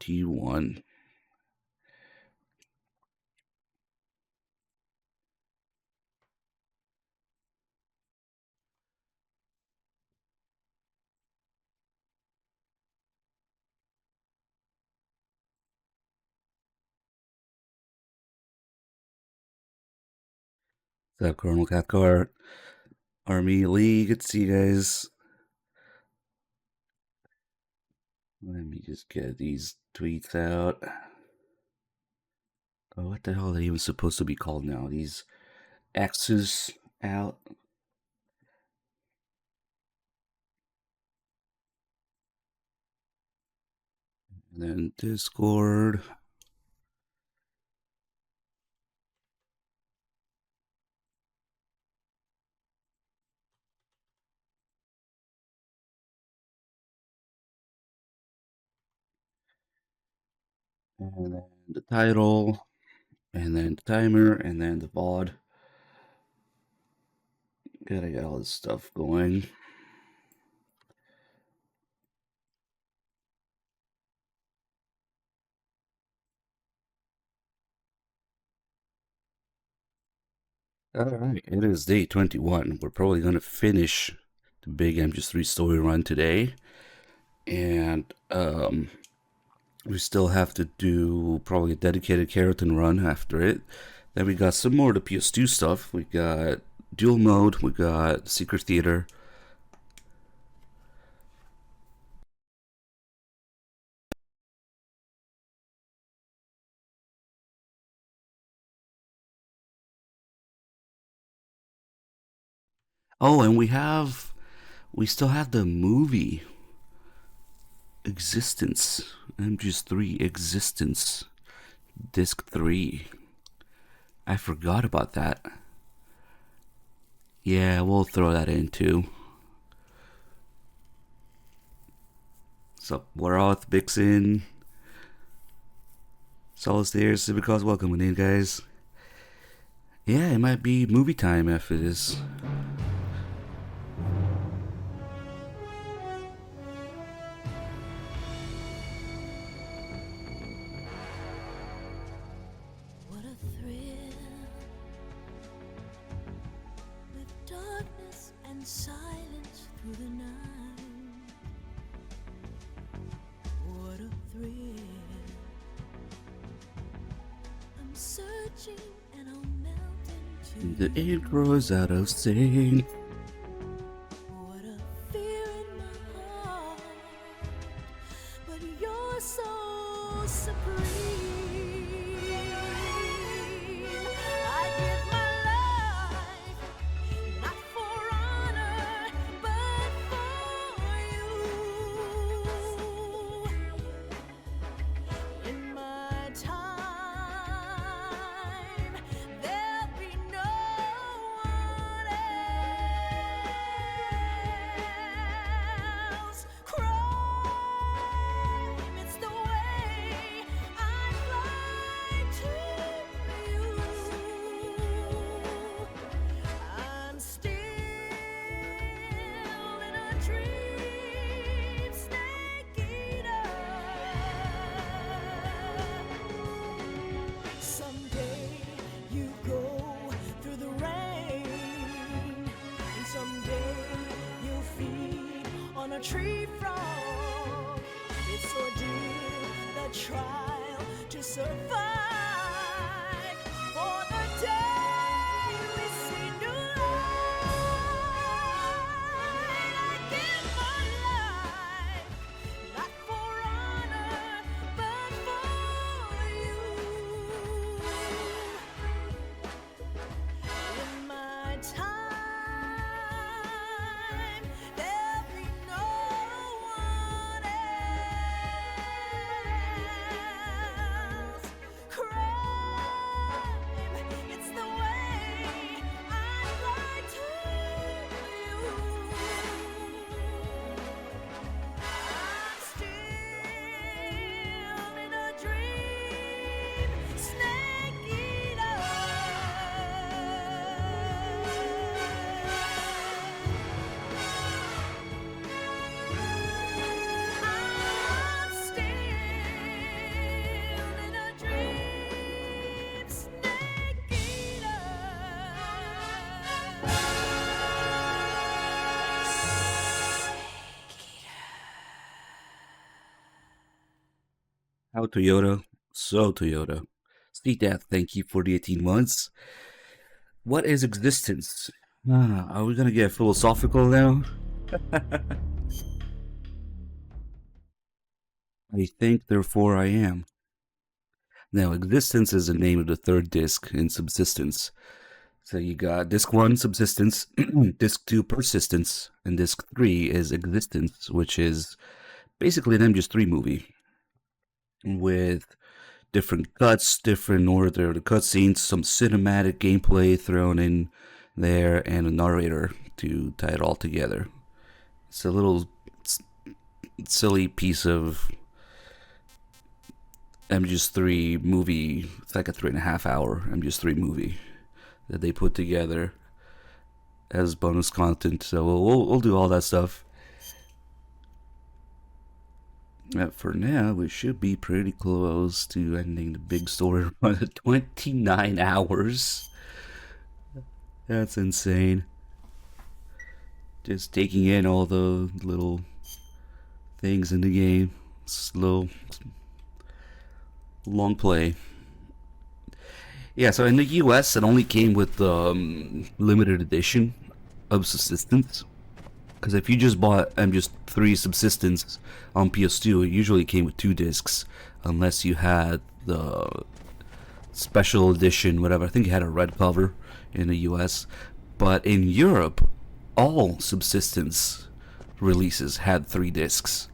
21. What's up, Colonel Cathcart? Army Lee, good to see you guys. Let me just get these tweets out. Oh, what the hell are they even supposed to be called now? These X's out. And then Discord. And then the title. And then the timer. And then the VOD. Gotta get all this stuff going. Alright, it is day 21. We're probably gonna finish the big MGS3 story run today. And we still have to do probably a dedicated Keratin run after it. Then we got some more of the PS2 stuff. We got dual mode, we got Secret Theater. Oh, and we still have the movie Existence, MGS3 Existence, Disc 3. I forgot about that. Yeah, we'll throw that in too. Sup, Waroth, Bixen, Solistairs, because welcome in, guys. Yeah, it might be movie time after this. What a thrill, with darkness and silence through the night. What a thrill, I'm searching and I'll melt into The air grows out of sync. what a fear in my heart, but you're so supreme. I give my life, not for honor, but for you. In my time, there'll be no one else. Crime, it's the way I fly to you. I'm still in a dream, snake eater. Someday you go through the rain, and someday you'll feed on a tree frog. It's ordeal, the trial to survive for the day we see new light. I give my life, not for honor, but for you. In my time, there'll be no one else. Cry How Toyota? So Toyota. See that, thank you for the 18 months. What is existence? Are we gonna get philosophical now? I think, therefore I am. Now, existence is the name of the third disc in subsistence. So you got disc 1, subsistence, disc 2, persistence, and disc 3 is existence, which is basically an MGS3 movie with different cuts, different order of the cutscenes, some cinematic gameplay thrown in there, and a narrator to tie it all together. It's a little silly piece of MGS3 movie. It's like a 3.5 hour MGS3 movie that they put together as bonus content. So we'll do all that stuff. For now, we should be pretty close to ending the big story run at 29 hours. That's insane. Just taking in all the little things in the game. Slow, long play. Yeah, so in the US, it only came with limited edition of Subsistence. Because if you just bought MGS3 Subsistence on PS2, it usually came with 2 discs, unless you had the special edition, whatever. I think it had a red cover in the US. But in Europe, all Subsistence releases had 3 discs.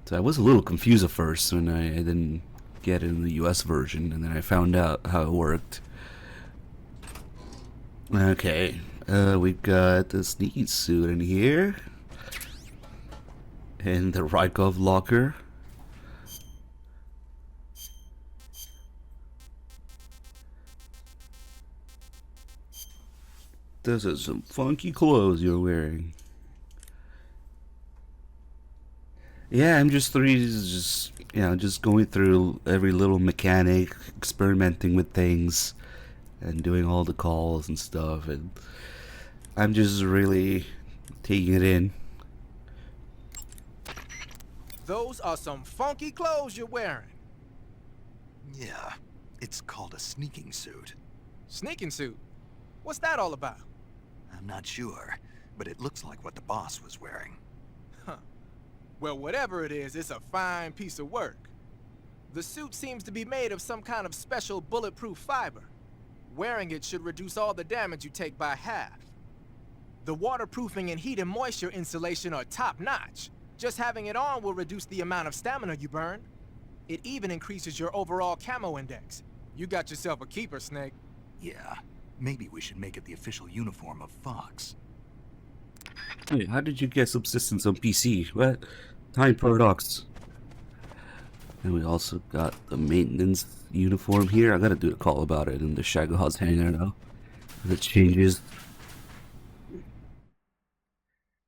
So I was a little confused at first when I didn't get it in the US version, and then I found out how it worked. Okay, we've got the sneaking suit in here, and the Rykov locker. Those are some funky clothes you're wearing. Yeah, MGS3 is just, just going through every little mechanic, experimenting with things, and doing all the calls and stuff, and I'm just really taking it in. Those are some funky clothes you're wearing. Yeah, it's called a sneaking suit. Sneaking suit? What's that all about? I'm not sure, but it looks like what the boss was wearing. Huh. Well, whatever it is, it's a fine piece of work. The suit seems to be made of some kind of special bulletproof fiber. Wearing it should reduce all the damage you take by half. The waterproofing and heat and moisture insulation are top-notch. Just having it on will reduce the amount of stamina you burn. It even increases your overall camo index. You got yourself a keeper, Snake. Yeah, maybe we should make it the official uniform of Fox. Hey, how did you get Subsistence on PC? What? Time paradox. And we also got the maintenance uniform here. I gotta do a call about it in the Shagahaz hangar now. It changes.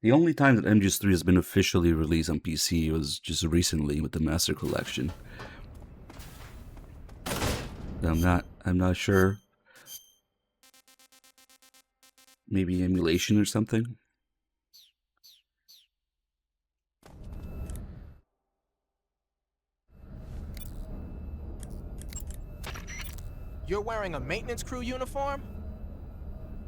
The only time that MGS3 has been officially released on PC was just recently with the Master Collection. I'm not sure. Maybe emulation or something. You're wearing a maintenance crew uniform?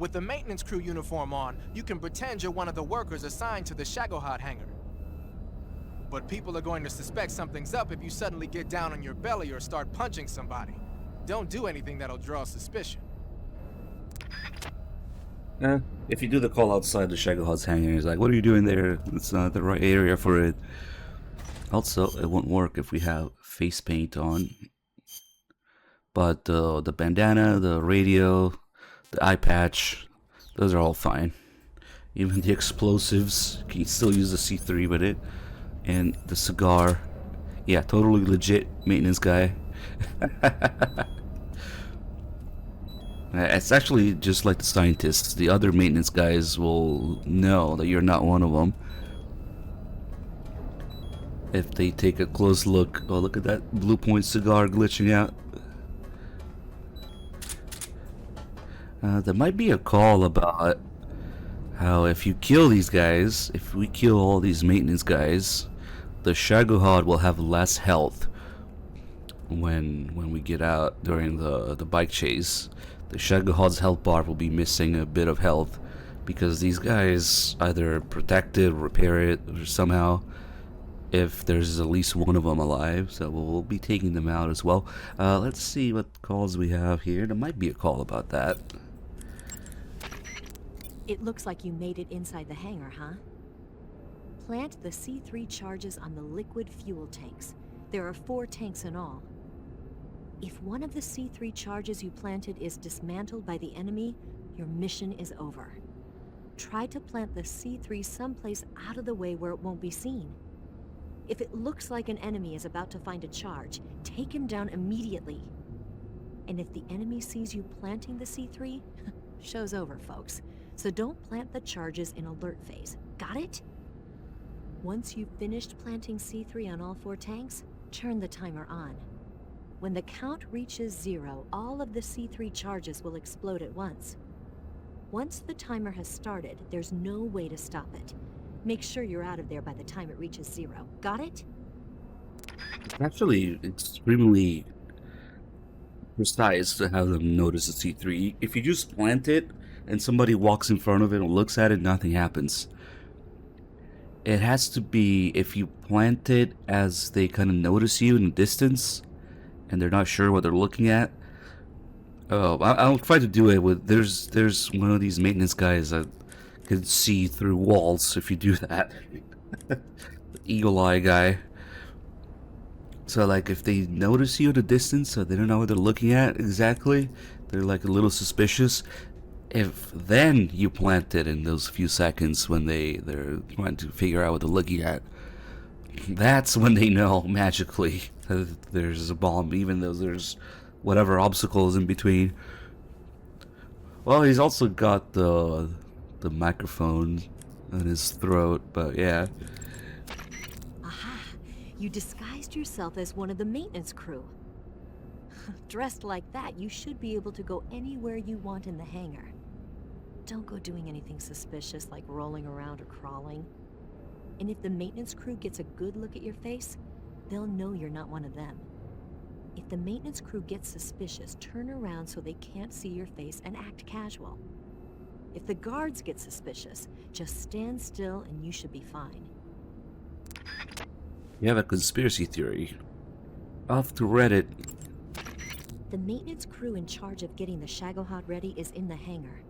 With the maintenance crew uniform on, you can pretend you're one of the workers assigned to the Shagohod hangar. But people are going to suspect something's up if you suddenly get down on your belly or start punching somebody. Don't do anything that'll draw suspicion. If you do the call outside the Shagahaz hangar, he's like, what are you doing there? It's not the right area for it. Also, it won't work if we have face paint on. But the bandana, the radio, the eye patch, those are all fine. Even the explosives, you can still use the C3 with it. And the cigar, yeah, totally legit maintenance guy. It's actually just like the scientists. The other maintenance guys will know that you're not one of them if they take a close look. Oh, look at that blue point cigar glitching out. There might be a call about how if you kill these guys, if we kill all these maintenance guys, the Shagohod will have less health when we get out during the bike chase. The Shagahad's health bar will be missing a bit of health because these guys either protect it, repair it, or somehow if there's at least one of them alive. So we'll be taking them out as well. Let's see what calls we have here. There might be a call about that. It looks like you made it inside the hangar, huh? Plant the C3 charges on the liquid fuel tanks. There are 4 tanks in all. If one of the C3 charges you planted is dismantled by the enemy, your mission is over. Try to plant the C3 someplace out of the way where it won't be seen. If it looks like an enemy is about to find a charge, take him down immediately. And if the enemy sees you planting the C3, show's over, folks. So don't plant the charges in alert phase. Got it? Once you've finished planting C3 on all 4 tanks, turn the timer on. When the count reaches 0, all of the C3 charges will explode at once. Once the timer has started, there's no way to stop it. Make sure you're out of there by the time it reaches 0. Got it? It's actually extremely precise to have them notice the C3. If you just plant it and somebody walks in front of it and looks at it, nothing happens. It has to be if you plant it as they kind of notice you in the distance and they're not sure what they're looking at. Oh, I'll try to do it with, there's one of these maintenance guys that can see through walls if you do that. The eagle eye guy. So like if they notice you at a distance, so they don't know what they're looking at exactly, they're like a little suspicious. If then you plant it in those few seconds when they're trying to figure out what they're looking at, that's when they know magically that there's a bomb, even though there's whatever obstacles in between. Well, he's also got the microphone in his throat, but yeah. Aha! You disguised yourself as one of the maintenance crew. Dressed like that, you should be able to go anywhere you want in the hangar. Don't go doing anything suspicious like rolling around or crawling. And if the maintenance crew gets a good look at your face, they'll know you're not one of them. If the maintenance crew gets suspicious, turn around so they can't see your face and act casual. If the guards get suspicious, just stand still and you should be fine. You have a conspiracy theory. Off to Reddit. The maintenance crew in charge of getting the Shagohod ready is in the hangar.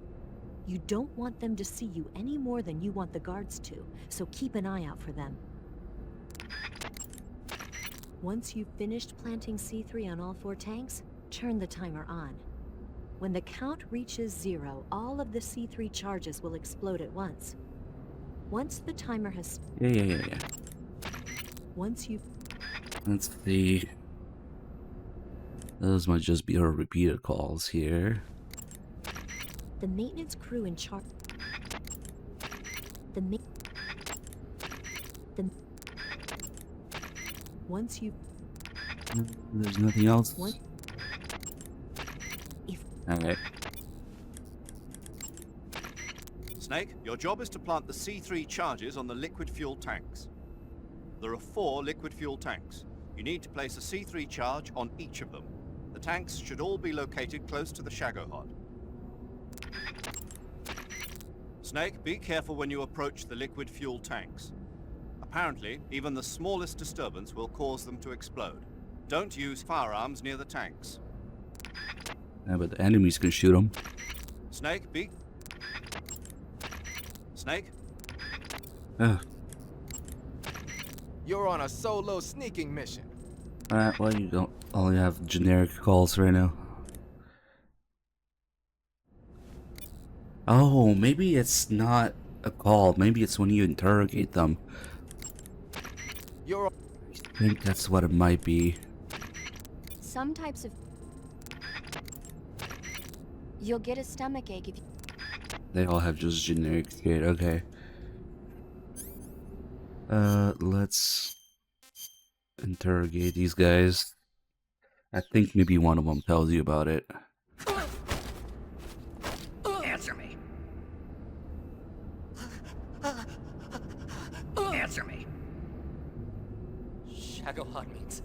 You don't want them to see you any more than you want the guards to, so keep an eye out for them. Once you've finished planting C3 on all 4 tanks, turn the timer on. When the count reaches 0, all of the C3 charges will explode at once. Once the timer has... Yeah. Once you've... Let's see. Those might just be our repeated calls here. The maintenance crew in charge... Once you... There's nothing else? What? Alright. Snake, your job is to plant the C3 charges on the liquid fuel tanks. There are 4 liquid fuel tanks. You need to place a C3 charge on each of them. The tanks should all be located close to the Shagohod. Snake, be careful when you approach the liquid fuel tanks. Apparently, even the smallest disturbance will cause them to explode. Don't use firearms near the tanks. Yeah, but the enemies can shoot them. Snake, be... Snake? You're on a solo sneaking mission. Alright, well, you don't only have generic calls right now. Oh, maybe it's not a call. Maybe it's when you interrogate them. You're... I think that's what it might be. Some types of... You'll get a stomachache if you... They all have just generic shit, okay. Let's interrogate these guys. I think maybe one of them tells you about it. Answer me. Answer me. Shagohod means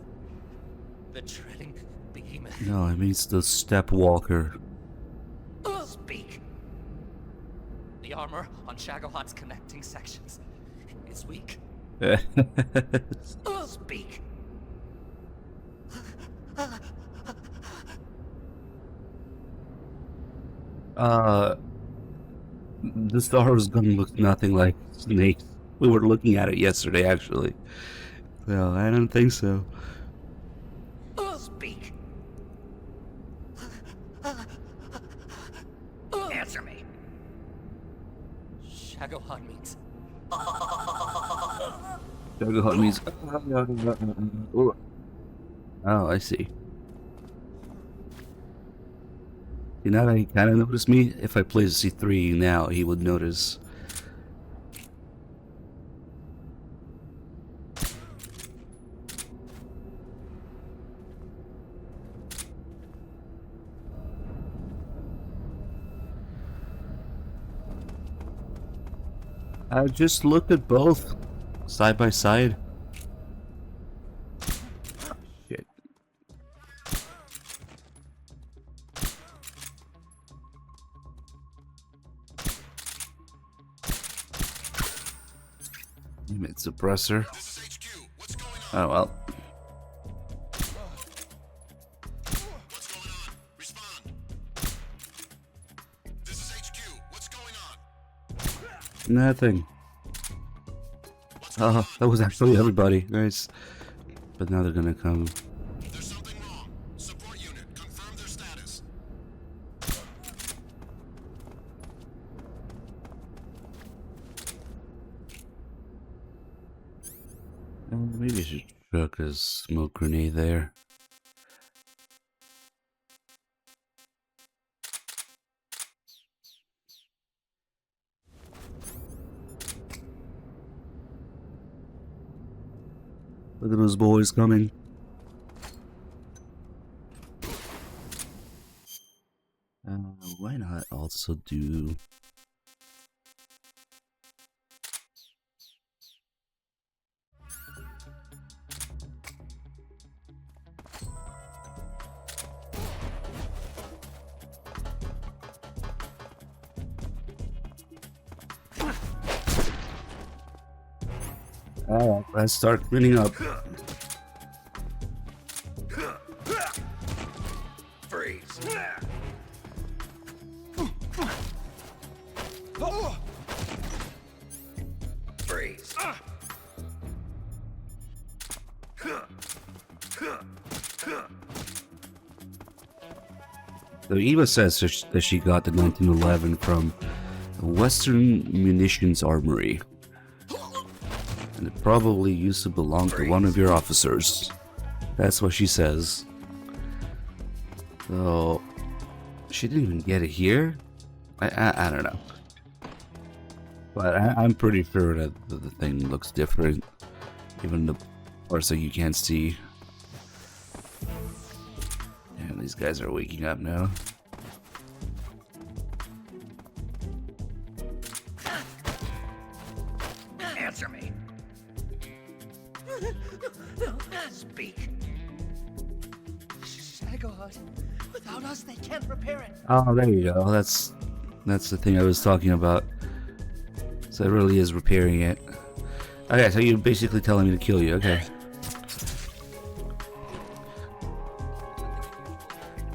The treading behemoth. No, it means the step walker. Speak. The armor on Shagohod's connecting sections is weak. Speak. The star is gonna look nothing like Snake. We were looking at it yesterday, actually. Well, I don't think so. Speak. Answer me. Shagohod means. Shagohod means. Oh, I see. You know that he kind of noticed me? If I play C3 now, he would notice. I just looked at both side by side. Shit. Emit suppressor. This is HQ. What's going on? Oh well. What's going on? Respond. This is HQ. What's going on? Nothing. Oh, that was actually everybody. Nice. But now they're gonna come. There's something wrong. Support unit, confirm their status. Maybe I should chuck a smoke grenade there. Look at those boys coming. Why not also do... Alright, let's start cleaning up. Freeze. Freeze. So Eva says that she got the 1911 from the Western Munitions Armory. And it probably used to belong to one of your officers. That's what she says. So, she didn't even get it here? I don't know. But I'm pretty sure that the thing looks different. Even the parts that you can't see. And these guys are waking up now. Answer me. Speak. Shagohod. Without us, they can't repair it. Oh, there you go. That's the thing I was talking about. So it really is repairing it. Okay, so you're basically telling me to kill you. Okay.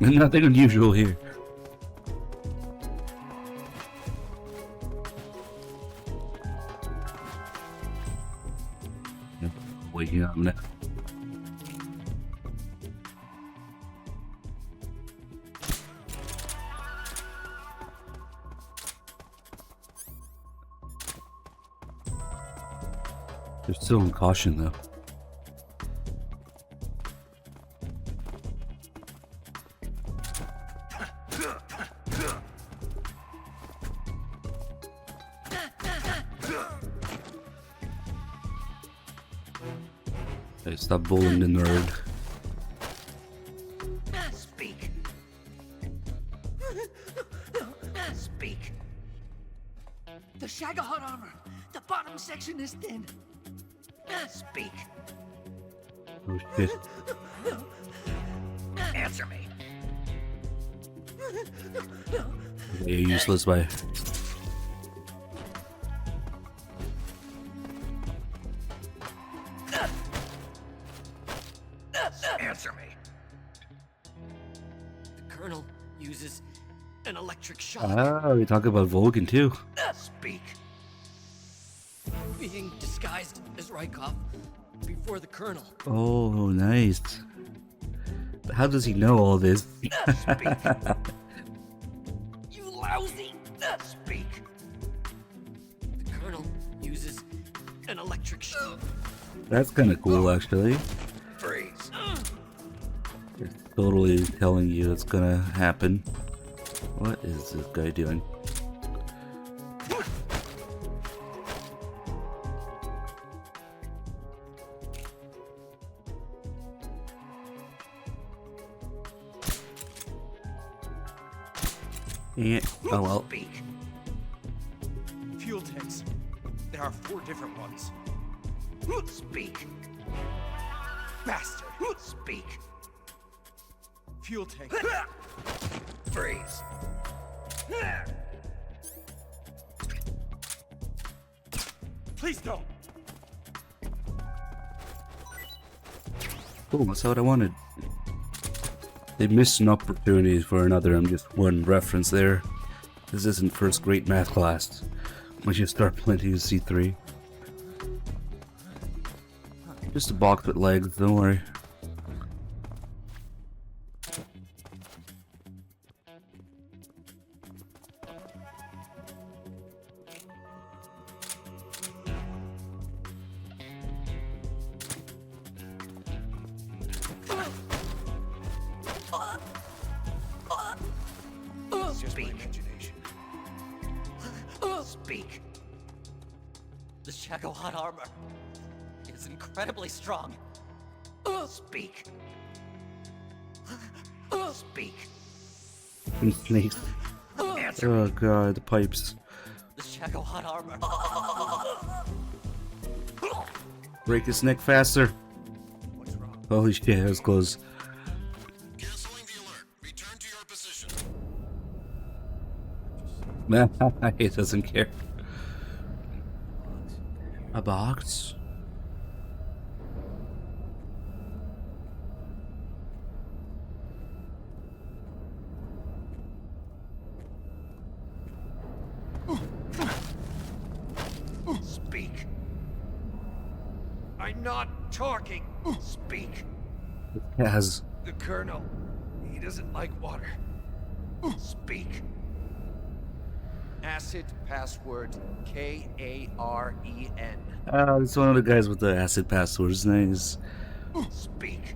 Nothing unusual here. Waking up now. They're still in caution though. Hey, stop bullying the nerd. Speak. Speak. The Shagohod armor. The bottom section is thin. Speak. Oh shit. You're useless by. Answer me. The Colonel uses an electric shock. Ah, we talk about Vulcan too. Speak. Being disguised as Rykov before the Colonel. Oh, nice. How does he know all this? You lousy! Speak. The Colonel uses an electric shock. That's kind of cool, actually. Freeze. It's totally telling you it's gonna happen. What is this guy doing? Yeah. Oh well. Speak. Fuel tanks. There are 4 different ones. Speak. Bastard. Speak. Fuel tank. Freeze. Please don't. Cool, that's what I wanted. They missed an opportunity for another MGS1 reference there. This isn't first grade math class. Once you start planting a C3. Just a box with legs, don't worry. It's just my imagination. Speak. The Shagohod armor is incredibly strong. Speak. Speak. And snakes. Answer. Oh god, the pipes. The Shagohod armor. Break his neck faster. What's wrong? Holy shit, that was close. Canceling the alert. Return to your position. It doesn't care. A box? Speak. I'm not talking. Speak. It has. The Colonel, he doesn't like water. Speak. Acid password KAREN. It's one of the guys with the acid passwords. Nice. Speak.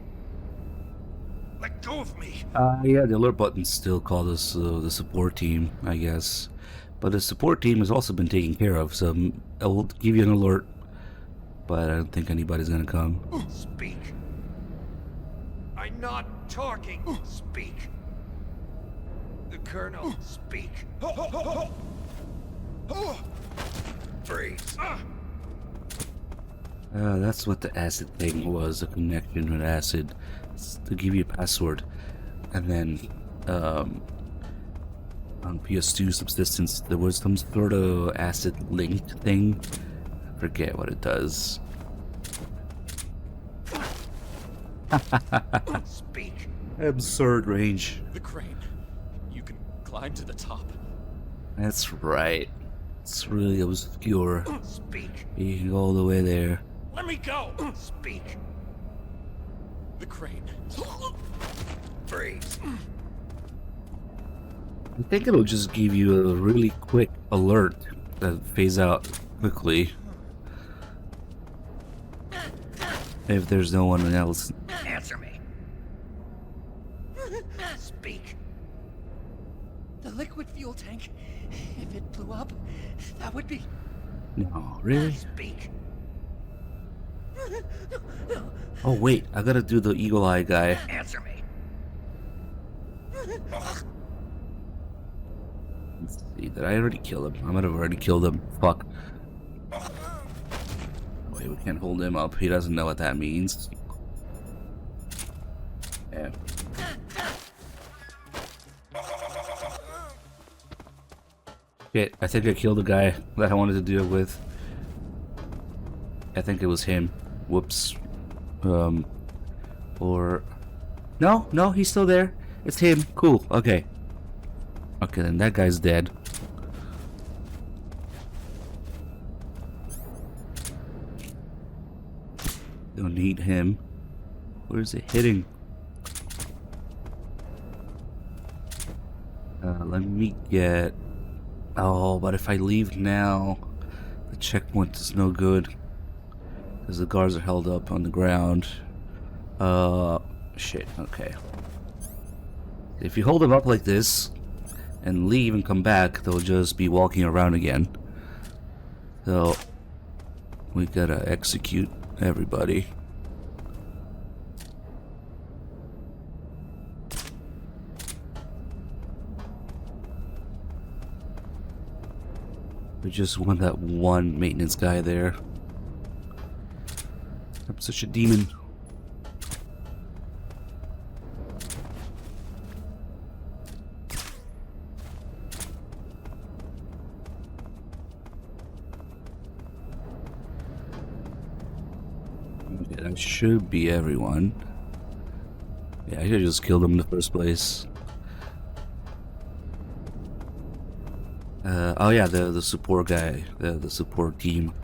Let go of me. Yeah, the alert button still called us the support team, I guess. But the support team has also been taken care of, so I will give you an alert. But I don't think anybody's gonna come. Speak. I'm not talking. Speak. The Colonel, speak. Freeze. That's what the acid thing was, a connection with acid. It's to give you a password. And then, on PS2 Subsistence, there was some sort of acid linked thing. I forget what it does. Speak. Absurd range. The crane. You can climb to the top. That's right. It's really obscure. Speak. You can go all the way there. Let me go! Speak. The crane. Freeze. I think it'll just give you a really quick alert that phase out quickly. If there's no one else. Answer me. Speak. The liquid fuel tank. If it blew up, that would be. No, really? Speak. Oh wait, I gotta do the eagle eye guy. Answer me. Let's see, did I already kill him? I might have already killed him. Fuck. Wait, we can't hold him up. He doesn't know what that means. Yeah. Shit, I think I killed the guy that I wanted to deal with. I think it was him. Whoops. Or... No, he's still there. It's him. Cool, okay. Okay, then that guy's dead. Don't need him. Where is it hitting? Let me get... Oh, but if I leave now, the checkpoint is no good. Because the guards are held up on the ground. Shit, okay. If you hold them up like this, and leave and come back, they'll just be walking around again. So, we gotta execute everybody. We just want that one maintenance guy there. I'm such a demon. Okay, that should be everyone. Yeah, I should have just killed him in the first place. Oh yeah, the support guy, the support team.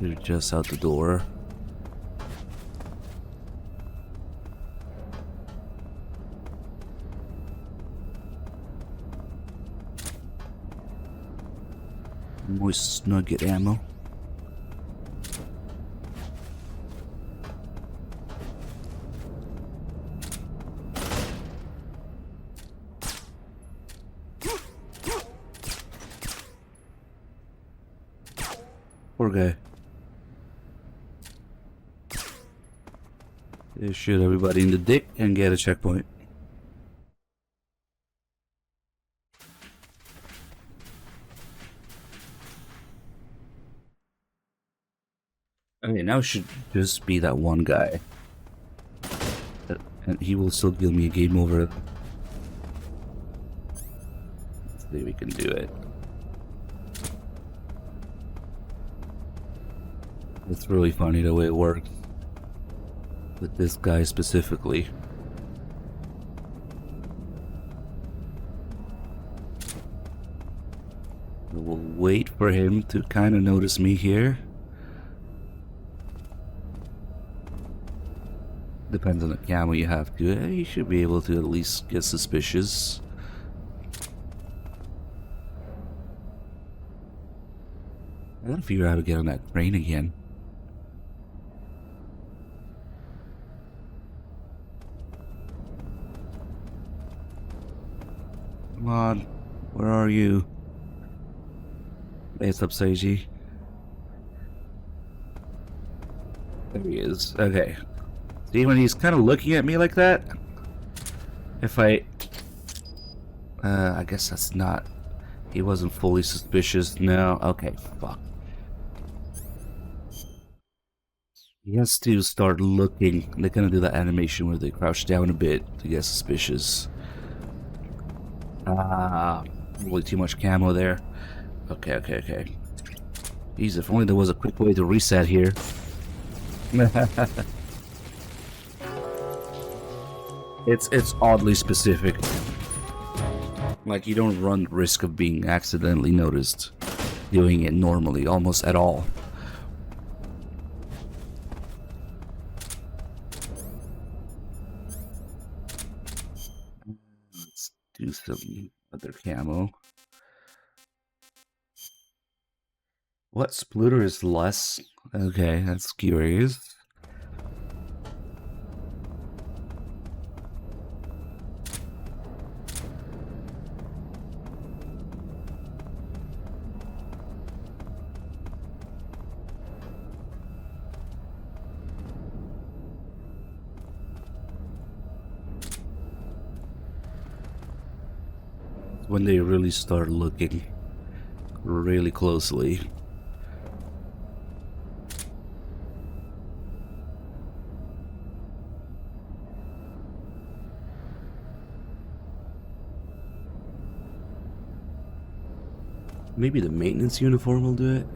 They're just out the door. Moist nugget ammo. Poor guy. They shoot everybody in the dick and get a checkpoint. Okay, now it should just be that one guy. And he will still give me a game over. Let's see if we can do it. It's really funny the way it works. With this guy specifically. We'll wait for him to kind of notice me here. Depends on the camo you have to. You should be able to at least get suspicious. I gotta figure out how to get on that train again. Come on, where are you? Hey, what's up, Seiji? There he is. Okay. See, when he's kind of looking at me like that, if I guess that's not... He wasn't fully suspicious. No. Okay, fuck. He has to start looking. They're gonna do that animation where they crouch down a bit to get suspicious. Really too much camo there. Okay. Jeez, if only there was a quick way to reset here. It's oddly specific. Like, you don't run the risk of being accidentally noticed doing it normally, almost at all. Let's do some other camo. What splitter is less? Okay, that's curious. When they really start looking really closely. Maybe the maintenance uniform will do it.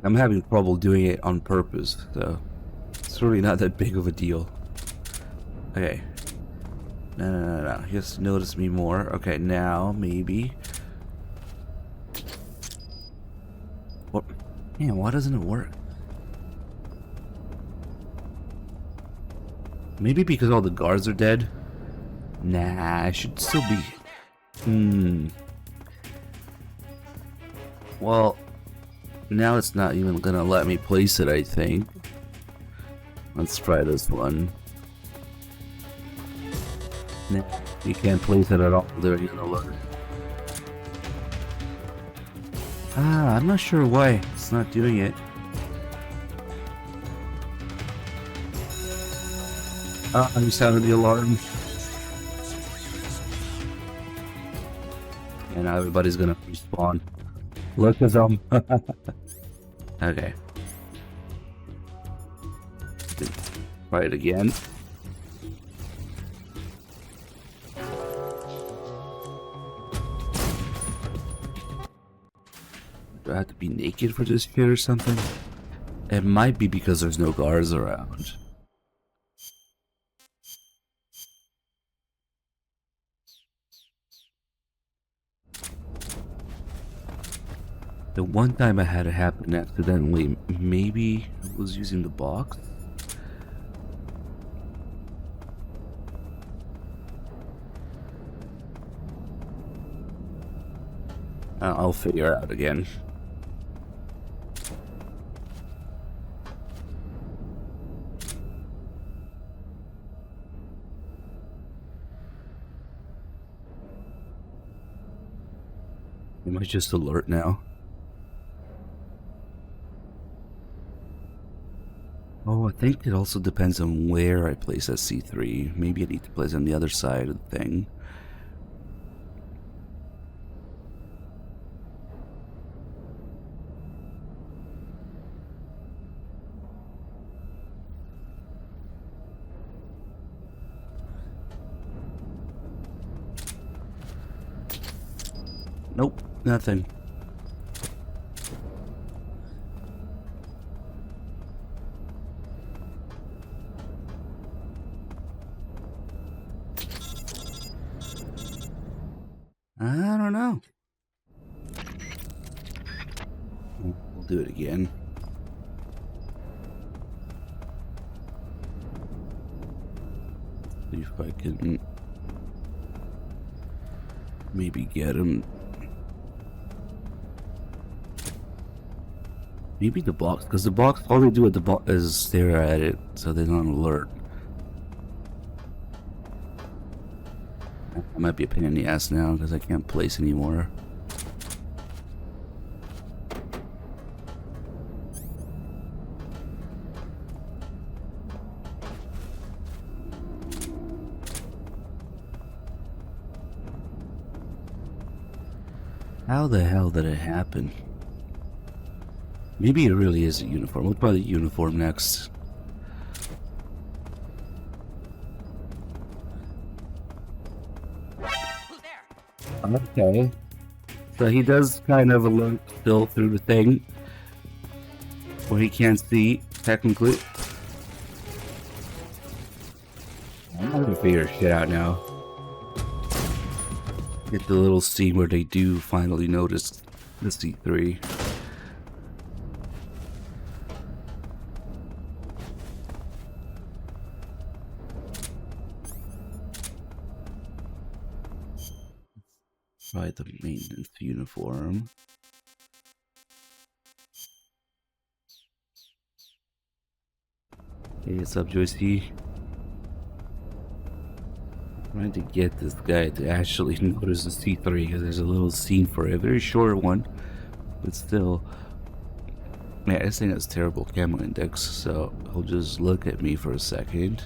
I'm having trouble doing it on purpose, so it's really not that big of a deal. Okay. No. Just notice me more. Okay, now maybe. What? Man, why doesn't it work? Maybe because all the guards are dead? Nah, I should still be... Well, now it's not even gonna let me place it, I think. Let's try this one. Nah, you can't place it at all during an alert. Ah, I'm not sure why it's not doing it. I'm sounding the alarm. And now everybody's gonna respawn. Look at them. Okay. Try it again. Do I have to be naked for this shit or something? It might be because there's no guards around. The one time I had it happen accidentally, maybe I was using the box? I'll figure it out again. Am I just alert now? Oh, I think it also depends on where I place that C3. Maybe I need to place it on the other side of the thing. Nope, nothing. I don't know. We'll do it again. See if I can maybe get him. Maybe the box, because the box, all they do at the box is stare at it, so they're not alert. I might be a pain in the ass now because I can't place anymore. How the hell did it happen? Maybe it really is a uniform. We'll try the uniform next. Okay. So he does kind of alert still through the thing where he can't see, technically. I'm gonna figure shit out now. Get the little scene where they do finally notice the C3. Try the maintenance uniform. Hey, what's up, Joycey? Trying to get this guy to actually notice the C3 because there's a little scene for it. A very short one, but still. Man, this thing has terrible camo index, so he'll just look at me for a second.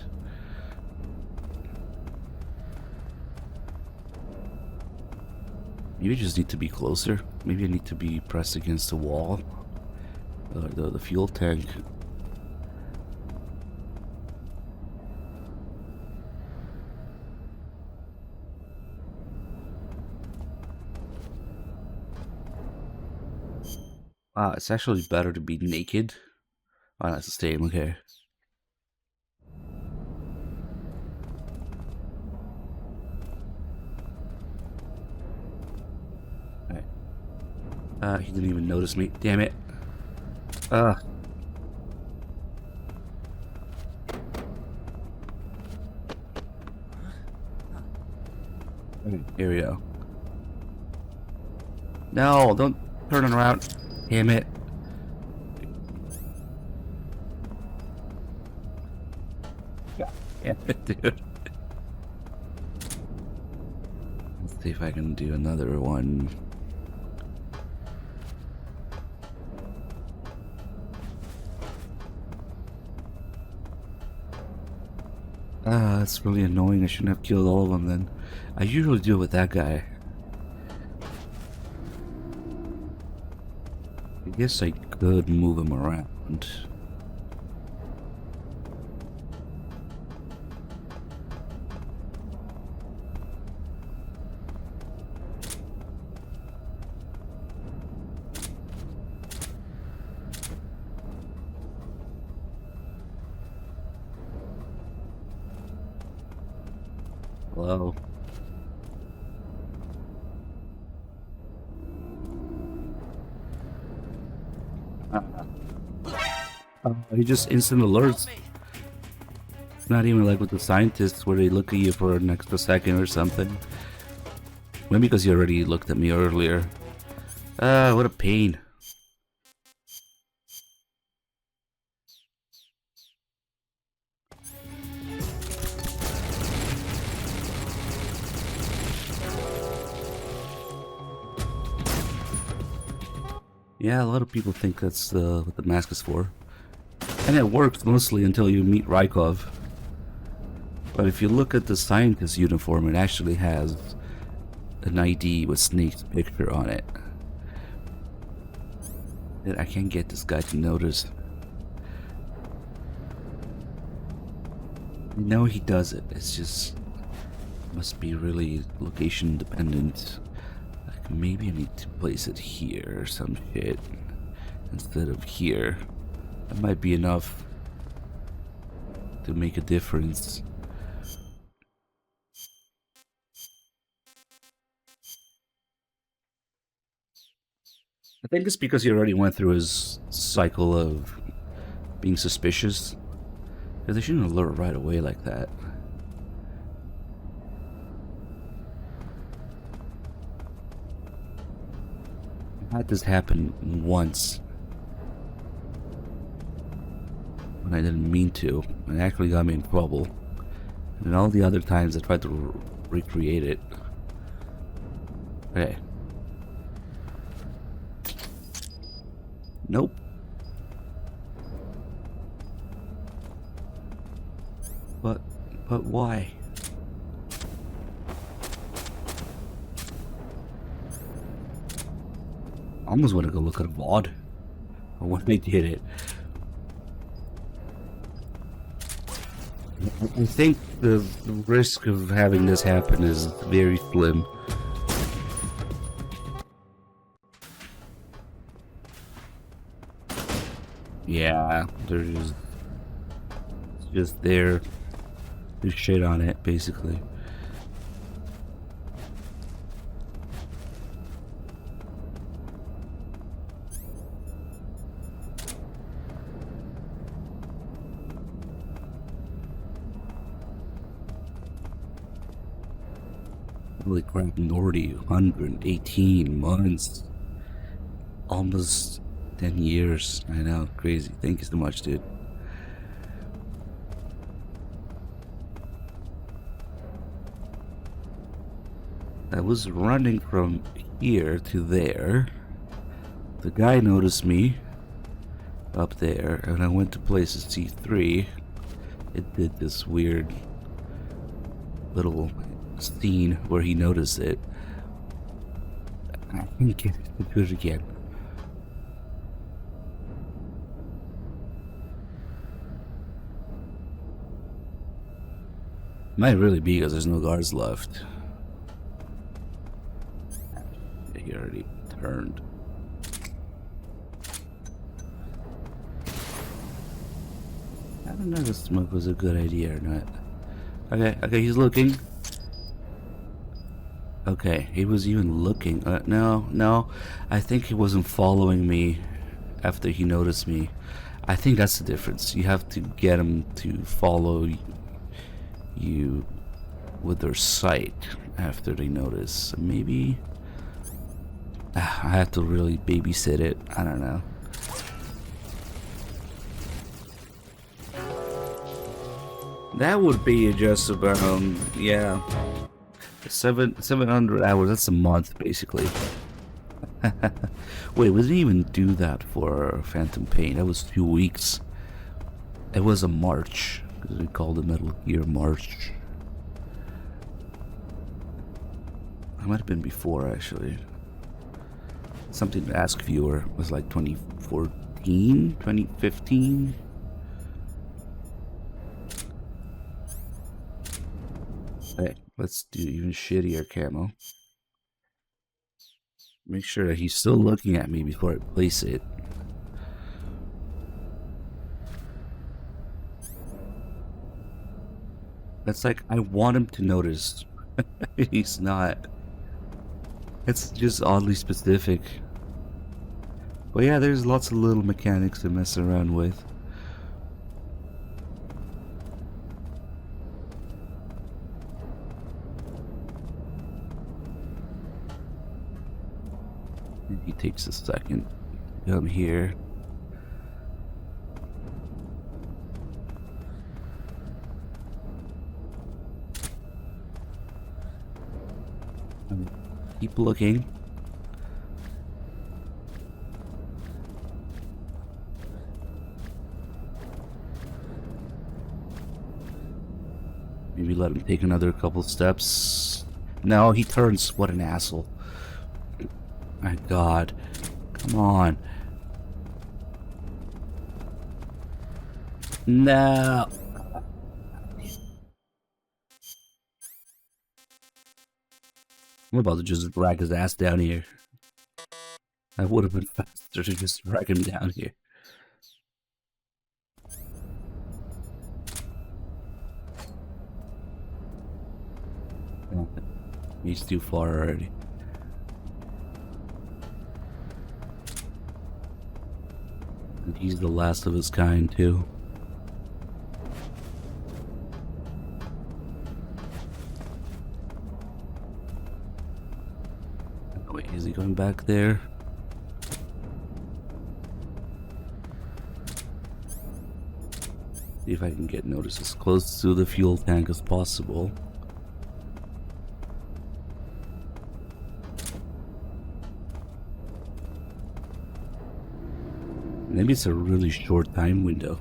Maybe I just need to be closer. Maybe I need to be pressed against the wall. The fuel tank. Wow, it's actually better to be naked. Oh, that's the same, okay. Alright. He didn't even notice me. Damn it. Okay, here we go. No, don't turn it around. Damn it. Damn it, dude. Let's see if I can do another one. That's really annoying. I shouldn't have killed all of them then. I usually do it with that guy. I guess I could move him around. Hello. He just instant alerts. It's not even like with the scientists where they look at you for an extra second or something. Maybe because you already looked at me earlier. What a pain. Yeah, a lot of people think that's what the mask is for. And it works mostly until you meet Rykov. But if you look at the scientist uniform, it actually has an ID with Snake's picture on it. And I can't get this guy to notice. I know he does it, it's just... must be really location dependent. Like maybe I need to place it here or some shit. Instead of here. That might be enough to make a difference. I think it's because he already went through his cycle of being suspicious. They shouldn't alert right away like that. I had this happen once. When I didn't mean to. It actually got me in trouble. And all the other times I tried to recreate it. Okay. Nope. But why? I almost want to go look at a VOD. Or when they did it. I think the risk of having this happen is very slim. Yeah, they're just there to shit on it, basically. Holy crap, Nordy, 118 months. Almost 10 years. I know, crazy. Thank you so much, dude. I was running from here to there. The guy noticed me up there, and I went to place a C3. It did this weird little scene where he noticed it. I can't get it to do it again. Might really be because there's no guards left. He already turned. don't know if the smoke was a good idea or not. Okay, he's looking. Okay, he was even looking. No, I think he wasn't following me after he noticed me. I think that's the difference. You have to get him to follow you with their sight after they notice. Maybe I have to really babysit it. I don't know. That would be just about yeah, 700 hours. That's a month basically. Wait, we didn't even do that for Phantom Pain. That was 2 weeks. It was a March because we called it Metal Gear March. It might have been before actually. Something to ask viewer was like 2014, 2015. Hey, let's do even shittier camo. Make sure that he's still looking at me before I place it. That's like, I want him to notice. He's not. It's just oddly specific. But yeah, there's lots of little mechanics to mess around with. He takes a second to come here. Keep looking. Maybe let him take another couple steps. No, he turns. What an asshole. My God. Come on. No. I'm about to just drag his ass down here. That would have been faster to just drag him down here. He's too far already. And he's the last of his kind, too. Wait, is he going back there? See if I can get noticed as close to the fuel tank as possible. Maybe it's a really short time window.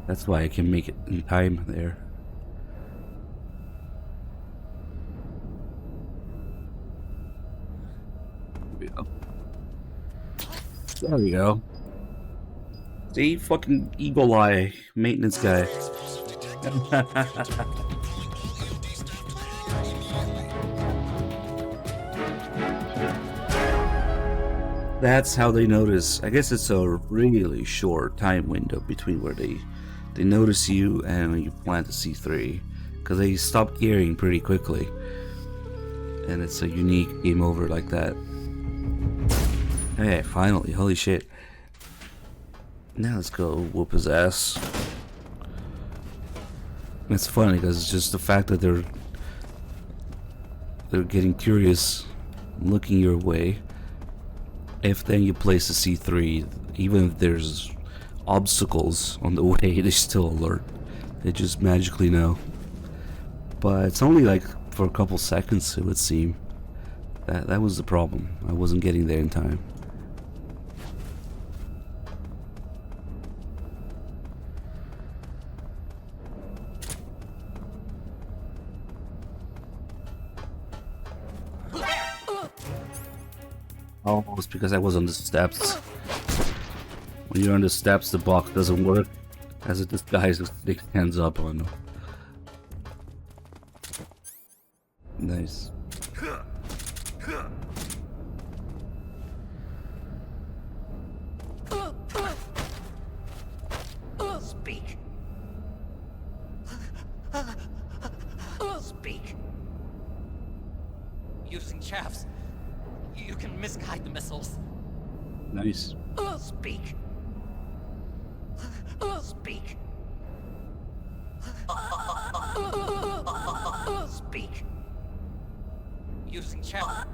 That's why I can make it in time there. There we go. See, fucking eagle eye maintenance guy. That's how they notice. I guess it's a really short time window between where they notice you and when you plant the C3, because they stop gearing pretty quickly, and it's a unique game over like that. Okay, finally, holy shit. Now let's go whoop his ass. It's funny because it's just the fact that they're getting curious, looking your way. If then you place a C3, even if there's obstacles on the way, they still alert. They just magically know. But it's only like for a couple seconds, it would seem. That was the problem. I wasn't getting there in time. Oh, it's because I was on the steps. When you're on the steps, the block doesn't work, as it just guys with big hands up on them. Nice. Speak. chaffs. You can misguide the missiles. Nice. Speak. Speak. Speak. Using chaff.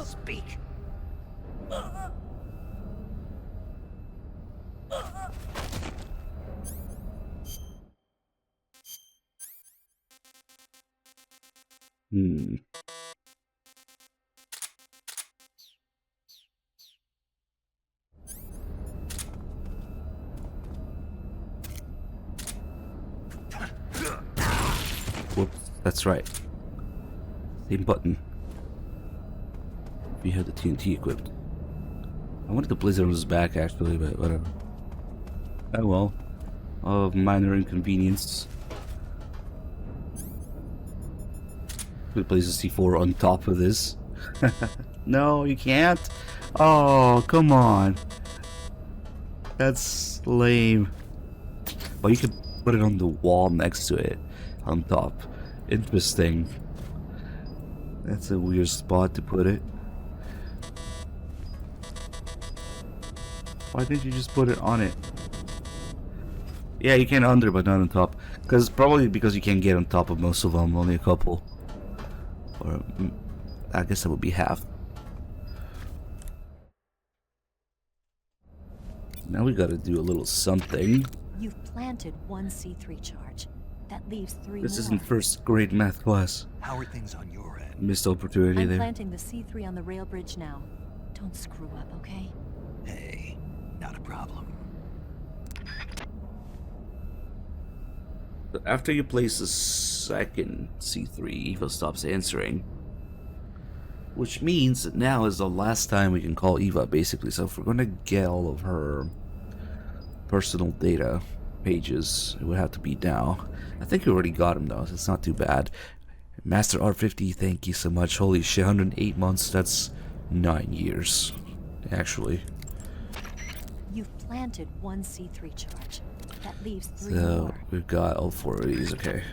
Speak. Hmm. Whoops, that's right. Same button. We had the TNT equipped. I wanted the blizzard on his back actually, but whatever. Oh well. Of minor inconvenience. We place a C4 on top of this. No, you can't. Oh, come on. That's lame. Well, you could put it on the wall next to it, on top. Interesting. That's a weird spot to put it. Why didn't you just put it on it? Yeah, you can under, but not on top. Probably because you can't get on top of most of them, only a couple. Or, I guess that would be half. Now we gotta do a little something. You've planted one C3 charge. That leaves 3 This more. isn't first grade math class. How are things on your end? Missed opportunity I'm there. planting the C3 on the rail bridge now. Don't screw up, okay? Hey, not a problem. So after you place the second C3, Eva stops answering. Which means that now is the last time we can call Eva, basically. So if we're gonna get all of her personal data pages, it would have to be now. I think we already got him though, so it's not too bad. Master R50, thank you so much. Holy shit, 108 months, that's 9 years, actually. You've planted one C3 charge. That leaves 3 So more. we've got all 4 of these, okay.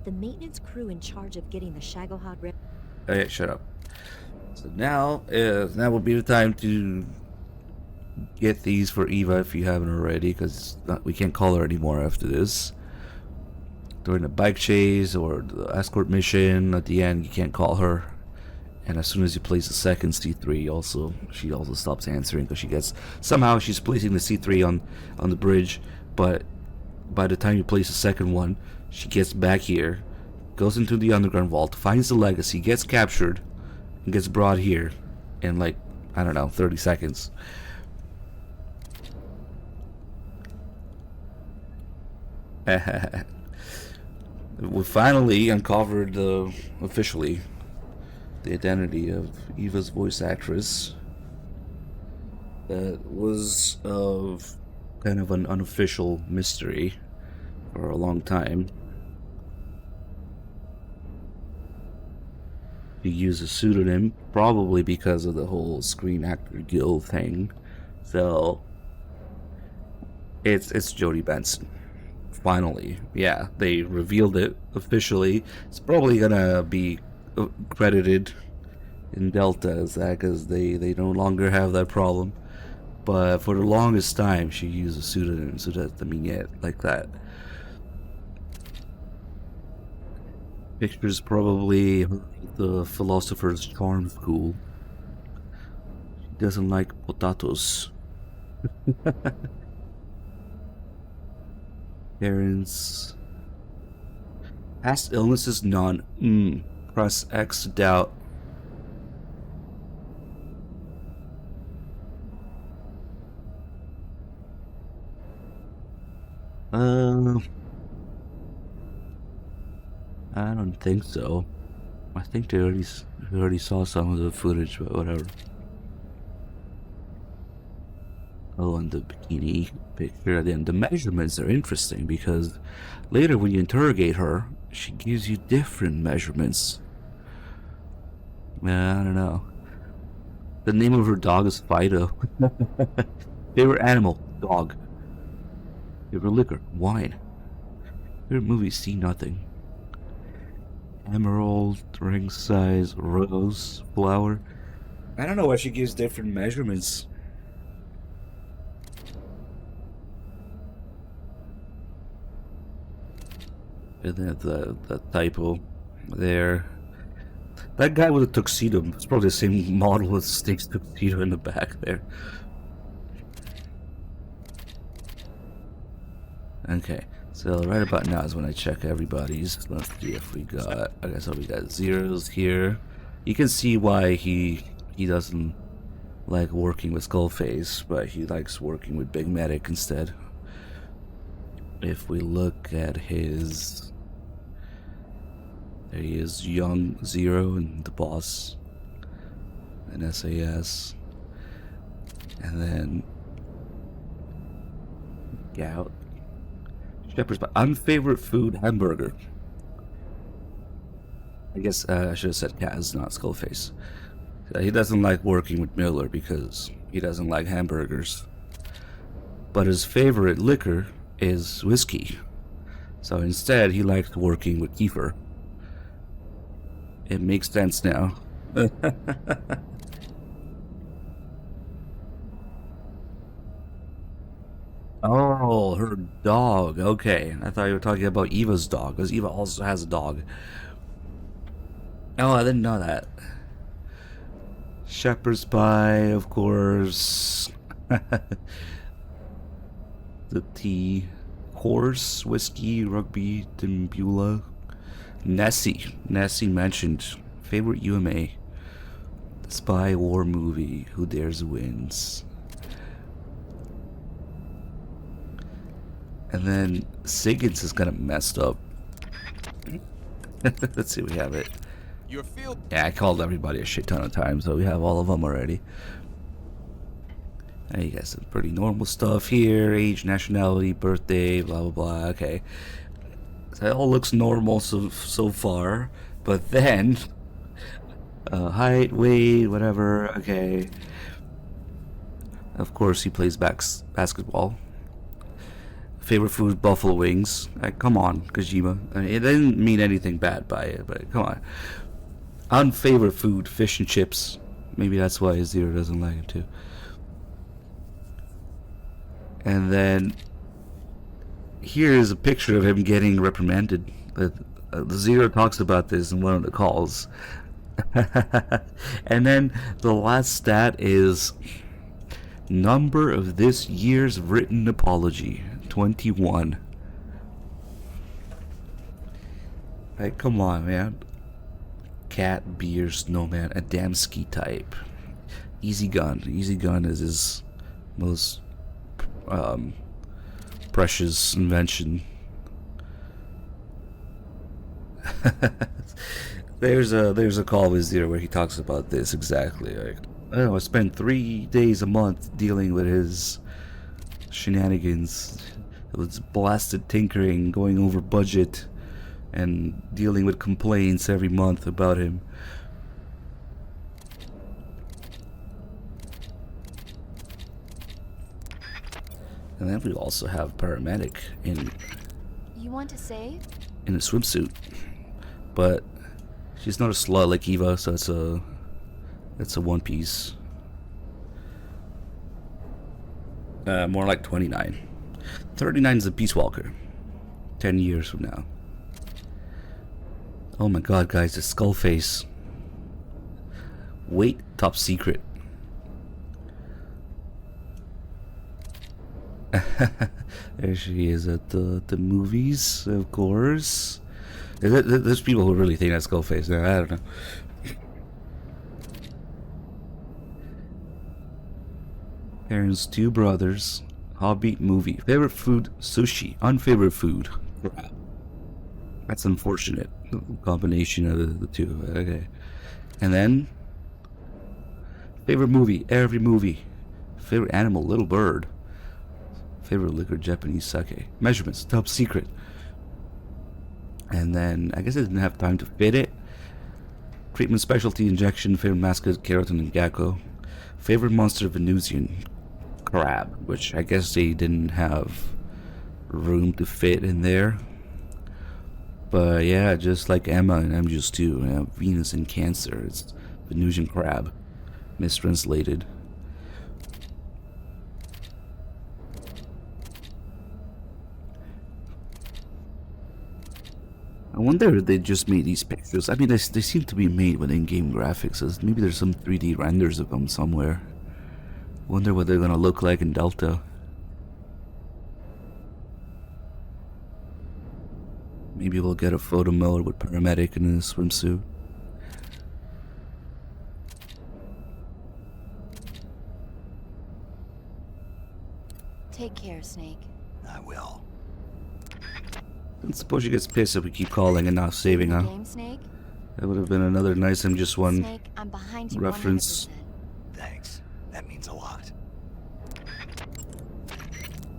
The maintenance crew in charge of getting the Shagohod rail. Hey, shut up. So now would be the time to get these for Eva if you haven't already, because we can't call her anymore after this. During the bike chase or the escort mission, at the end you can't call her. And as soon as you place the second C3, she also stops answering because she's placing the C3 on the bridge, but by the time you place the second one, she gets back here, goes into the underground vault, finds the legacy, gets captured, and gets brought here in like, I don't know, 30 seconds. We finally uncovered officially the identity of Eva's voice actress. That was of kind of an unofficial mystery for a long time. She used a pseudonym, probably because of the whole Screen Actor Guild thing. So it's Jodie Benson. Finally, yeah, they revealed it officially. It's probably gonna be credited in Delta as that because they no longer have that problem. But for the longest time, she used a pseudonym, so that like that. Pictures probably the Philosopher's Charm School. She doesn't like potatoes. Parents. Past illnesses, none. Press X to doubt. I don't think so. I think we already saw some of the footage, but whatever. Oh, and the bikini picture. Then the measurements are interesting because later when you interrogate her, she gives you different measurements. I don't know. The name of her dog is Fido. Favorite animal, dog. Favorite liquor, wine. Favorite movie, See Nothing. Emerald, ring size, rose, flower. I don't know why she gives different measurements. And then the typo there. That guy with the tuxedo, it's probably the same model as Snake's tuxedo in the back there. Okay, so right about now is when I check everybody's. Let's see if we got, I guess we got zeros here. You can see why he doesn't like working with Skullface, but he likes working with Big Medic instead. If we look at his, there he is, young Zero and the boss and SAS, and then Gout. Shepherd's Pie. Unfavorite food, hamburger. I guess I should have said Kaz, not Skullface. He doesn't like working with Miller because he doesn't like hamburgers. But his favorite liquor is whiskey. So instead, he liked working with Kiefer. It makes sense now. Oh, her dog. Okay. I thought you were talking about Eva's dog, because Eva also has a dog. Oh, I didn't know that. Shepherd's Pie, of course. The tea. Horse, whiskey, rugby, Dimbula. Nessie. Nessie mentioned. Favorite UMA. Spy war movie. Who Dares Wins. And then Siggins is kind of messed up. Let's see, we have it. Your field. Yeah, I called everybody a shit ton of times, so we have all of them already. And you got some pretty normal stuff here. Age, nationality, birthday, blah, blah, blah. Okay. So it all looks normal so far. But then, height, weight, whatever. Okay. Of course, he plays basketball. Favorite food, buffalo wings. Come on, Kojima. I mean, it didn't mean anything bad by it, but come on. Unfavorite food, fish and chips. Maybe that's why Zero doesn't like it too. And then here's a picture of him getting reprimanded. Zero talks about this in one of the calls. And then the last stat is number of this year's written apology. 21. Like, come on, man. Cat, beer, snowman, Adamski type. Easy gun. Easy gun is his most precious invention. There's a call with Zero where he talks about this exactly. Like, I spend 3 days a month dealing with his shenanigans. It was blasted tinkering, going over budget, and dealing with complaints every month about him. And then we also have paramedic in You want to save? a swimsuit, but she's not a slut like Eva, so it's a one piece. More like 29. 39 is a Peace Walker. 10 years from now. Oh my god, guys, the skull face. Wait, top secret. There she is at the movies, of course. There's people who really think that's Skullface. I don't know. Parents, two brothers. Hobby, movie. Favorite food, sushi. Unfavorite food, crap. That's unfortunate. Combination of the two. Okay. And then, favorite movie, every movie. Favorite animal, little bird. Favorite liquor, Japanese sake. Measurements, top secret. And then, I guess I didn't have time to fit it. Treatment, specialty, injection. Favorite mascot, keratin and gecko. Favorite monster, Venusian. Crab, which I guess they didn't have room to fit in there. yeah, just like Emma and MGS2, Venus in Cancer. It's Venusian crab, mistranslated. I wonder if they just made these pictures. I mean, they seem to be made with in-game graphics. Maybe there's some 3D renders of them somewhere. Wonder what they're gonna look like in Delta. Maybe we'll get a photo mode with paramedic in a swimsuit. Take care, Snake. I will. I suppose she gets pissed if we keep calling and not saving, huh? Game, Snake? That would have been another nice MGS1 Snake, I'm behind you reference. 100%. Thanks. That means a lot.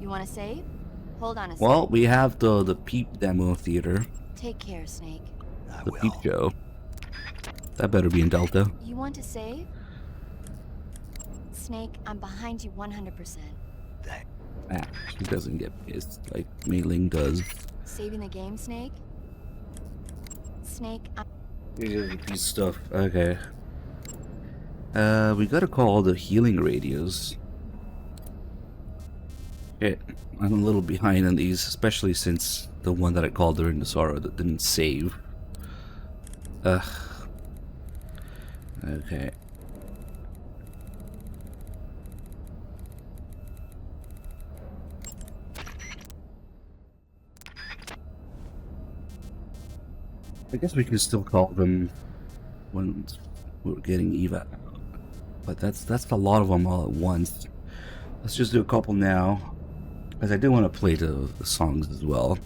You want to save? Hold on a Well, sec. we have the Peep demo theater, Take care, Snake. I the will. Peep show. That better be in Delta. You want to save? Snake, I'm behind you 100%. Thanks. Ah, she doesn't get pissed like Mei Ling does. Saving the game, Snake? Snake, I'm... Piece stuff. Okay. We gotta call the healing radios. Shit, I'm a little behind on these, especially since the one that I called during the Sorrow that didn't save. Ugh. Okay. I guess we can still call them when we're getting Eva. But that's a lot of them all at once. Let's just do a couple now. Because I do want to play the songs as well.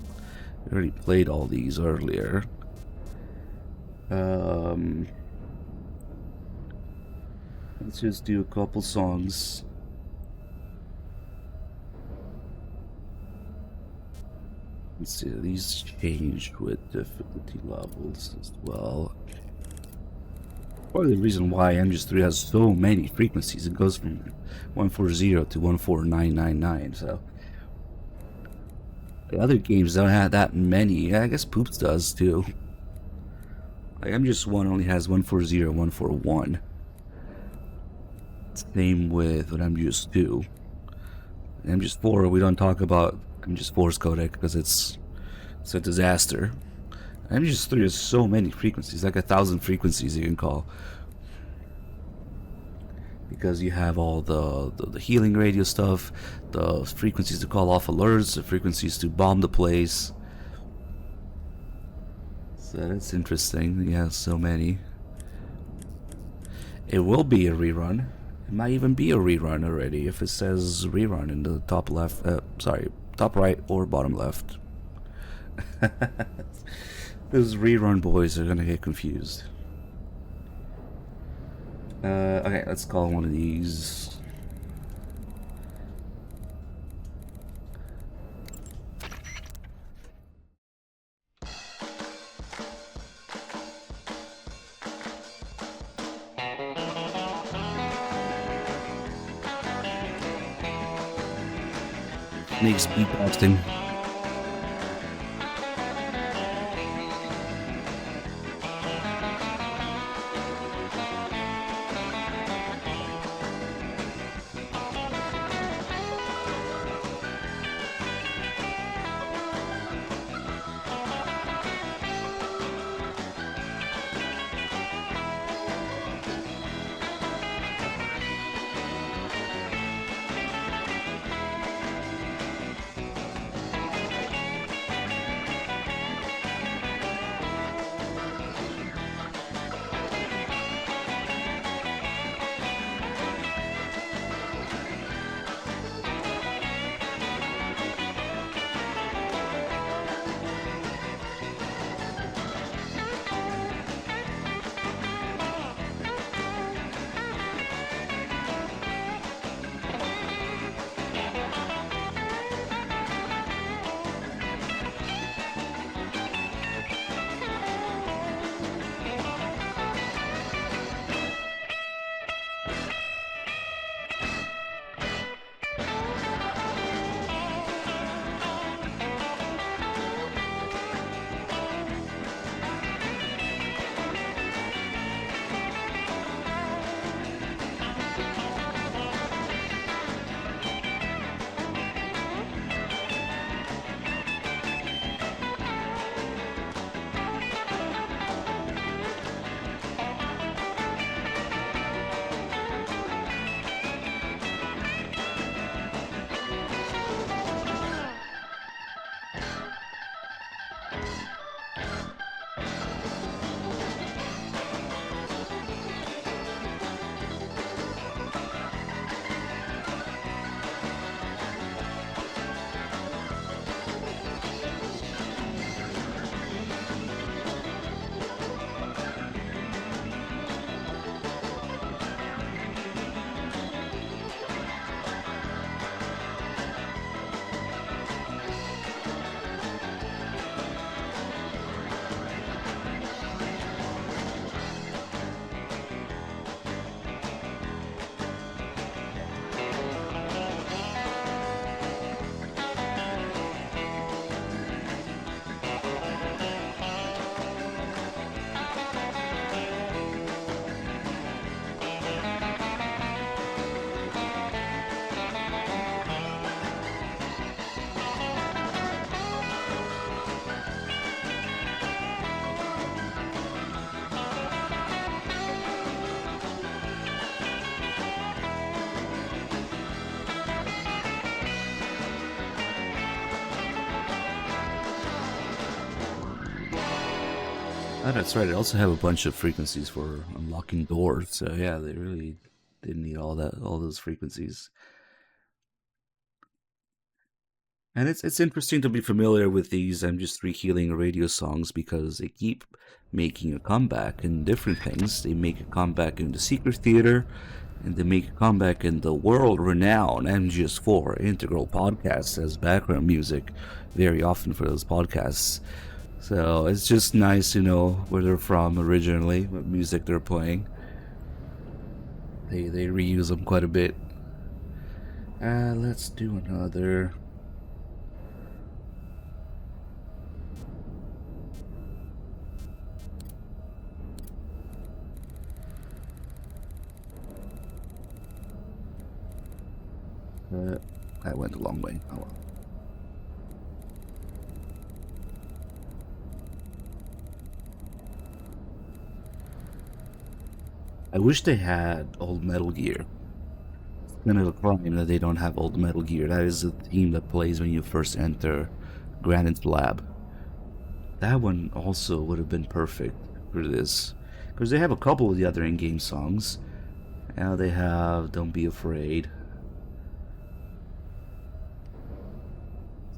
We already played all these earlier. Let's just do a couple songs. Let's see, these change with difficulty levels as well. Part of the reason why MGS3 has so many frequencies, it goes from 140 to 14999, so the other games don't have that many. Yeah, I guess Poops does too. Like MGS1 only has 140 and 141. Same with MGS2. MGS4, we don't talk about MGS4's codec because it's a disaster. MGS3 has so many frequencies, like 1,000 frequencies you can call. Because you have all the healing radio stuff, the frequencies to call off alerts, the frequencies to bomb the place. So that's interesting. He has so many. It will be a rerun. It might even be a rerun already if it says rerun in the top left, top right or bottom left. Those rerun boys are gonna get confused. Okay, let's call one of these. Snake's beatboxing. Oh, that's right. They also have a bunch of frequencies for unlocking doors. So yeah, they really didn't need all those frequencies. And it's interesting to be familiar with these MGS3 healing radio songs because they keep making a comeback in different things. They make a comeback in the Secret Theater, and they make a comeback in the world-renowned MGS4 Integral podcast as background music very often for those podcasts. So it's just nice to know where they're from originally, what music they're playing. They reuse them quite a bit. Let's do another. I went a long way. Oh well. I wish they had old Metal Gear. It's kind of a crime that they don't have old Metal Gear. That is the theme that plays when you first enter Granite's lab. That one also would have been perfect for this. Because they have a couple of the other in-game songs. Now they have Don't Be Afraid.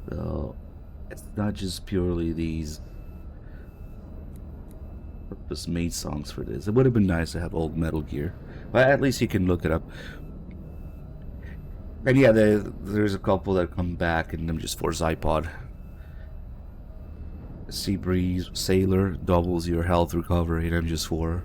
So it's not just purely these purpose-made songs for this. It would have been nice to have old Metal Gear. But at least you can look it up. And yeah, there's a couple that come back in them just for Zypod. Sea Breeze, Sailor, doubles your health recovery, and MGS4.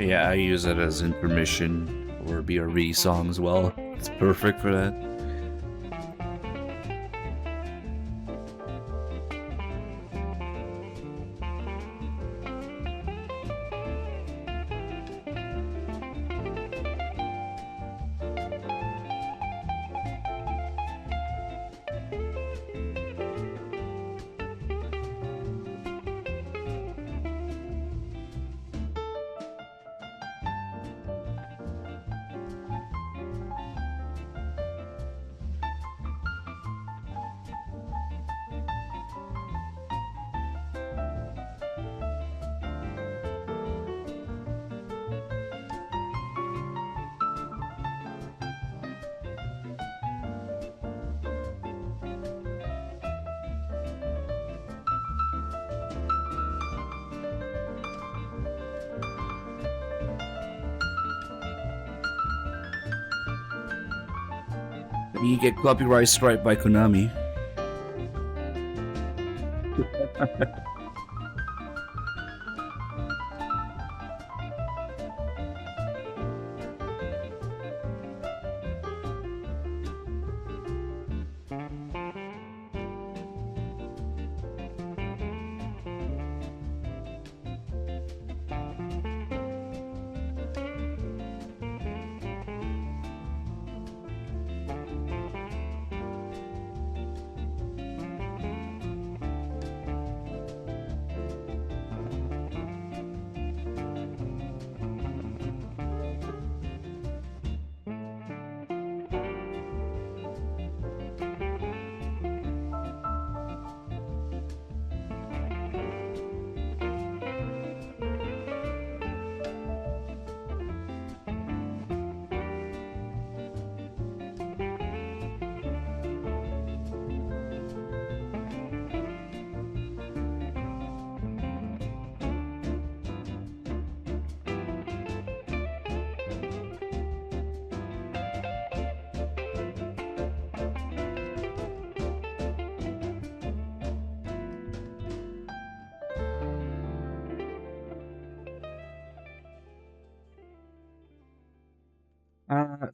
Yeah, I use it as intermission or BRB song as well. It's perfect for that. You get copyright strike by Konami.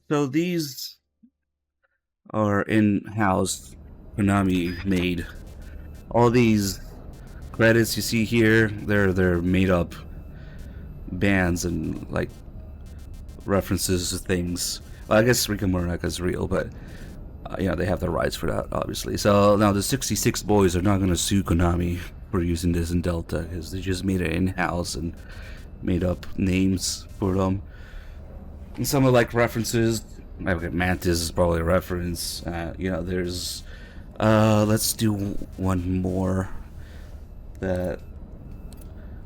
So these are in-house Konami made. All these credits you see here, they're made up bands and like references to things. Well, I guess Rick and Mornaka is real, but you know, they have the rights for that, obviously. So now the 66 boys are not going to sue Konami for using this in Delta because they just made it in-house and made up names for them. And some of like references, okay, Mantis is probably a reference. You know, there's let's do one more. That,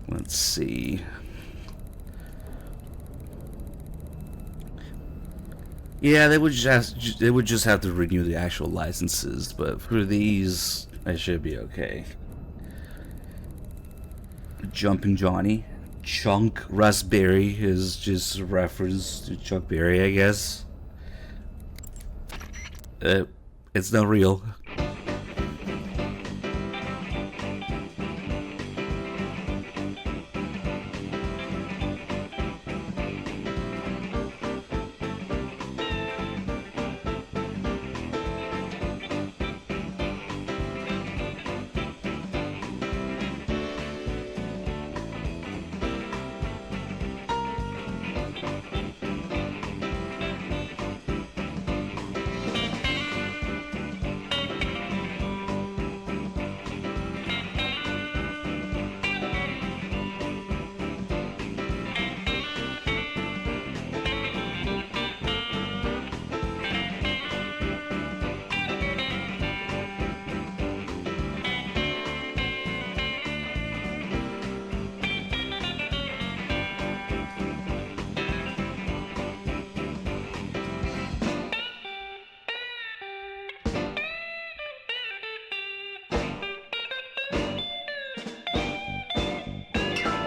let's see. Yeah, they would just have to renew the actual licenses, but for these, I should be okay. Jumping Johnny, Chunk Raspberry is just a reference to Chuck Berry, I guess. It's not real.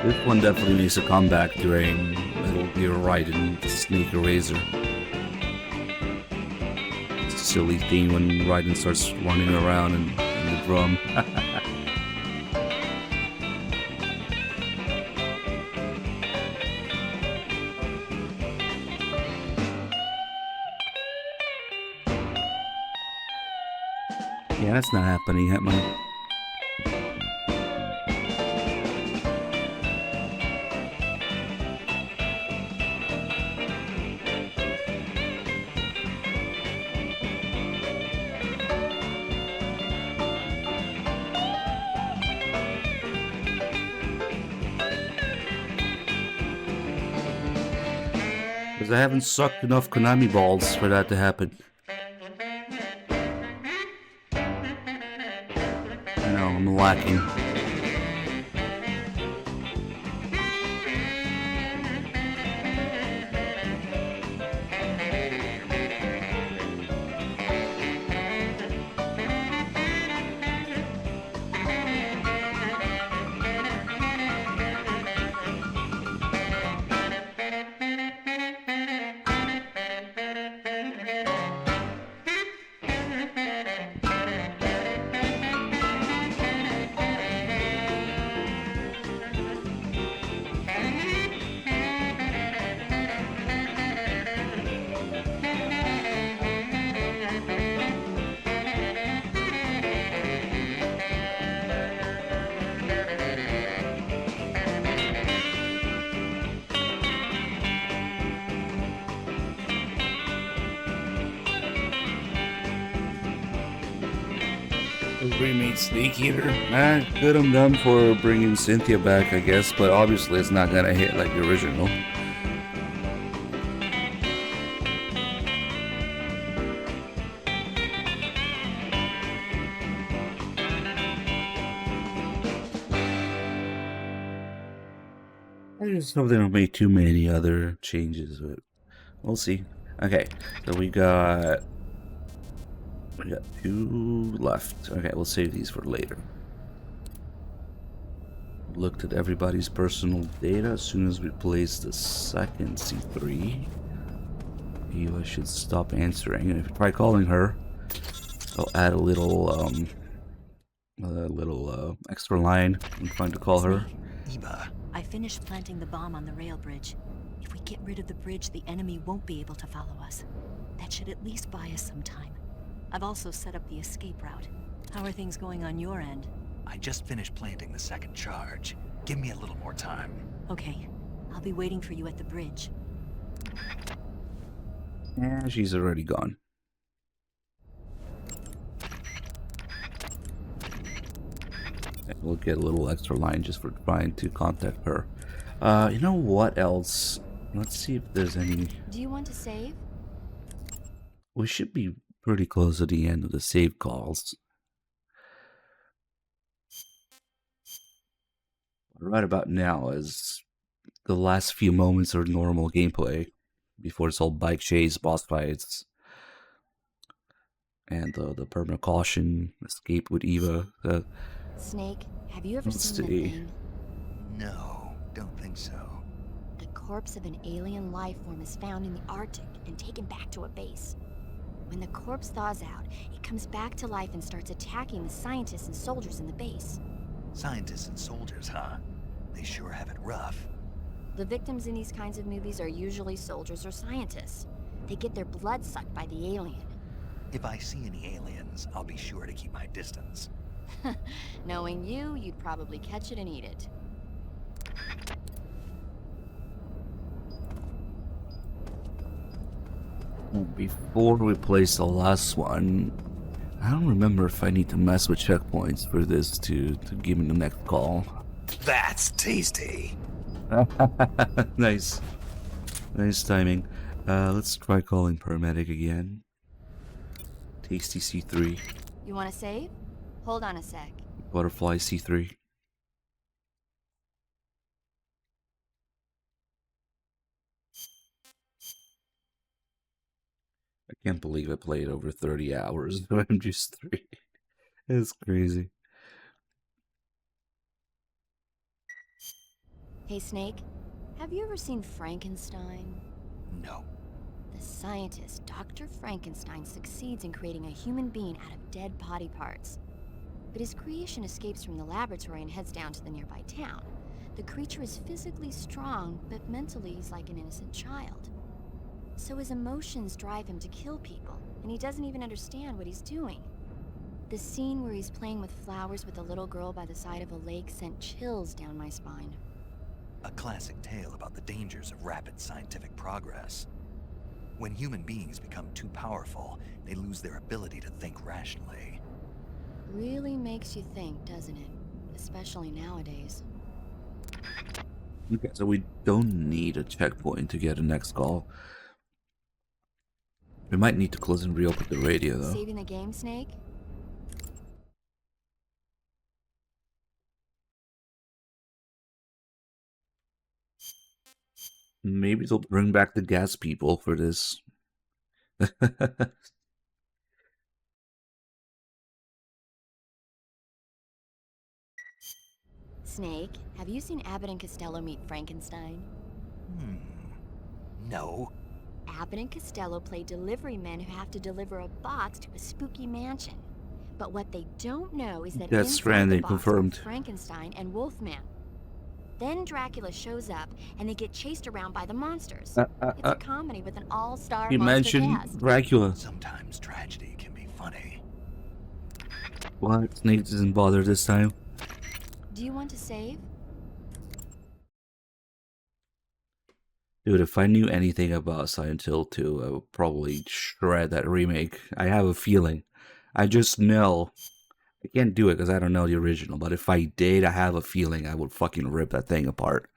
This one definitely needs a comeback during Metal Gear Raiden Snake Eraser. It's a silly theme when Raiden starts running around and the drum. Yeah, that's not happening yet, man. Because I haven't sucked enough Konami balls for that to happen. I know, I'm lacking. Remade Snake Eater. Good on them for bringing Cynthia back, I guess, but obviously it's not gonna hit like the original. I just hope they don't make too many other changes, but we'll see. Okay, so we got 2 left. Okay, we'll save these for later. Looked at everybody's personal data as soon as we place the second C3. Eva should stop answering, and if you try calling her, I'll add a little extra line. I'm trying to call her. I finished planting the bomb on the rail bridge. If we get rid of the bridge, the enemy won't be able to follow us. That should at least buy us some time. I've also set up the escape route. How are things going on your end? I just finished planting the second charge. Give me a little more time. Okay, I'll be waiting for you at the bridge. Yeah, she's already gone. And we'll get a little extra line just for trying to contact her. You know what else? Let's see if there's any... Do you want to save? We should be pretty close to the end of the save calls. Right about now is the last few moments of normal gameplay before this whole bike chase, boss fights, and the permanent caution, escape with Eva. Snake, have you ever Let's seen see. the thing? No, don't think so. The corpse of an alien life form is found in the Arctic and taken back to a base. When the corpse thaws out, it comes back to life and starts attacking the scientists and soldiers in the base. Scientists and soldiers, huh? They sure have it rough. The victims in these kinds of movies are usually soldiers or scientists. They get their blood sucked by the alien. If I see any aliens, I'll be sure to keep my distance. Knowing you, you'd probably catch it and eat it. Before we place the last one, I don't remember if I need to mess with checkpoints for this to give me the next call. That's tasty! Nice. Nice timing. Let's try calling paramedic again. Tasty C3. You want to save? Hold on a sec. Butterfly C3. I can't believe I played over 30 hours of MGS3. It's crazy. Hey, Snake, have you ever seen Frankenstein? No. The scientist, Dr. Frankenstein, succeeds in creating a human being out of dead body parts. But his creation escapes from the laboratory and heads down to the nearby town. The creature is physically strong, but mentally he's like an innocent child. So his emotions drive him to kill people, and he doesn't even understand what he's doing. The scene where he's playing with flowers with a little girl by the side of a lake sent chills down my spine. A classic tale about the dangers of rapid scientific progress. When human beings become too powerful, they lose their ability to think rationally. Really makes you think, doesn't it? Especially nowadays. Okay, so we don't need a checkpoint to get a next call. We might need to close and reopen the radio, though. Saving the game, Snake? Maybe they'll bring back the gas people for this. Snake, have you seen Abbott and Costello meet Frankenstein? No. Abbott and Costello play delivery men who have to deliver a box to a spooky mansion. But what they don't know is that Death inside Stranding the box are confirmed. Frankenstein and Wolfman. Then Dracula shows up, and they get chased around by the monsters. It's a comedy with an all-star You monster mentioned cast. Dracula. Sometimes tragedy can be funny. What? Snake doesn't bother this time. Do you want to save? Dude, if I knew anything about Silent Hill 2, I would probably shred that remake. I have a feeling. I just know. I can't do it because I don't know the original, but if I did, I have a feeling I would fucking rip that thing apart.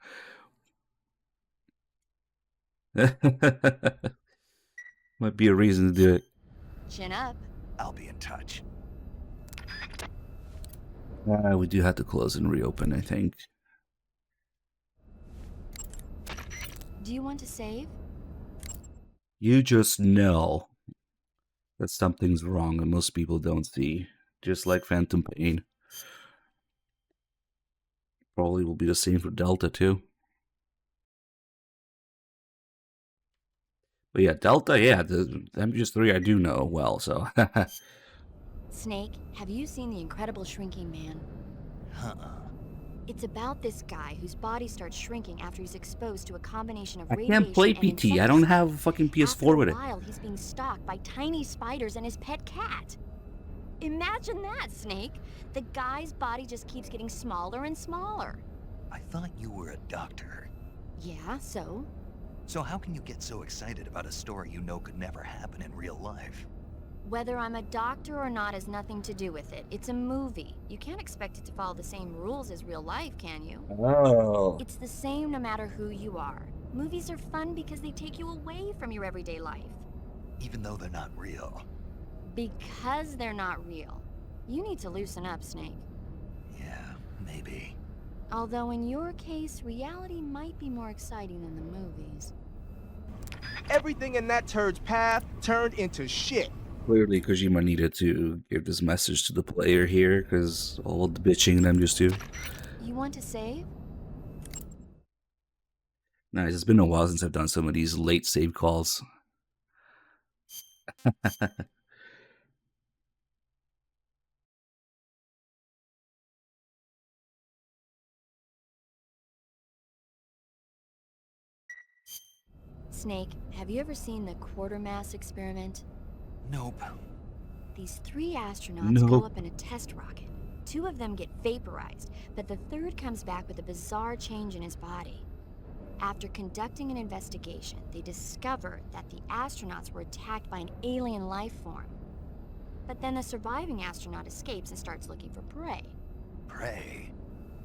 Might be a reason to do it. Chin up. I'll be in touch. We do have to close and reopen, I think. Do you want to save? You just know that something's wrong and most people don't see. Just like Phantom Pain. Probably will be the same for Delta too. But yeah, Delta, yeah, the MGS3 I do know well, so. Snake, have you seen The Incredible Shrinking Man? Uh-uh. It's about this guy whose body starts shrinking after he's exposed to a combination of I radiation can't play and PT. I don't insecticide. have a fucking After PS4 with a it. while, he's being stalked by tiny spiders and his pet cat. Imagine that, Snake. The guy's body just keeps getting smaller and smaller. I thought you were a doctor. Yeah, so? So how can you get so excited about a story you know could never happen in real life? Whether I'm a doctor or not has nothing to do with it. It's a movie. You can't expect it to follow the same rules as real life, can you? Oh. It's the same no matter who you are. Movies are fun because they take you away from your everyday life. Even though they're not real. Because they're not real. You need to loosen up, Snake. Yeah, maybe. Although in your case, reality might be more exciting than the movies. Everything in that turd's path turned into shit. Clearly, Kojima needed to give this message to the player here, because all the bitching them just do. You want to save? Nice, it's been a while since I've done some of these late save calls. Snake, have you ever seen the quartermass experiment? Nope. These 3 astronauts go Nope. up in a test rocket. 2 of them get vaporized, but the 3rd comes back with a bizarre change in his body. After conducting an investigation, they discover that the astronauts were attacked by an alien life form. But then the surviving astronaut escapes and starts looking for prey. Prey.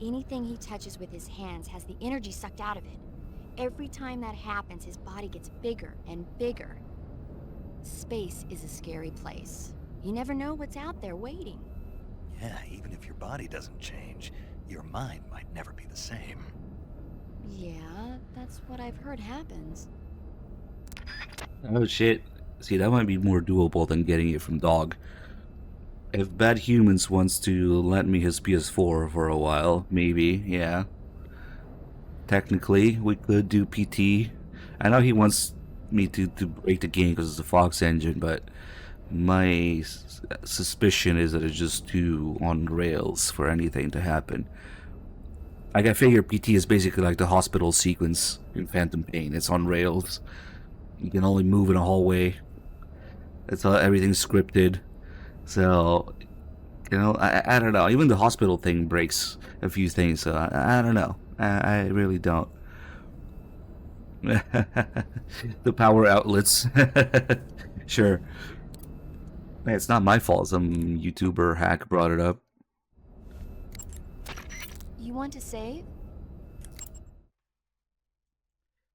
Anything he touches with his hands has the energy sucked out of it. Every time that happens, his body gets bigger and bigger. Space is a scary place. You never know what's out there waiting. Yeah, even if your body doesn't change, your mind might never be the same. Yeah, that's what I've heard happens. Oh shit. See, that might be more doable than getting it from Dog. If Bad Humans wants to lend me his PS4 for a while, maybe, yeah. Technically, we could do PT. I know he wants me to break the game because it's a Fox engine, but my suspicion is that it's just too on rails for anything to happen. Like, I figure PT is basically like the hospital sequence in Phantom Pain. It's on rails. You can only move in a hallway. It's all, everything's scripted. So, you know, I don't know. Even the hospital thing breaks a few things, so I don't know. I really don't. The power outlets. Sure. Hey, it's not my fault some YouTuber hack brought it up. You want to save?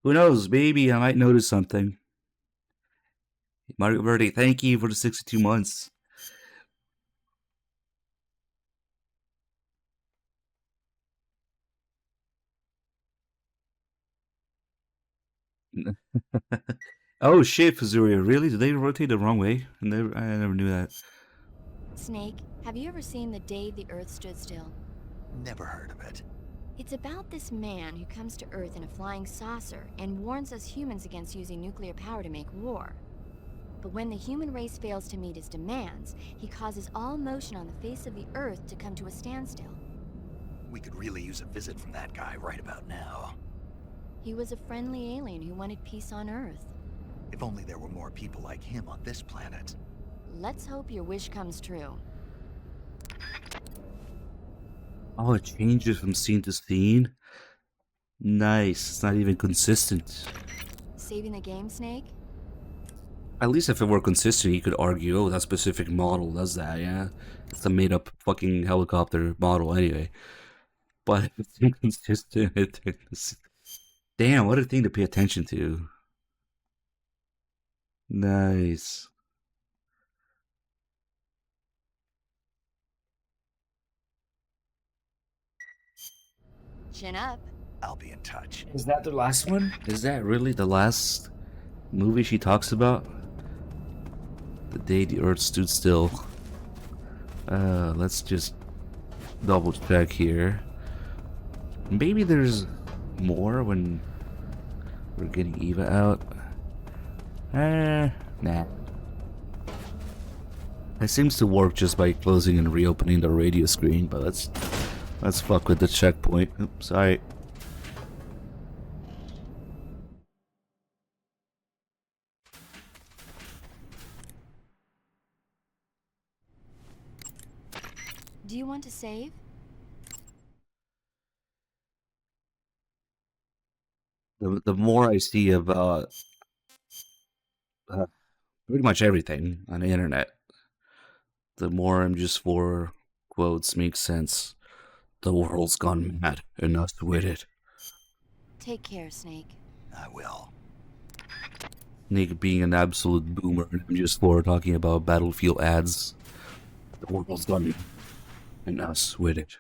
Who knows? Maybe I might notice something. Mario Verde, thank you for the 62 months. Oh shit, Fazuria, really? Did they rotate the wrong way? I never knew that. Snake, have you ever seen The Day the Earth Stood Still? Never heard of it. It's about this man who comes to Earth in a flying saucer and warns us humans against using nuclear power to make war. But when the human race fails to meet his demands, he causes all motion on the face of the Earth to come to a standstill. We could really use a visit from that guy right about now. He was a friendly alien who wanted peace on Earth. If only there were more people like him on this planet. Let's hope your wish comes true. Oh, it changes from scene to scene? Nice, it's not even consistent. Saving the game, Snake? At least if it were consistent, you could argue, oh, that specific model does that, yeah? It's a made-up fucking helicopter model anyway. But if it's inconsistent, damn, what a thing to pay attention to. Nice. Chin up. I'll be in touch. Is that the last one? Is that really the last movie she talks about? The Day the Earth Stood Still. Let's just double check here. Maybe there's more when we're getting Eva out. Nah. It seems to work just by closing and reopening the radio screen, but Let's fuck with the checkpoint. Oops, sorry. Do you want to save? The more I see about pretty much everything on the internet, the more I'm just for quotes make sense. The world's gone mad, and us with it. Take care, Snake. I will. Nick being an absolute boomer, and I'm just for talking about Battlefield ads. The world's gone mad, and us with it.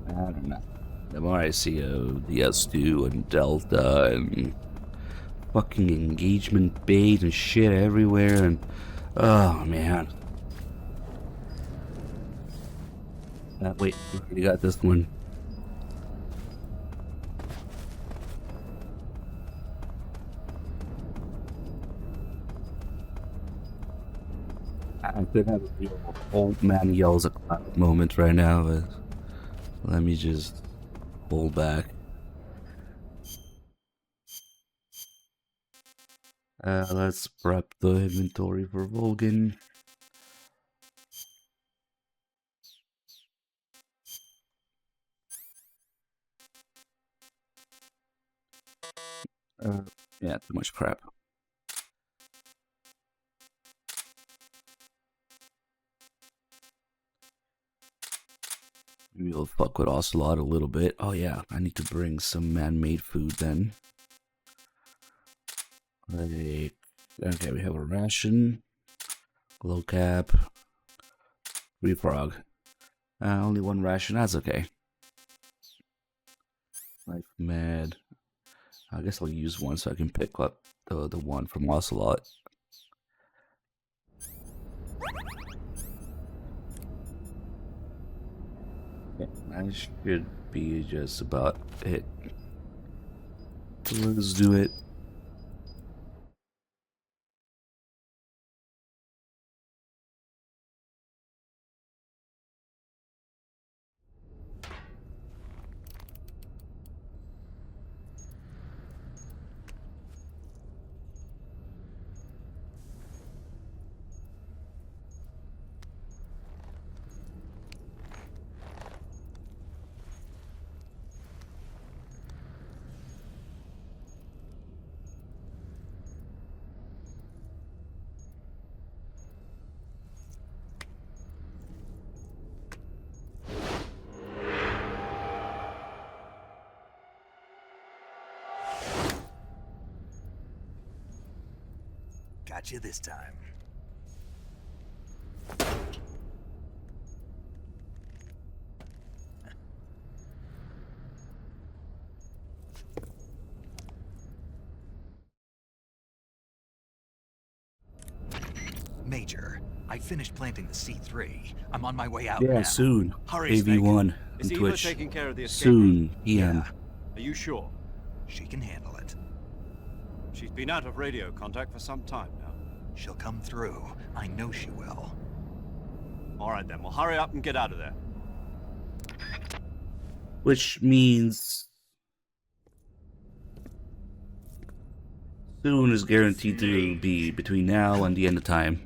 I don't know. The more I see of the S2 and Delta and fucking engagement bait and shit everywhere, and oh man. Wait, we already got this one. I could have a real old man yells at cloud moment right now, but let me just hold back. Let's prep the inventory for Volgan. Yeah, too much crap. Maybe we'll fuck with Ocelot a little bit. Oh yeah, I need to bring some man-made food then. Okay, we have a ration, glow cap, free frog. Only one ration, that's okay. Life med. I guess I'll use one so I can pick up the one from Ocelot. Yeah, that should be just about it. Let's do it. Got you this time. Major, I finished planting the C3. I'm on my way out Yeah, now. soon. Hurry, Snake. AV1 Is on Eva Twitch. taking care of the escape Soon, PM. Yeah, Are you sure? she can handle it. She's been out of radio contact for some time now. She'll come through. I know she will. All right then, well hurry up and get out of there. Which means soon is guaranteed to be between now and the end of time.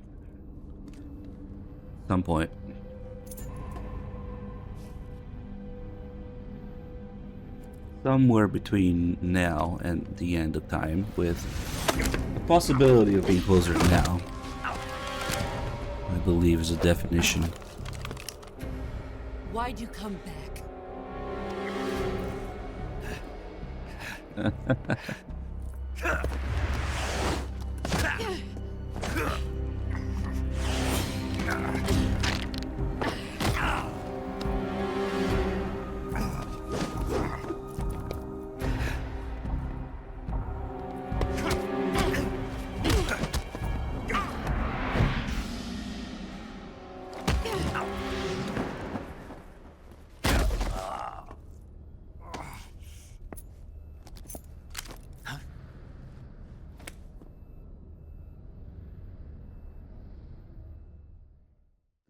Some point. Somewhere between now and the end of time, with the possibility of being closer to now, I believe is a definition. Why'd you come back?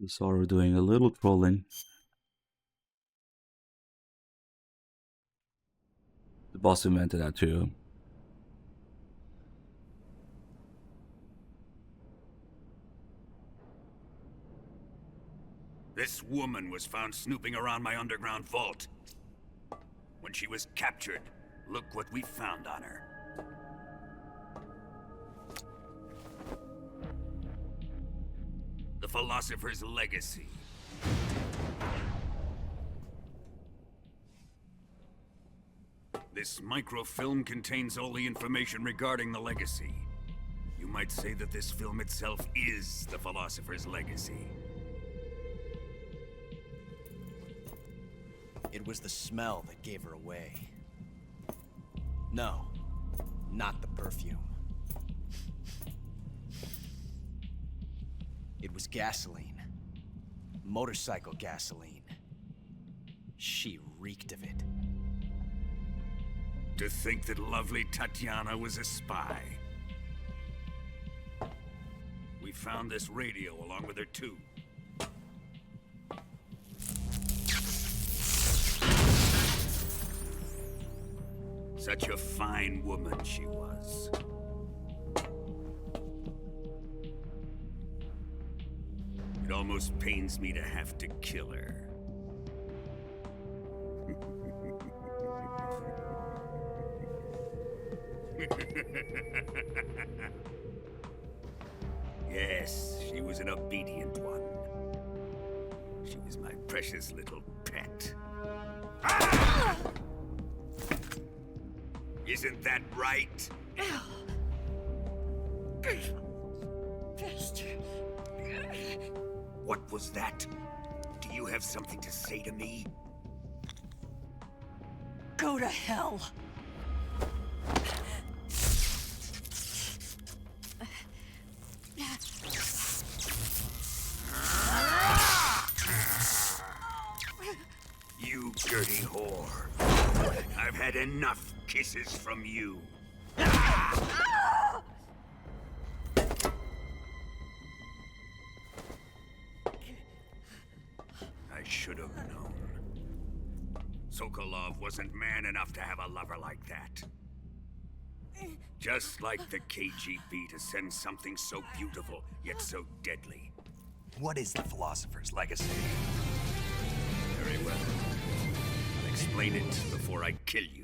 So we're doing a little trolling. The boss invented that too. This woman was found snooping around my underground vault. When she was captured, look what we found on her. The Philosopher's Legacy. This microfilm contains all the information regarding the Legacy. You might say that this film itself is the Philosopher's Legacy. It was the smell that gave her away. No, not the perfume. It was gasoline. Motorcycle gasoline. She reeked of it. To think that lovely Tatiana was a spy. We found this radio along with her too. Such a fine woman she was. It almost pains me to have to kill her. Yes, she was an obedient one. She was my precious little pet. Ah! Isn't that right? What was that? Do you have something to say to me? Go to hell. You dirty whore. I've had enough kisses from you. I should have known. Sokolov wasn't man enough to have a lover like that. Just like the KGB to send something so beautiful, yet so deadly. What is the Philosopher's Legacy? Very well. I'll explain it before I kill you.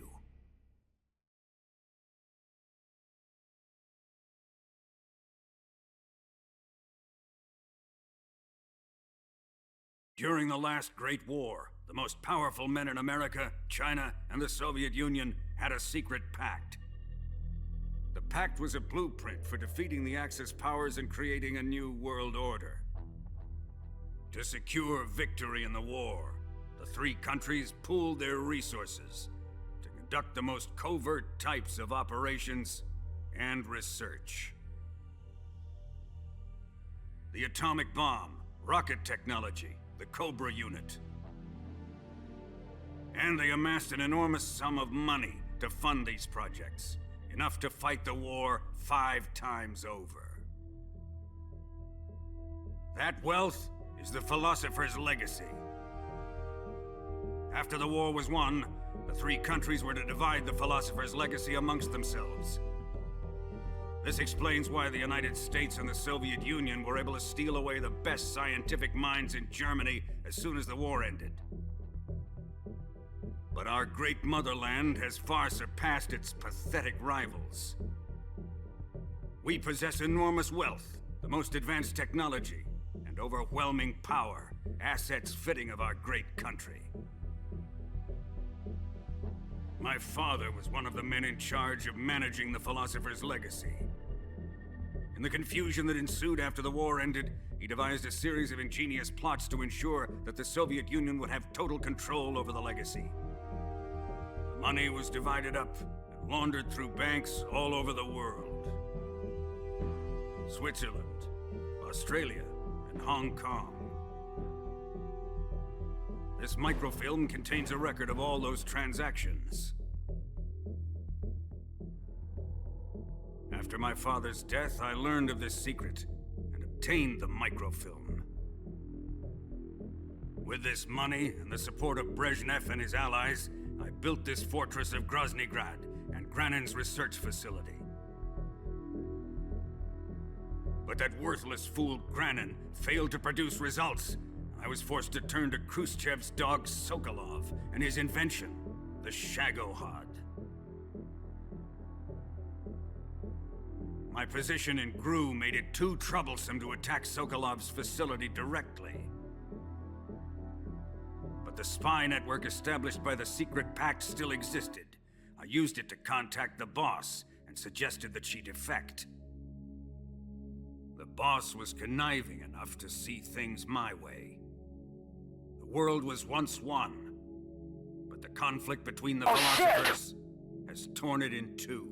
During the last Great War, the most powerful men in America, China, and the Soviet Union had a secret pact. The pact was a blueprint for defeating the Axis powers and creating a new world order. To secure victory in the war, the three countries pooled their resources to conduct the most covert types of operations and research. The atomic bomb, rocket technology, the Cobra unit. And they amassed an enormous sum of money to fund these projects, enough to fight the war 5 times over. That wealth is the Philosopher's Legacy. After the war was won, the three countries were to divide the Philosopher's Legacy amongst themselves. This explains why the United States and the Soviet Union were able to steal away the best scientific minds in Germany as soon as the war ended. But our great motherland has far surpassed its pathetic rivals. We possess enormous wealth, the most advanced technology, and overwhelming power, assets fitting of our great country. My father was one of the men in charge of managing the Philosopher's Legacy. In the confusion that ensued after the war ended, he devised a series of ingenious plots to ensure that the Soviet Union would have total control over the Legacy. The money was divided up and laundered through banks all over the world. Switzerland, Australia, and Hong Kong. This microfilm contains a record of all those transactions. After my father's death, I learned of this secret and obtained the microfilm. With this money and the support of Brezhnev and his allies, I built this fortress of Groznygrad and Granin's research facility. But that worthless fool Granin failed to produce results. I was forced to turn to Khrushchev's dog Sokolov and his invention, the Shagohod. My position in GRU made it too troublesome to attack Sokolov's facility directly. But the spy network established by the secret pact still existed. I used it to contact the boss and suggested that she defect. The boss was conniving enough to see things my way. The world was once one, but the conflict between the philosophers has torn it in two.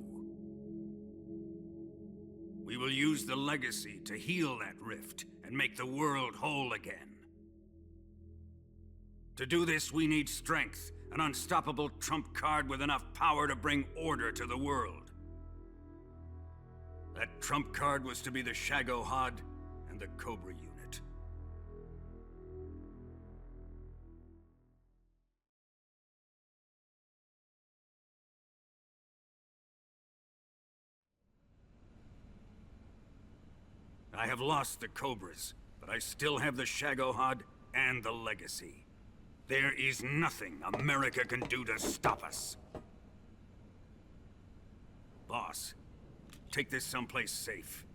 We will use the legacy to heal that rift and make the world whole again. To do this, we need strength, an unstoppable trump card with enough power to bring order to the world. That trump card was to be the Shagohod and the Cobra unit. I have lost the Cobras, but I still have the Shagohod and the legacy. There is nothing America can do to stop us. Boss, take this someplace safe.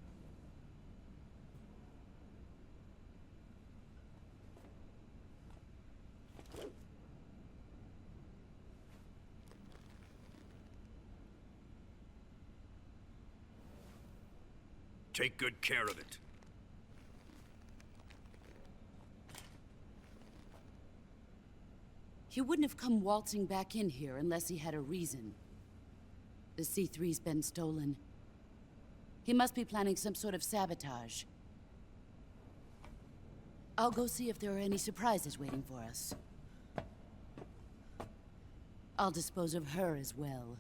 Take good care of it. He wouldn't have come waltzing back in here unless he had a reason. The C3's been stolen. He must be planning some sort of sabotage. I'll go see if there are any surprises waiting for us. I'll dispose of her as well.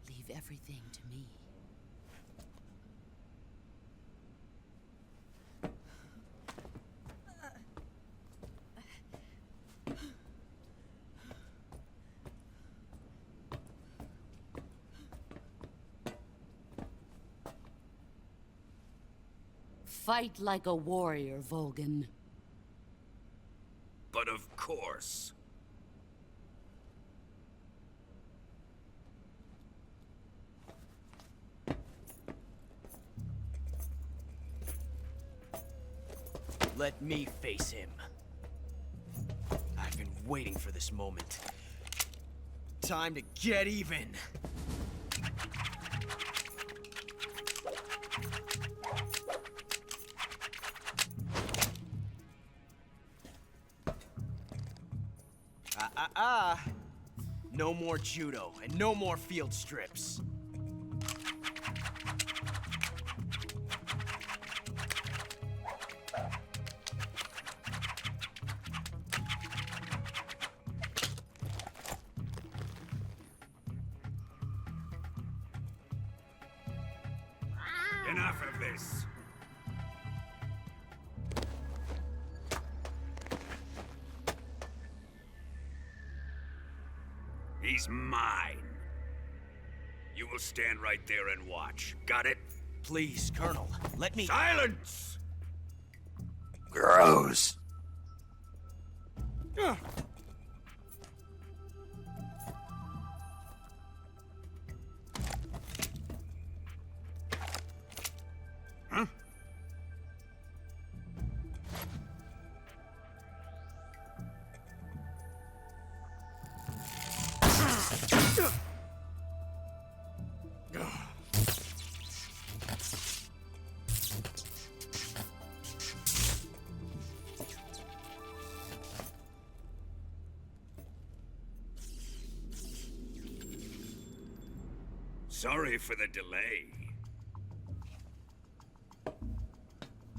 Leave everything to me. Fight like a warrior, Volgan. But of course. Let me face him. I've been waiting for this moment. Time to get even. No more judo, and no more field strips. Enough of this. He's mine. You will stand right there and watch. Got it? Please, Colonel, let me— Silence! Gross. Huh? Sorry for the delay.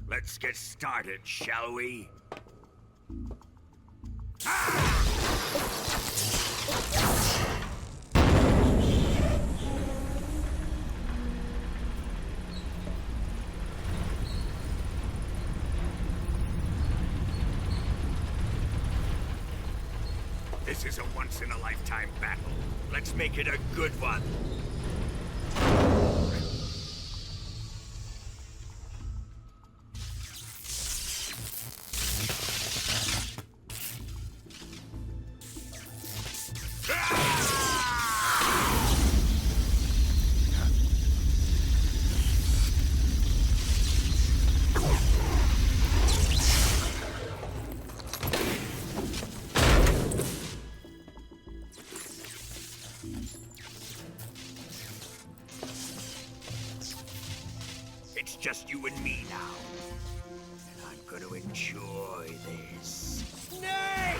Let's get started, shall we? This is a once-in-a-lifetime battle. Let's make it a good one. It's just you and me now. And I'm gonna enjoy this. Snake!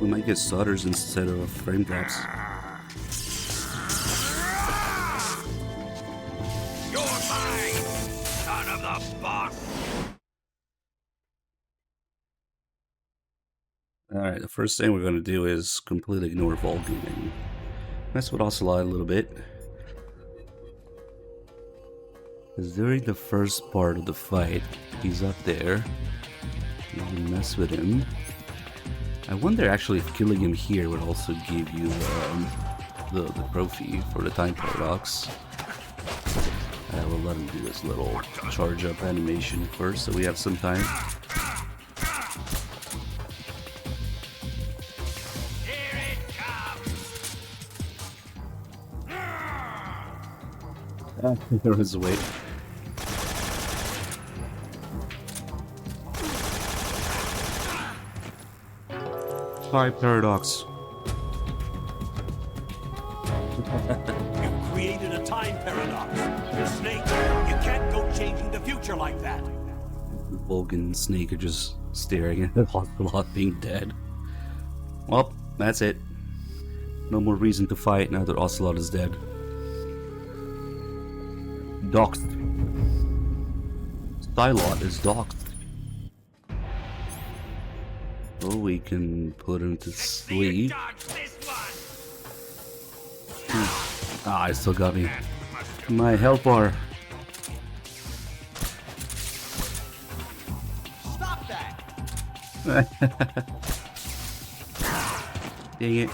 We might get stutters instead of frame drops. You're mine, son of the boss! Alright, the first thing we're going to do is completely ignore Vulcan and mess with Ocelot a little bit. Because during the first part of the fight, he's up there. You can mess with him. I wonder actually if killing him here would also give you the trophy for the time paradox. We'll let him do his little charge up animation first so we have some time. Here it comes! There was a wait. Time paradox. You created a time paradox. Snake, you can't go changing the future like that. Vulcan and Snake are just staring at Ocelot being dead. Well, that's it. No more reason to fight now that Ocelot is dead. Doxed. Stylot is doxed. Oh, we can put him to sleep. Ah, it still got me. My health bar. Stop that! Dang it.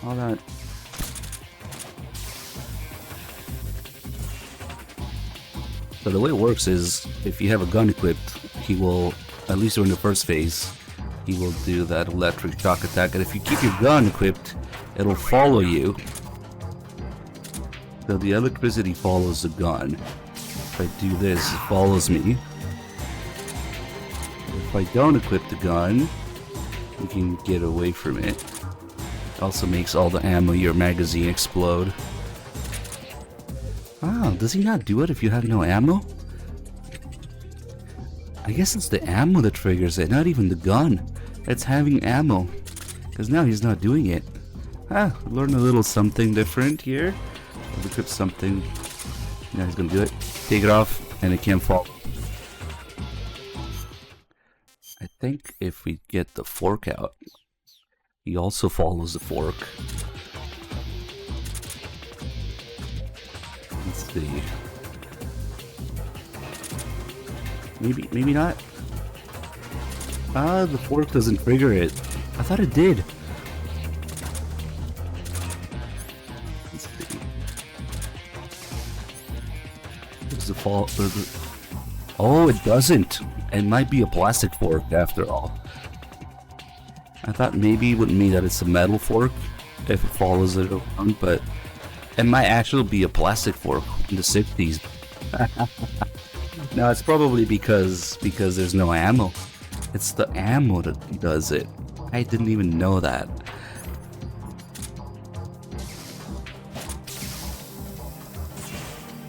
All that. So the way it works is, if you have a gun equipped, he will, at least during the first phase, he will do that electric shock attack, and if you keep your gun equipped, it'll follow you. So the electricity follows the gun. If I do this, it follows me. If I don't equip the gun, you can get away from it. It also makes all the ammo in your magazine explode. Oh, does he not do it if you have no ammo? I guess it's the ammo that triggers it, not even the gun. It's having ammo. Because now he's not doing it. Ah, learn a little something different here. I've equipped something. Now he's gonna do it. Take it off, and it can't fall. I think if we get the fork out, he also follows the fork. Let's see. Maybe not. Ah, the fork doesn't trigger it. I thought it did. Let's see. Where's the fall? Oh, it doesn't. It might be a plastic fork after all. I thought maybe it would mean that it's a metal fork if it follows it around, but it might actually be a plastic fork in the 60s. No, it's probably because there's no ammo. It's the ammo that does it. I didn't even know that.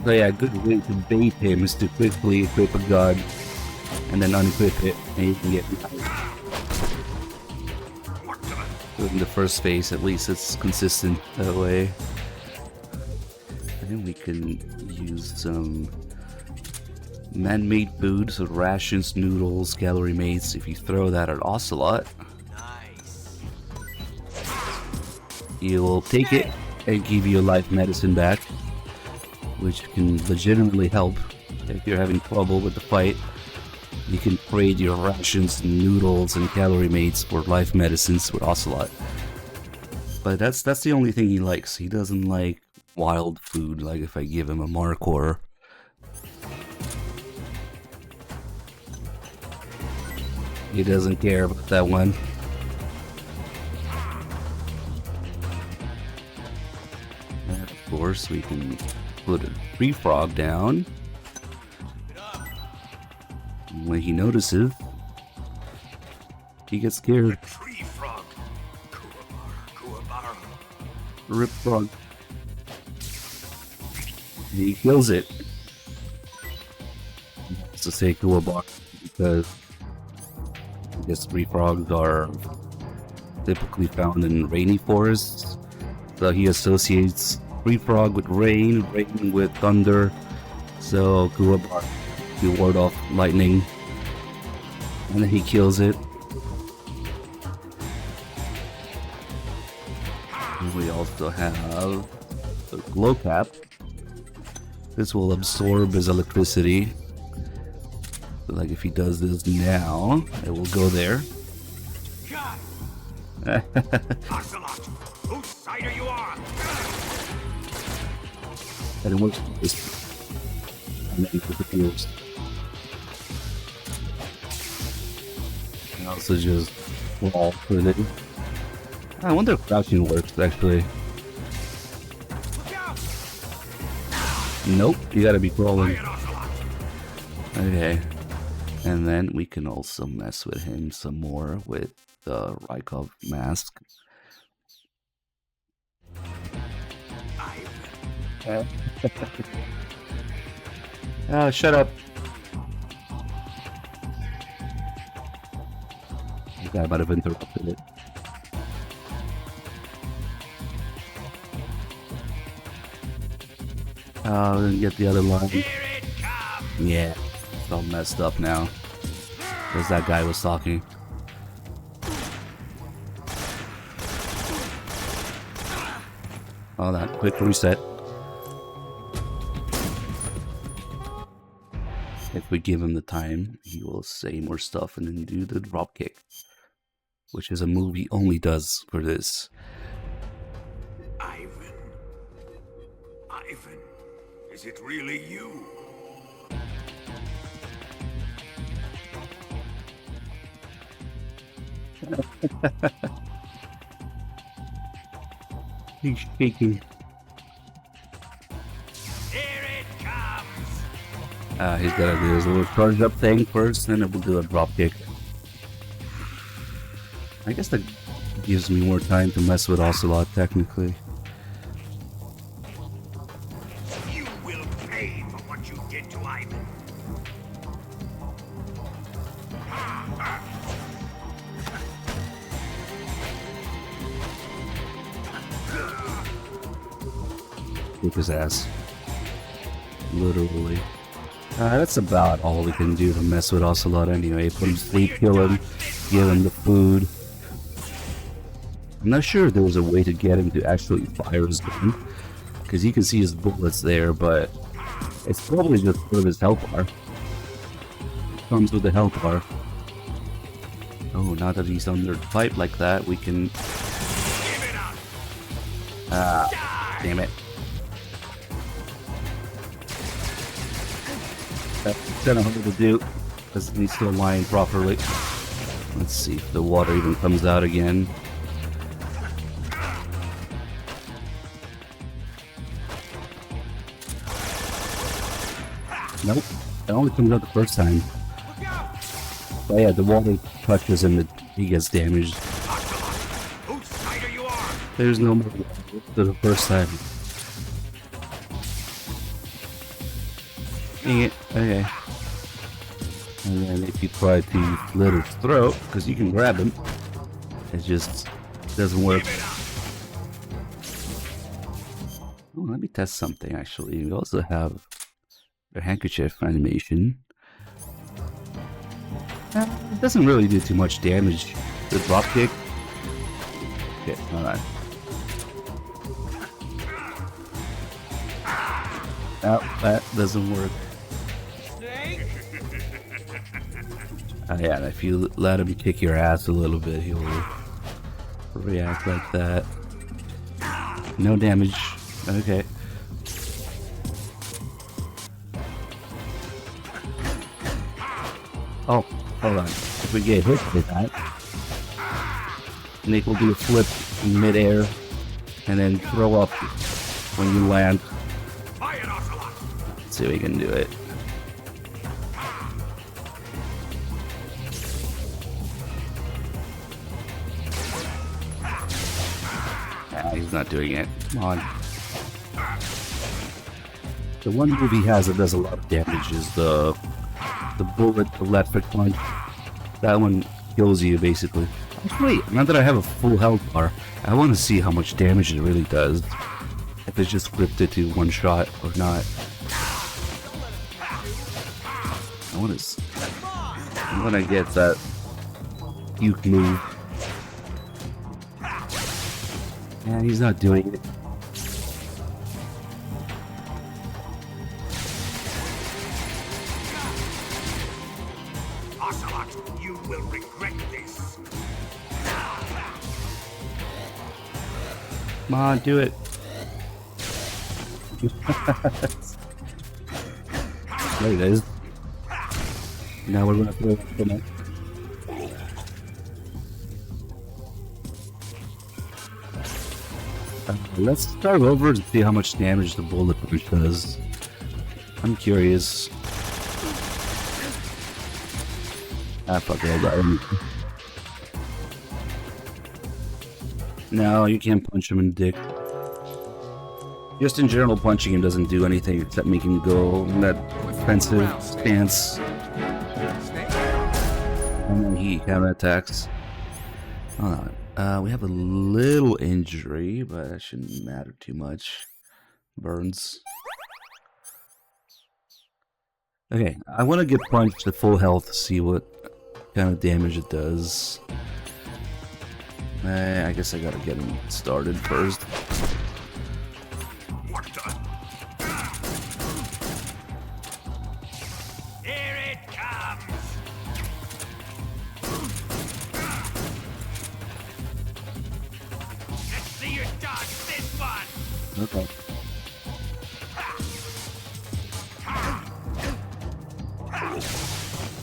So yeah, a good way to bait him is to quickly equip a gun and then unequip it, and you can get in the first phase. At least it's consistent that way. And then we can use some man-made food, so rations, noodles, calorie mates. If you throw that at Ocelot, he will take it and give you life medicine back, which can legitimately help if you're having trouble with the fight. You can trade your rations, noodles, and calorie mates for life medicines with Ocelot. But that's the only thing he likes. He doesn't like wild food, like if I give him a Markor. He doesn't care about that one. And of course, we can put a tree frog down. When he notices, he gets scared. Tree frog. Kuwabara. Rip frog. He kills it. It's to say Kuwabara because I guess tree frogs are typically found in rainy forests. So he associates tree frog with rain, rain with thunder. So Kuwabara to ward off lightning, and then he kills it. And we also have the glow cap. This will absorb his electricity. So like if he does this now, it will go there. Ocelot, whose side are you on? And it works. And then it disappears. And also just wall with it. I wonder if crouching works actually. Nope, you gotta be crawling. Okay. And then we can also mess with him some more with the Rykov mask. Oh, shut up. Okay, I might have interrupted it. Then get the other line. Yeah, it's all messed up now. Because that guy was talking. Hold on, quick reset. If we give him the time, he will say more stuff and then do the dropkick. Which is a move he only does for this. Ivan, is it really you? He's shaking. He's gotta do his little charge up thing first, then it will do a drop kick. I guess that gives me more time to mess with Ocelot, technically. You will pay for what you did to Ivan. Kick his ass. Literally. That's about all we can do to mess with Ocelot anyway. Put him to sleep, kill him, give him the food. I'm not sure if there was a way to get him to actually fire his gun, because you can see his bullets there, but it's probably just part of his health bar. It comes with the health bar. Oh, now that he's under the pipe like that, we can... Ah, damn it. That's kind of hard to do, because he's still lying properly. Let's see if the water even comes out again. Nope, it only comes out the first time. But yeah, the water touches him, he gets damaged. There's no more water to the first time. Dang it. Okay. And then if you try to slit his throat, because you can grab him, it just doesn't work. Oh, let me test something actually. We also have the handkerchief animation. It doesn't really do too much damage. The drop kick. Okay, hold on. Oh, that doesn't work. Yeah, and if you let him kick your ass a little bit, he'll react like that. No damage. Okay. Oh, hold on. If we get hit with that, Nick will do a flip in midair and then throw up when you land. Let's see if we can do it. He's not doing it. Come on. The one move he has that does a lot of damage is the bullet electric punch. That one kills you basically. Actually, now that I have a full health bar, I want to see how much damage it really does. If it's just scripted to one shot or not. I want to get that puke move. Yeah, he's not doing it. Ocelot, you will regret this. Come on, do it. There it is. Now we're gonna throw it from it. Let's start over and see how much damage the bullet punch does. I'm curious. Ah, fuck all that. No, you can't punch him in the dick. Just in general, punching him doesn't do anything except make him go in that defensive stance. And then he counterattacks. Hold on. We have a little injury, but that shouldn't matter too much. Burns. Okay, I want to get punched to full health to see what kind of damage it does. I guess I gotta get him started first. Here it comes. Let's see you dodge this one. Okay.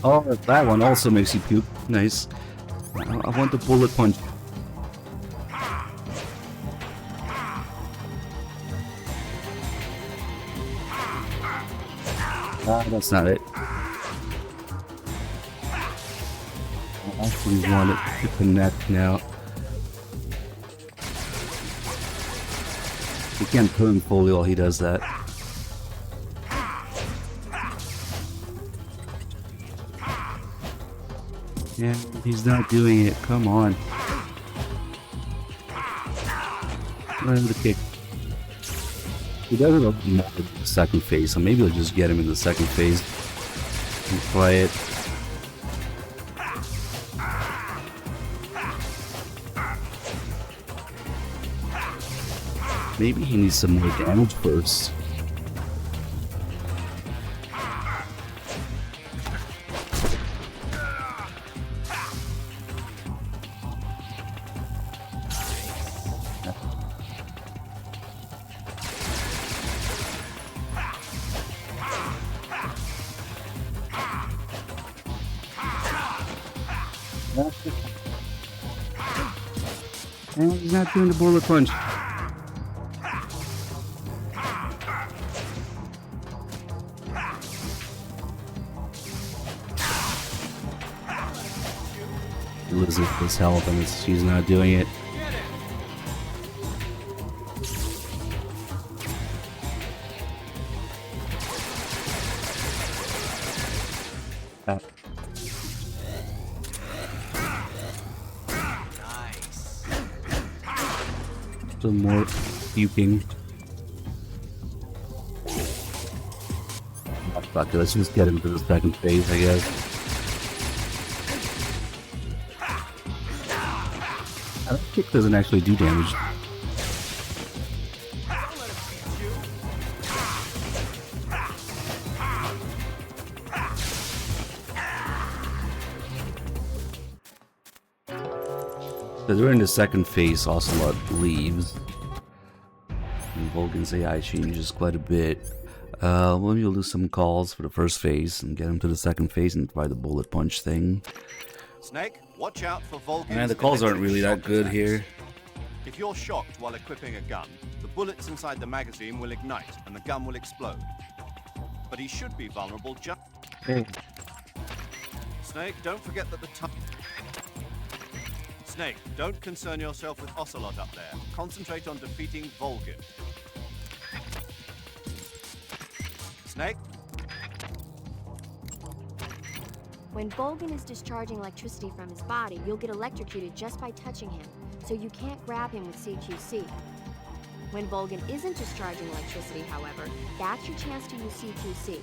Oh, that one also makes you puke. Nice. I want the bullet punch. Ah, that's not it. I actually want it to connect now. He can't turn fully while he does that. Yeah, he's not doing it. Come on. Let him the kick. He doesn't look more in the second phase, so maybe I'll just get him in the second phase and play it. Maybe he needs some more damage first. And he's not doing the bullet punch. He loses his health and she's not doing it. Nice. Some more puking. Fuck it, let's just get into the second phase, I guess. That kick doesn't actually do damage. So during the second phase, Ocelot leaves. And Vulcan's AI changes quite a bit. Maybe we'll do some calls for the first phase and get him to the second phase and try the bullet punch thing. Snake, watch out for Vulcan's Man, the calls aren't really that good here. If you're shocked while equipping a gun, the bullets inside the magazine will ignite and the gun will explode. But he should be vulnerable just... Snake, don't forget that the time... Snake, don't concern yourself with Ocelot up there. Concentrate on defeating Vulcan. Snake? When Volgan is discharging electricity from his body, you'll get electrocuted just by touching him, so you can't grab him with CQC. When Volgan isn't discharging electricity, however, that's your chance to use CQC.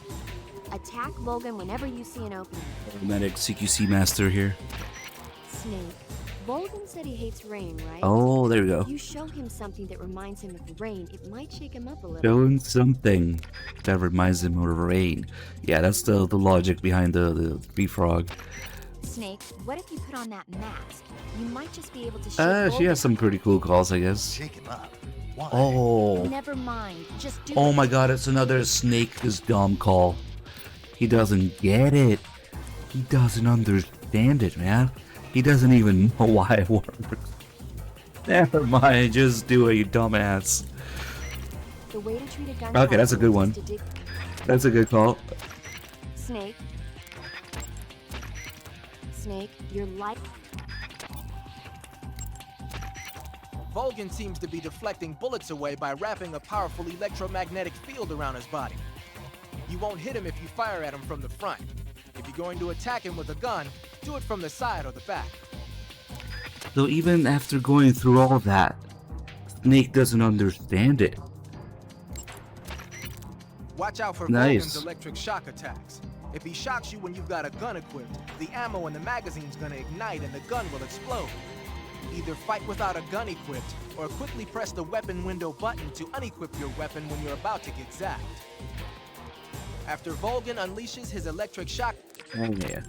Attack Volgan whenever you see an opening. Medic CQC master here. Snake, Volgan said he hates rain, right? Oh, there we go. You show him something that reminds him of rain, it might shake him up a little. Showing something that reminds him of rain. Yeah, that's the logic behind the tree frog. Snake, what if you put on that mask? You might just be able to shake She has some pretty cool calls, I guess. Shake him up. Why? Oh. Never mind, just do Oh it. my god, it's another Snake is dumb call. He doesn't get it. He doesn't understand it, man. He doesn't even know why it works. Never mind, just do it, you dumbass. The way to treat a gun Okay, that's a good one. is to dig... That's a good call. Snake. Snake, you're like... Vulcan seems to be deflecting bullets away by wrapping a powerful electromagnetic field around his body. You won't hit him if you fire at him from the front. If you're going to attack him with a gun, do it from the side or the back. So even after going through all that, Snake doesn't understand it. Watch out for Nice. Vulcan's electric shock attacks. If he shocks you when you've got a gun equipped, the ammo in the magazine's gonna ignite and the gun will explode. Either fight without a gun equipped, or quickly press the weapon window button to unequip your weapon when you're about to get zapped. After Vulcan unleashes his electric shock, Oh yeah.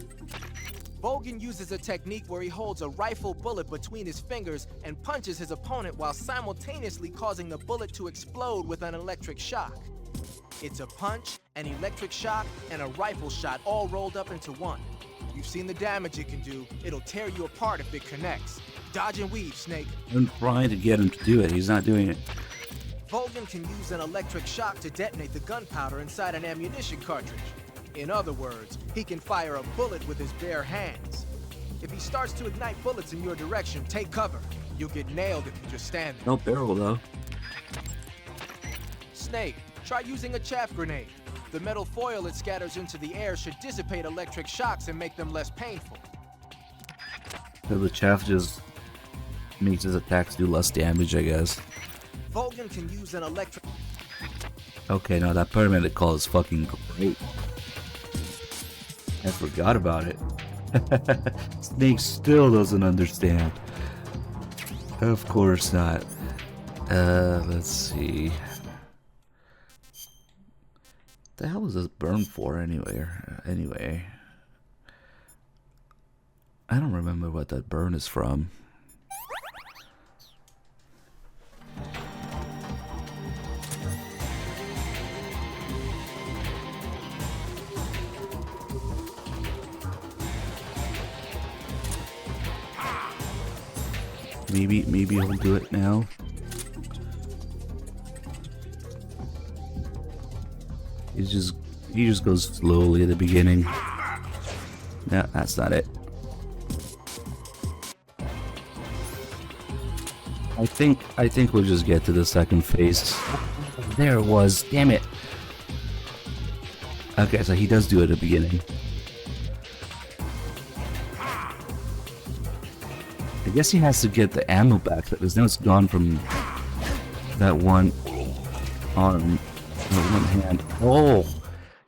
Vulcan uses a technique where he holds a rifle bullet between his fingers and punches his opponent while simultaneously causing the bullet to explode with an electric shock. It's a punch, an electric shock, and a rifle shot all rolled up into one. You've seen the damage it can do. It'll tear you apart if it connects. Dodge and weave, Snake. I'm trying to get him to do it. He's not doing it. Vulcan can use an electric shock to detonate the gunpowder inside an ammunition cartridge. In other words, he can fire a bullet with his bare hands. If he starts to ignite bullets in your direction, take cover. You'll get nailed if you just stand there. No barrel though. Snake, try using a chaff grenade. The metal foil it scatters into the air should dissipate electric shocks and make them less painful. So the chaff just makes his attacks do less damage, I guess. Vulcan can use an electric... Okay, now that paramedic call is fucking great. I forgot about it. Snake still doesn't understand. Of course not. Let's see. What the hell is this burn for anyway? I don't remember what that burn is from. Maybe he'll do it now. He just goes slowly at the beginning. No, that's not it. I think we'll just get to the second phase. There it was, damn it. Okay, so he does do it at the beginning. I guess he has to get the ammo back because now it's gone from that one arm, that one hand. Oh,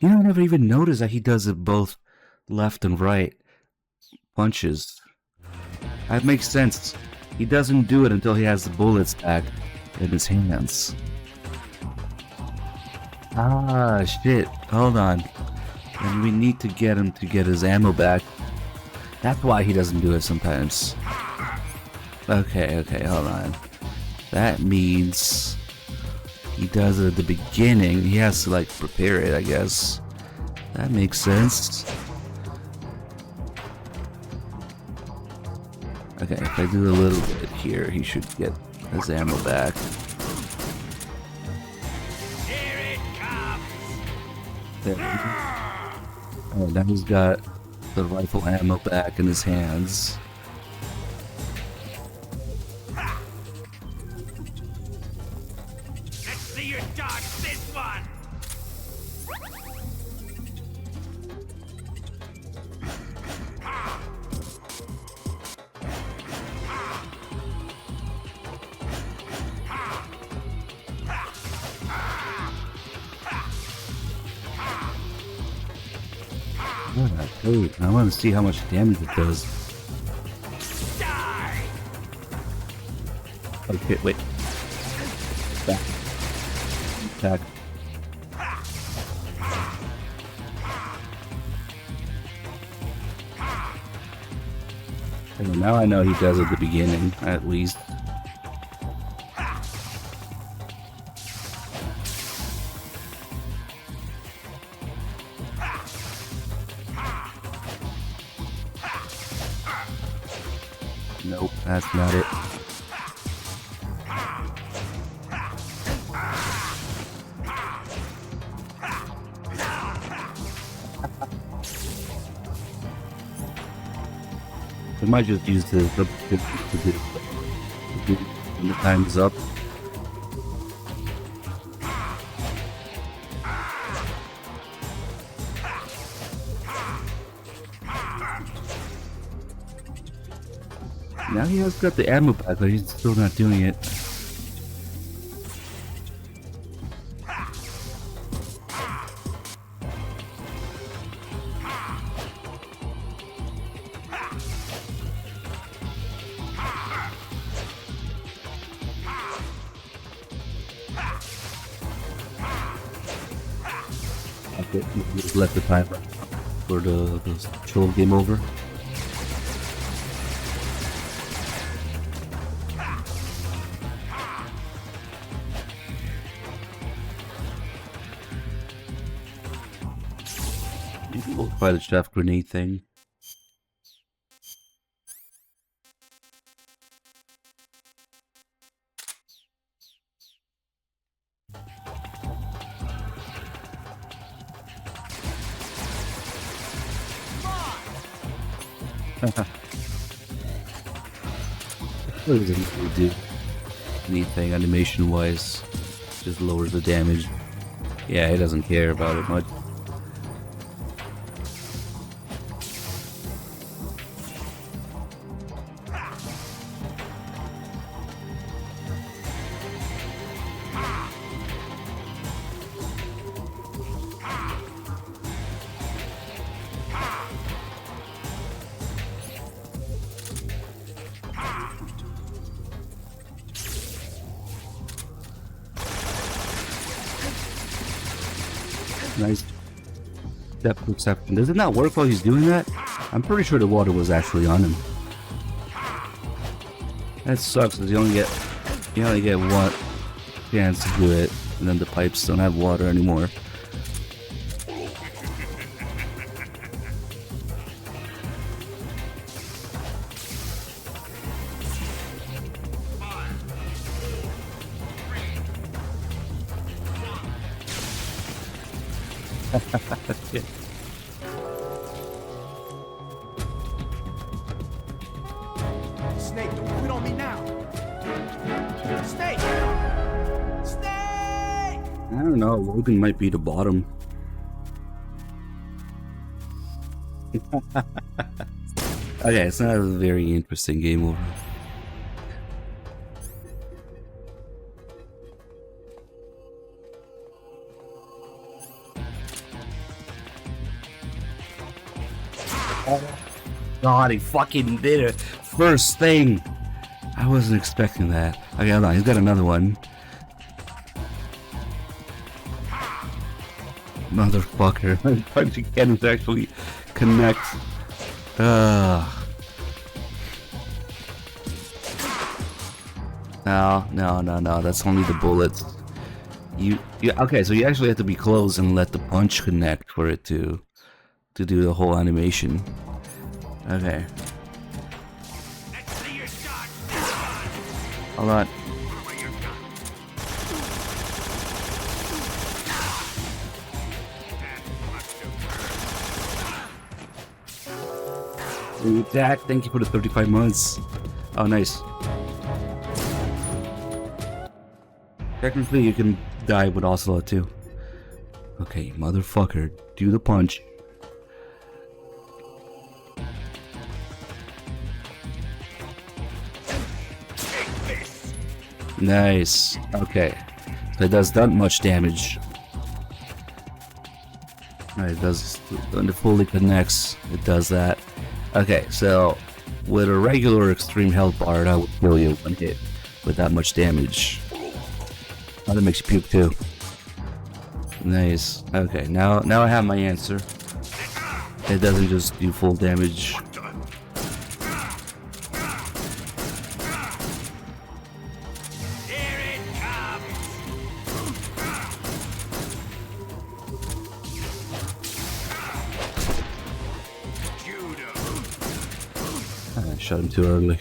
you know, I never even noticed that he does it both left and right punches. That makes sense. He doesn't do it until he has the bullets back in his hands. Ah, shit. Hold on. And we need to get him to get his ammo back. That's why he doesn't do it sometimes. Okay, hold on. That means he does it at the beginning. He has to, like, prepare it, I guess. That makes sense. Okay, if I do a little bit here, he should get his ammo back. Here it comes. There we go. Oh, now he's got the rifle ammo back in his hands. Let's see you dodge this one. Hey, I want to see how much damage it does. Die. Okay, wait. Back. Back. Okay, now I know he does at the beginning, at least. Nope, that's not it. I might just use the when the time is up. Now he has got the ammo back, but he's still not doing it. Okay, just let the timer for the show game over. We'll try the chef grenade thing. What does it really do? Anything animation wise? Just lowers the damage. Yeah, he doesn't care about it much. Nice depth perception. Does it not work while he's doing that? I'm pretty sure the water was actually on him. That sucks because you only get one chance to do it, and then the pipes don't have water anymore. Shit. Snake, don't quit on me now. Snake! Snake! I don't know. Logan might be the bottom. Okay, it's not a very interesting game over. God, he fucking did it. First thing. I wasn't expecting that. Okay, hold on. He's got another one. Motherfucker. Punching cannons actually connect. No. That's only the bullets. Okay, so you actually have to be close and let the punch connect for it to do the whole animation. Okay. Hold on. Jack, thank you for the 35 months. Oh, nice. Technically, you can die with Ocelot too. Okay, motherfucker, do the punch. Nice. Okay. So it does not much damage. Alright, it does, when it fully connects, it does that. Okay, so with a regular extreme health bar, I would kill you one hit with that much damage. Oh, that makes you puke too. Nice. Okay, now I have my answer. It doesn't just do full damage. I shot him too early.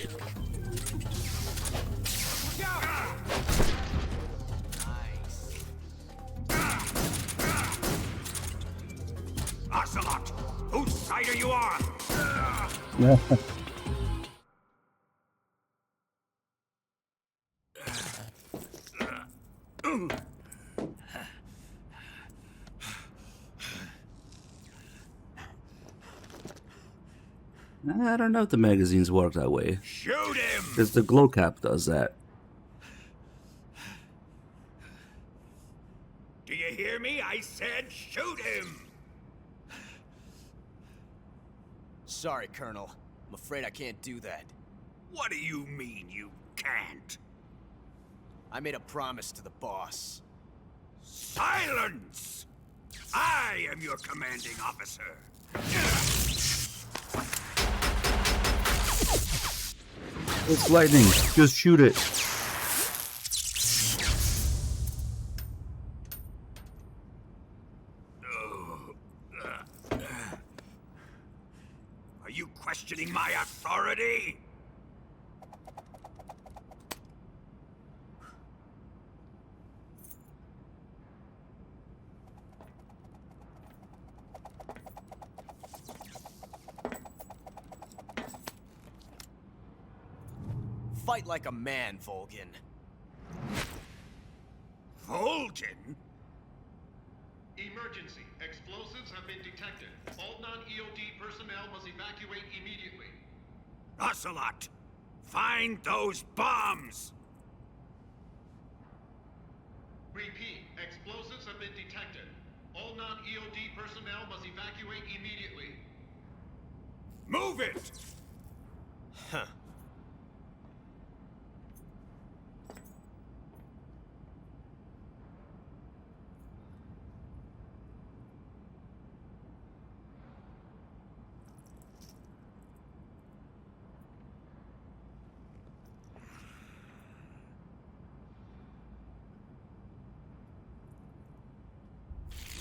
Ocelot, whose side are you on? I don't know if the magazines work that way. Shoot him! Because the glow cap does that. Do you hear me? I said shoot him! Sorry, Colonel. I'm afraid I can't do that. What do you mean you can't? I made a promise to the boss. Silence! I am your commanding officer. It's lightning. Just shoot it. Are you questioning my authority? Fight like a man, Volgin. Volgin? Emergency. Explosives have been detected. All non-EOD personnel must evacuate immediately. Ocelot, find those bombs! Repeat. Explosives have been detected. All non-EOD personnel must evacuate immediately. Move it! Huh.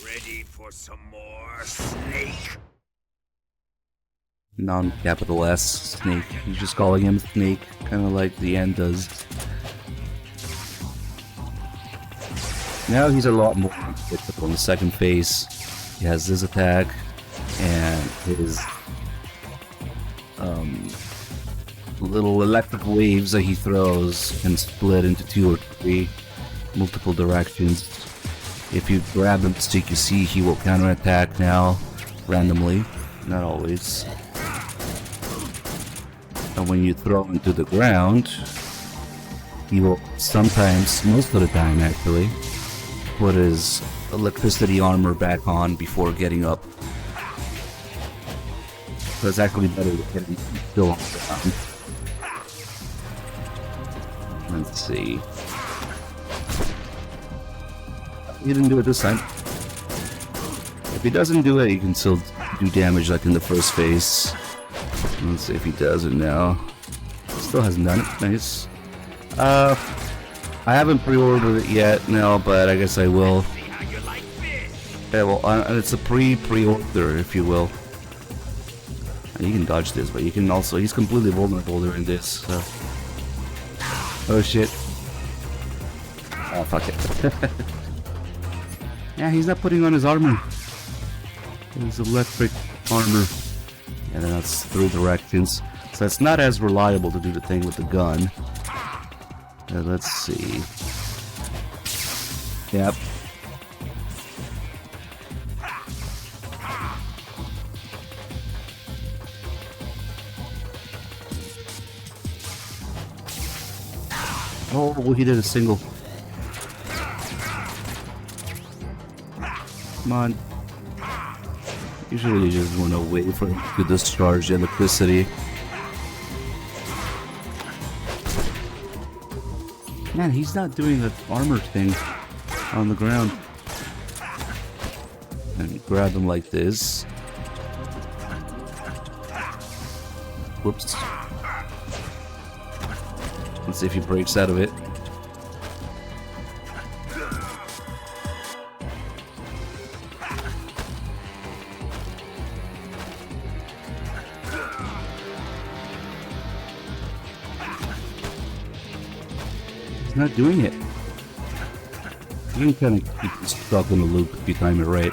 Ready for some more, Snake? Non-capital S, Snake. He's just calling him Snake, kind of like the end does. Now he's a lot more unpredictable. In the second phase, he has his attack and his little electric waves that he throws can split into 2 or 3 multiple directions. If you grab the stick, you see he will counterattack now randomly, not always. And when you throw him to the ground, he will sometimes, most of the time actually, put his electricity armor back on before getting up. So it's actually better to hit him still on the ground. Let's see. He didn't do it this time. If he doesn't do it, he can still do damage like in the first phase. Let's see if he does it now. Still hasn't done it. Nice. I haven't pre-ordered it yet, no, but I guess I will. Yeah, well, it's a pre-order, if you will. And you can dodge this, but you can also... He's completely vulnerable during this, so... Oh shit. Oh, fuck it. Yeah, he's not putting on his armor. His electric armor. And then that's 3 directions. So it's not as reliable to do the thing with the gun. Let's see. Yep. Oh, well, he did a single. Come on. Usually you just want to wait for him to discharge the electricity. Man, he's not doing the armor thing on the ground. And grab him like this. Whoops. Let's see if he breaks out of it. He's not doing it. You can kind of keep stuck in a loop if you time it right.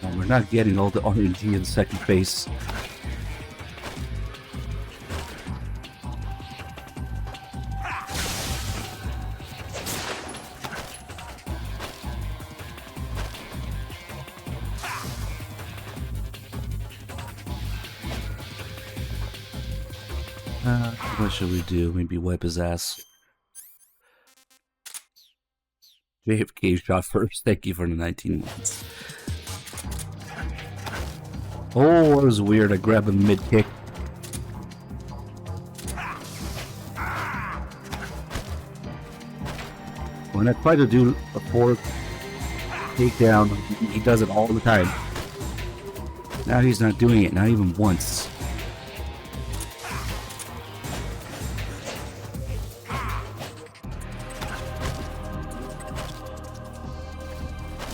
And we're not getting all the RNG in second phase. What should we do? Maybe wipe his ass. JFK shot first. Thank you for the 19 months. Oh, that was weird. I grabbed him mid-kick. When I try to do a fork takedown, he does it all the time. Now he's not doing it, not even once.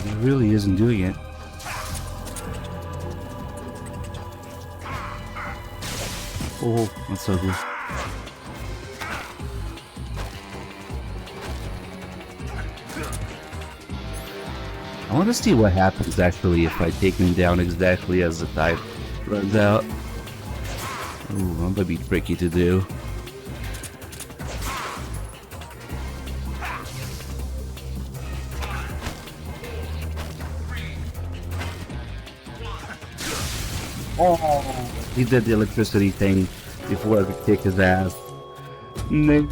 He really isn't doing it. Oh, that's ugly. I want to see what happens actually if I take him down exactly as the time runs out. Ooh, that might be tricky to do. Oh, he did the electricity thing before I could kick his ass. No.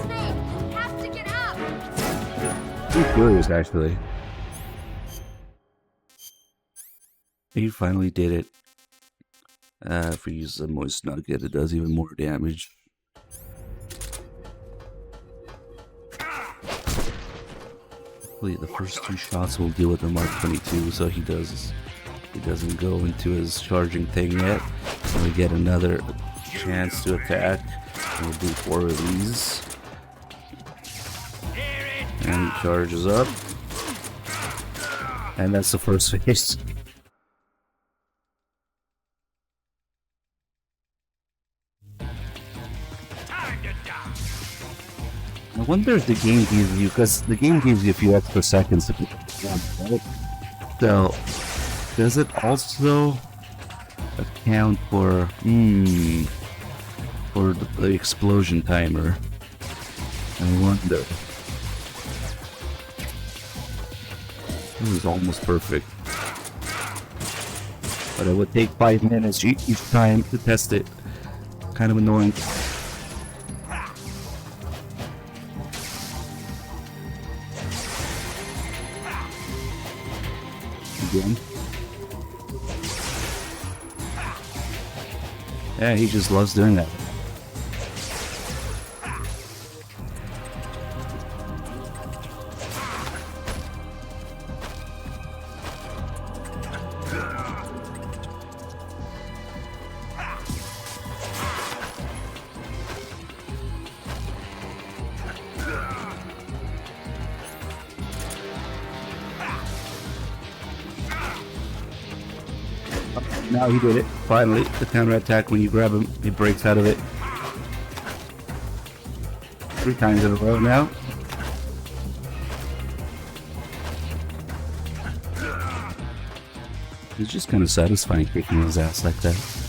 Snake, you have to get up! I'm curious, actually. He finally did it. If we use the moist nugget, it does even more damage. Hopefully the first 2 shots will deal with the Mark 22, so he doesn't go into his charging thing yet. And we get another chance to attack. We'll do 4 of these. And he charges up. And that's the first phase. I wonder if the game gives you, because the game gives you a few extra seconds to put it down, right? So, does it also account for the explosion timer? I wonder. This is almost perfect. But it would take 5 minutes each time to test it. Kind of annoying. again. Yeah, he just loves doing that. Now he did it. Finally, the counterattack, when you grab him, he breaks out of it. 3 times in a row now. It's just kind of satisfying kicking his ass like that.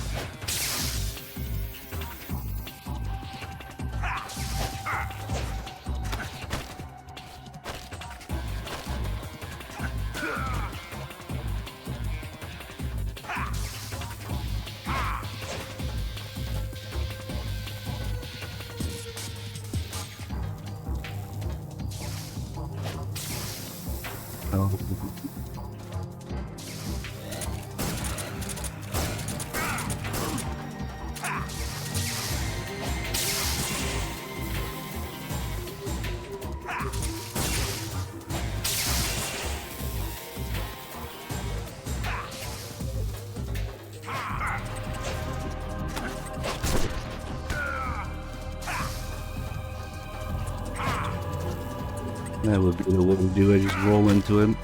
Oh. That would be the way to do it, just roll into him.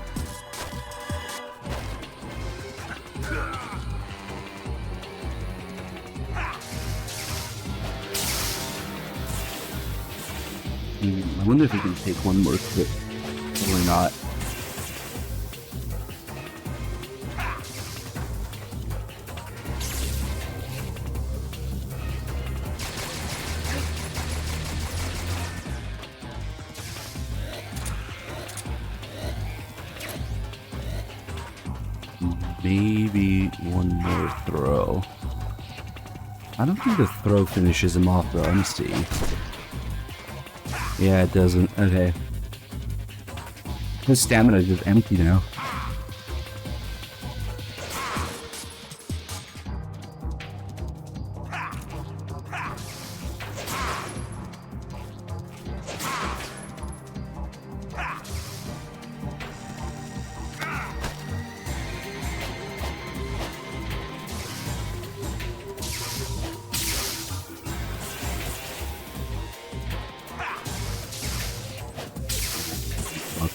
I wonder if he can take one more hit. Probably not. Maybe one more throw. I don't think the throw finishes him off though. Let me see. Yeah, it doesn't. Okay. His stamina is just empty now.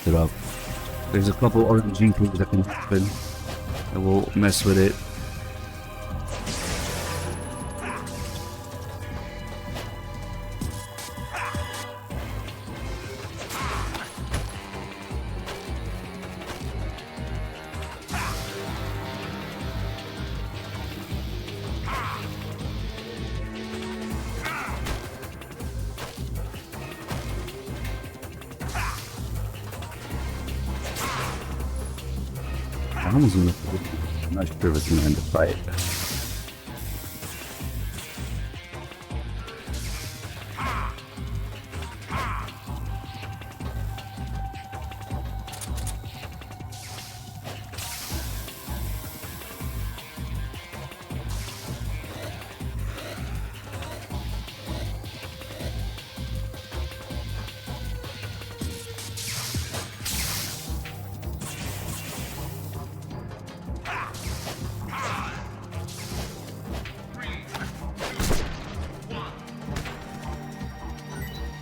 It up. There's a couple RNG things that can happen that will mess with it. I almost want to. I'm not sure if it's going to end the fight.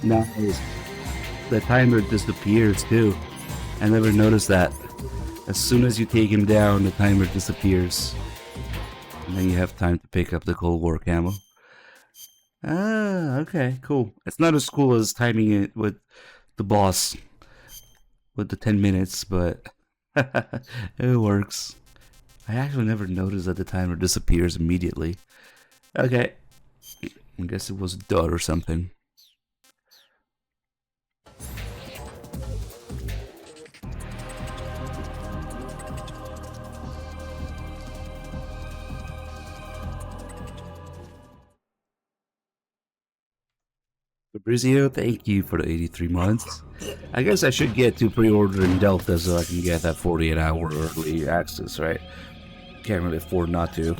Nice. The timer disappears too. I never noticed that. As soon as you take him down, the timer disappears. And then you have time to pick up the Cold War camo. Ah, okay, cool. It's not as cool as timing it with the boss with the 10 minutes, but it works. I actually never noticed that the timer disappears immediately. Okay. I guess it was a dud or something. Fabrizio, thank you for the 83 months. I guess I should get to pre-ordering Delta so I can get that 48-hour early access, right? Can't really afford not to.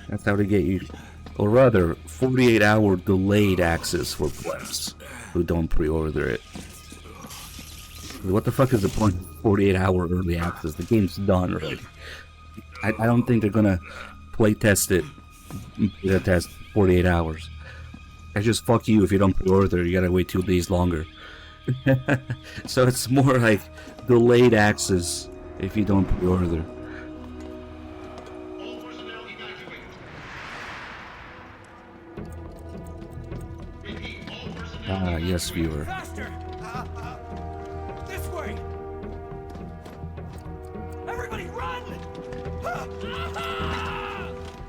That's how they get you. Or rather, 48-hour delayed access for plebs who don't pre-order it. What the fuck is the point of 48-hour early access? The game's done already. I don't think they're gonna play test it, beta test 48 hours. I just fuck you if you don't pre-order, you gotta wait 2 days longer. So it's more like delayed access if you don't pre-order. All personnel evacuate. Repeat, all personnel Ah, yes, viewer. Faster! This way! Everybody run!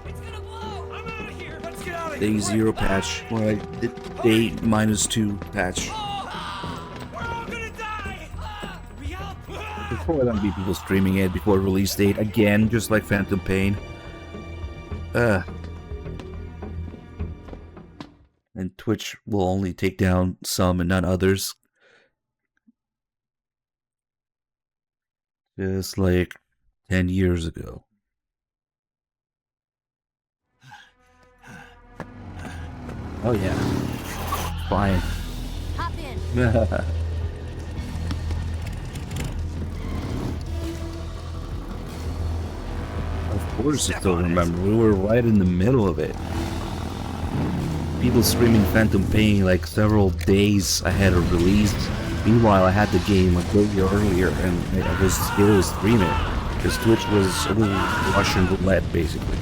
It's gonna blow! I'm out of here! Let's get out of here! Day 0 patch. Well, day -2 patch. We're all gonna die! We help! Before there'll be people streaming it before release date again, just like Phantom Pain. And Twitch will only take down some and not others. Just like 10 years ago. Oh yeah. Fine. Hop in. Of course I still remember. We were right in the middle of it. People streaming Phantom Pain like several days ahead of release. Meanwhile, I had the game a day earlier and I was able to stream it. Because Twitch was a little Russian roulette, basically.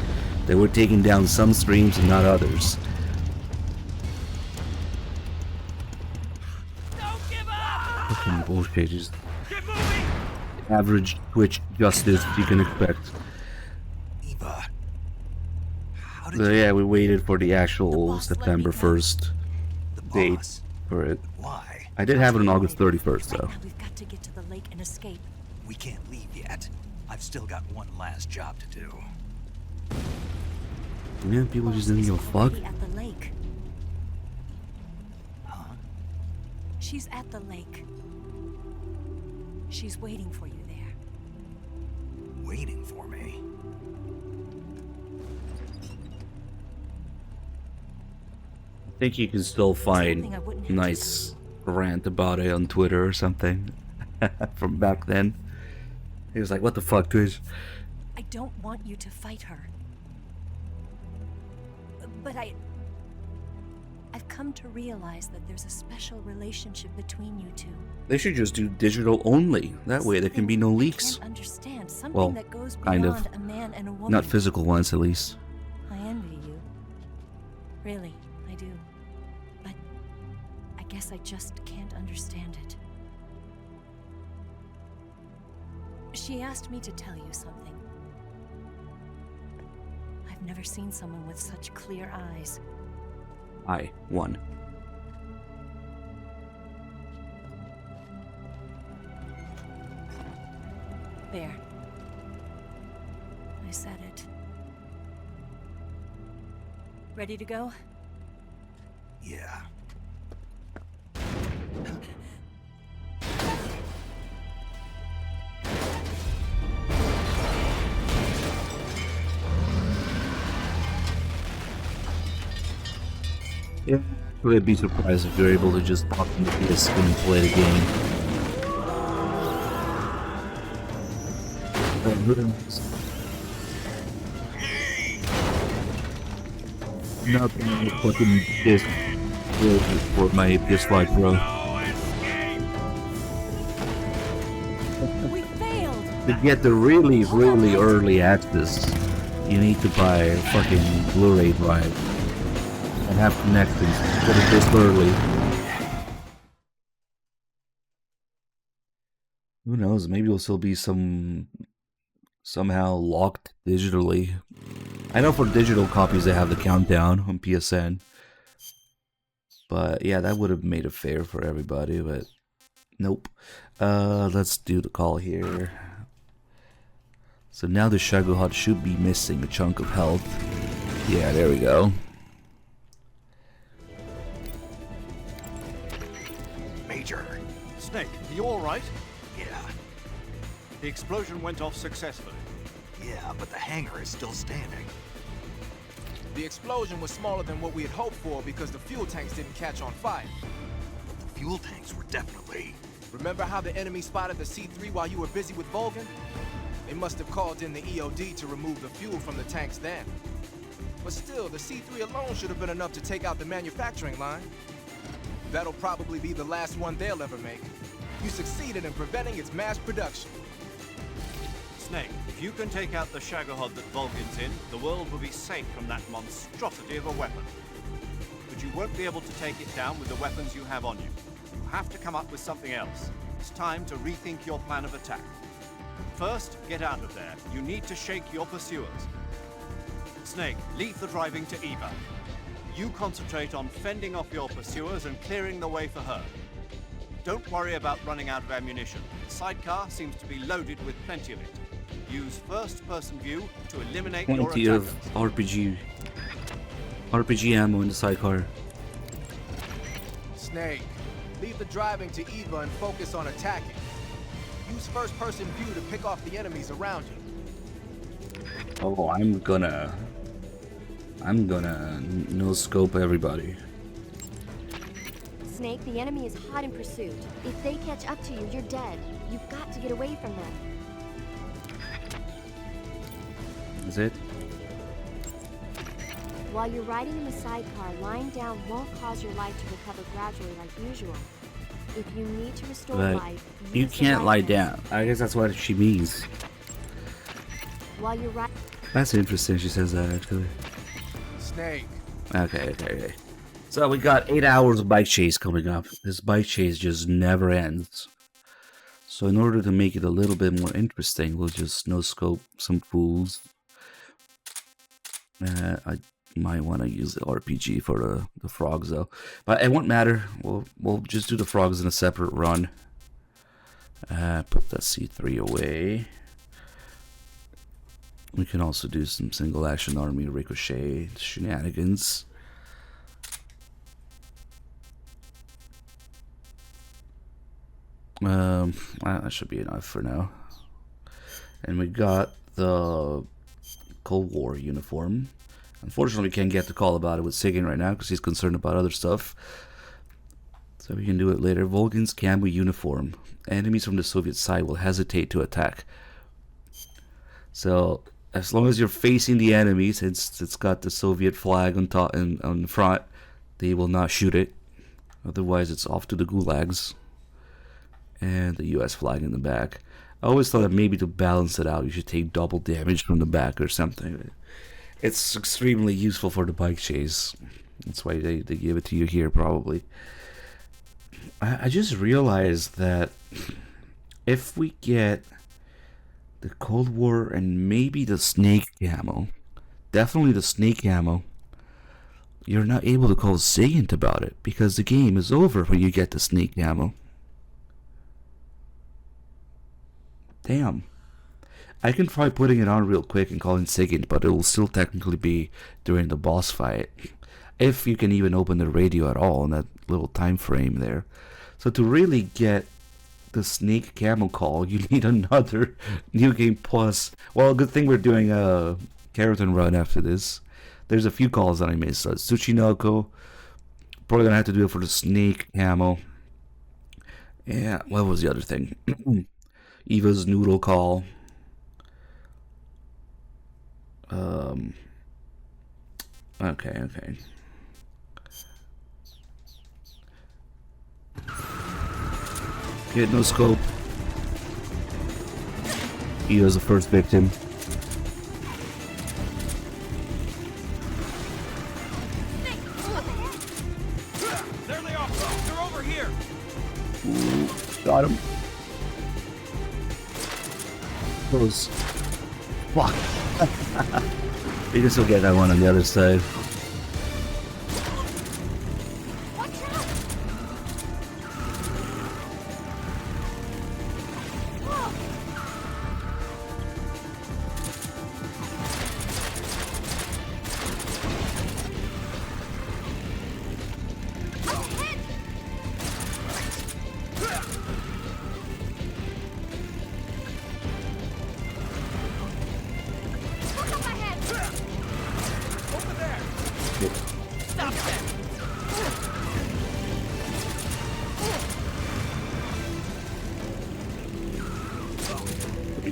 They were taking down some streams and not others. Fucking bullshit. Just average Twitch justice you can expect. Eva. So yeah, we waited for the actual September 1st date for it. Why? I did have it on August 31st though. We've got to get to the lake and escape. We can't leave yet. I've still got one last job to do. Yeah, people just didn't give a fuck. At the lake. Huh? She's at the lake. She's waiting for you there. Waiting for me. I think you can still find nice rant about it on Twitter or something from back then. He was like, what the fuck, Twitch? I don't want you to fight her. But I've come to realize that there's a special relationship between you two. They should just do digital only. That way there can be no leaks. I can't understand. Something Well, that goes kind beyond of. a man and a woman. Not physical ones, at least. I envy you. Really, I do. But I guess I just can't understand it. She asked me to tell you something. I've never seen someone with such clear eyes. I won. There. I said it. Ready to go? Yeah. Yeah, I'd be surprised if you're able to just pop into PS and play the game. Nothing fucking disc for my PS5 Pro. We failed! To get the really, really early access, you need to buy a fucking Blu-ray drive and have connections. Get it this early. Who knows? Maybe it'll still be somehow locked digitally. I know for digital copies they have the countdown on PSN. But yeah, that would have made it fair for everybody, but nope. Let's do the call here. So now the Shagohod should be missing a chunk of health. Yeah, there we go. danger. Snake, are you all right? Yeah, The explosion went off successfully. yeah, but the hangar is still standing. The explosion was smaller than what we had hoped for because the fuel tanks didn't catch on fire. The fuel tanks were definitely... Remember how the enemy spotted the C3 while you were busy with Vulcan? They must have called in the EOD to remove the fuel from the tanks then. But still, the C3 alone should have been enough to take out the manufacturing line. That'll probably be the last one they'll ever make. You succeeded in preventing its mass production. Snake, if you can take out the Shagohod that Vulcan's in, the world will be safe from that monstrosity of a weapon. But you won't be able to take it down with the weapons you have on you. You have to come up with something else. It's time to rethink your plan of attack. First, get out of there. You need to shake your pursuers. Snake, leave the driving to Eva. You concentrate on fending off your pursuers and clearing the way for her. Don't worry about running out of ammunition. The sidecar seems to be loaded with plenty of it. Use first-person view to eliminate your Plenty of attackers. RPG ammo in the sidecar. Snake, leave the driving to Eva and focus on attacking. Use first-person view to pick off the enemies around you. Oh, I'm gonna no scope everybody. Snake, the enemy is hot in pursuit. If they catch up to you, you're dead. You've got to get away from them. Is it? While you're riding in the sidecar, lying down won't cause your life to recover gradually like usual. If you need to restore But life, you use the can't lie lightning. down. I guess that's what she means. While you're riding... That's interesting. She says that actually. Snake. Okay. So we got 8 hours of bike chase coming up. This bike chase just never ends. So in order to make it a little bit more interesting, we'll just no scope some fools. I might want to use the RPG for the frogs though, but it won't matter. We'll just do the frogs in a separate run. Put that C3 away. We can also do some single action army ricochet shenanigans. That should be enough for now. And we got the Cold War uniform. Unfortunately, we can't get the call about it with Sigyn right now because he's concerned about other stuff. So we can do it later. Vulcan's camo uniform. Enemies from the Soviet side will hesitate to attack. So as long as you're facing the enemy, since it's got the Soviet flag on top and on the front, they will not shoot it. Otherwise, it's off to the gulags. And the US flag in the back. I always thought that maybe to balance it out, you should take double damage from the back or something. It's extremely useful for the bike chase. That's why they give it to you here, probably. I just realized that if we get the Cold War and maybe the Snake camo, definitely the Snake camo, you're not able to call Sigint about it because the game is over when you get the Snake camo. Damn. I can try putting it on real quick and calling Sigint, but it will still technically be during the boss fight. If you can even open the radio at all in that little time frame there. So to really get the Snake camo call, you need another New Game Plus. Well, good thing we're doing a Keratin run after this. There's a few calls that I missed. So Tsuchinoko. Probably gonna have to do it for the Snake camo. Yeah, what was the other thing? Eva's noodle call. Okay. Get no scope. Eva's the first victim. There they are! They're over here! Ooh, got him. Close. Fuck. You can still get that one on the other side.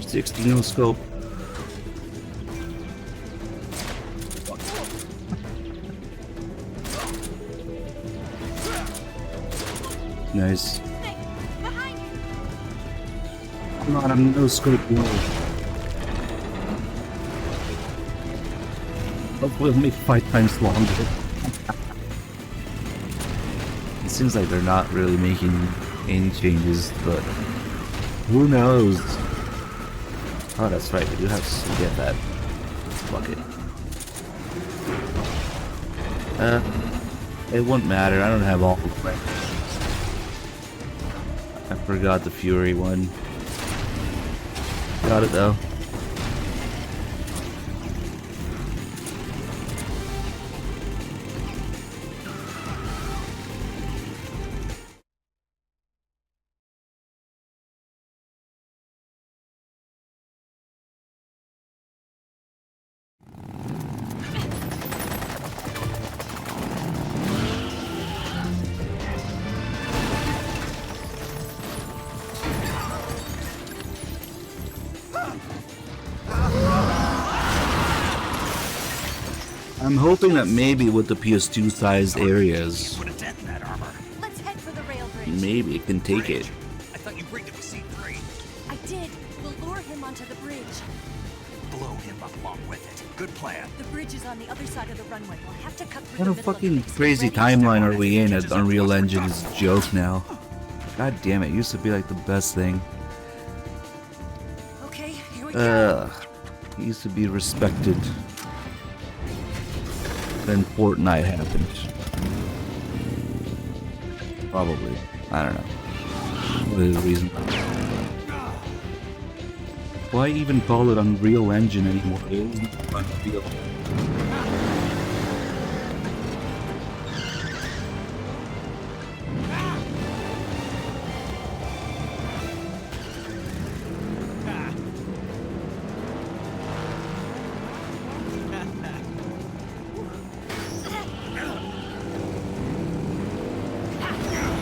60 no scope. Nice. Come on, I'm no scope. Hopefully it'll make 5 times longer. It seems like they're not really making any changes, but who knows? Oh, that's right, we do have to get that bucket. It won't matter, I don't have all the plans. I forgot the Fury one. Got it though. I'm hoping that maybe with the PS2 sized areas, Let's head for the rail bridge. maybe it can take it. I thought you rigged it with C3. I did. We'll lure him onto the bridge. Blow him up along with it. Good plan. The bridge is on the other side of the runway. We'll have to cut through What the a middle fucking of the crazy timeline are we in at Unreal Engine is a joke now. God damn it, used to be like the best thing. Okay, here we go. It used to be respected. Then Fortnite happened. Probably. I don't know. What is the reason? Why even call it Unreal Engine anymore? It isn't Unreal.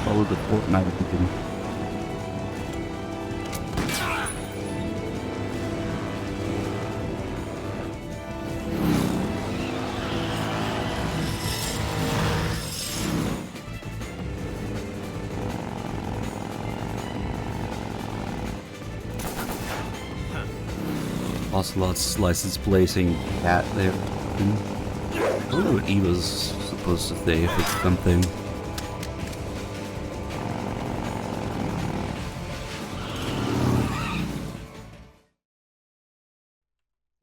Follow the Fortnite again. Ocelot's license placing cat there. I wonder what Eva's supposed to say if it's something.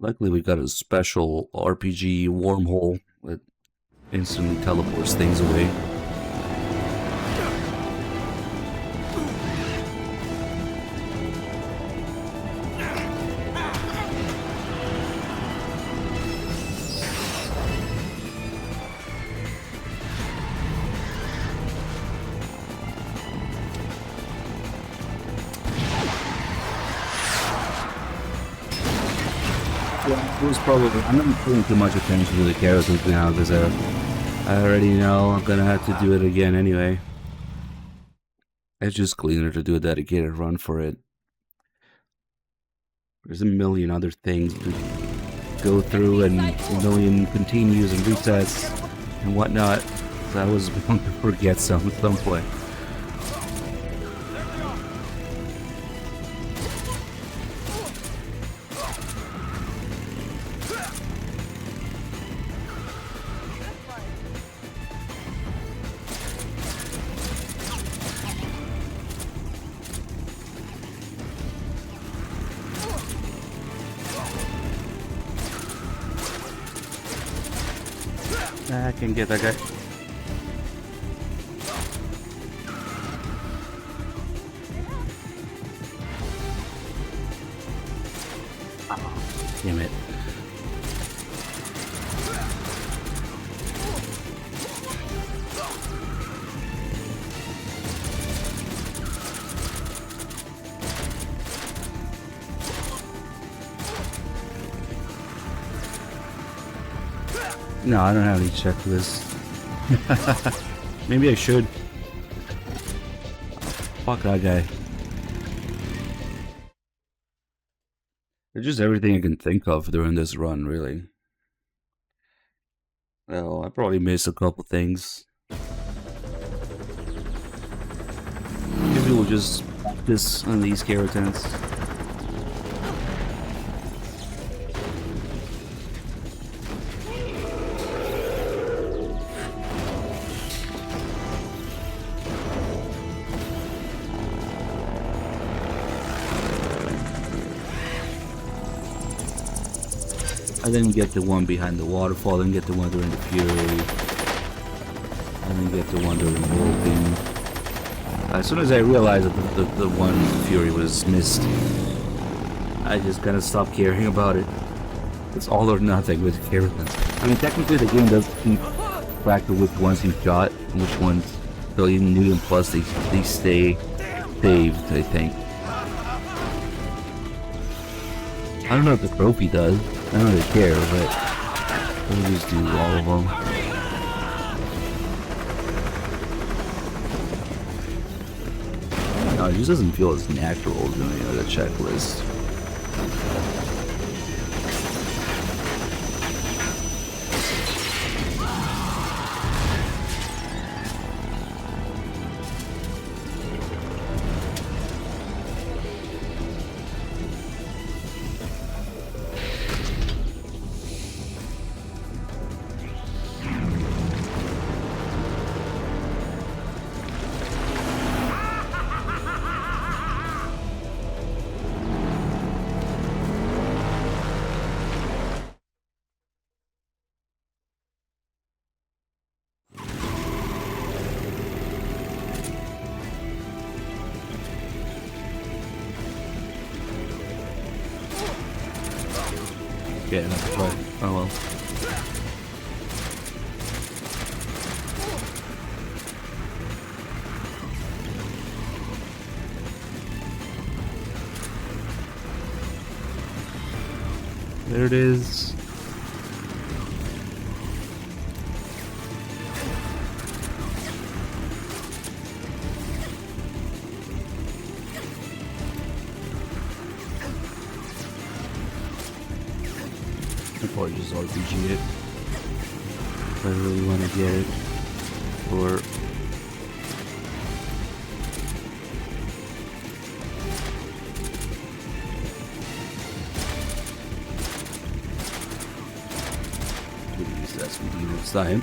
Luckily we got a special RPG wormhole that instantly teleports things away. It was probably, I'm not paying too much attention to the characters now because I already know I'm gonna have to do it again anyway. It's just cleaner to do a dedicated run for it. There's a million other things to go through and a million continues and resets and whatnot. So I was bound to forget some at some point. I can get that guy. Damn it. No, I don't have any checklists. Maybe I should. Fuck that guy. It's just everything I can think of during this run, really. Well, I probably missed a couple things. Maybe we'll just practice on these Keratans. I didn't get the one behind the waterfall, I didn't get the one during the Fury. I didn't get the one during the Wolfing. As soon as I realized that the one Fury was missed, I just kind of stopped caring about it. It's all or nothing with Keratans. I mean, technically the game does keep track of which ones you shot and which ones, so even New and Plus, they stay saved, I think. I don't know if the trophy does. I don't really care, but we'll just do all of them. No, it just doesn't feel as natural doing the checklist. Yeah, that's right. Oh well. There it is. Or just RPG it if I really want to get it, or use that SVD next time.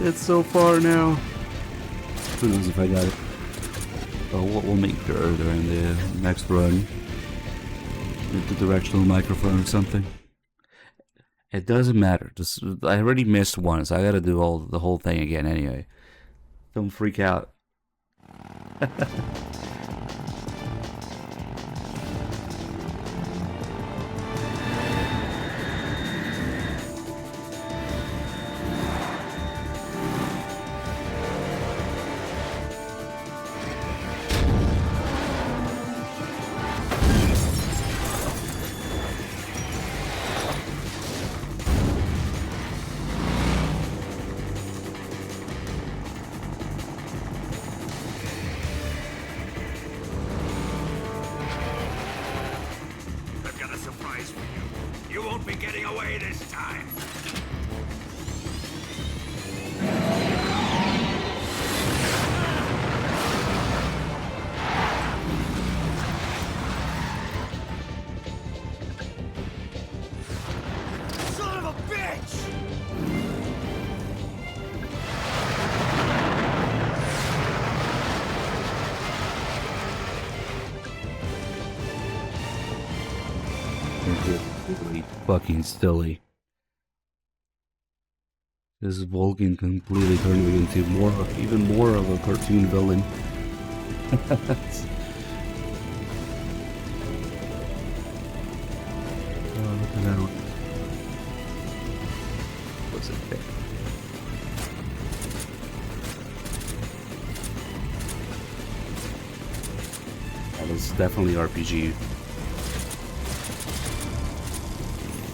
It's so far now. Who knows if I got it? Oh, we'll make sure during the next run with the directional microphone or something. It doesn't matter. Just, I already missed one, so I gotta do the whole thing again anyway. Don't freak out. Be getting away this time. Son of a bitch! Really fucking silly. This Vulcan completely turned me into even more of a cartoon villain. Oh, look at that one. What's it there? That was definitely RPG.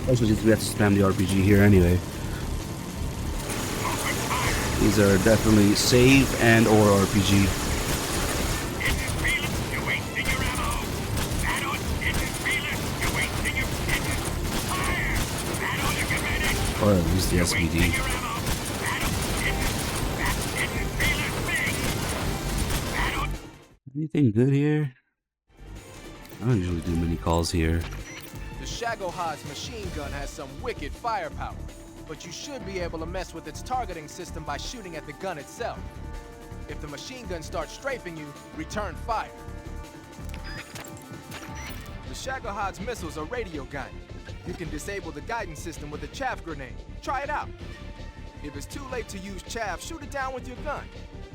Also, just we have to spam the RPG here anyway. These are definitely save and or RPG. Or at least the SVD. Anything good here? I don't usually do many calls here. The Shagohod's machine gun has some wicked firepower, but you should be able to mess with its targeting system by shooting at the gun itself. If the machine gun starts strafing you, return fire. The Shagohod's missiles are radio guided. You can disable the guidance system with a chaff grenade. Try it out. If it's too late to use chaff, shoot it down with your gun.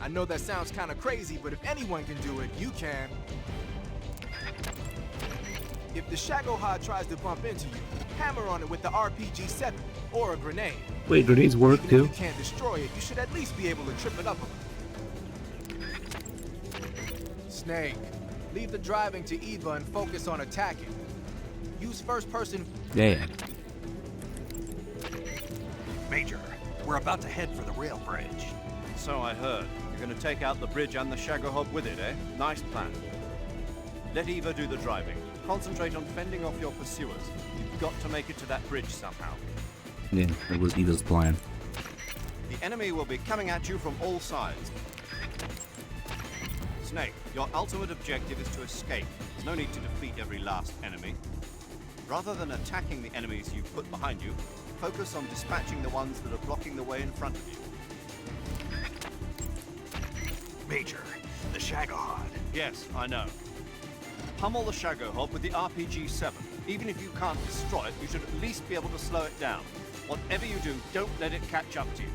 I know that sounds kind of crazy, but if anyone can do it, you can. If the Shagohod tries to bump into you, hammer on it with the RPG-7 or a grenade. Wait, grenades work Even too? if you can't destroy it, you should at least be able to trip it up a little. Snake, leave the driving to Eva and focus on attacking. Use first-person. Yeah. Major, we're about to head for the rail bridge. So I heard. You're going to take out the bridge and the Shagohod with it, eh? Nice plan. Let Eva do the driving. Concentrate on fending off your pursuers. You've got to make it to that bridge somehow. Yeah, that was Eva's plan. The enemy will be coming at you from all sides. Snake, your ultimate objective is to escape. There's no need to defeat every last enemy. Rather than attacking the enemies you've put behind you, focus on dispatching the ones that are blocking the way in front of you. Major, the Shagohod. Yes, I know. Pummel the Shagohod with the RPG-7. Even if you can't destroy it, you should at least be able to slow it down. Whatever you do, don't let it catch up to you.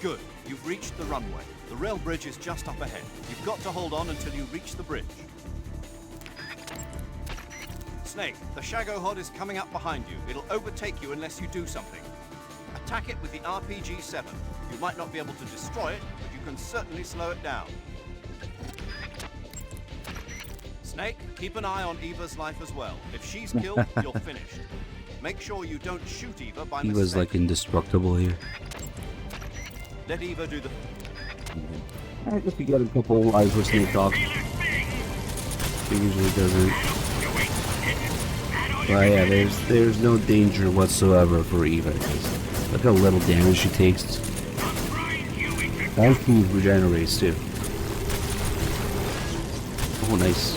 Good. You've reached the runway. The rail bridge is just up ahead. You've got to hold on until you reach the bridge. Snake, the Shagohod is coming up behind you. It'll overtake you unless you do something. Attack it with the RPG-7. You might not be able to destroy it, but you can certainly slow it down. Snake, keep an eye on Eva's life as well. If she's killed, you're finished. Make sure you don't shoot Eva by mistake. Eva's like indestructible here. Let Eva do the... I guess we got a couple lives for Snake Talk. He usually doesn't. But yeah, there's no danger whatsoever for Eva. Look how little damage she takes. And she regenerates too. Oh, nice.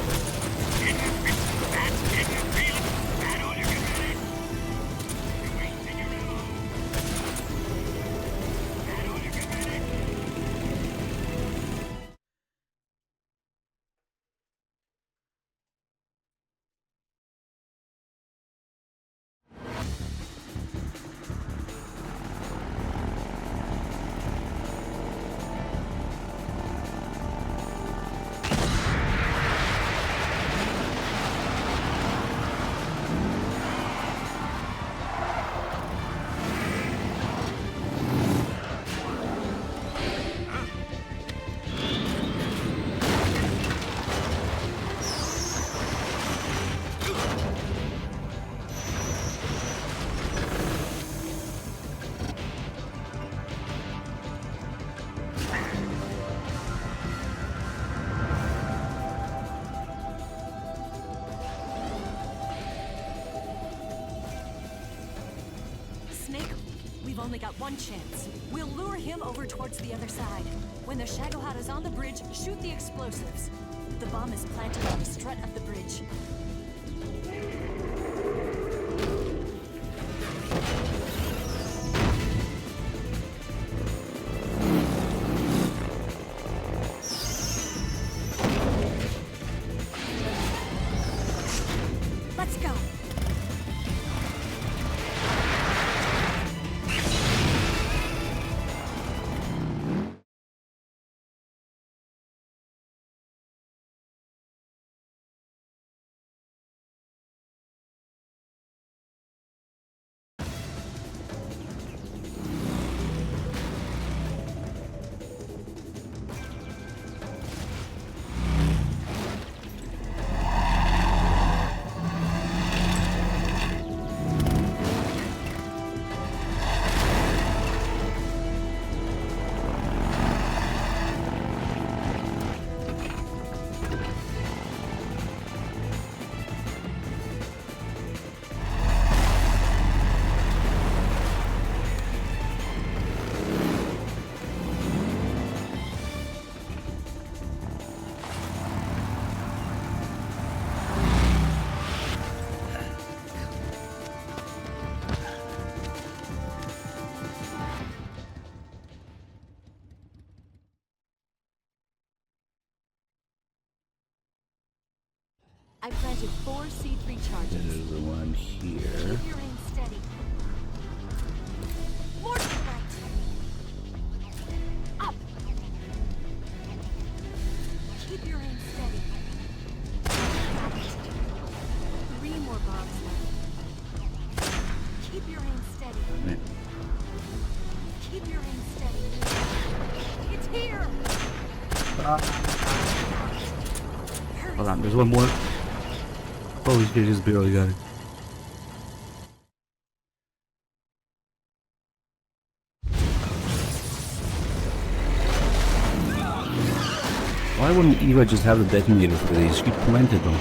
We've only got one chance. We'll lure him over towards the other side. When the Shagohod is on the bridge, shoot the explosives. The bomb is planted on the strut of the bridge. I planted 4 C3 charges. There's the one here. Keep your aim steady. More to the right. Up. Keep your aim steady. Got it. 3 more bombs left. Keep your aim steady. Man. Keep your aim steady. It's here. Hold on, there's one more. Holy shit, just barely got it. Why wouldn't Eva just have the detonator for these? She planted them.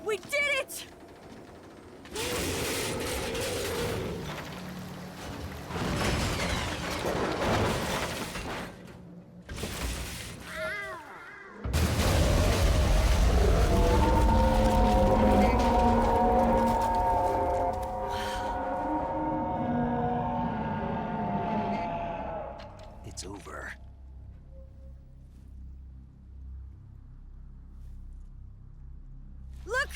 We did it! It's over. Look!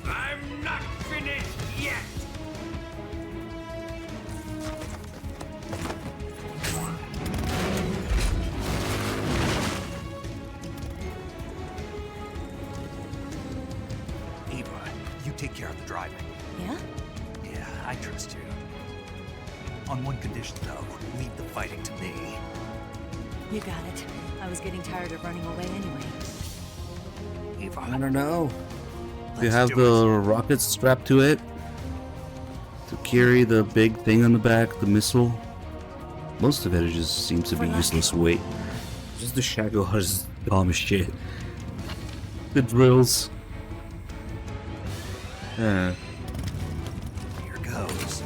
I'm not finished yet! Eva, you take care of the driving. Yeah? Yeah, I trust you. On one condition, though, leave the fighting to me. You got it. I was getting tired of running away anyway. Eva, I don't know. You let's have do the rockets strapped to it to carry the big thing on the back, the missile. Most of it just seems to be useless weight. Just the Shadow has dumb shit. The drills. Yeah. Here goes.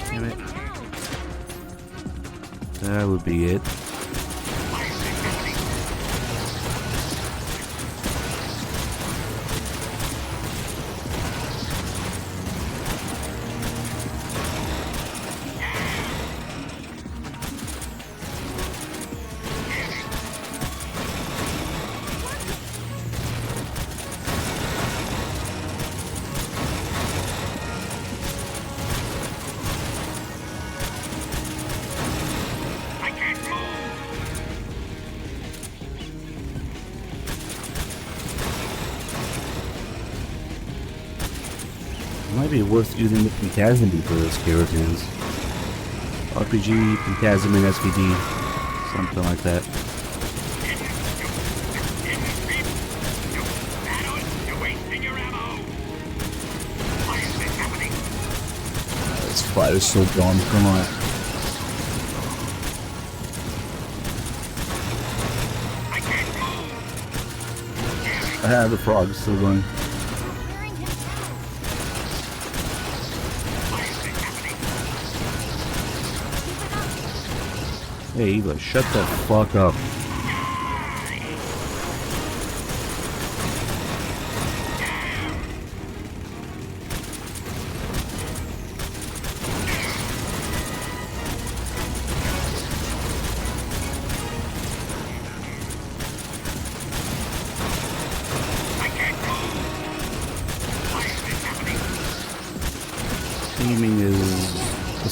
Damn it. That would be it. It might be worth using the Phantasm for those skeletons. RPG, Phantasm, and SVD. Something like that. This fight is so dumb, come on. The frog is still going. Hey Eva, shut the fuck up.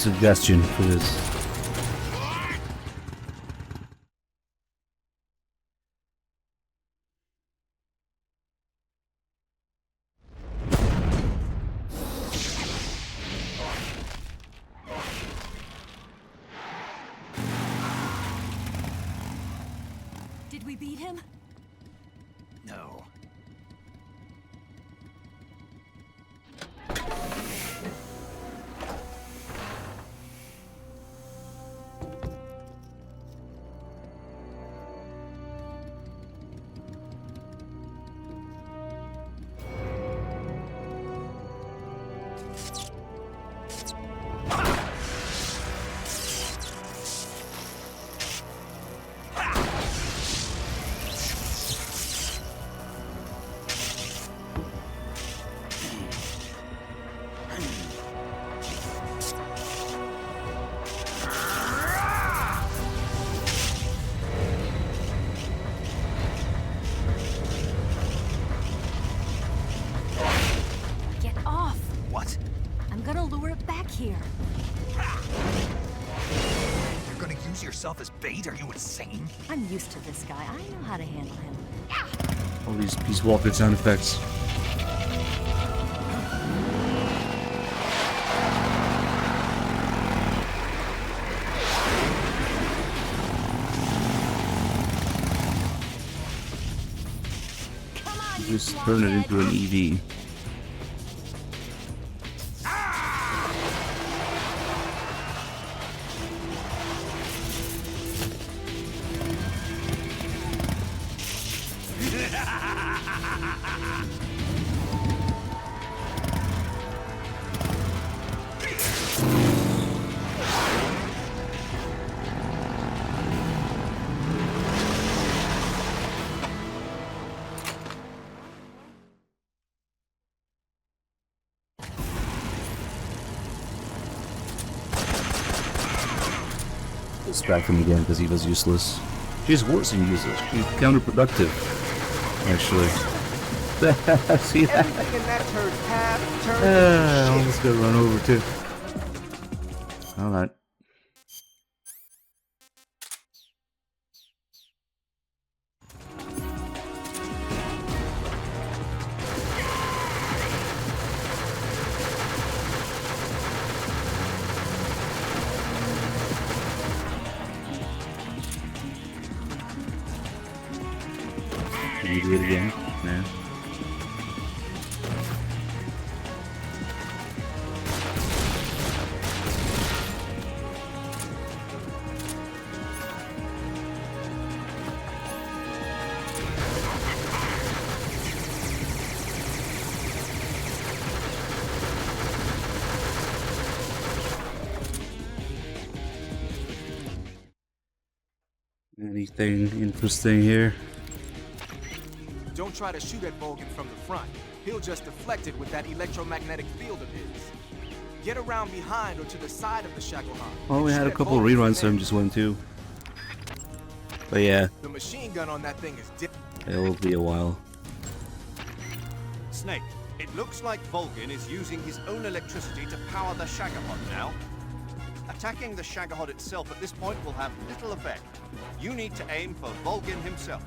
suggestion for this. Did we beat him? No. Get off! What? I'm gonna lure it back here. You're gonna use yourself as bait? Are you insane? I'm used to this guy. I know how to handle him. All these Peace Walker sound effects. Come on, Just turn it into an EV. Distract him again because he was useless. She's worse than useless. She's counterproductive, actually. See that? Everything in that turd's path turned I into almost got run over too. Alright. Can you do it again? No. Anything interesting here? Don't try to shoot at Volgin from the front. He'll just deflect it with that electromagnetic field of his. Get around behind or to the side of the Shagohan. Oh, we and had a shoot at couple of Volgin reruns, so from I'm just went too. But yeah, there. The machine gun on that thing is different. it'll be a while. Snake, it looks like Volgin is using his own electricity to power the Shagohod now. Attacking the Shagohod itself at this point will have little effect. You need to aim for Volgin himself.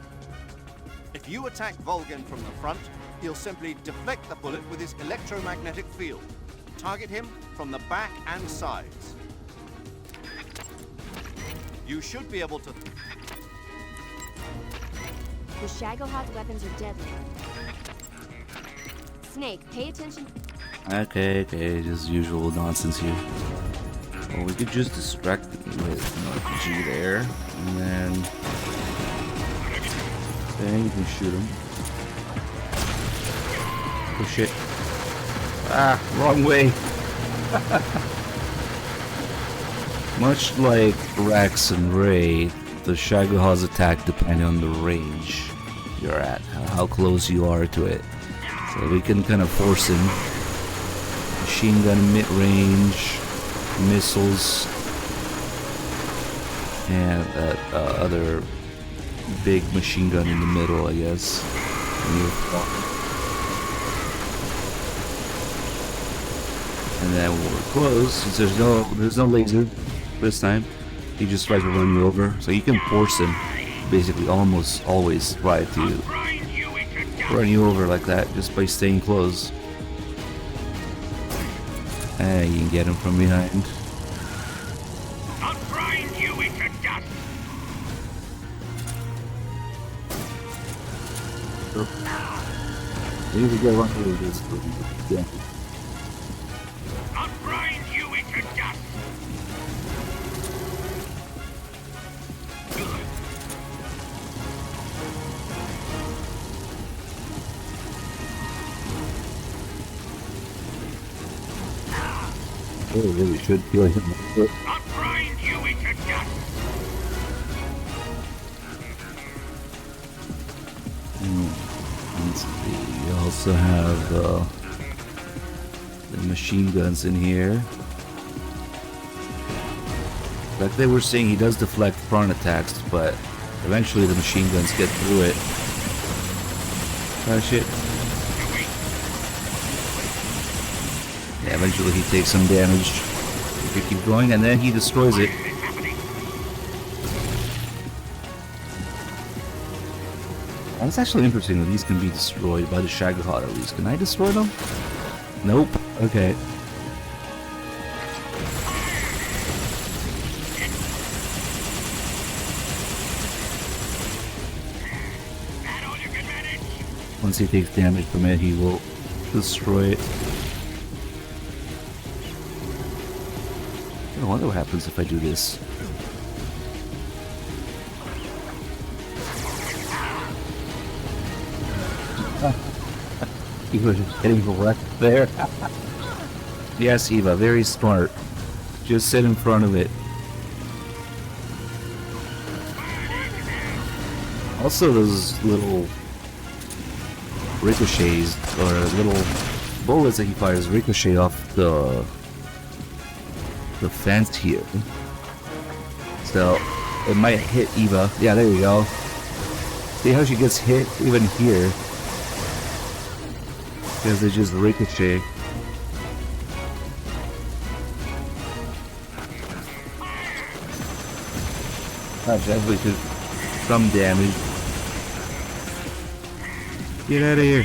If you attack Volgin from the front, he'll simply deflect the bullet with his electromagnetic field. Target him from the back and sides. You should be able to... The Shagohod's weapons are deadly. Snake, pay attention. Okay, just usual nonsense here. Well, we could just distract it with G there, and then you can shoot him. Oh shit. Ah, wrong way. Much like Rex and Ray, the Shagohod's attack depends on the range you're at, how close you are to it. So we can kind of force him. Machine gun mid-range, missiles, and that other big machine gun in the middle, I guess. And then when we're close, since there's no laser this time, he just tries to run you over. So you can force him, basically almost always try to run you over like that just by staying close. And you can get him from behind. I'll grind you into dust. Here we go, here it is. Yeah. I'll grind you into dust. Oh, really should kill him. I'll grind you into dust. Let's see. We also have the machine guns in here. Like they were saying, he does deflect front attacks, but eventually the machine guns get through it. Oh shit. Yeah, eventually he takes some damage if you keep going, and then he destroys it. That's actually interesting that these can be destroyed by the Shagohod at least. Can I destroy them? Nope. Okay. Once he takes damage from it, he will destroy it. I wonder what happens if I do this. He was just getting wrecked there. Yes, Eva, very smart. Just sit in front of it. Also, those little ricochets, or little bullets that he fires ricochet off the fence here. So, it might hit Eva. Yeah, there you go. See how she gets hit even here? Because they just ricochet. Definitely took some damage. Get out of here.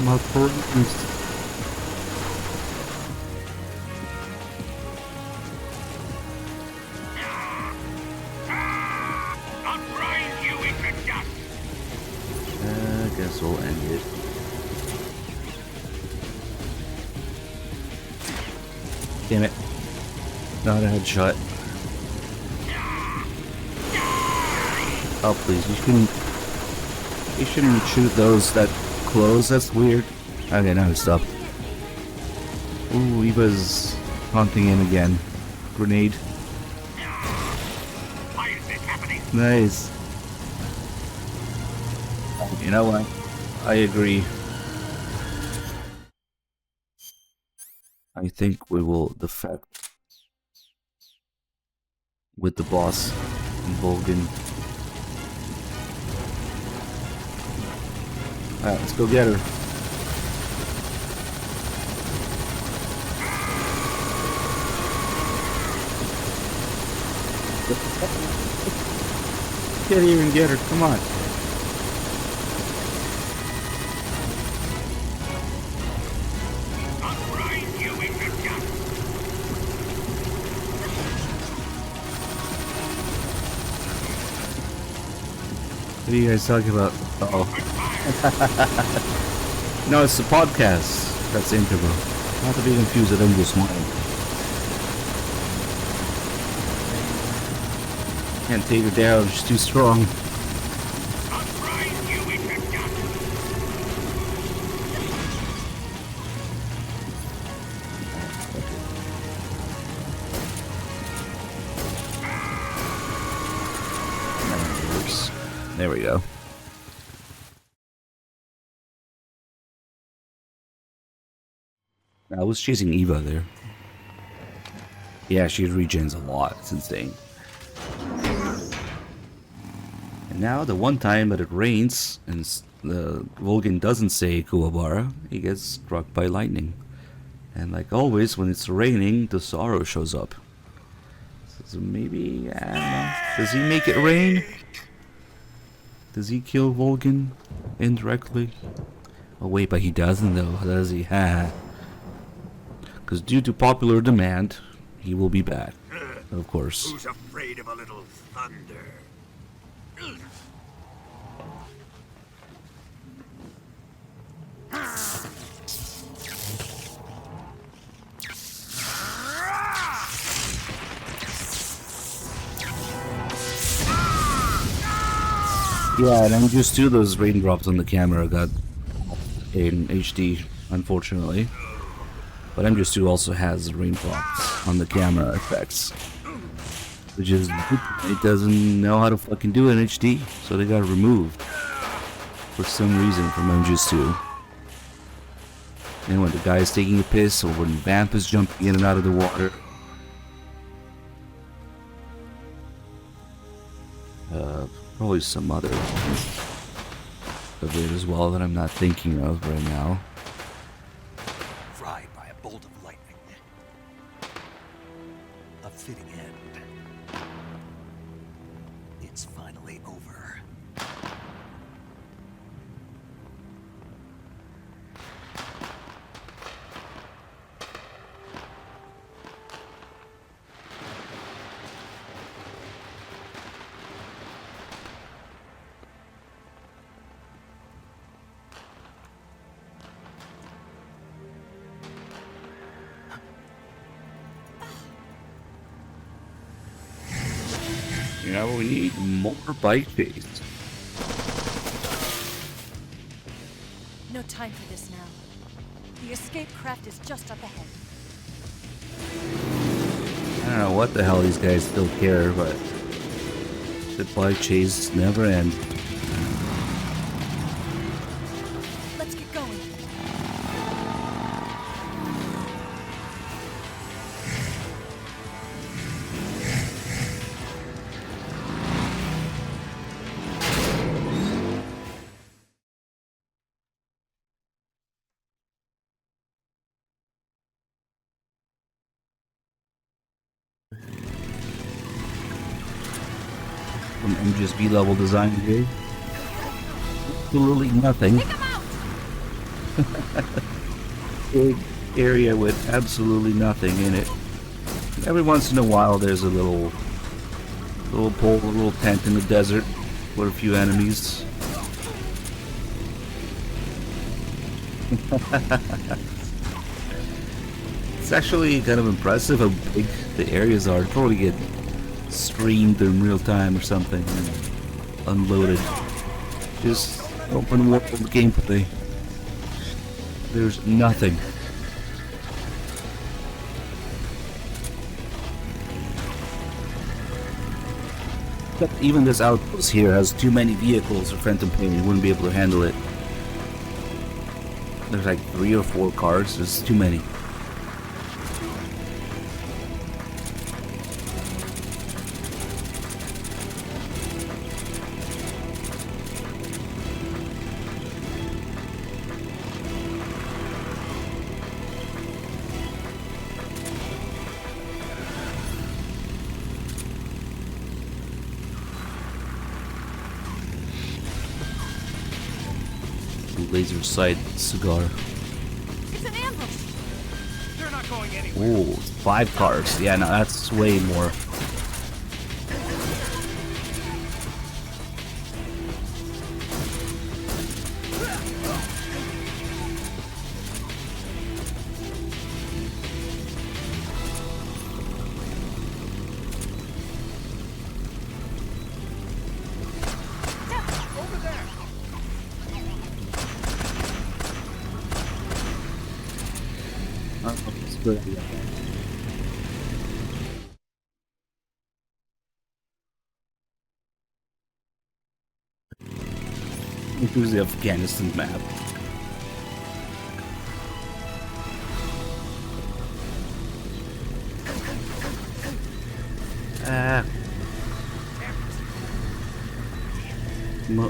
My goodness. I guess we'll end it. Damn it. Not a headshot. Oh please, you shouldn't shoot those that close, that's weird. Okay, now stop. Ooh, Eva's haunting him again. Grenade. Nice. You know what? I agree. I think we will defect with the boss in Volgan. Alright, let's go get her. Get here and get her, come on. What are you guys talking about? Uh-oh. No, it's the podcast that's integral. Not to be confused with MGS3. Can't take her down, she's too strong. There we go. I was chasing Eva there. Yeah, she regens a lot. It's insane. And now, the one time that it rains and the Volgin doesn't say Kuwabara, he gets struck by lightning. And like always, when it's raining, the sorrow shows up. So maybe, I don't know. Does he make it rain? Does he kill Volgin indirectly? Oh wait, but he doesn't though, does he? Ha. Because due to popular demand, he will be back. Of course. Who's afraid of a little thunder? Yeah, and I'm just too, those raindrops on the camera got in HD, unfortunately. But MGS2 also has raindrops on the camera effects. Which is, it doesn't know how to fucking do it in HD, so they got removed. For some reason from MGS2. And when the guy is taking a piss, or when Vamp is jumping in and out of the water. Probably some other of it as well that I'm not thinking of right now. Fried by a bolt of lightning. A fitting end. It's finally over. You know, we need more bike phase. No time for this now. The escape craft is just up ahead. I don't know what the hell these guys still care, but the bike chases never end. Let's get going. From MGS level design here. Absolutely nothing. Big area with absolutely nothing in it. Every once in a while there's a little pole, a little tent in the desert with a few enemies. It's actually kind of impressive how big the areas are. It'd probably get streamed in real time or something and unloaded. Just open world gameplay. There's nothing. But even this outpost here has too many vehicles for Phantom Pain. You wouldn't be able to handle it. There's like 3 or 4 cars. There's too many. Laser sight cigar. It's an ambush. They're not going anywhere. Ooh, 5 cars. Yeah, no, that's way more. Here's the Afghanistan map.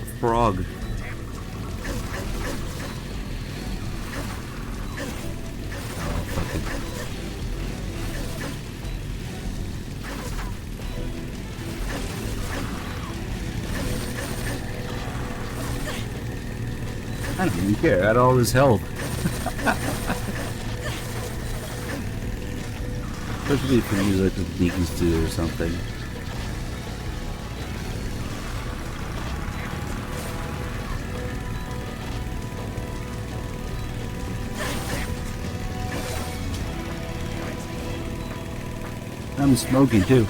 frog. Oh, fucking. I don't even care. I had all this health. Especially if you use like a sneaky steal or something. I'm smoking too.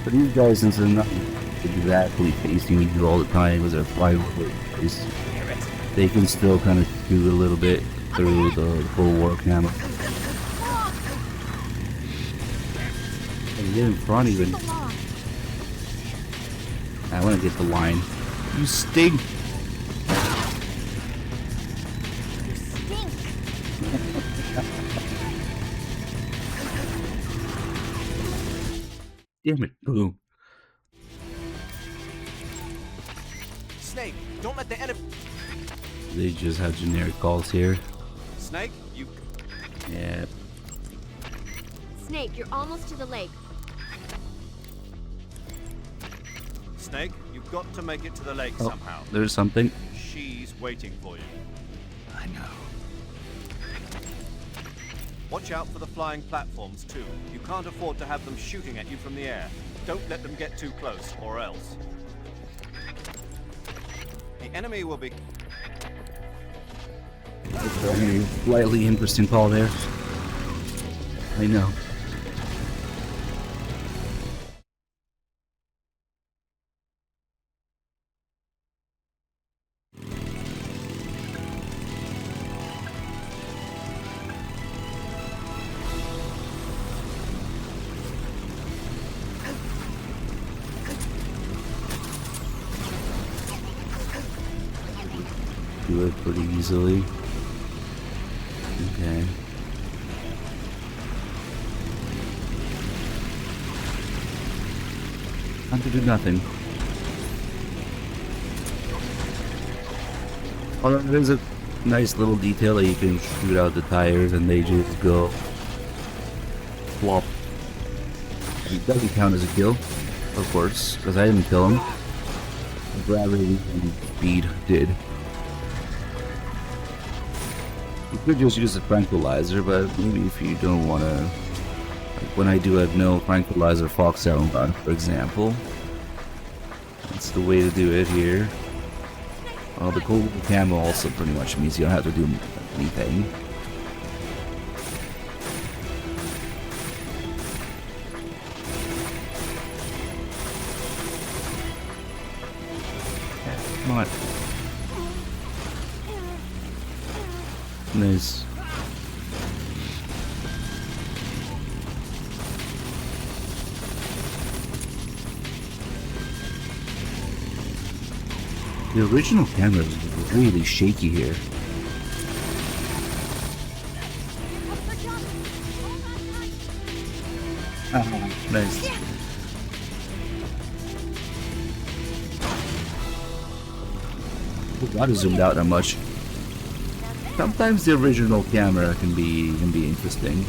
But these guys, since they're not exactly facing you all the time because they're flying over the place, they can still kind of shoot a little bit through the full war camera. And get in front even. I want to get the line. You stink! You stink! Damn it, boom. Snake, don't let the enemy... They just have generic calls here. Snake, you... Yeah. Snake, you're almost to the lake. Snake, you've got to make it to the lake Oh, somehow. there's something. She's waiting for you. I know. Watch out for the flying platforms, too. You can't afford to have them shooting at you from the air. Don't let them get too close, or else. The enemy will be... A slightly interesting call there. I know. Do it pretty easily. Okay. Time to do nothing. Although there's a nice little detail that you can shoot out the tires and they just go flop. It doesn't count as a kill, of course, because I didn't kill him. Gravity and speed did. You could just use a tranquilizer, but maybe if you don't want to... Like when I do have no tranquilizer fox sound gun, for example. That's the way to do it here. Well, the cold camo also pretty much means you don't have to do anything. Come on. Nice. The original camera is really shaky here. Nice. Not zoomed out that much. Sometimes the original camera can be interesting.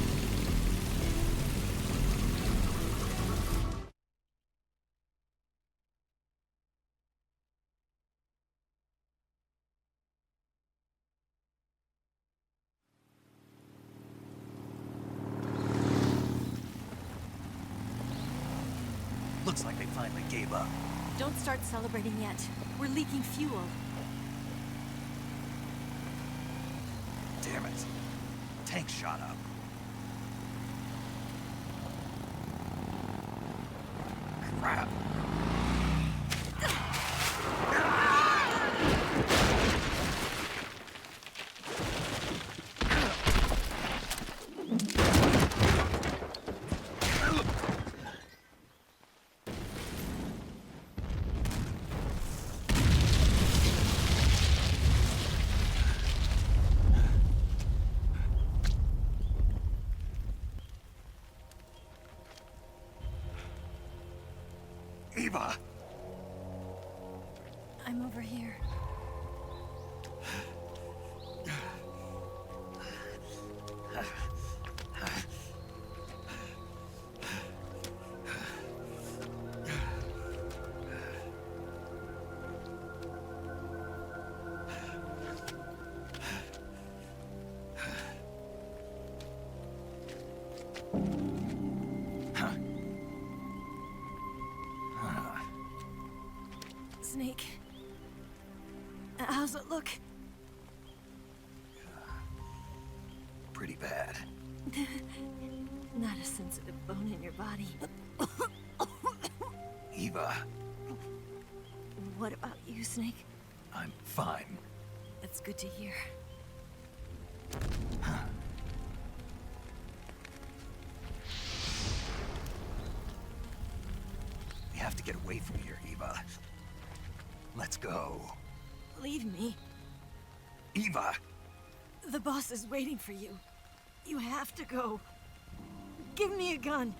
Looks like they finally gave up. Don't start celebrating yet. We're leaking fuel. Damn it. Tank shot up. Crap. Eva! I'm over here. Snake. How's it look? Pretty bad. Not a sensitive bone in your body. Eva, What about you, Snake? I'm fine. That's good to hear. We have to get away from here, Eva. Let's go. Leave me. Eva! The boss is waiting for you. You have to go. Give me a gun.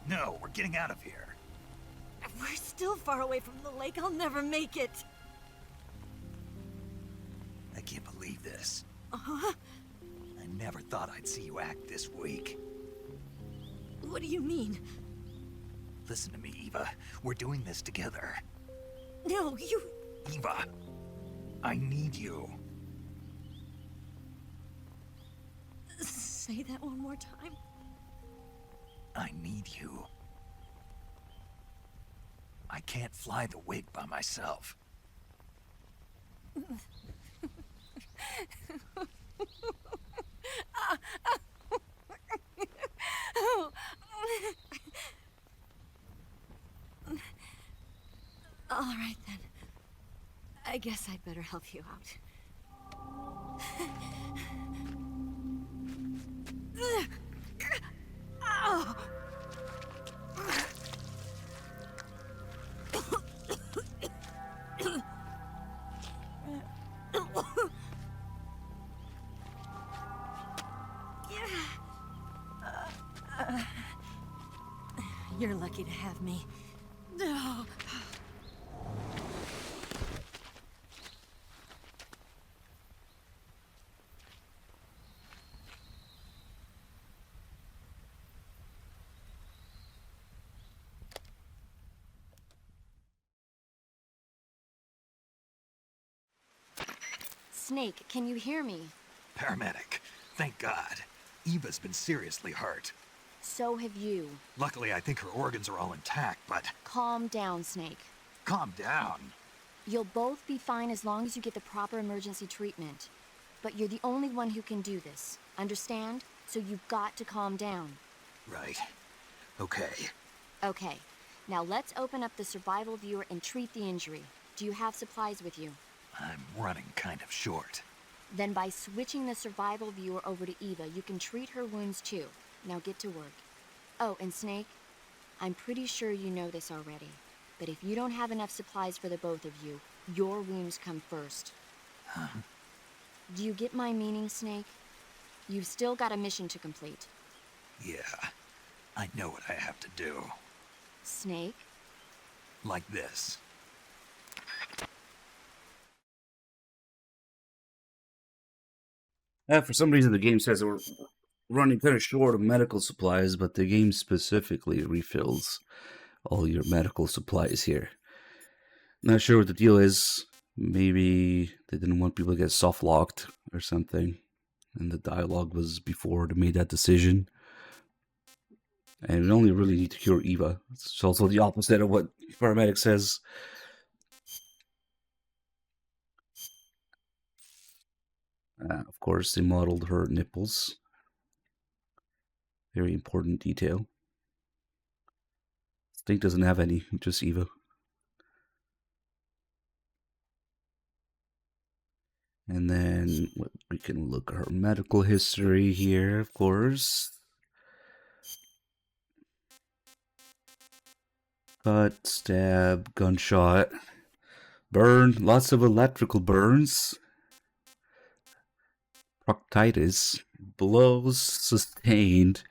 No, we're getting out of here. We're still far away from the lake. I'll never make it. I can't believe this. Huh? I never thought I'd see you act this weak. What do you mean? Listen to me, Eva. We're doing this together. No, you... Eva, I need you. Say that one more time. I need you. I can't fly the wig by myself. All right, then. I guess I'd better help you out. Ow! You're lucky to have me. No. Snake, can you hear me? Paramedic, thank God. Eva's been seriously hurt. So have you. Luckily, I think her organs are all intact, but... Calm down, Snake. Calm down. You'll both be fine as long as you get the proper emergency treatment. But you're the only one who can do this. Understand? So you've got to calm down. Right. Okay. Okay. Now let's open up the survival viewer and treat the injury. Do you have supplies with you? I'm running kind of short. Then by switching the survival viewer over to Eva, you can treat her wounds too. Now get to work. Oh, and Snake, I'm pretty sure you know this already, but if you don't have enough supplies for the both of you, your wounds come first. Huh? Do you get my meaning, Snake? You've still got a mission to complete. Yeah, I know what I have to do. Snake? Like this. For some reason, the game says that we're running kind of short of medical supplies, but the game specifically refills all your medical supplies here. Not sure what the deal is. Maybe they didn't want people to get soft locked or something, and the dialogue was before they made that decision. And we only really need to cure Eva. It's also the opposite of what paramedic says. Of course, they modeled her nipples. Very important detail. Snake doesn't have any, just Eva. And then we can look at her medical history here, of course. Cut, stab, gunshot, burn, lots of electrical burns. Proctitis, blows sustained,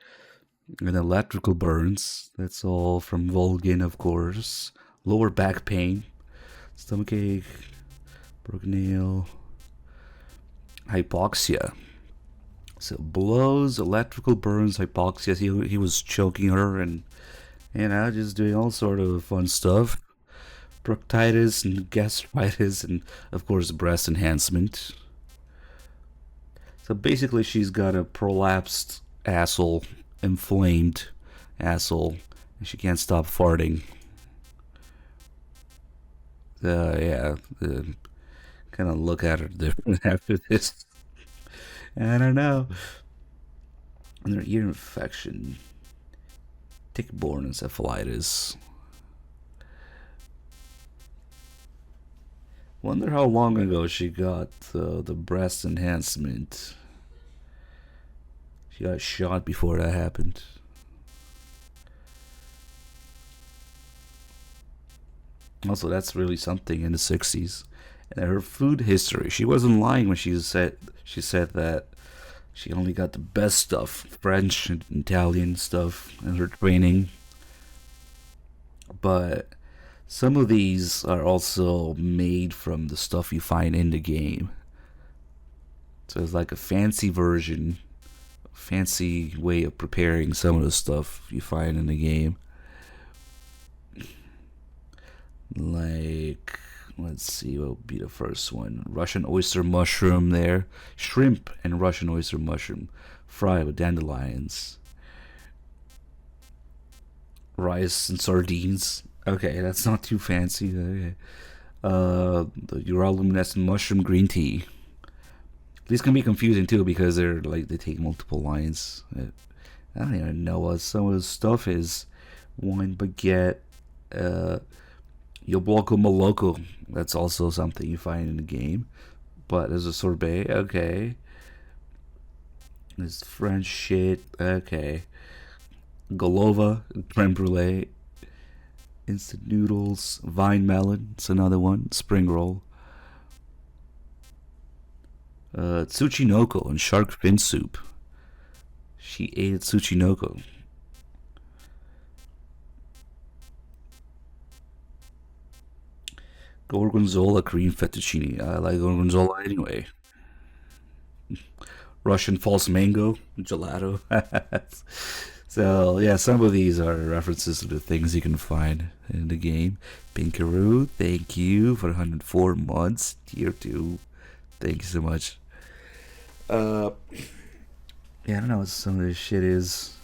and electrical burns. That's all from Volgin, of course. lower back pain, stomachache, broken nail, hypoxia. So blows, electrical burns, hypoxia. He was choking her and just doing all sort of fun stuff. Proctitis and gastritis and of course breast enhancement. So basically she's got a prolapsed asshole, inflamed asshole, and she can't stop farting. Yeah, kind of look at her different after this. I don't know. And their ear infection, tick-borne encephalitis. Wonder how long ago she got the breast enhancement. She got shot before that happened. Also, that's really something in the 60s. And her food history. She wasn't lying when she said that she only got the best stuff, French and Italian stuff, in her training. But some of these are also made from the stuff you find in the game. So it's like a fancy version, fancy way of preparing some of the stuff you find in the game. Like, let's see, what would be the first one? Russian oyster mushroom there. Shrimp and Russian oyster mushroom. Fried with dandelions. Rice and sardines. Okay, that's not too fancy. Okay. The uroluminescent mushroom green tea. These can be confusing too because they take multiple lines. I don't even know what some of the stuff is. Wine baguette. Yobloko Moloko. That's also something you find in the game. But there's a sorbet. Okay. There's French shit. Okay. Golova, creme brulee. Instant noodles. Vine melon. It's another one. Spring roll. Tsuchinoko and shark fin soup. She ate Tsuchinoko. Gorgonzola cream fettuccine. I like gorgonzola anyway. Russian false mango gelato. So yeah, some of these are references to the things you can find in the game. Pinkaroo, thank you for 104 months. Tier 2. Thank you so much. Yeah, I don't know what some of this shit is,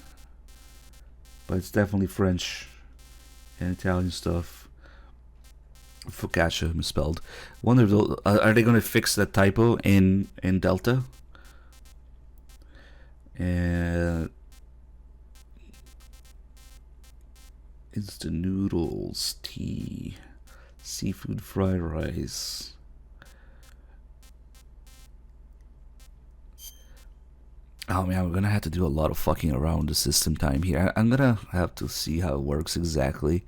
but it's definitely French and Italian stuff. Focaccia misspelled. Wonder if are they going to fix that typo in Delta? And instant noodles, tea, seafood fried rice. Oh man, we're gonna have to do a lot of fucking around the system time here. I'm gonna have to see how it works exactly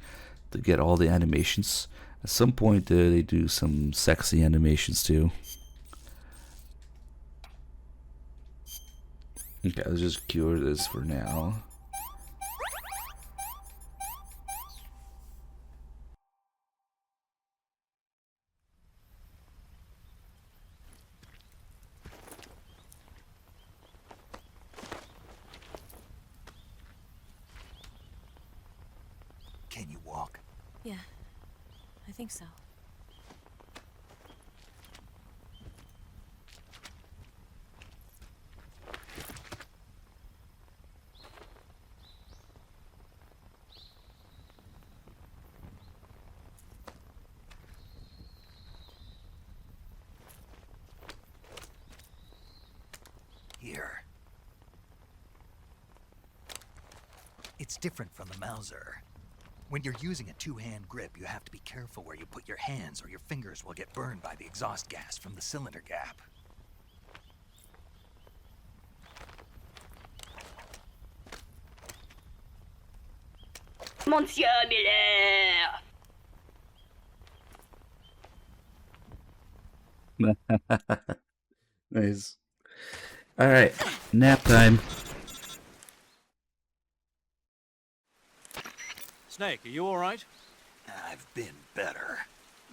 to get all the animations. At some point, they do some sexy animations too. Okay, let's just cure this for now. Can you walk? Yeah, I think so. Here. It's different from the Mauser. When you're using a two-hand grip, you have to be careful where you put your hands or your fingers will get burned by the exhaust gas from the cylinder gap. Monsieur Miller! Nice. Alright, nap time. Snake, are you alright? I've been better.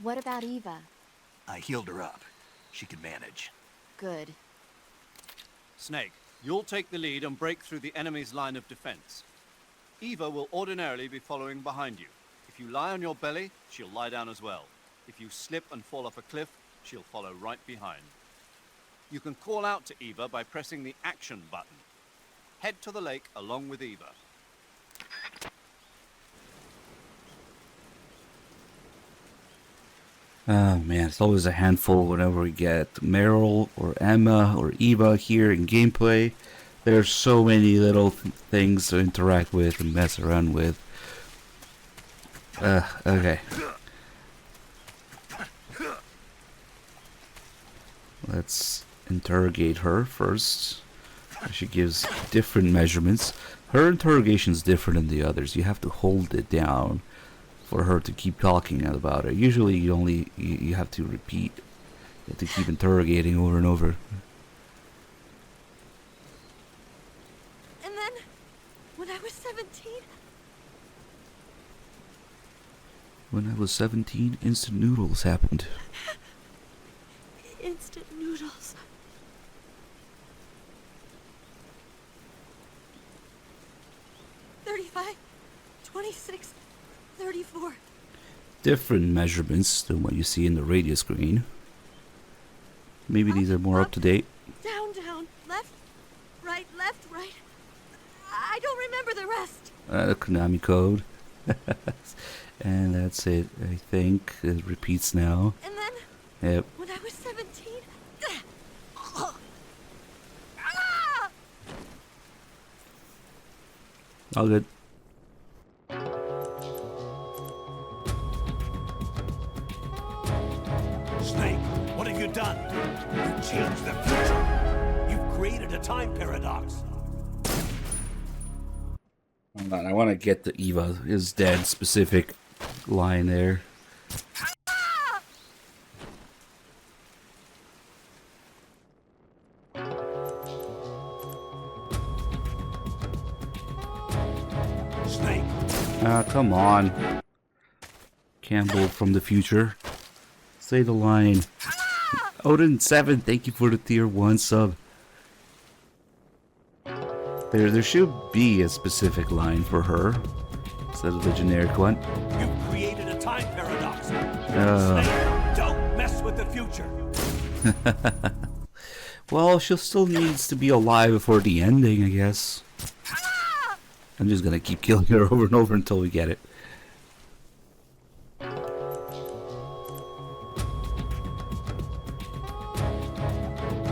What about Eva? I healed her up. She can manage. Good. Snake, you'll take the lead and break through the enemy's line of defense. Eva will ordinarily be following behind you. If you lie on your belly, she'll lie down as well. If you slip and fall off a cliff, she'll follow right behind. You can call out to Eva by pressing the action button. Head to the lake along with Eva. Oh man, it's always a handful whenever we get Meryl or Emma or Eva here in gameplay. There's so many little things to interact with and mess around with. Okay. Let's interrogate her first. She gives different measurements. Her interrogation is different than the others. You have to hold it down for her to keep talking about it. Usually you have to repeat. You have to keep interrogating over and over. And then, when I was 17... When I was 17, instant noodles happened. Instant noodles. $35, $26, $34. Different measurements than what you see in the radio screen. Maybe these are more up to date. Down, down, left, right, I don't remember the rest. Konami code. And that's it, I think. It repeats now. And then, yep. when I was 17... All good. Snake, what have you done? You changed the future. You've created a time paradox. Hold on, I want to get the Eva is dead specific line there. Snake. Ah, come on. Campbell from the future. Say the line. Odin7, thank you for the tier 1 sub. There should be a specific line for her instead of the generic one. You've created a time paradox. Snake, don't mess with the future. Well, she still needs to be alive before the ending, I guess. I'm just gonna keep killing her over and over until we get it.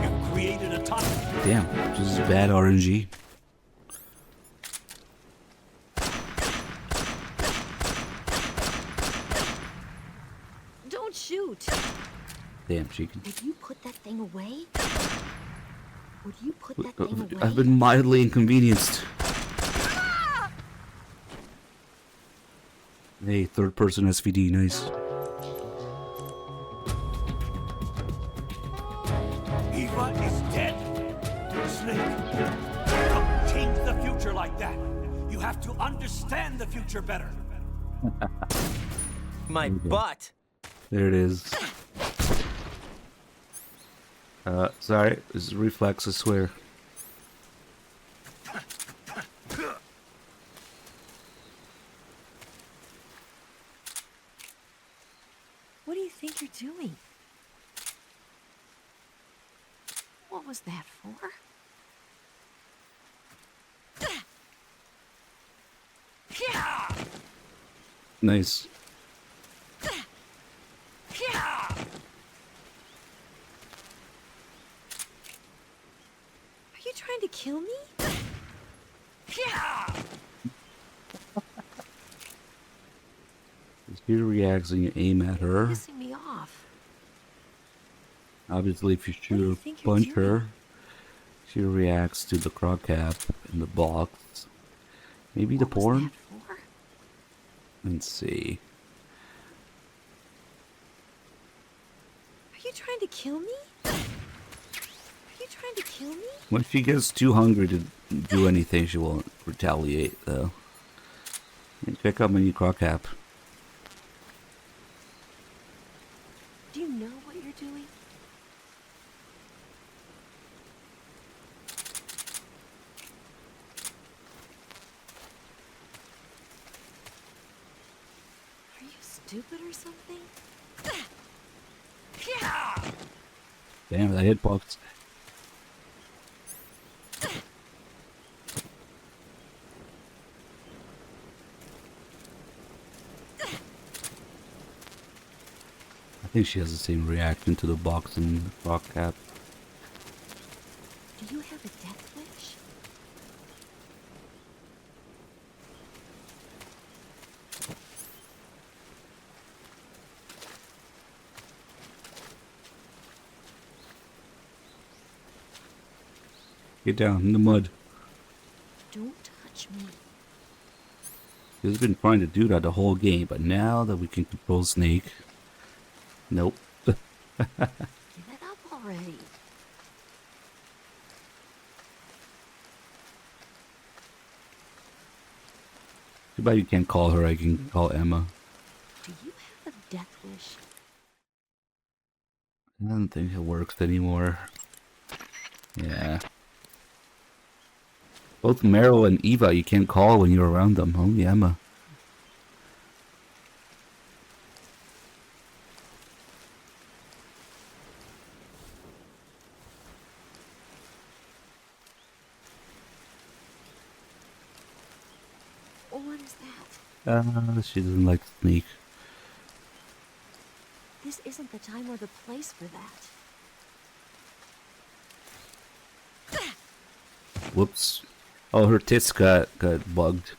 You've created a time. Damn, this is bad RNG. Don't shoot. Damn, chicken. Would you put that thing away? Would you put that thing away? I've been mildly inconvenienced. Hey, third person SVD, nice. Eva is dead. Snake, don't change the future like that. You have to understand the future better. My butt. There it is. Sorry, this is reflex, I swear. What do you think you're doing? What was that for? Nice. Are you trying to kill me? She reacts when you aim at her. Pissing me off. Obviously, if you shoot or punch her, she reacts to the croc cap in the box. Maybe the porn? Let's see. Are you trying to kill me? Are you trying to kill me? When she gets too hungry to do anything, she won't retaliate, though. Check out my new croc cap. stupid or something? Damn, that hitbox. I think she has the same reaction to the box and rock cap. Do you have a death wish? Get down in the mud. Don't touch me. He's been trying to do that the whole game, but now that we can control Snake, nope. Give it up already. Too bad you can't call her. I can call Emma. Do you have a death wish? I don't think it works anymore. Yeah. Both Meryl and Eva you can't call when you're around them. Only Emma. What is that? She doesn't like Snake. This isn't the time or the place for that. Whoops. Oh, her tits got bugged.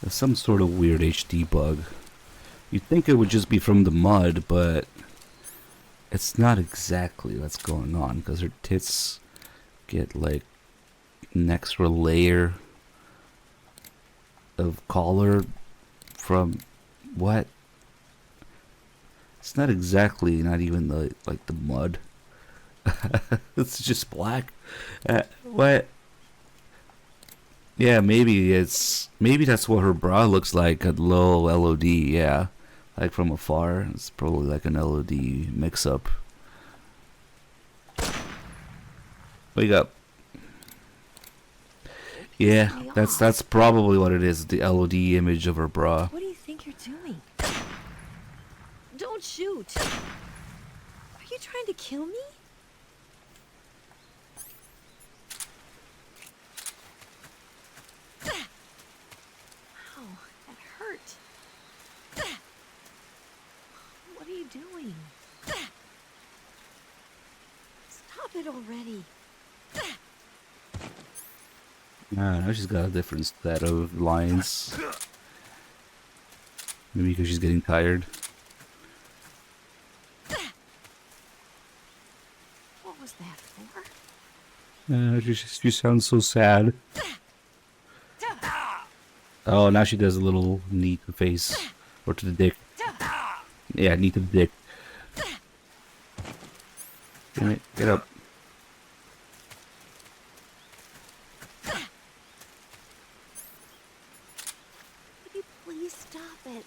There's some sort of weird HD bug. You'd think it would just be from the mud, but it's not exactly what's going on, because her tits get like an extra layer of color from what? It's not exactly, not even the like the mud. It's just black. What? Yeah, maybe that's what her bra looks like, a low LOD, yeah. Like from afar. It's probably like an LOD mix up. Wake up. Yeah, that's probably what it is, the LOD image of her bra. What do you think you're doing? Don't shoot. Are you trying to kill me? Ow, that hurt. What are you doing? Stop it already. Now she's got a different set of lines. Maybe because she's getting tired. What was that for? She sounds so sad. Oh, now she does a little knee to the face. Or to the dick. Yeah, knee to the dick. Damn it, get up. Would you please stop it?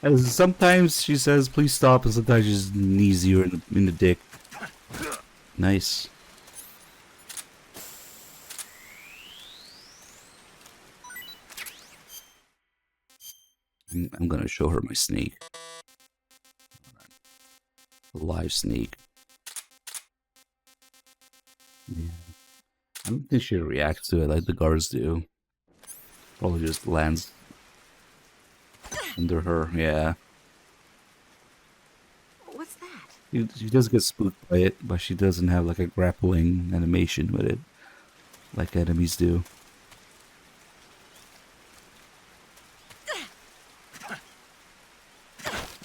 As sometimes she says, please stop, and sometimes she just knees you in the dick. Nice. I'm gonna show her my snake. A live snake. Yeah. I don't think she reacts to it like the guards do. Probably just lands under her, yeah. What's that? She does get spooked by it, but she doesn't have like a grappling animation with it, like enemies do.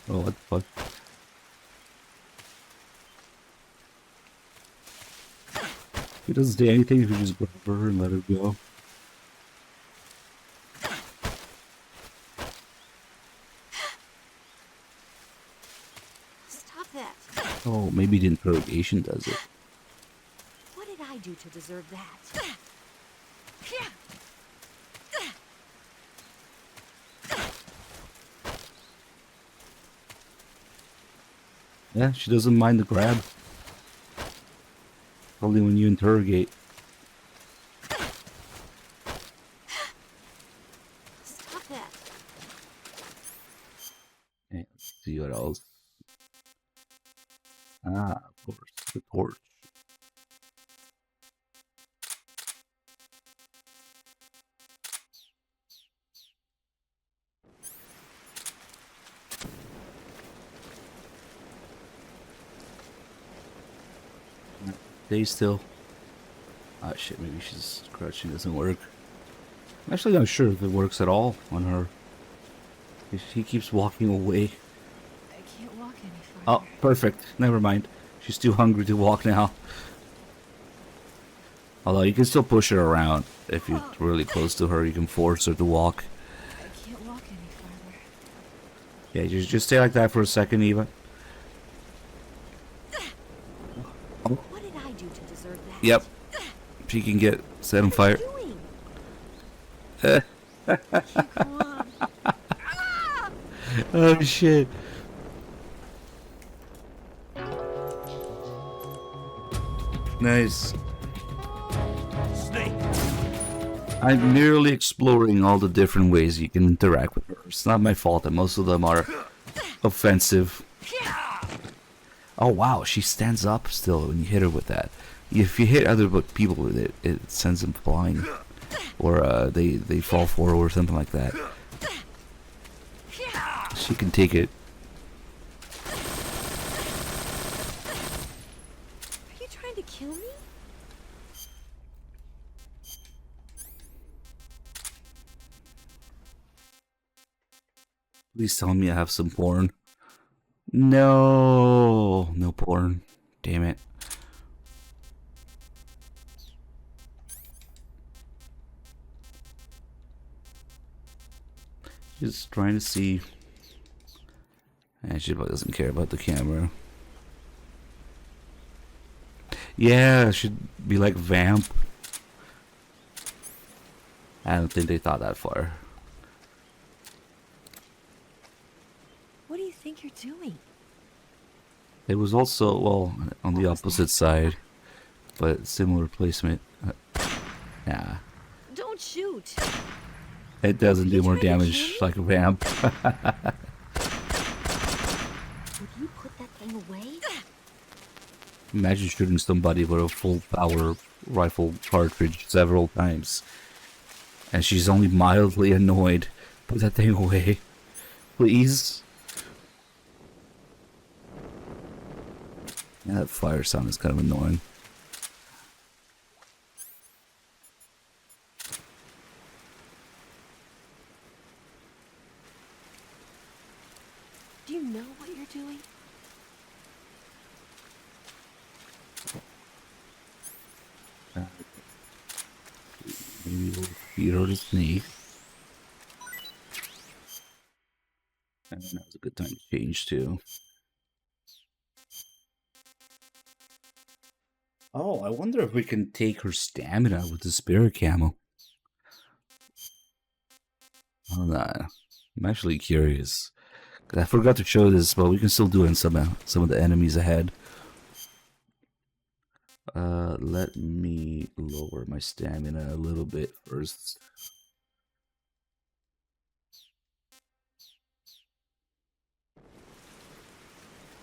Oh, what the fuck? He doesn't do anything if you just grab her and let her go. Stop that. Oh, maybe the interrogation does it. What did I do to deserve that? Yeah, she doesn't mind the grab. Only when you interrogate. Stay still. Ah, shit, maybe she's crouching doesn't work. I'm actually not sure if it works at all on her. She keeps walking away. I can't walk any farther. Oh, perfect. Never mind. She's too hungry to walk now. Although you can still push her around. If you're really close to her, you can force her to walk. I can't walk any farther. Yeah, just stay like that for a second, Eva. What did I do to deserve that? Yep. She can get set on fire. Oh shit. Nice. Snake. I'm merely exploring all the different ways you can interact with her. It's not my fault that most of them are offensive. Oh wow, she stands up still when you hit her with that. If you hit other people with it, it sends them flying. Or they fall forward or something like that. She can take it. Are you trying to kill me? Please tell me I have some porn. No, no porn. Damn it. Just trying to see. And she probably doesn't care about the camera. Yeah, it should be like Vamp. I don't think they thought that far. What do you think you're doing? It was also, well, on the opposite side, but similar placement. Nah. Don't shoot. It doesn't do more damage like a Vamp. Would you put that thing away? Imagine shooting somebody with a full power rifle cartridge several times. And she's only mildly annoyed. Put that thing away. Please. Yeah, that fire sound is kind of annoying. Do you know what you're doing? Maybe we'll feed her to sneak. And now's a good time to change too. Oh, I wonder if we can take her stamina with the spirit camo. Oh, I'm actually curious. I forgot to show this, but we can still do it in some of the enemies ahead. Let me lower my stamina a little bit first.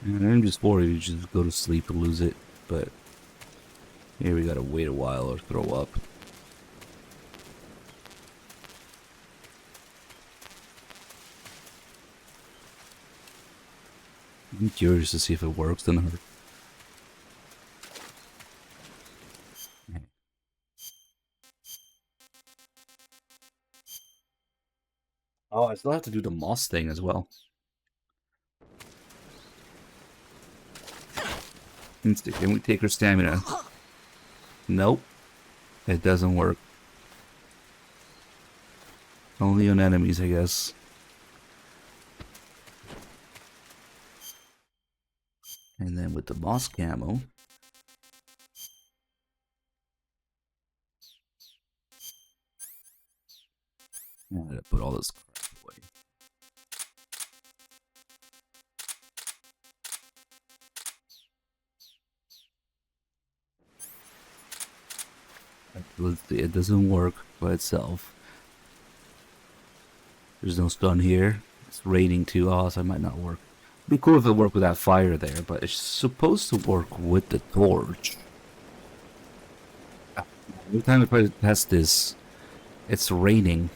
And MGS4, you just go to sleep and lose it, but here we gotta wait a while or throw up. I'm curious to see if it works on her. Oh, I still have to do the moss thing as well. Can we take her stamina? Nope. It doesn't work. Only on enemies, I guess. And then with the moss camo. I'm gonna put all this crap away. It doesn't work by itself. There's no stun here. It's raining too, so it might not work. It'd be cool if it worked with that fire there, but it's supposed to work with the torch. Every time I try to test this, it's raining.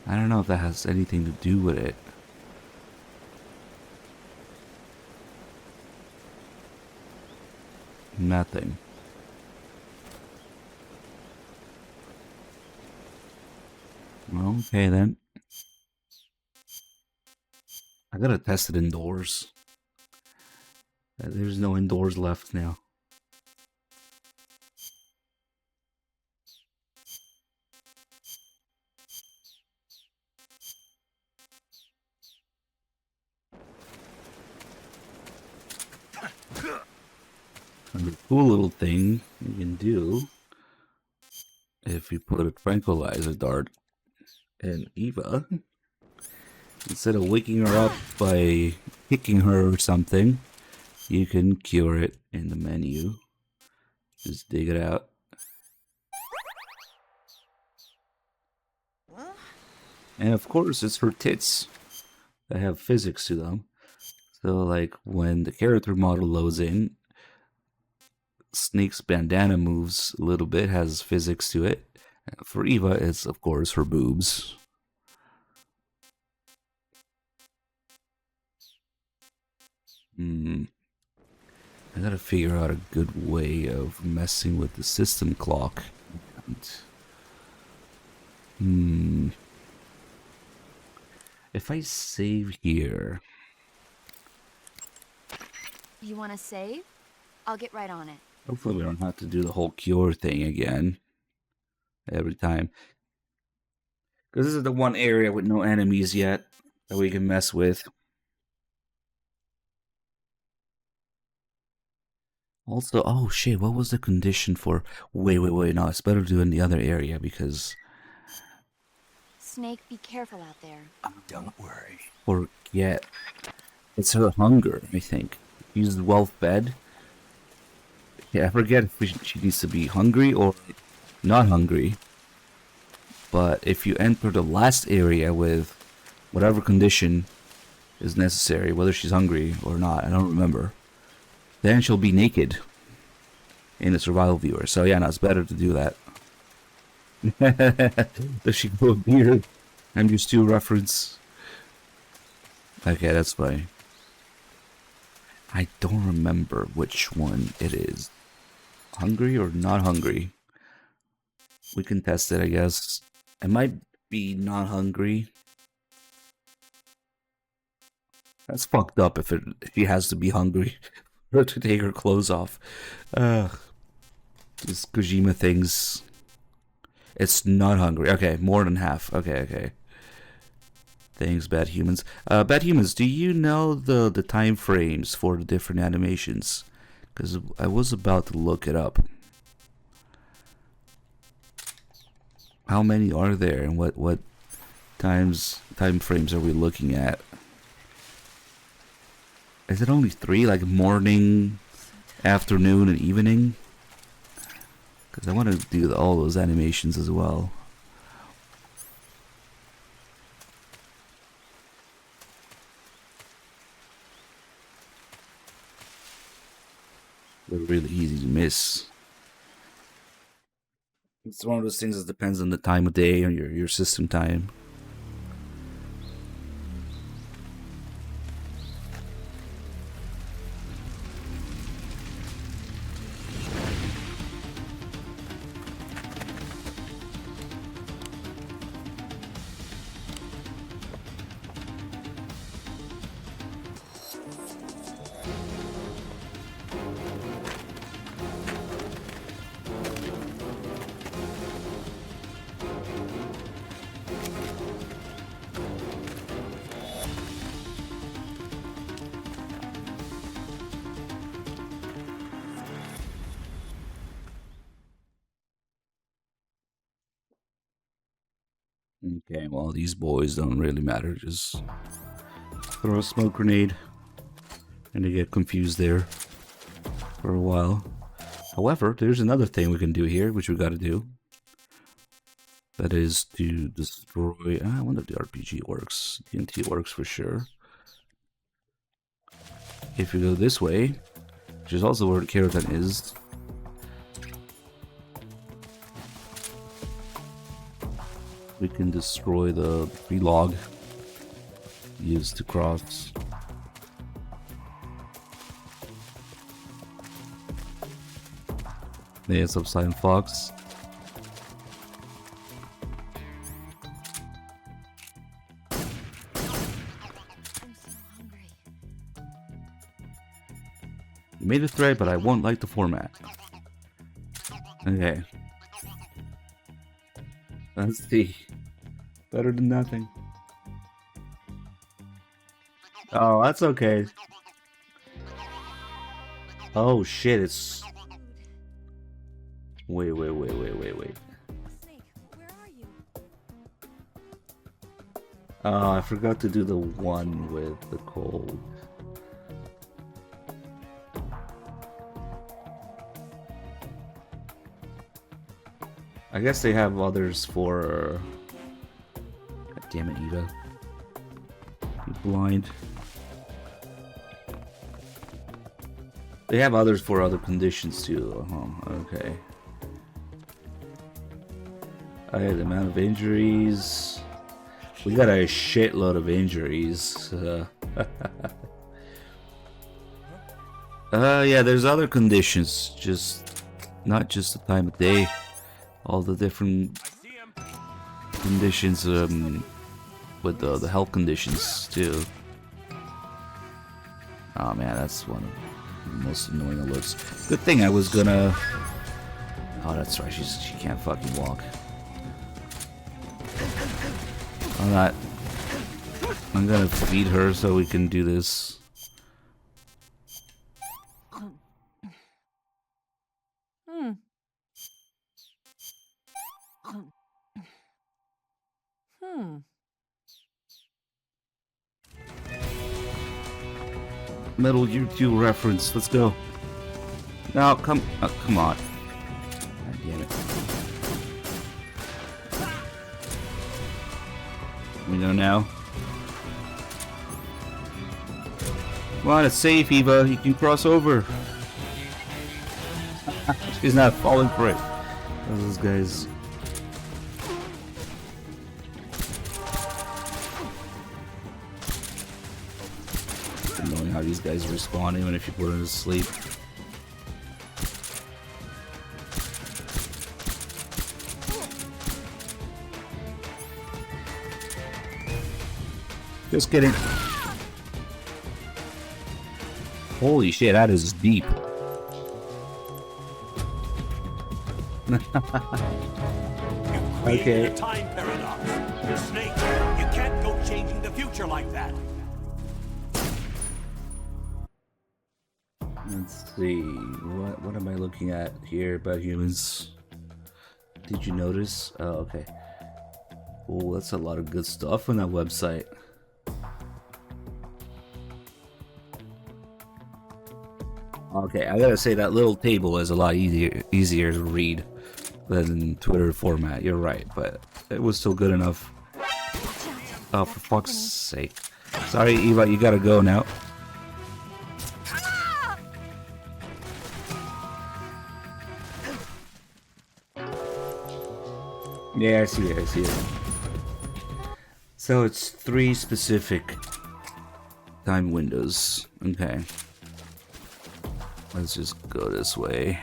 I don't know if that has anything to do with it. Nothing. Okay then. I gotta test it indoors. There's no indoors left now. And the cool little thing you can do, if you put a tranquilizer dart in Eva, instead of waking her up by kicking her or something, you can cure it in the menu. Just dig it out. And of course, it's her tits that have physics to them. So, like, when the character model loads in, Snake's bandana moves a little bit, has physics to it. For Eva, it's, of course, her boobs. I gotta figure out a good way of messing with the system clock. If I save here... You want to save? I'll get right on it. Hopefully we don't have to do the whole cure thing again. Every time. Because this is the one area with no enemies yet that we can mess with. Also, oh shit, what was the condition for... Wait, no, it's better to do in the other area because... Snake, be careful out there. Don't worry. Forget. It's her hunger, I think. She's well fed. Yeah, I forget if she needs to be hungry or not hungry. But if you enter the last area with whatever condition is necessary, whether she's hungry or not, I don't remember, then she'll be naked in the survival viewer. So yeah, no, it's better to do that. Does she go beard? MGS2 reference. Okay, that's fine. I don't remember which one it is. Hungry or not hungry? We can test it, I guess. It might be not hungry. That's fucked up if she has to be hungry for her to take her clothes off. This Kojima things. It's not hungry. Okay, more than half. Okay. Thanks, Bad Humans. Bad Humans, do you know the time frames for the different animations? Because I was about to look it up. How many are there, and what time frames are we looking at? Is it only 3, like morning, afternoon, and evening? Because I want to do all those animations as well. They're really easy to miss. It's one of those things that depends on the time of day and your system time. Okay, well, these boys don't really matter. Just throw a smoke grenade and they get confused there for a while. However, there's another thing we can do here, which we gotta do. That is to destroy... I wonder if the RPG works. TNT works for sure. If you go this way, which is also where the Keratin is... we can destroy the free log used to cross. Yeah, Subside Fox. You made a thread, but I won't like the format. Okay. Let's see. Better than nothing. Oh, that's okay. Oh shit, it's... Wait. Snake, where are you? Oh, I forgot to do the one with the cold. I guess they have others for... God damn it, Eva. You blind. They have others for other conditions too. Okay. Alright, the amount of injuries. We got a shitload of injuries. Yeah, there's other conditions. Just not just the time of day. All the different conditions with the health conditions too. Oh man, that's one of the most annoying alerts. Good thing I was gonna... Oh, that's right, she can't fucking walk. I'm gonna feed her so we can do this. Metal Gear 2 reference, let's go. No, come on. God damn it. We know now. Come on, it's safe, Eva. You can cross over. She's not falling for it. Those guys. It's annoying how these guys respawn even if you put them to sleep. Just kidding. Holy shit, that is deep. Okay. A time paradox. Snake, you can't go changing the future like that. Let's see. What am I looking at here about humans? Did you notice? Oh, okay. Oh, that's a lot of good stuff on that website. Okay, I gotta say that little table is a lot easier to read than Twitter format. You're right, but it was still good enough. Oh, for fuck's sake! Sorry, Eva, you gotta go now. Yeah, I see it. So it's 3 specific time windows. Okay. Let's just go this way.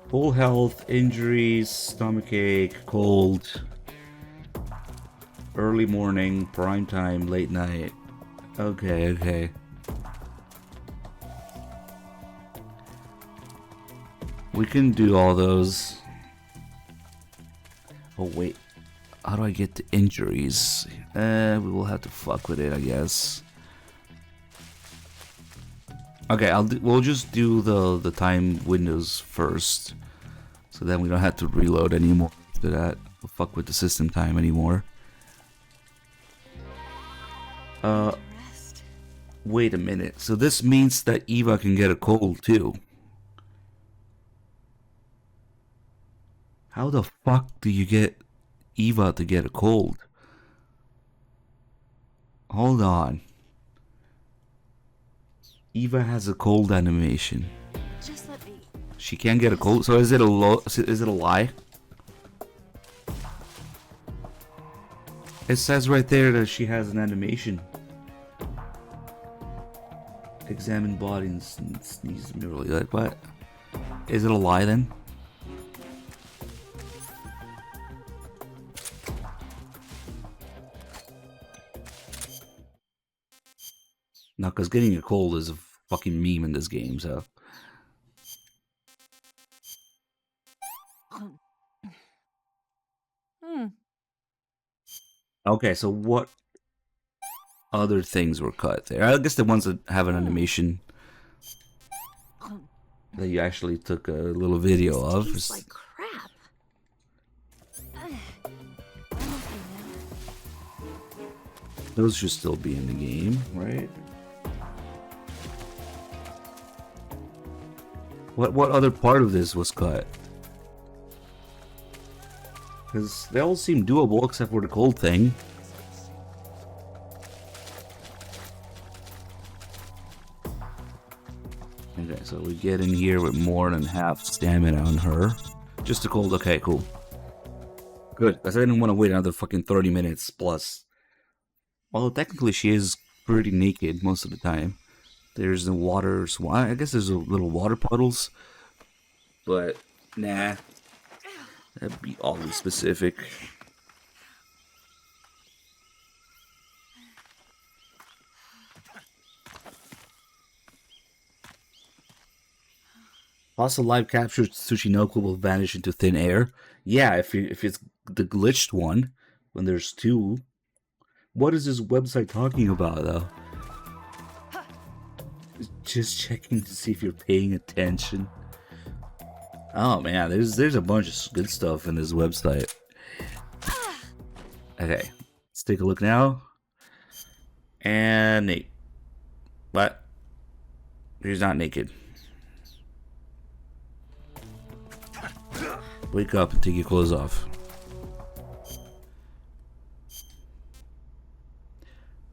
Full health, injuries, stomachache, cold, early morning, prime time, late night. Okay. We can do all those. Oh wait. How do I get the injuries? We will have to fuck with it, I guess. Okay, we'll just do the time windows first, so then we don't have to reload anymore after that. We'll fuck with the system time anymore. Wait a minute. So this means that Eva can get a cold too. How the fuck do you get Eva to get a cold? Hold on. Eva has a cold animation. Just let me. She can't get a cold. So is it a lie? It says right there that she has an animation. Examine body and sneeze merely. Like what? Is it a lie then? No, because getting a cold is a fucking meme in this game, so. Okay, so what other things were cut there? I guess the ones that have an animation that you actually took a little video of. Tastes like crap. Those should still be in the game, right? What other part of this was cut? Because they all seem doable except for the cold thing. Okay, so we get in here with more than half stamina on her. Just a cold, okay, cool. Good, because I didn't want to wait another fucking 30 minutes plus. Although technically she is pretty naked most of the time. There's the water, I guess there's a little water puddles. But, nah. That'd be oddly specific. Also, live capture Tsuchinoko will vanish into thin air. Yeah, if it's the glitched one, when there's two. What is this website talking about, though? Just checking to see if you're paying attention. Oh man, there's a bunch of good stuff in this website. Okay, let's take a look now. And Nate. What? He's not naked. Wake up and take your clothes off.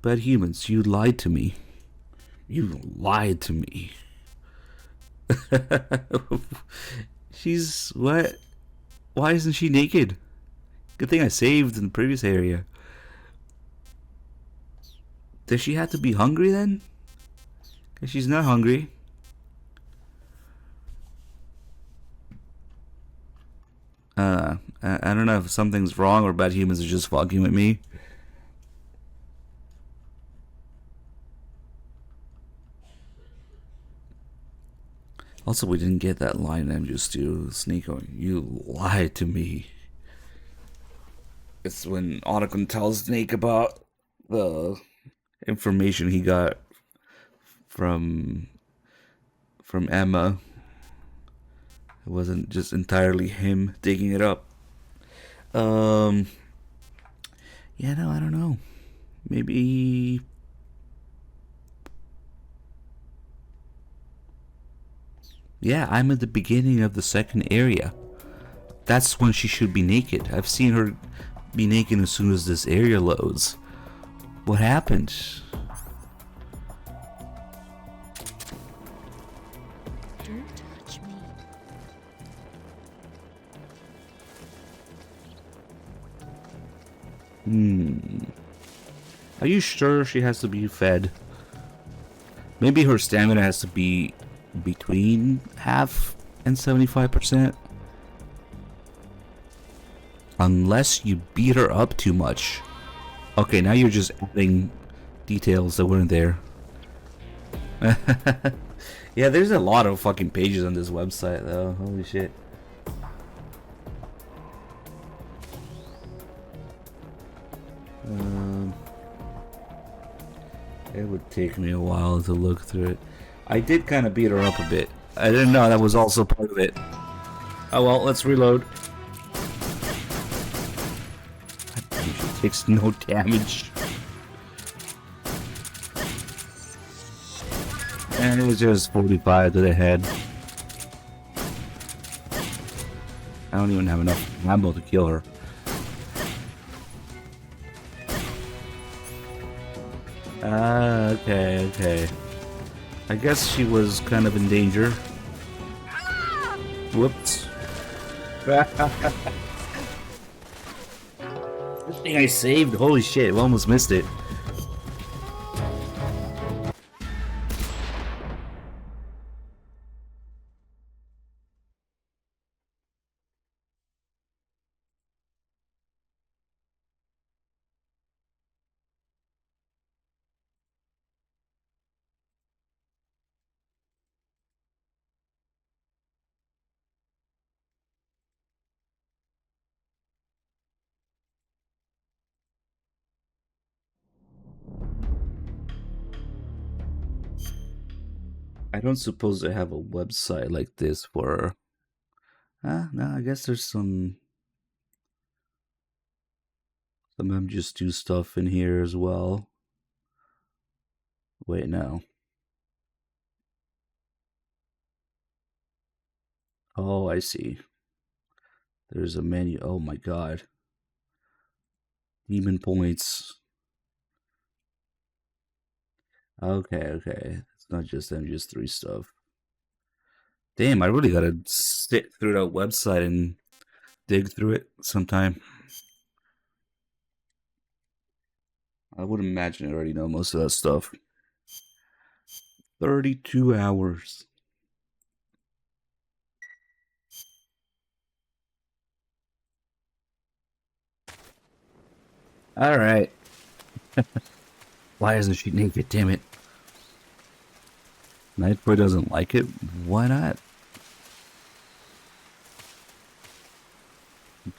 Bad humans, you lied to me. You lied to me. She's what? Why isn't she naked? Good thing I saved in the previous area. Does she have to be hungry then? Because she's not hungry. I don't know if something's wrong or bad humans are just fucking with me. Also, we didn't get that line I'm just to Sneeko. You lied to me. It's when Otacon tells Snake about the information he got from Emma. It wasn't just entirely him digging it up. Yeah, no, I don't know. Maybe. Yeah, I'm at the beginning of the second area. That's when she should be naked. I've seen her be naked as soon as this area loads. What happened? Don't touch me. Are you sure she has to be fed? Maybe her stamina has to be between half and 75%. Unless you beat her up too much. Okay, now you're just adding details that weren't there. Yeah, there's a lot of fucking pages on this website though. Holy shit. It would take me a while to look through it. I did kind of beat her up a bit. I didn't know that was also part of it. Oh well, let's reload. She takes no damage. And it was just 45 to the head. I don't even have enough ammo to kill her. Okay. I guess she was kind of in danger. Whoops. This Thing I saved? Holy shit, I almost missed it. I don't suppose they have a website like this for... no, I guess there's some MGS2 stuff in here as well. Wait, no. Oh, I see. There's a menu. Oh my god. Demon points. Okay. It's not just MGS3 stuff. Damn, I really gotta sit through that website and dig through it sometime. I would imagine I already know most of that stuff. 32 hours. Alright. Why isn't she naked? Damn it. Nightboy doesn't like it? Why not?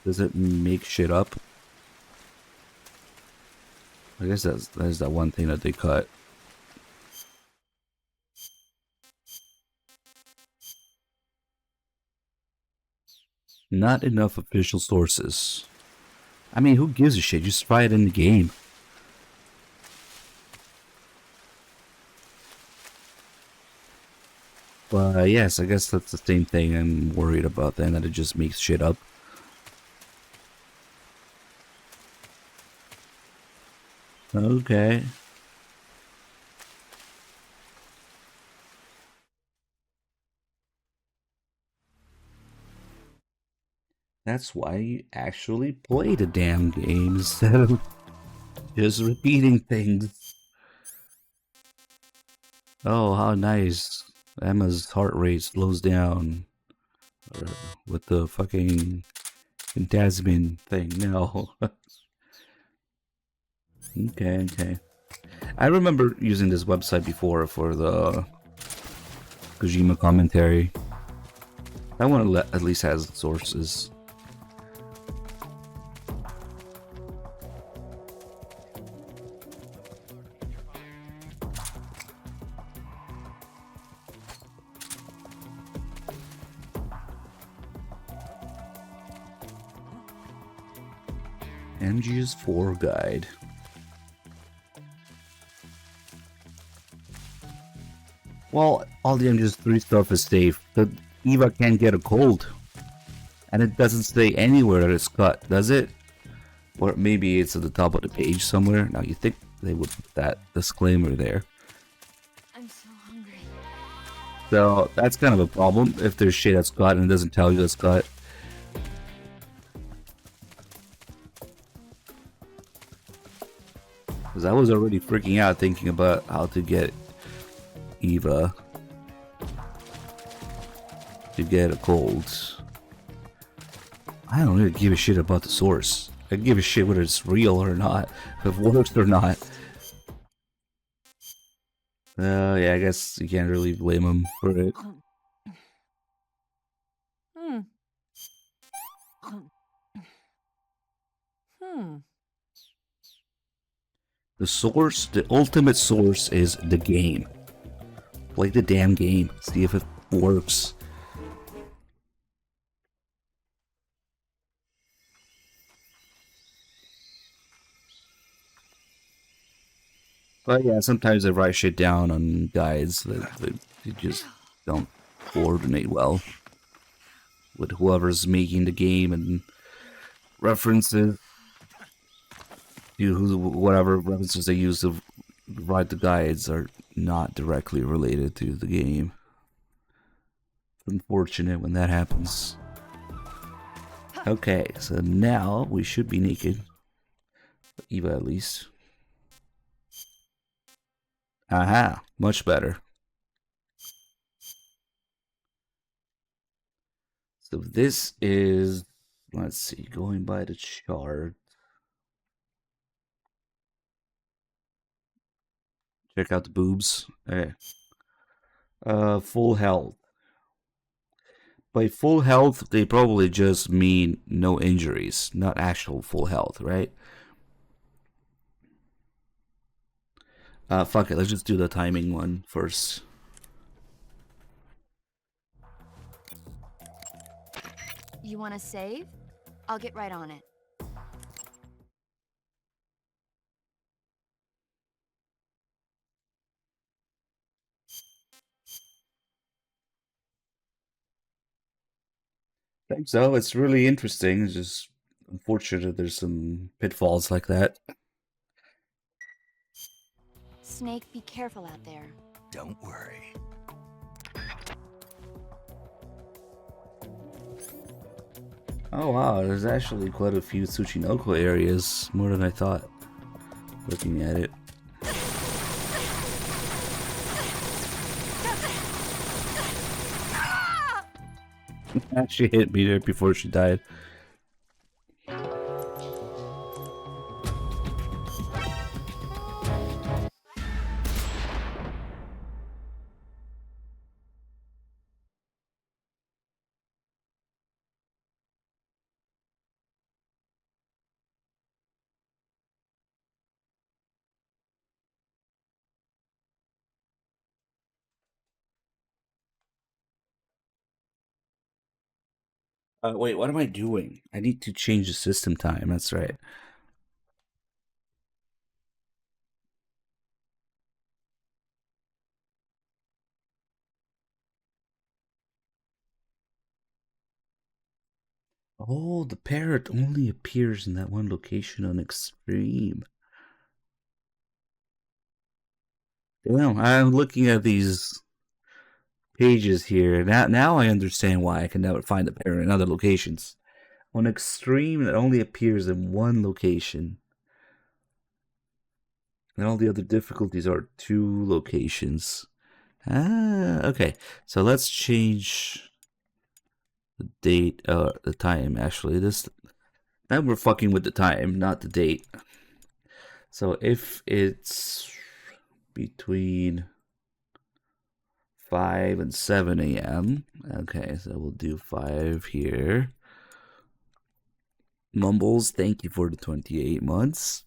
Does it make shit up? I guess that is that one thing that they cut. Not enough official sources. I mean, who gives a shit? Just try it in the game. But yes, I guess that's the same thing I'm worried about then, that it just makes shit up. Okay. That's why you actually play the damn game instead of just repeating things. Oh, how nice. Emma's heart rate slows down. With the fucking Tasman thing. No. Okay. I remember using this website before for the Kojima commentary. That one at least has sources. MGS4 guide. Well, all the MGS3 stuff is safe. The Eva can't get a cold. And it doesn't say anywhere that it's cut, does it? Or maybe it's at the top of the page somewhere. Now you think they would put that disclaimer there. I'm so hungry. So that's kind of a problem if there's shit that's cut and it doesn't tell you it's cut. Because I was already freaking out thinking about how to get Eva to get a cold. I don't really give a shit about the source. I give a shit whether it's real or not, if it works or not. Yeah, I guess you can't really blame him for it. The source, the ultimate source is the game. Play the damn game. See if it works. But yeah, sometimes I write shit down on guides that they just don't coordinate well with whoever's making the game, and references to whatever references they use to write the guides are not directly related to the game. It's unfortunate when that happens. Okay, so now we should be naked. Eva at least. Aha, much better. So this is, let's see, going by the chart. Check out the boobs. Okay. Full health. By full health, they probably just mean no injuries, not actual full health, right? Fuck it, let's just do the timing one first. You want to save? I'll get right on it. I think so. It's really interesting. It's just unfortunate there's some pitfalls like that. Snake, be careful out there. Don't worry. Oh wow, there's actually quite a few Tsuchinoko areas, more than I thought, looking at it. She hit me there before she died. Wait, what am I doing? I need to change the system time, that's right. Oh, the parrot only appears in that one location on Extreme. Damn, I'm looking at these pages here. Now I understand why I can never find the parrot in other locations. On Extreme, it only appears in one location. And all the other difficulties are 2 locations. Ah, okay. So let's change the date, the time, actually. Now we're fucking with the time, not the date. So if it's between 5 and 7 a.m. Okay, so we'll do 5 here. Mumbles, thank you for the 28 months.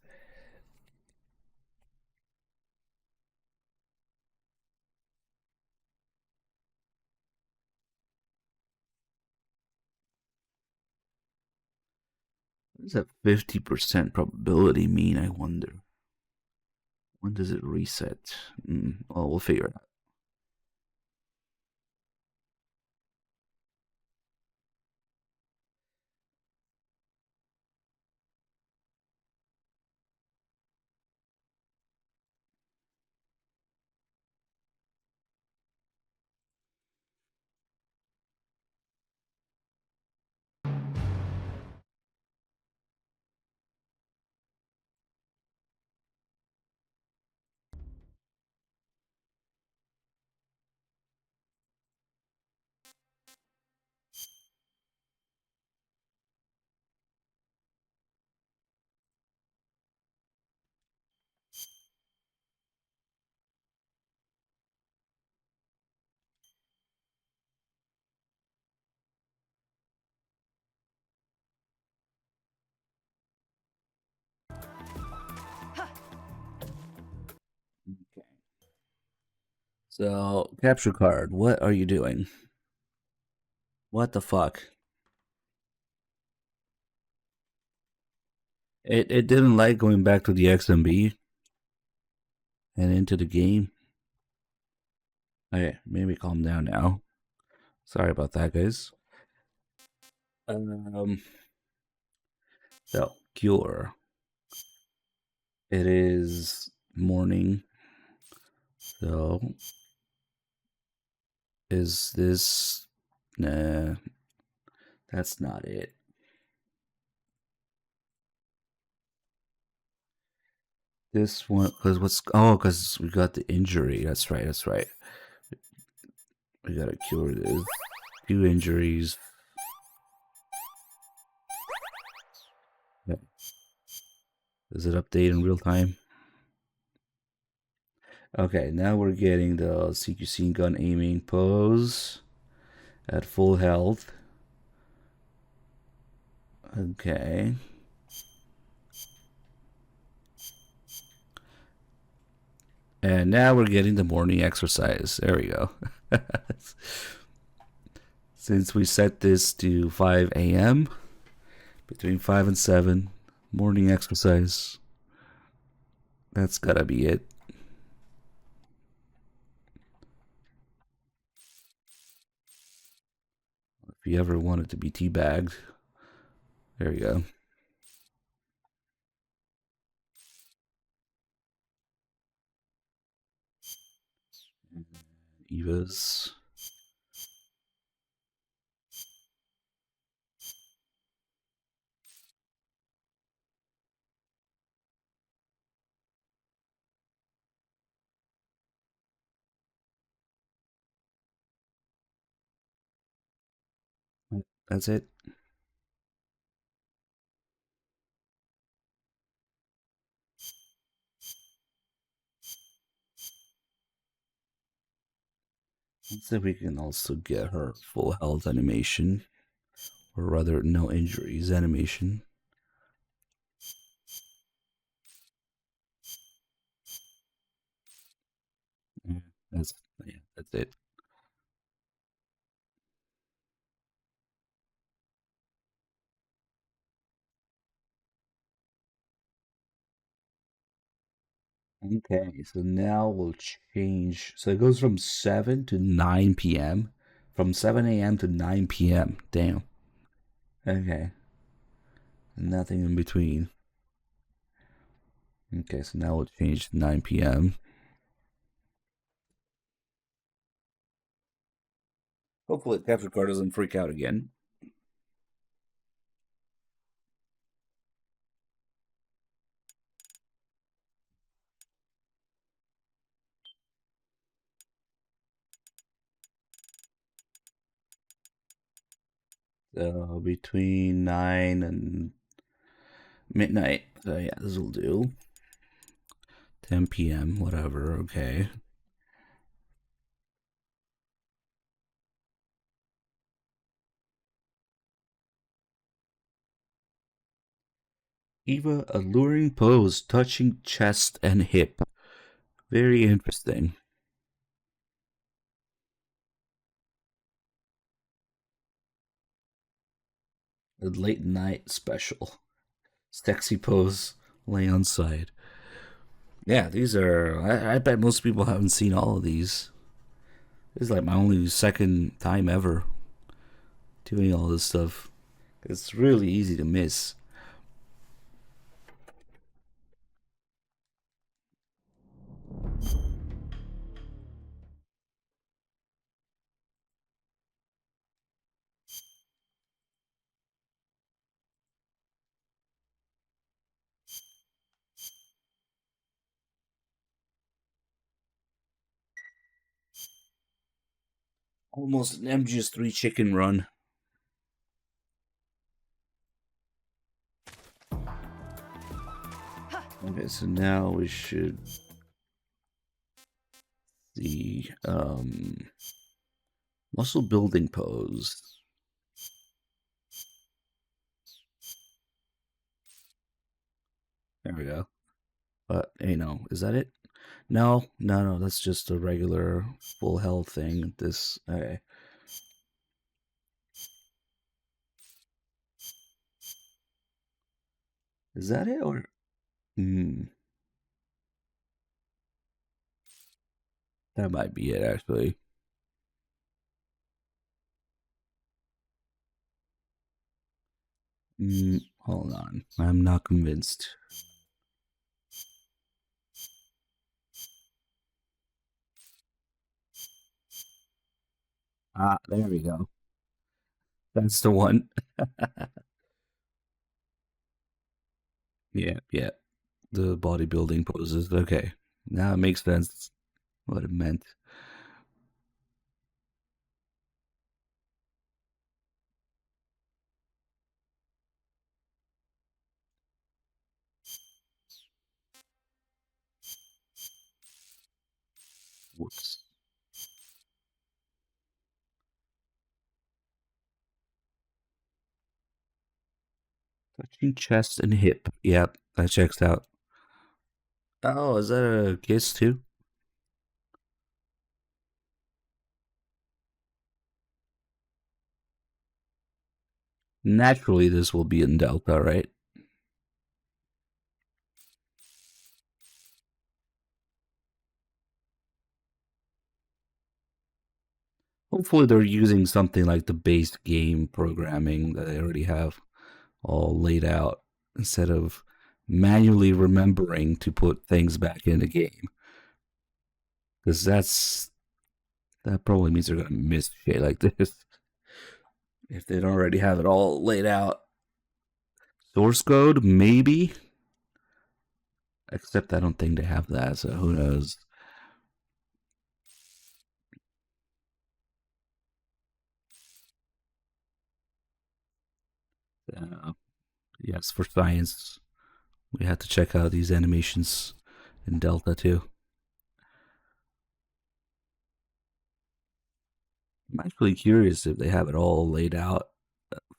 What does a 50% probability mean, I wonder? When does it reset? Well, we'll figure it out. Okay. So, capture card, what are you doing? What the fuck? It didn't like going back to the XMB and into the game. Okay, maybe calm down now. Sorry about that, guys. So, cure. It is morning. So, is this... Nah, that's not it. This one, because because we got the injury. That's right. That's right. We gotta cure this. Few injuries. Yeah. Does it update in real time? Okay, now we're getting the CQC gun aiming pose at full health. Okay. And now we're getting the morning exercise. There we go. Since we set this to 5 a.m., between 5 and 7, morning exercise. That's gotta be it. If you ever wanted to be teabagged, there you go. Eva's. That's it. Let's see if we can also get her full health animation, or rather, no injuries animation. That's yeah, that's it. Okay, so now we'll change. So it goes from 7 to 9 p.m. From 7 a.m. to 9 p.m. Damn. Okay. Nothing in between. Okay, so now we'll change to 9 p.m. Hopefully, capture card doesn't freak out again. So between 9 and midnight. So yeah, this will do. 10 p.m. Whatever. Okay. Eva, alluring pose, touching chest and hip. Very interesting. A late night special. Sexy pose, lay on side. Yeah, these are. I bet most people haven't seen all of these. This is like my only second time ever doing all this stuff. It's really easy to miss. Almost an MGS3 chicken run. Okay, so now we should see muscle building pose. There we go. But hey, no, is that it? No, no, that's just a regular full health thing. This okay. Is that it or? That might be it actually. Hold on, I'm not convinced. Ah, there we go. That's the one. Yeah, yeah. The bodybuilding poses. Okay. Now it makes sense what it meant. Whoops. Touching chest and hip. Yep, that checks out. Oh, is that a kiss too? Naturally, this will be in Delta, right? Hopefully, they're using something like the base game programming that they already have all laid out instead of manually remembering to put things back in the game. Because that probably means they're gonna miss shit like this if they don't already have it all laid out. Source code, maybe. Except I don't think they have that, so who knows? Yes, for science, we had to check out these animations in Delta too. I'm actually curious if they have it all laid out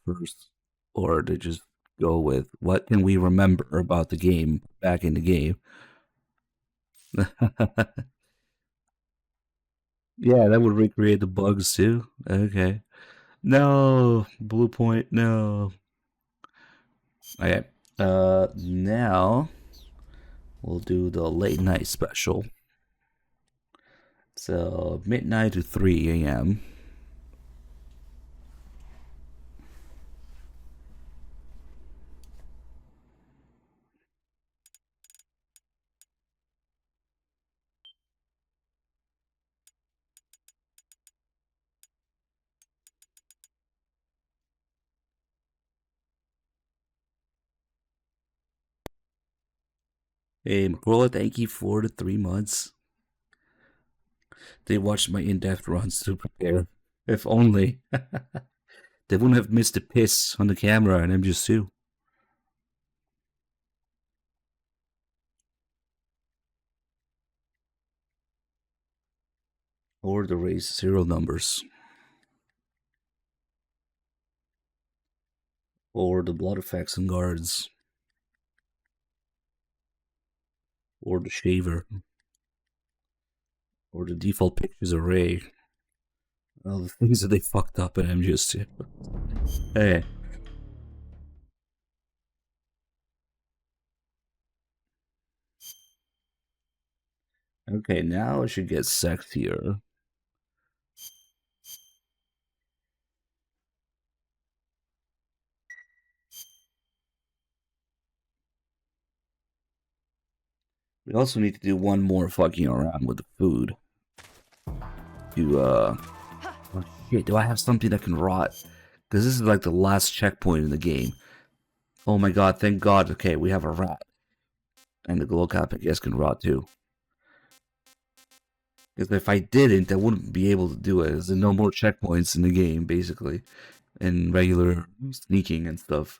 first, or to just go with what can we remember about the game back in the game. Yeah, that would recreate the bugs too. Okay. No, Blue Point, no. Okay. Now we'll do the late night special. So midnight to 3 a.m. Hey, McCullough, thank you for the 3 months. They watched my in-depth runs to prepare. If only. They wouldn't have missed a piss on the camera in MGS2. Or the race serial numbers. Or the blood effects and guards. Or the shaver. Or the default pictures array. All the things that they fucked up in MGS2. Hey. Okay, now it should get sexier. We also need to do one more fucking around with the food. Oh shit, do I have something that can rot? Because this is like the last checkpoint in the game. Oh my god, thank god. Okay, we have a rat. And the glow cap, I guess, can rot too. Because if I didn't, I wouldn't be able to do it. There's no more checkpoints in the game, basically. And regular sneaking and stuff.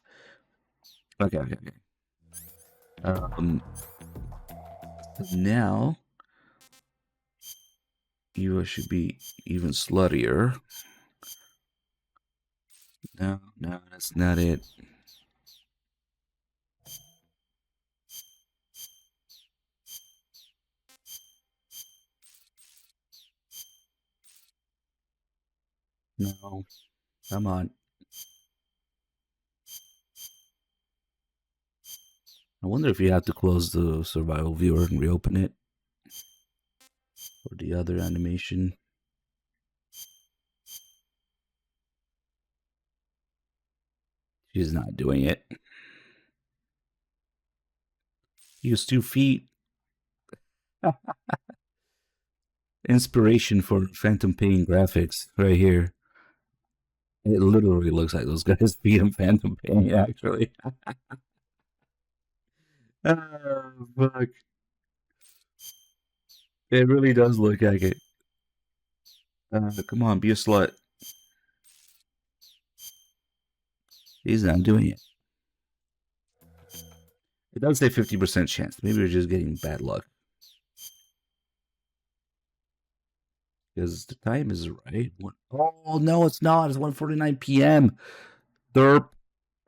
Okay. Now, you should be even sluttier. No, that's not it. No, come on. I wonder if you have to close the survival viewer and reopen it. Or the other animation. She's not doing it. Use 2 feet. Inspiration for Phantom Pain graphics right here. It literally looks like those guys feed him Phantom Pain, actually. Oh, fuck. It really does look like it. Come on, be a slut. He's not doing it. It does say 50% chance. Maybe we're just getting bad luck. Because the time is right. Oh, no, it's not. It's 1:49 p.m. Derp.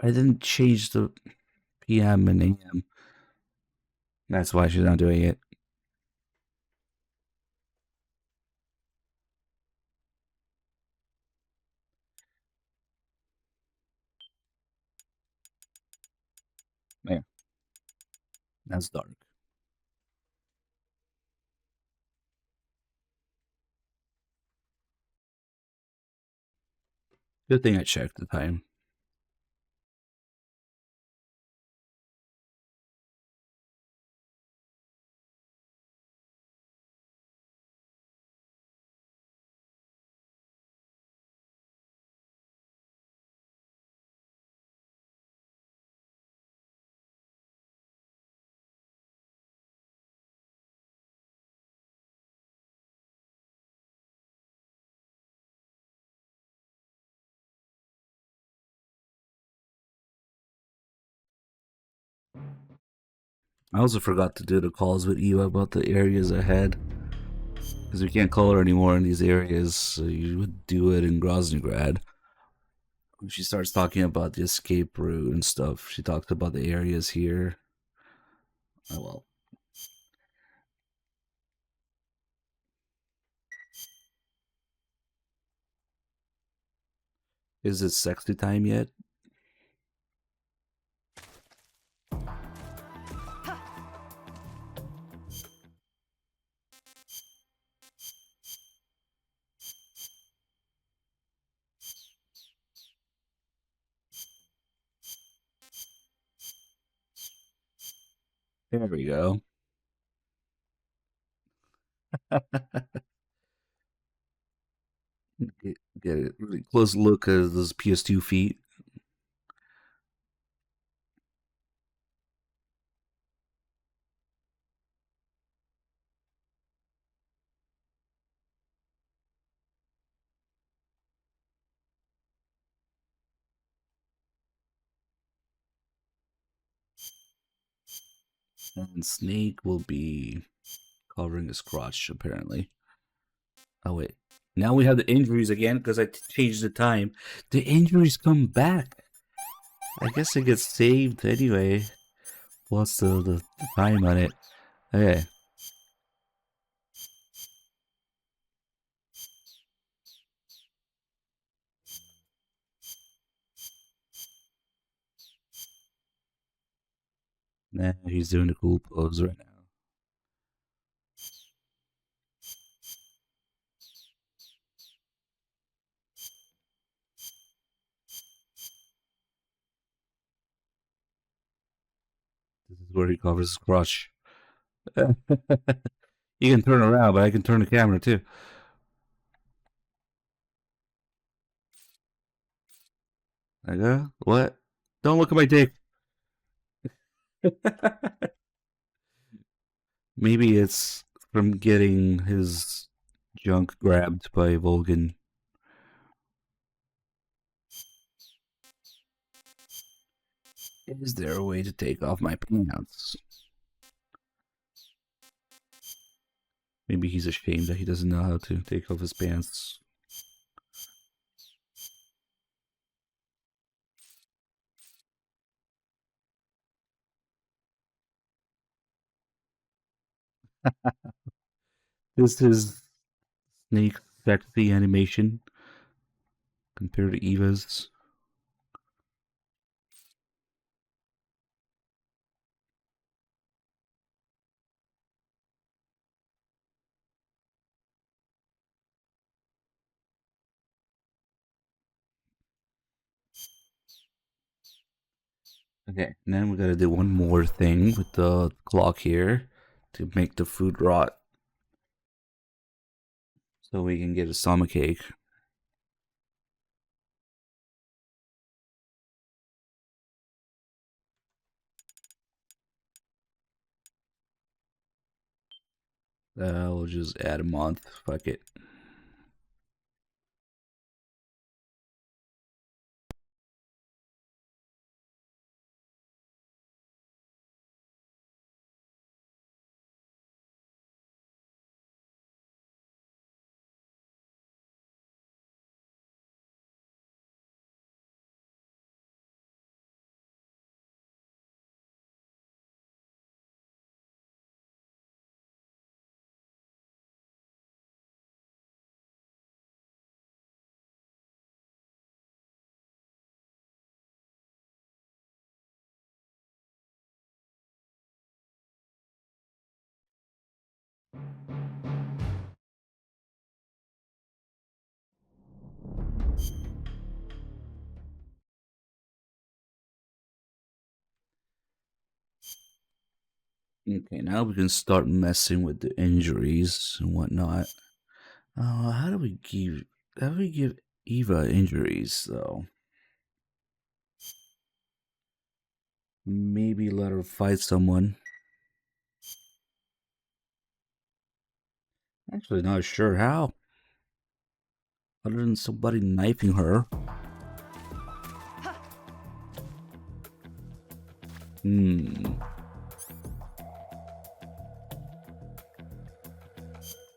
I didn't change the p.m. and a.m. That's why she's not doing it. Man, that's dark. Good thing I checked the time. I also forgot to do the calls with Eva about the areas ahead. Because we can't call her anymore in these areas. So you would do it in Groznygrad. When she starts talking about the escape route and stuff, she talks about the areas here. Oh well. Is it sexy time yet? There we go. Get a really close look at those PS2 feet. And Snake will be covering his crotch, apparently. Oh, wait. Now we have the injuries again because I changed the time. The injuries come back. I guess it gets saved anyway. What's the time on it? Okay. Nah, he's doing the cool pose right now. This is where he covers his crotch. You can turn around, but I can turn the camera too. Like, what? Don't look at my dick. Maybe it's from getting his junk grabbed by Volgan. Is there a way to take off my pants? Maybe he's ashamed that he doesn't know how to take off his pants. This is Snake's sexy animation compared to Eva's. Okay, and then we gotta do one more thing with the clock here to make the food rot. So we can get a stomach ache. We'll just add a month. Fuck it. Okay, now we can start messing with the injuries and whatnot. How do we give Eva injuries though? Maybe let her fight someone. Actually, not sure how. Other than somebody knifing her.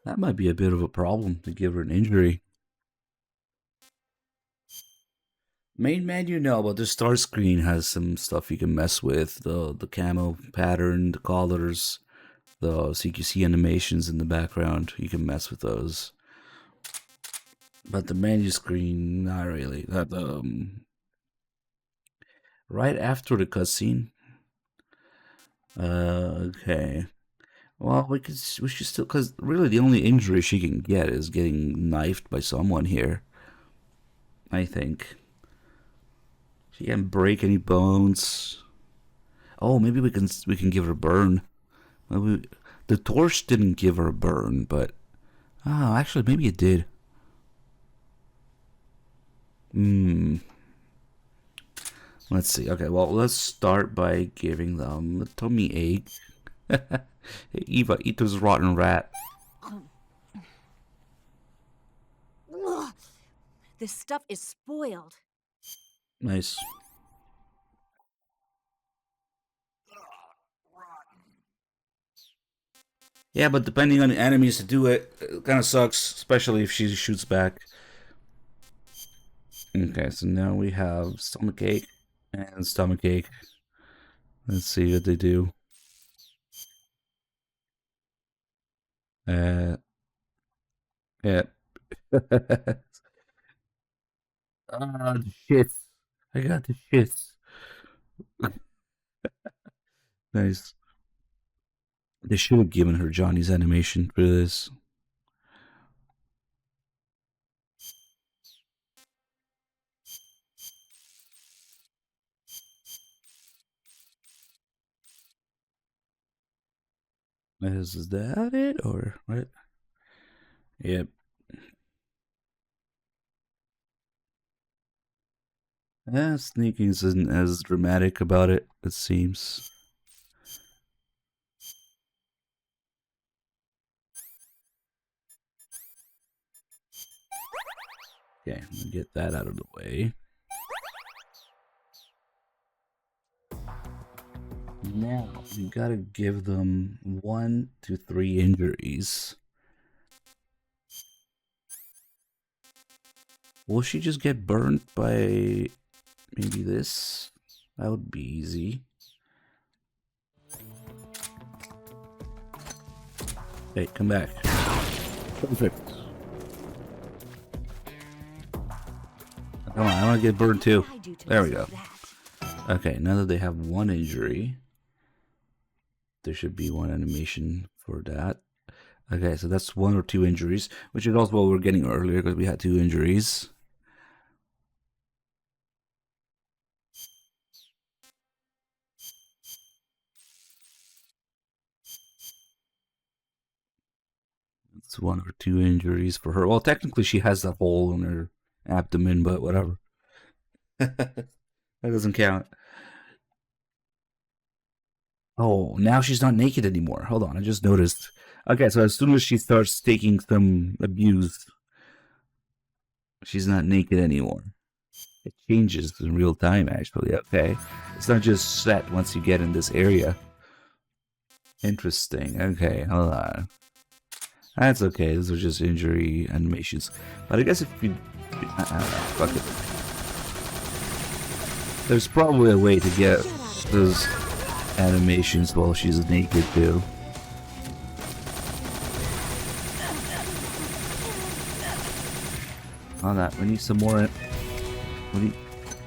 That might be a bit of a problem to give her an injury. Main menu, no, but the start screen has some stuff you can mess with. The camo pattern, the colors, so you can see animations in the background. You can mess with those. But the menu screen, not really. Right after the cutscene. Okay. Well, we should still, because really the only injury she can get is getting knifed by someone here. I think. She can't break any bones. Oh, maybe we can give her a burn. Maybe the torch didn't give her a burn, but actually maybe it did. Let's see. Okay, well, let's start by giving them a tummy ache. Hey, Eva, eat this rotten rat. This stuff is spoiled. Nice. Yeah, but depending on the enemies to do it, it kind of sucks, especially if she shoots back. Okay, so now we have stomach ache and stomach ache. Let's see what they do. Yeah. The shits. I got the shits. Nice. They should have given her Johnny's animation for this. Is that it or what? Yep. Yeah, sneaking isn't as dramatic about it, it seems. Okay, let me get that out of the way. Now, you gotta give them 1 to 3 injuries. Will she just get burnt by maybe this? That would be easy. Hey, come back. Perfect. Come on, I want to get burned too. There we go. Okay, now that they have 1 injury, there should be 1 animation for that. Okay, so that's 1 or 2 injuries, which is also what we were getting earlier because we had 2 injuries. It's 1 or 2 injuries for her. Well, technically she has that hole in her abdomen, but whatever. That doesn't count. Oh, now she's not naked anymore. Hold on, I just noticed. Okay, so as soon as she starts taking some abuse, she's not naked anymore. It changes in real time, actually. Okay, it's not just set once you get in this area. Interesting. Okay, hold on. That's okay. Those are just injury animations. But I guess if you... I don't know. Fuck it. There's probably a way to get those animations while she's naked, too. On that. We need some more... We need...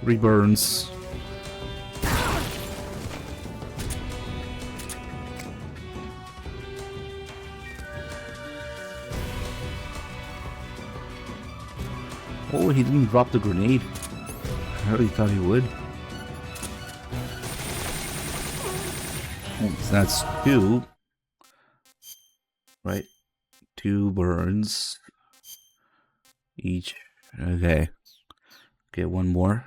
Reburns. Oh, he didn't drop the grenade. I really thought he would. Oh, so that's 2. Right? 2 burns. Each. Okay. Get one more.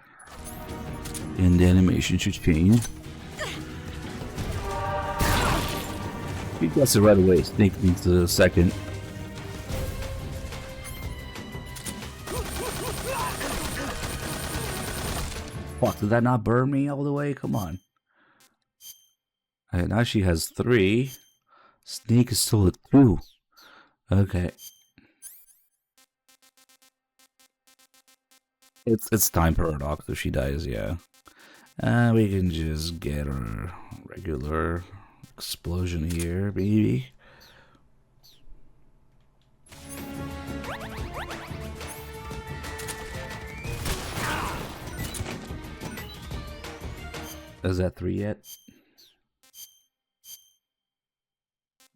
And the animation should change. He gets it right away. Snake needs a second. Fuck, did that not burn me all the way? Come on. Alright, now she has 3. Snake is still at 2. Okay. It's time paradox if she dies, yeah. We can just get a regular explosion here, baby. Is that 3 yet?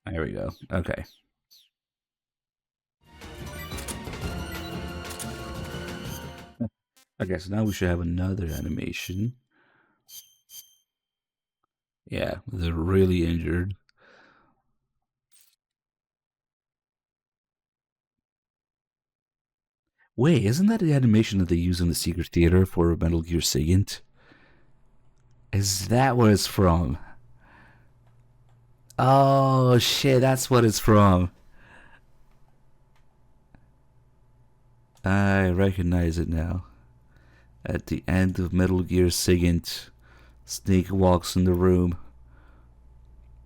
There we go. Okay. Okay, so now we should have another animation. Yeah, they're really injured. Wait, isn't that the animation that they use in the Secret Theater for Metal Gear Solid? Is that what it's from? Oh shit, that's what it's from. I recognize it now. At the end of Metal Gear Solid, Snake walks in the room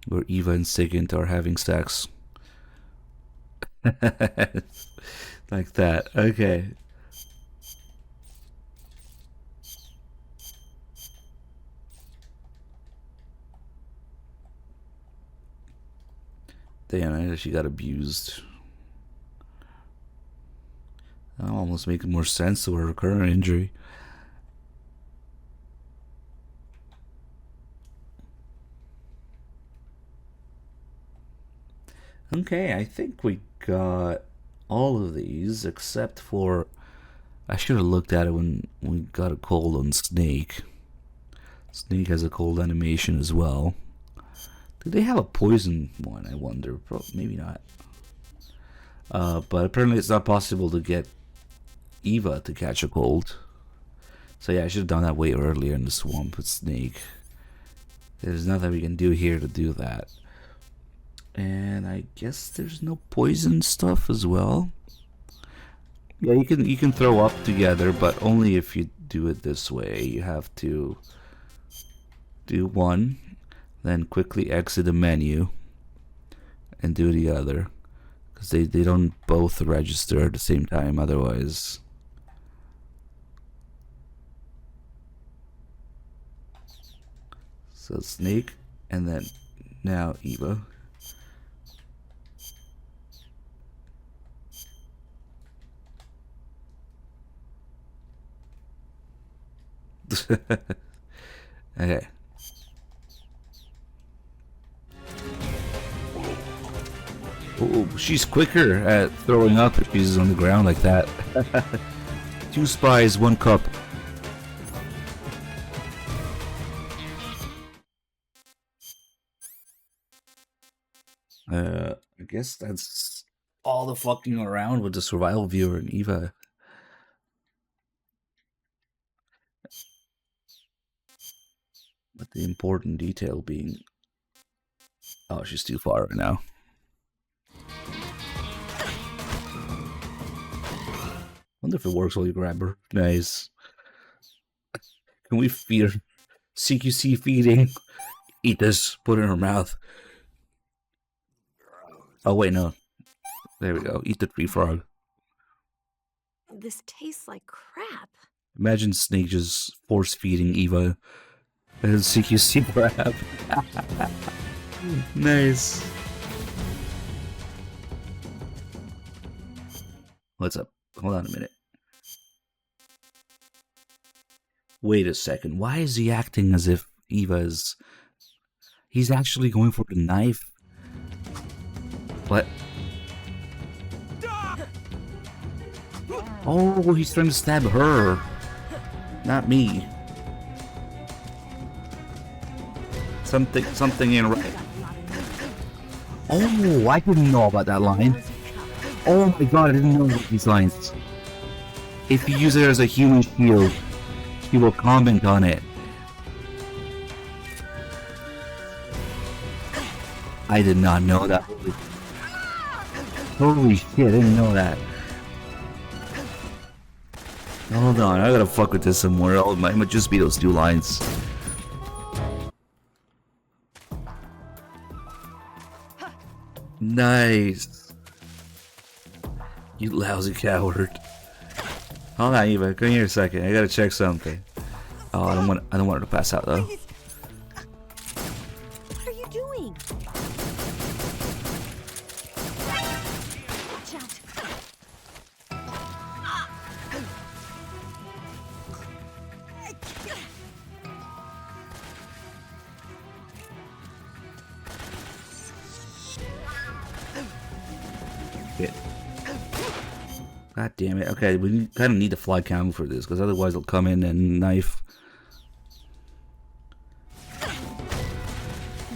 where Eva and Sigint are having sex. Like that. Okay. Damn, she got abused. That'll almost make more sense to her current injury. Okay, I think we got all of these except for... I should have looked at it when we got a cold on Snake. Snake has a cold animation as well. Do they have a poison one, I wonder? Maybe not. But apparently it's not possible to get Eva to catch a cold. So yeah, I should have done that way earlier in the swamp with Snake. There's nothing we can do here to do that. And I guess there's no poison stuff as well. Yeah, you can throw up together, but only if you do it this way. You have to do one, then quickly exit the menu and do the other, because they don't both register at the same time otherwise. So Snake, and then now Eva. Okay. Oh, she's quicker at throwing up if she's on the ground like that. 2 spies, 1 cup. I guess that's all the fucking around with the survival viewer and Eva. But the important detail being Oh, she's too far right now. Wonder if it works while you grab her. Nice. Can we feed her? CQC feeding. Eat this. Put it in her mouth. Oh, wait, no. There we go. Eat the tree frog. This tastes like crap. Imagine Snake just force feeding Eva and CQC crab. Nice. What's up? Hold on a minute. Wait a second. Why is he acting as if Eva is... He's actually going for the knife? What? Oh, he's trying to stab her. Not me. Something ain't right. Oh, I didn't know about that line. Oh my god, I didn't know about these lines. If you use it as a human shield, he will comment on it. I did not know that. Holy shit, I didn't know that. Hold on, I gotta fuck with this some more. It might just be those two lines. Nice. You lousy coward. Hold on, Eva. Come here a second. I gotta check something. Oh, I don't want her to pass out though. What are you doing? Watch out. Shit. God damn it. Okay, we kind of need the fly cam for this, because otherwise they'll come in and knife.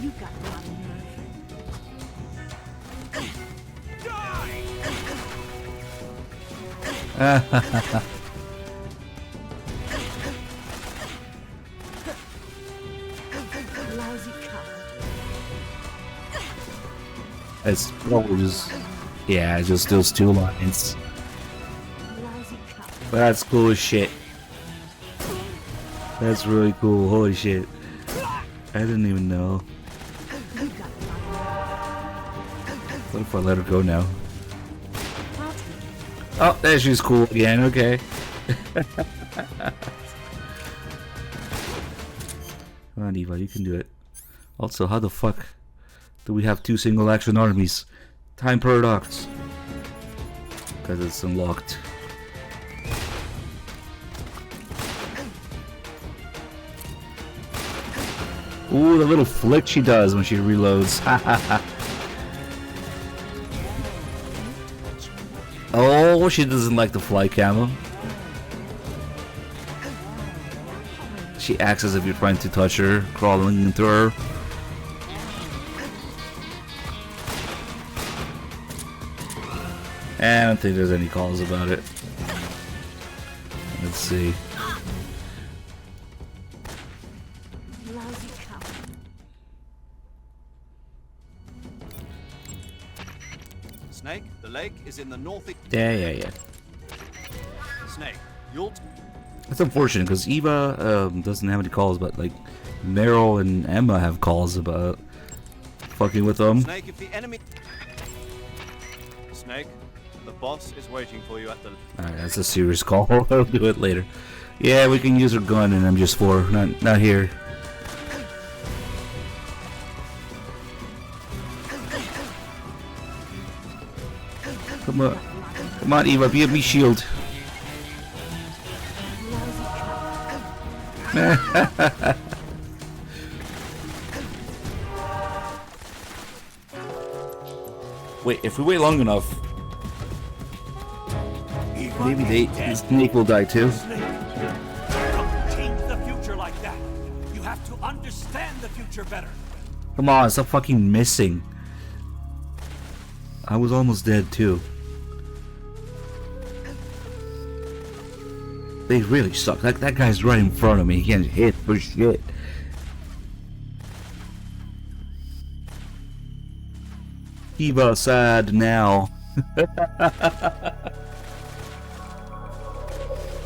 You got a lot of nerve. Lousy coward. It's probably just... Yeah, just those two lines. But that's cool as shit. That's really cool. Holy shit. I didn't even know. What if I let her go now? Oh, there she's cool again. Okay. Come on, Eva, you can do it. Also, how the fuck do we have two single action armies? Time paradox. Because it's unlocked. Ooh, the little flick she does when she reloads. Oh, she doesn't like the fly camo. She acts as if you're trying to touch her, crawling into her. I don't think there's any calls about it. Let's see. Snake, the lake is in the northeast. Yeah. Snake, you'll... That's unfortunate, because Eva doesn't have any calls, but like Meryl and Emma have calls about fucking with them. Snake, if the enemy... Snake, the boss is waiting for you at the... Alright, that's a serious call. I'll do it later. Yeah, we can use her gun in MGS4, not here. Come on, Eva, be a me shield. Wait, if we wait long enough, maybe Snake will die too. Don't change the future like that. You have to understand the future better. Come on, stop fucking missing. I was almost dead too. They really suck. That guy's right in front of me. He can't hit for shit. Eva sad now.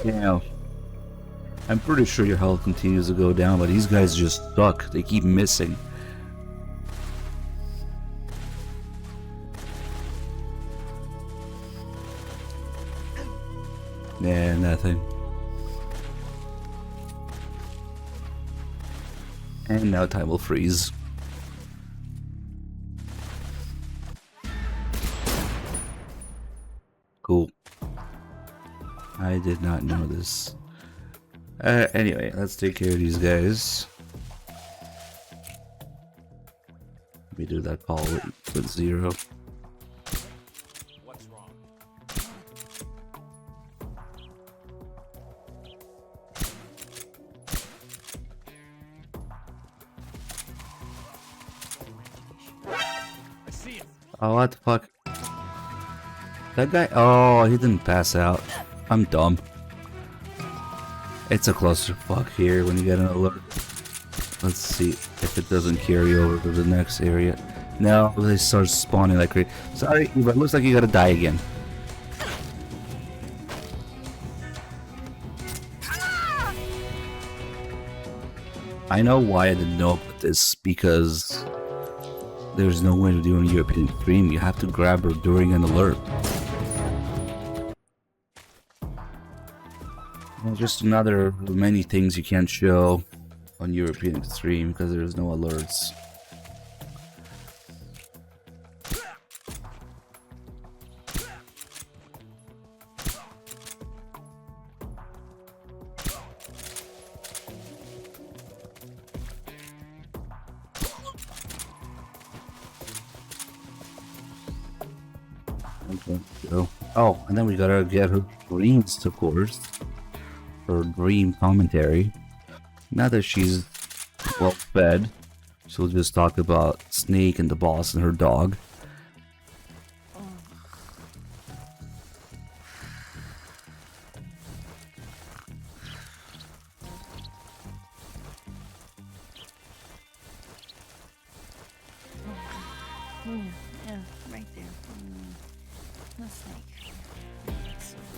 Yeah. I'm pretty sure your health continues to go down, but these guys just suck. They keep missing. Yeah, nothing. And now time will freeze. Cool. I did not know this. Anyway, let's take care of these guys. Let me do that call with 0. What's wrong? I see it. Oh, what the fuck? That guy? Oh, he didn't pass out. I'm dumb. It's a clusterfuck here when you get an alert. Let's see if it doesn't carry over to the next area. No, they start spawning like crazy. Sorry, but it looks like you gotta die again. I know why I didn't know about this, because there's no way to do a European stream. You have to grab her during an alert. Well, just another of many things you can't show on European Extreme because there's no alerts. Okay, so, oh, and then we gotta get her dreams, of course. Her dream commentary. Now that she's well fed, she'll just talk about Snake and the boss and her dog. Yeah, right there. The snake.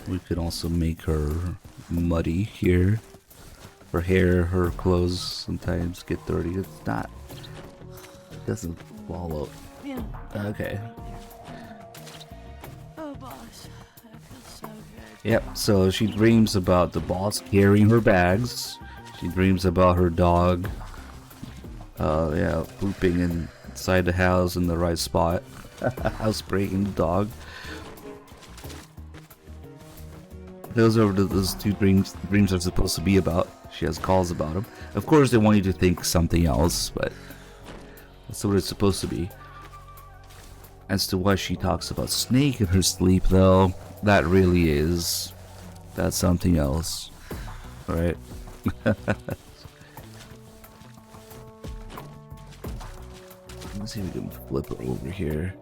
We could also make her muddy here. Her hair, her clothes sometimes get dirty. It's not. It doesn't follow. Yeah. Okay. Oh, boss. That feels so good. Yep, so she dreams about the boss carrying her bags. She dreams about her dog. Yeah, pooping inside the house in the right spot. Housebreaking the dog. Those are those two dreams are supposed to be about. She has calls about them. Of course, they want you to think something else, but that's what it's supposed to be. As to why she talks about Snake in her sleep, though, that really is. That's something else. Right? Let's see if we can flip it over here.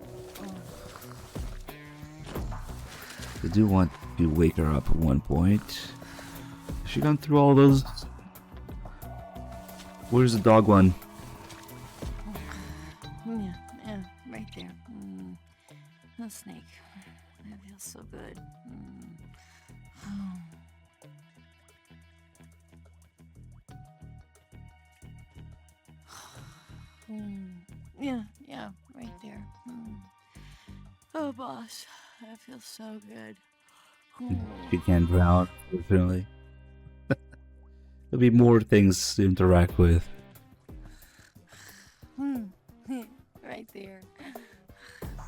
I do want to wake her up at one point. Has she gone through all those? Where's the dog one? Yeah, right there. The snake. That feels so good. Yeah, right there. Oh, boss, that feels so good. She can't drown, unfortunately. There'll be more things to interact with. Right there.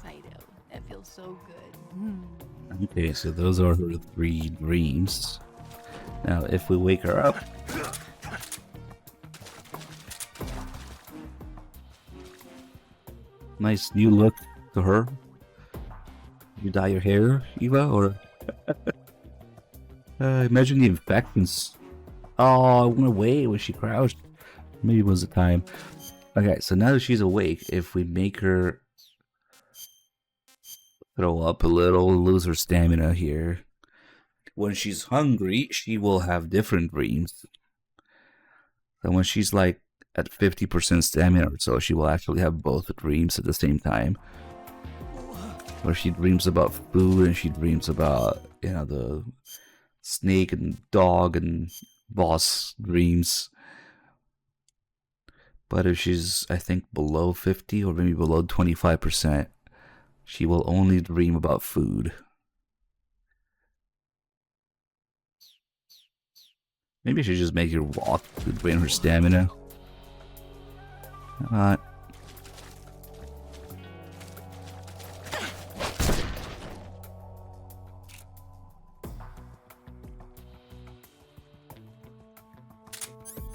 Fido, that feels so good. Okay, so those are her 3 dreams. Now, if we wake her up... Nice new look to her. You dye your hair, Eva, or... imagine the infections. Oh, I went away when she crouched. Maybe it was the time. Okay, so now that she's awake, if we make her throw up a little, lose her stamina here. When she's hungry, she will have different dreams. So when she's like at 50% stamina or so, she will actually have both dreams at the same time. where she dreams about food and she dreams about, you know, the snake and dog and boss dreams. But if she's, I think, below 50 or maybe below 25%, she will only dream about food. Maybe I should just make her walk to drain her stamina. Alright.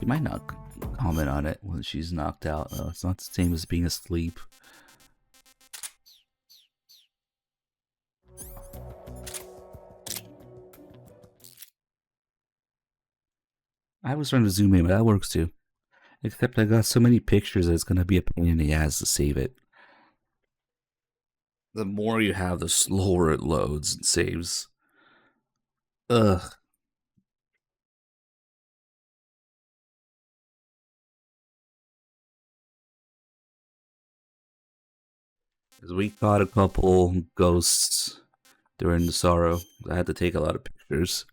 You might not comment on it when she's knocked out. It's not the same as being asleep. I was trying to zoom in, but that works too. Except I got so many pictures that it's going to be a pain in the ass to save it. The more you have, the slower it loads and saves. Ugh. Because we caught a couple ghosts during the sorrow. I had to take a lot of pictures.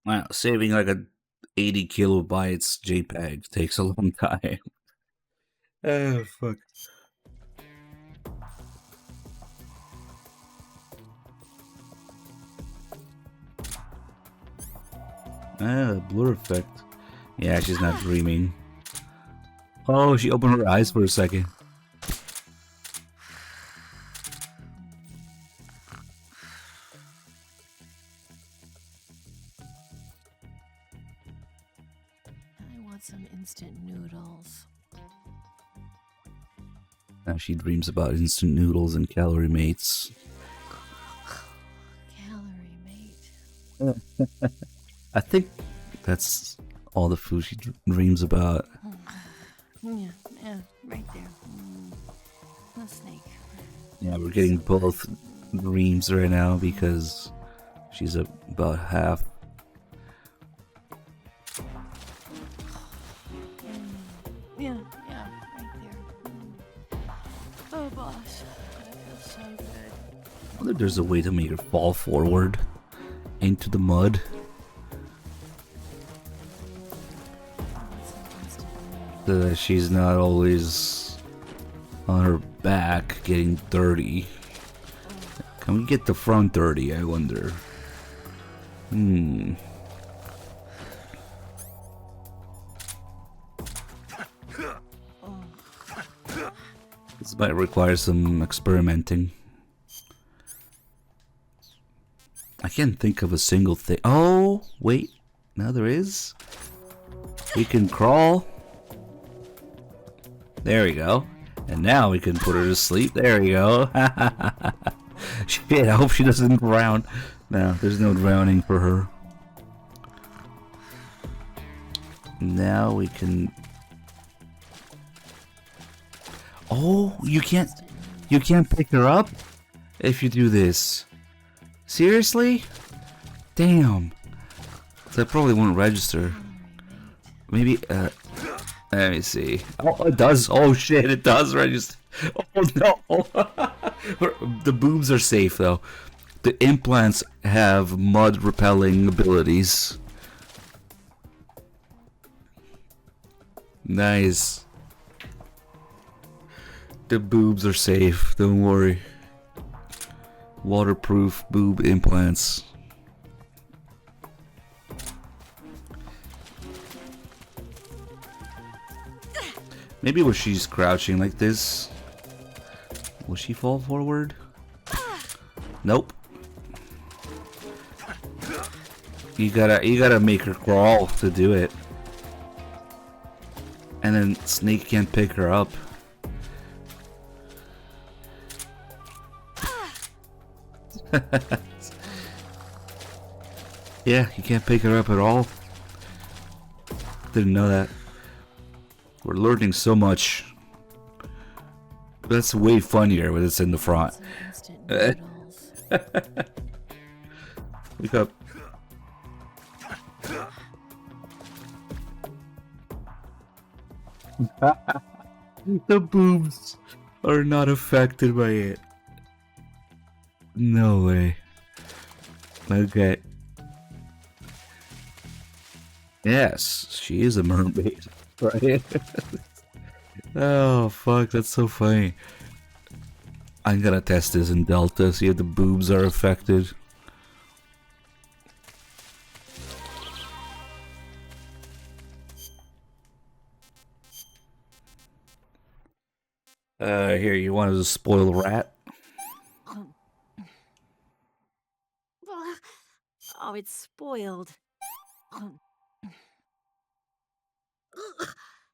Wow, saving like a 80 kilobytes JPEG takes a long time. Oh, fuck. Blur effect. Yeah, she's not dreaming. Oh, she opened her eyes for a second. I want some instant noodles. Now she dreams about instant noodles and calorie mates. Calorie mate. I think that's all the food she dreams about. Yeah, right there. The snake. Yeah, we're getting both dreams right now because she's about half. Yeah, right there. Oh, boss. That feels so good. I wonder if there's a way to make her fall forward into the mud. So that she's not always on her back getting dirty. Can we get the front dirty, I wonder? This might require some experimenting. I can't think of a single thing. Oh, wait. Now there is. We can crawl. There we go. And now we can put her to sleep. There we go. Shit, I hope she doesn't drown. No, there's no drowning for her. Now we can... Oh, you can't pick her up if you do this. Seriously? Damn. So I probably won't register. Maybe, let me see. Oh, it does. Oh shit, it does register. Oh no. The boobs are safe though. The implants have mud repelling abilities. Nice. The boobs are safe, don't worry. Waterproof boob implants. Maybe when she's crouching like this, will she fall forward? Nope. You gotta make her crawl to do it. And then Snake can't pick her up. Yeah, you can't pick her up at all. Didn't know that. We're learning so much That's way funnier when it's in the front. Look up. The boobs are not affected by it. No way. Okay. Yes, she is a mermaid, right? Oh, fuck, that's so funny. I'm gonna test this in Delta, see if the boobs are affected. Here, you wanted to spoil rat? Oh, it's spoiled.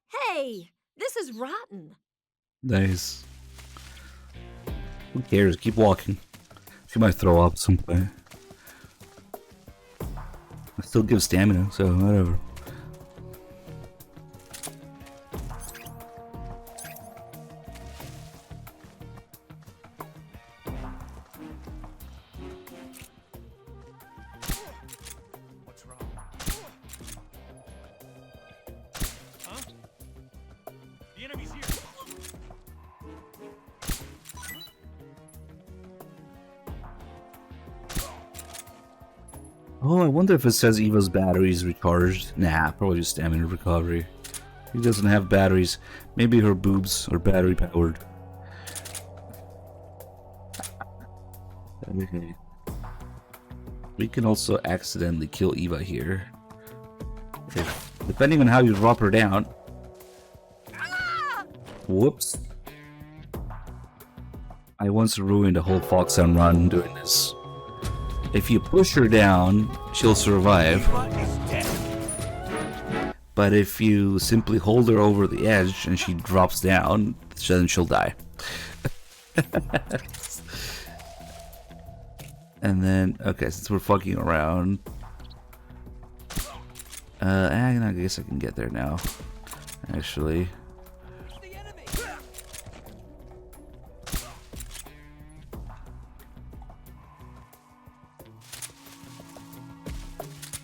Hey, this is rotten. Nice. Who cares? Keep walking. She might throw up some point. I still give stamina, so whatever. What's wrong? Huh? The enemy's here. Oh, I wonder if it says Eva's battery is recharged. Nah, probably just stamina recovery. He doesn't have batteries. Maybe her boobs are battery powered. Okay. We can also accidentally kill Eva here. Depending on how you drop her down. Whoops. I once ruined a whole Foxhound run doing this. If you push her down, she'll survive. But if you simply hold her over the edge and she drops down, then she'll die. And then, okay, since we're fucking around, I guess I can get there now. Actually.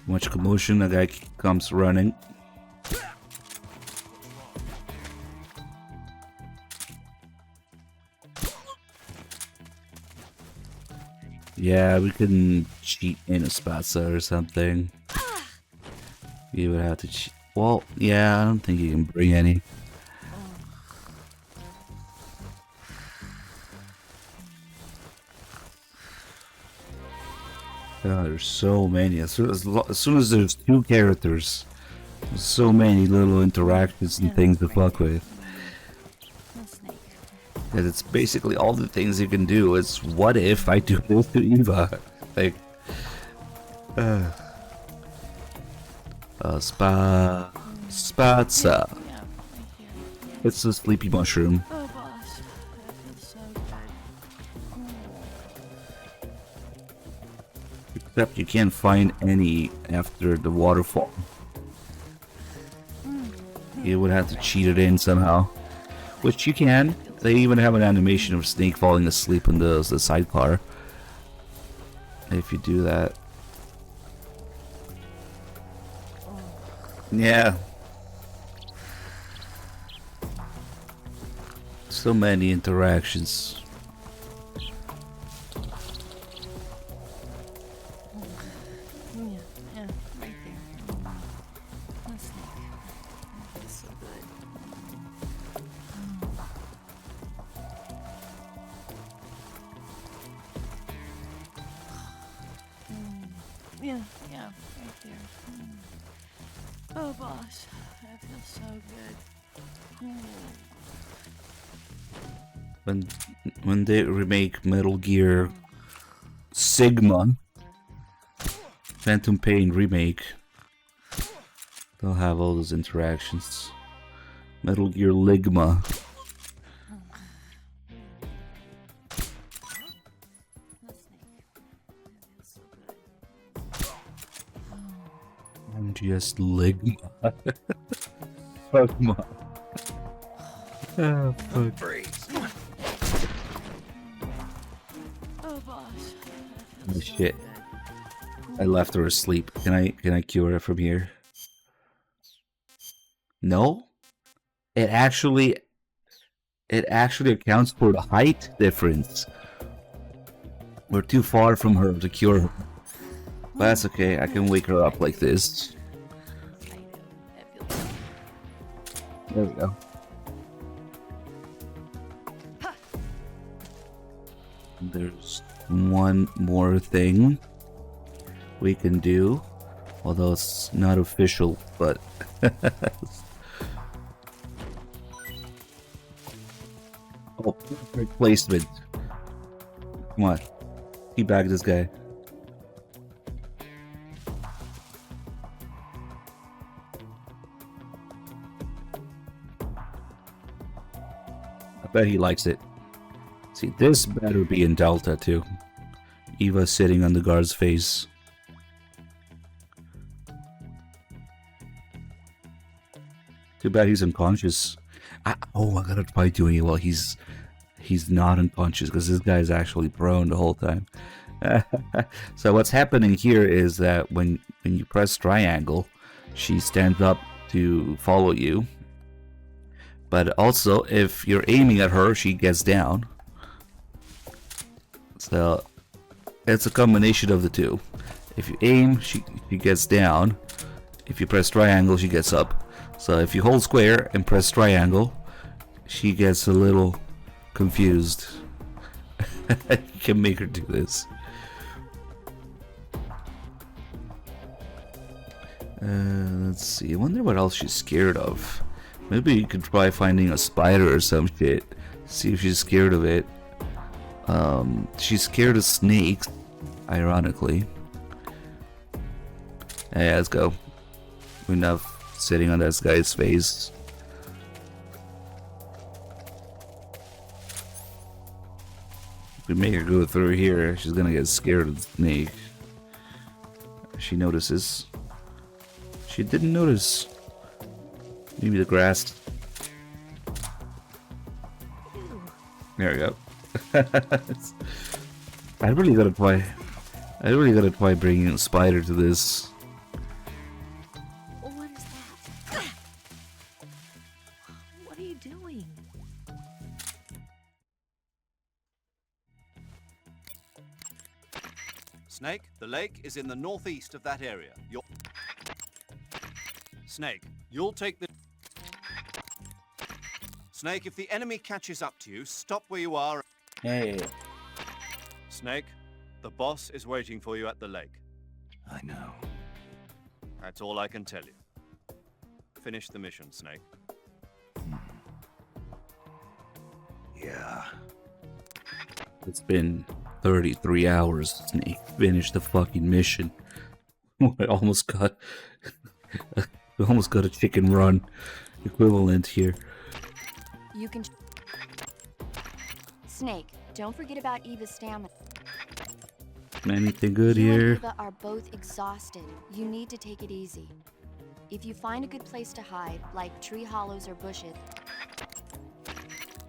Much commotion, a guy comes running. Yeah, we can cheat in a Spatza or something. You would have to cheat. Well, yeah, I don't think you can bring any. Oh, there's so many. As soon as there's two characters, there's so many little interactions and things to fuck with. And it's basically all the things you can do. It's what if I do this to Eva? Like, Spatza. It's a sleepy mushroom. Oh, boss, that feels so good. Except you can't find any after the waterfall. You would have to cheat it in somehow. Which you can. They even have an animation of Snake falling asleep in the sidecar. If you do that. Yeah. So many interactions. Yeah, right there. One snake. That's so good. Yeah, right there. Oh, boss, that feels so good. When they remake Metal Gear Sigma, Phantom Pain remake, they'll have all those interactions. Metal Gear Ligma. MGS Ligma. Fuck. Oh, fuck. Oh, boss. Oh shit. I left her asleep. Can I cure her from here? No? It actually accounts for the height difference. We're too far from her to cure her. But that's okay, I can wake her up like this. There we go. There's one more thing we can do, although it's not official, but oh, perfect placement. Come on, teabag this guy. I bet he likes it. See, this better be in Delta too. Eva sitting on the guard's face. Too bad he's unconscious. Oh, I gotta try doing it while he's not unconscious, because this guy's actually prone the whole time. So what's happening here is that when you press triangle, she stands up to follow you. But also, if you're aiming at her, she gets down. So it's a combination of the two. If you aim, she gets down. If you press triangle, she gets up. So if you hold square and press triangle, she gets a little confused. You can make her do this. Let's see. I wonder what else she's scared of. Maybe you could try finding a spider or some shit. See if she's scared of it. She's scared of snakes, ironically. Yeah, let's go. Enough sitting on that guy's face. If we make her go through here, she's gonna get scared of the snake. She notices. She didn't notice. Maybe the grass. There we go. I really gotta try bringing a spider to this. What is that? What are you doing? Snake, the lake is in the northeast of that area. Snake, you'll take the... Snake, if the enemy catches up to you, stop where you are. Hey. Snake, the boss is waiting for you at the lake. I know. That's all I can tell you. Finish the mission, Snake. Yeah. It's been 33 hours, Snake. Finish the fucking mission. I almost got a chicken run equivalent here. You can... Snake, don't forget about Eva's stamina. Anything good You here? and Eva are both exhausted. You need to take it easy. If you find a good place to hide, like tree hollows or bushes...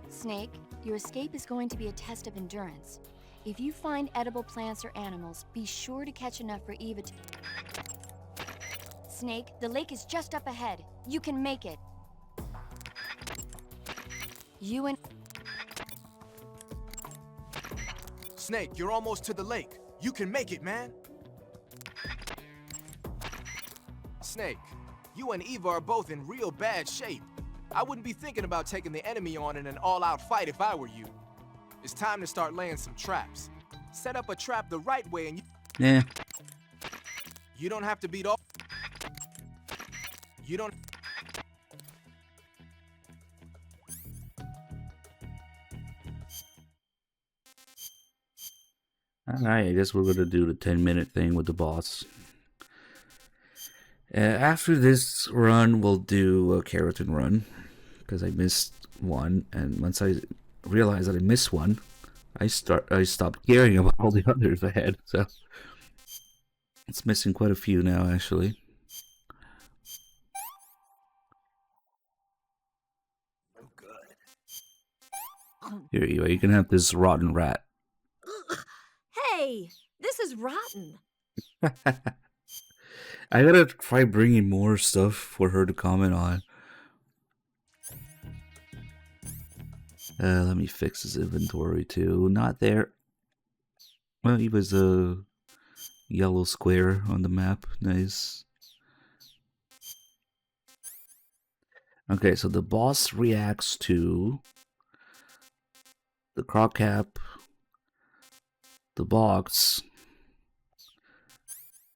Snake, your escape is going to be a test of endurance. If you find edible plants or animals, be sure to catch enough for Eva to... Snake, the lake is just up ahead. You can make it. You and... Snake, you're almost to the lake. You can make it, man. Snake, you and Eva are both in real bad shape. I wouldn't be thinking about taking the enemy on in an all-out fight if I were you. It's time to start laying some traps. Set up a trap the right way and Yeah. you don't have to beat all... You don't... Alright, I guess we're gonna do the 10-minute thing with the boss. After this run, we'll do a keratin run, because I missed one, and once I realized that I missed one, I stopped caring about all the others I had, so it's missing quite a few now, actually. Oh, good. Here you go, you can have this rotten rat. Hey, this is rotten. I gotta try bringing more stuff for her to comment on. Let me fix his inventory too. Not there. Well, he was a yellow square on the map. Nice. Okay, so the boss reacts to the croc cap, the box,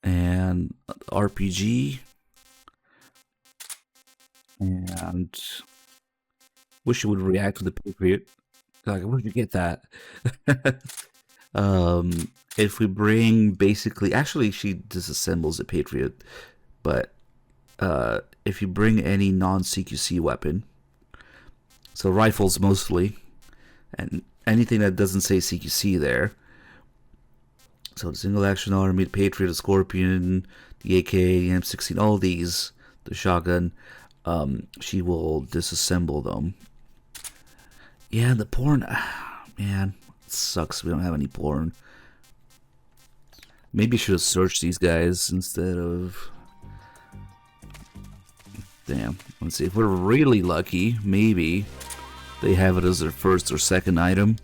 and RPG, and wish it would react to the Patriot. Like, where'd you get that? If we bring basically, actually, she disassembles the Patriot, but if you bring any non-CQC weapon, so rifles mostly, and anything that doesn't say CQC there, so the single action army, the Patriot, the Scorpion, the AK, the M16, all these, the shotgun, she will disassemble them. Yeah, the porn, man, it sucks we don't have any porn. Maybe I should have searched these guys instead of... Damn, let's see, if we're really lucky, maybe they have it as their first or second item,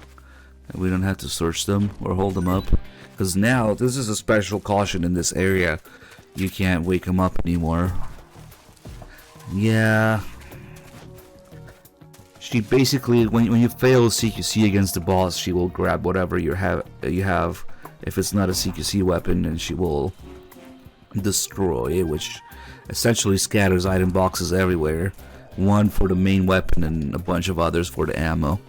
and we don't have to search them or hold them up. Because now, this is a special caution in this area. You can't wake them up anymore. Yeah. She basically, when you fail CQC against the boss, she will grab whatever you have. If it's not a CQC weapon, and she will destroy it, which essentially scatters item boxes everywhere. One for the main weapon and a bunch of others for the ammo.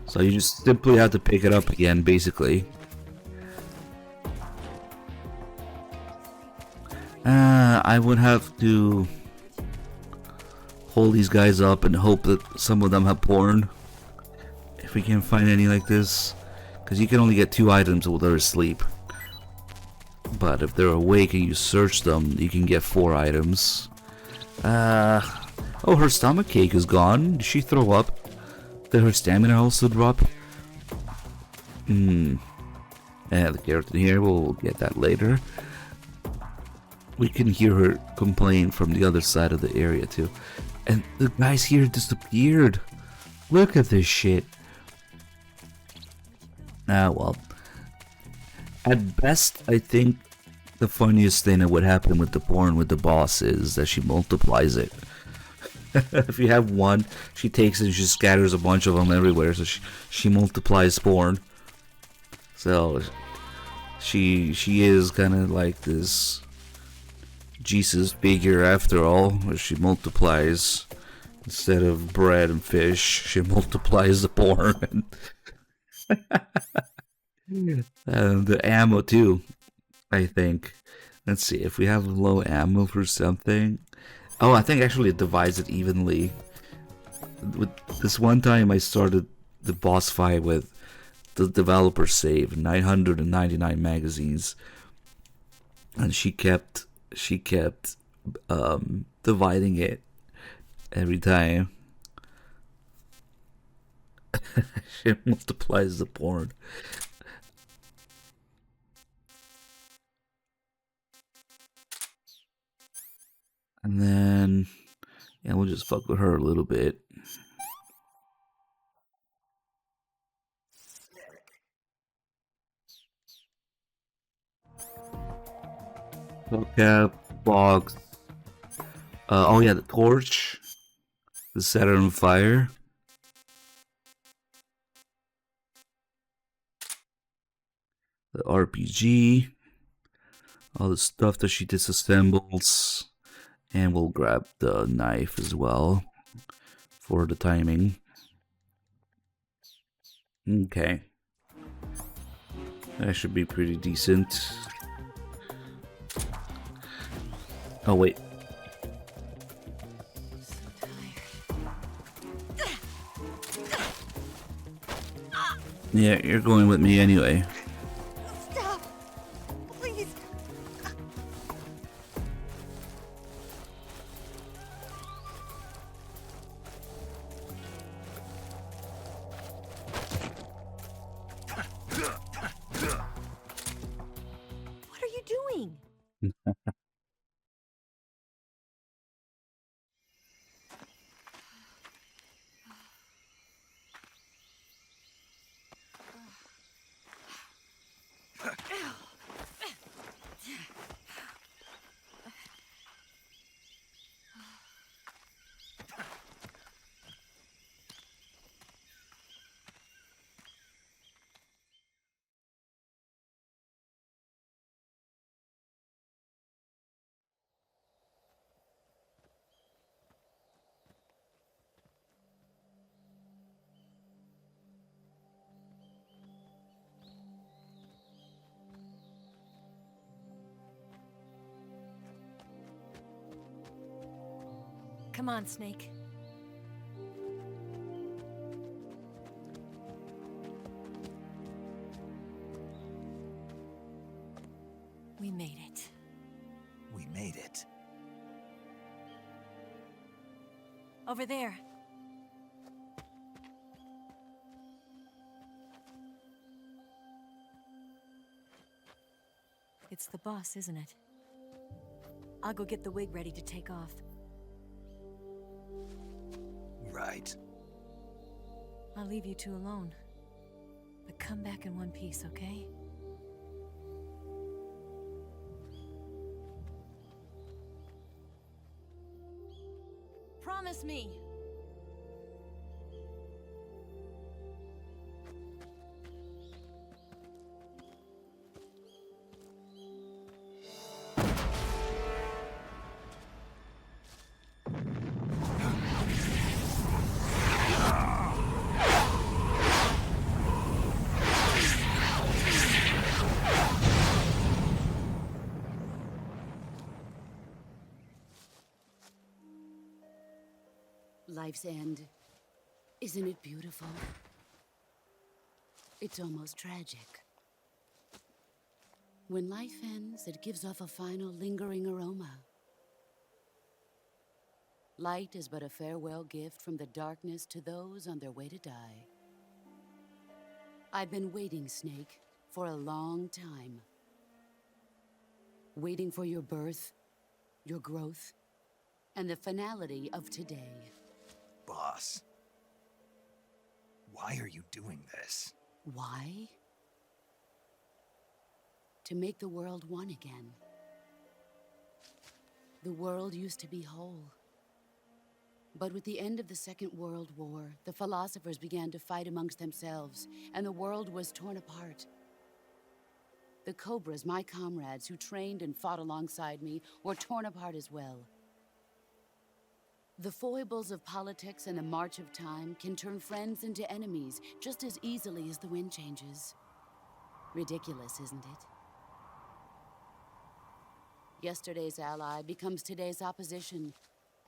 So you just simply have to pick it up again, basically. I would have to hold these guys up and hope that some of them have porn. If we can't find any like this. Because you can only get 2 items while they're asleep. But if they're awake and you search them, you can get 4 items. Oh, her stomach cake is gone. Did she throw up? Did her stamina also drop? And the character here, we'll get that later. We can hear her complain from the other side of the area too. And the guys here disappeared. Look at this shit. Ah, well. At best, I think the funniest thing that would happen with the porn with the boss is that she multiplies it. If you have one, she takes it and she scatters a bunch of them everywhere, so she multiplies porn. So she is kind of like this Jesus figure after all, where she multiplies instead of bread and fish, she multiplies the porn. And the ammo too, I think. Let's see if we have low ammo for something. Oh, I think actually it divides it evenly. With this one time I started the boss fight with the developer save 999 magazines, and she kept dividing it every time. She multiplies the porn. And then, yeah, we'll just fuck with her a little bit. Cap, box. Oh yeah, the torch. The set it on fire. The RPG. All the stuff that she disassembles. And we'll grab the knife as well for the timing. Okay. That should be pretty decent. Oh, wait. Yeah, you're going with me anyway. Stop! Please! What are you doing? Come on, Snake. We made it. We made it. Over there. It's the boss, isn't it? I'll go get the wig ready to take off. Right. I'll leave you two alone. But come back in one piece, okay? Promise me! Life's end. Isn't it beautiful? It's almost tragic. When life ends, it gives off a final lingering aroma. Light is but a farewell gift from the darkness to those on their way to die. I've been waiting, Snake, for a long time. Waiting for your birth, your growth, and the finality of today. Boss. Why are you doing this? Why? To make the world one again. The world used to be whole. But with the end of the Second World War, the philosophers began to fight amongst themselves, and the world was torn apart. The Cobras, my comrades who trained and fought alongside me, were torn apart as well. The foibles of politics and the march of time can turn friends into enemies just as easily as the wind changes. Ridiculous, isn't it? Yesterday's ally becomes today's opposition.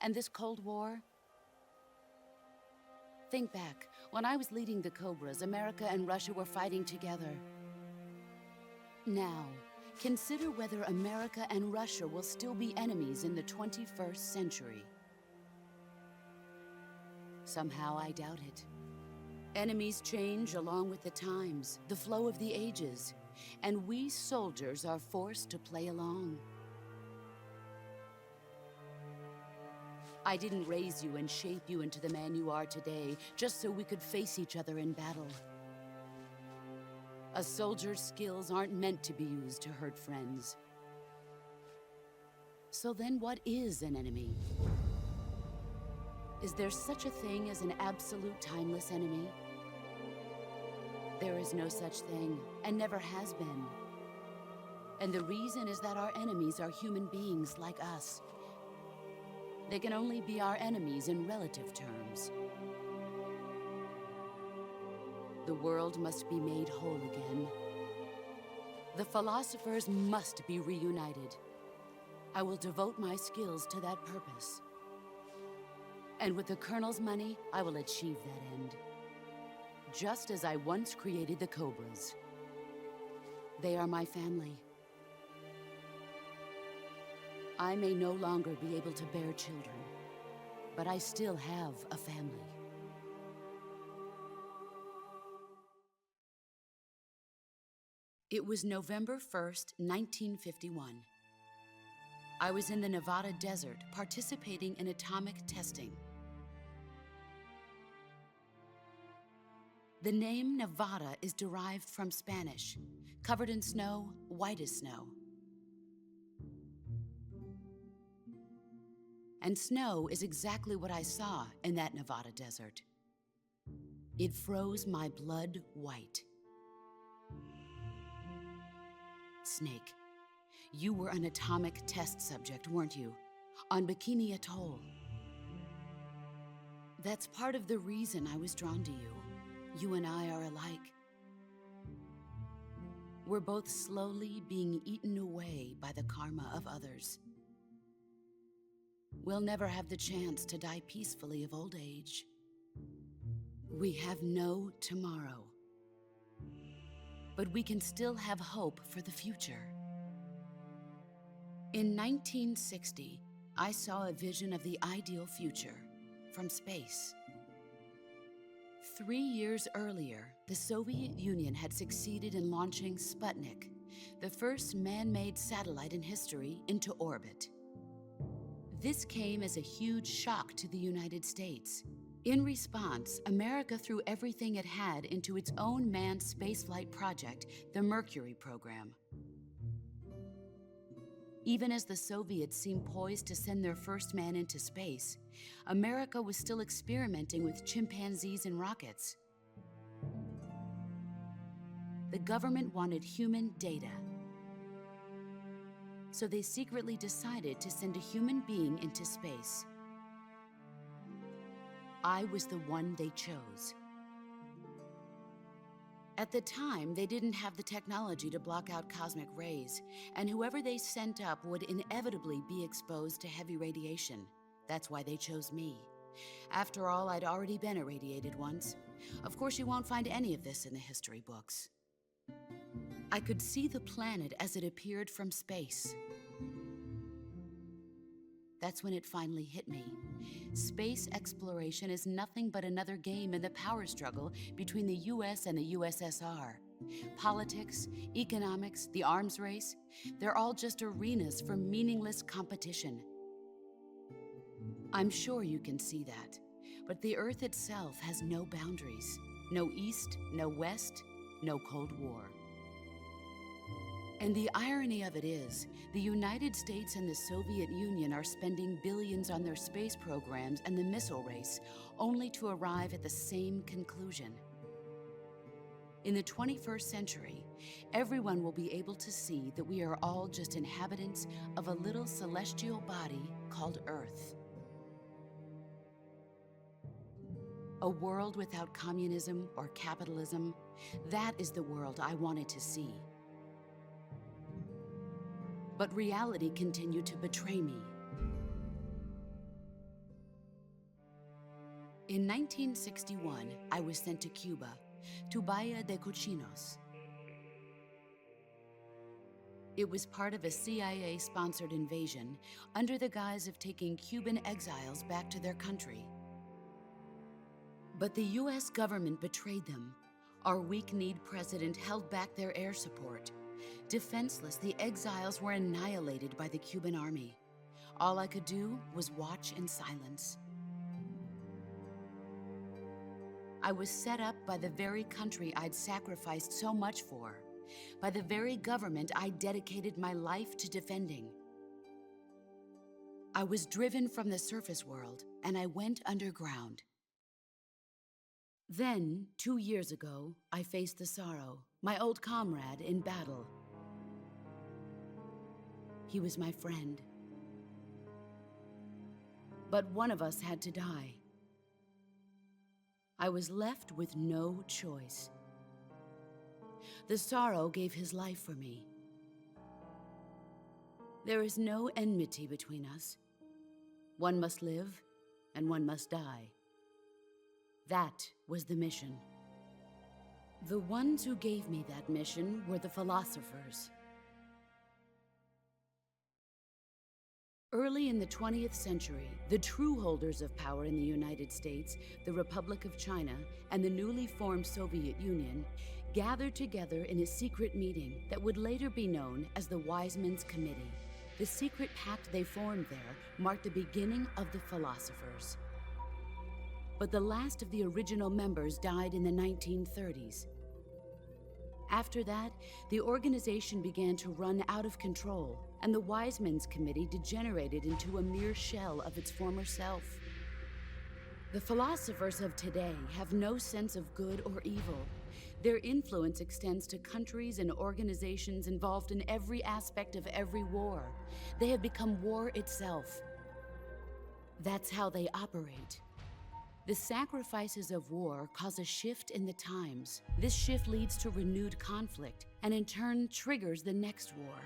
And this Cold War? Think back. When I was leading the Cobras, America and Russia were fighting together. Now, consider whether America and Russia will still be enemies in the 21st century. Somehow I doubt it. Enemies change along with the times, the flow of the ages, and we soldiers are forced to play along. I didn't raise you and shape you into the man you are today just so we could face each other in battle. A soldier's skills aren't meant to be used to hurt friends. So then what is an enemy? Is there such a thing as an absolute timeless enemy? There is no such thing, and never has been. And the reason is that our enemies are human beings like us. They can only be our enemies in relative terms. The world must be made whole again. The philosophers must be reunited. I will devote my skills to that purpose. And with the Colonel's money, I will achieve that end. Just as I once created the Cobras. They are my family. I may no longer be able to bear children, but I still have a family. It was November 1st, 1951. I was in the Nevada desert participating in atomic testing. The name Nevada is derived from Spanish, covered in snow, white as snow. And snow is exactly what I saw in that Nevada desert. It froze my blood white. Snake, you were an atomic test subject, weren't you? On Bikini Atoll. That's part of the reason I was drawn to you. You and I are alike. We're both slowly being eaten away by the karma of others. We'll never have the chance to die peacefully of old age. We have no tomorrow. But we can still have hope for the future. In 1960, I saw a vision of the ideal future from space. 3 years earlier, the Soviet Union had succeeded in launching Sputnik, the first man-made satellite in history, into orbit. This came as a huge shock to the United States. In response, America threw everything it had into its own manned spaceflight project, the Mercury program. Even as the Soviets seemed poised to send their first man into space, America was still experimenting with chimpanzees and rockets. The government wanted human data. So they secretly decided to send a human being into space. I was the one they chose. At the time, they didn't have the technology to block out cosmic rays, and whoever they sent up would inevitably be exposed to heavy radiation. That's why they chose me. After all, I'd already been irradiated once. Of course, you won't find any of this in the history books. I could see the planet as it appeared from space. That's when it finally hit me. Space exploration is nothing but another game in the power struggle between the US and the USSR. Politics, economics, the arms race, they're all just arenas for meaningless competition. I'm sure you can see that, but the Earth itself has no boundaries. No East, no West, no Cold War. And the irony of it is, the United States and the Soviet Union are spending billions on their space programs and the missile race, only to arrive at the same conclusion. In the 21st century, everyone will be able to see that we are all just inhabitants of a little celestial body called Earth. A world without communism or capitalism, that is the world I wanted to see. But reality continued to betray me. In 1961, I was sent to Cuba, to Bahia de Cochinos. It was part of a CIA-sponsored invasion under the guise of taking Cuban exiles back to their country. But the US government betrayed them. Our weak-kneed president held back their air support. Defenseless, the exiles were annihilated by the Cuban army. All I could do was watch in silence. I was set up by the very country I'd sacrificed so much for, by the very government I dedicated my life to defending. I was driven from the surface world, and I went underground. Then, 2 years ago, I faced the Sorrow, my old comrade in battle. He was my friend. But one of us had to die. I was left with no choice. The Sorrow gave his life for me. There is no enmity between us. One must live, and one must die. That was the mission. The ones who gave me that mission were the philosophers. Early in the 20th century, the true holders of power in the United States, the Republic of China, and the newly formed Soviet Union gathered together in a secret meeting that would later be known as the Wise Men's Committee. The secret pact they formed there marked the beginning of the philosophers. But the last of the original members died in the 1930s. After that, the organization began to run out of control, and the Wise Men's Committee degenerated into a mere shell of its former self. The philosophers of today have no sense of good or evil. Their influence extends to countries and organizations involved in every aspect of every war. They have become war itself. That's how they operate. The sacrifices of war cause a shift in the times. This shift leads to renewed conflict, and in turn triggers the next war.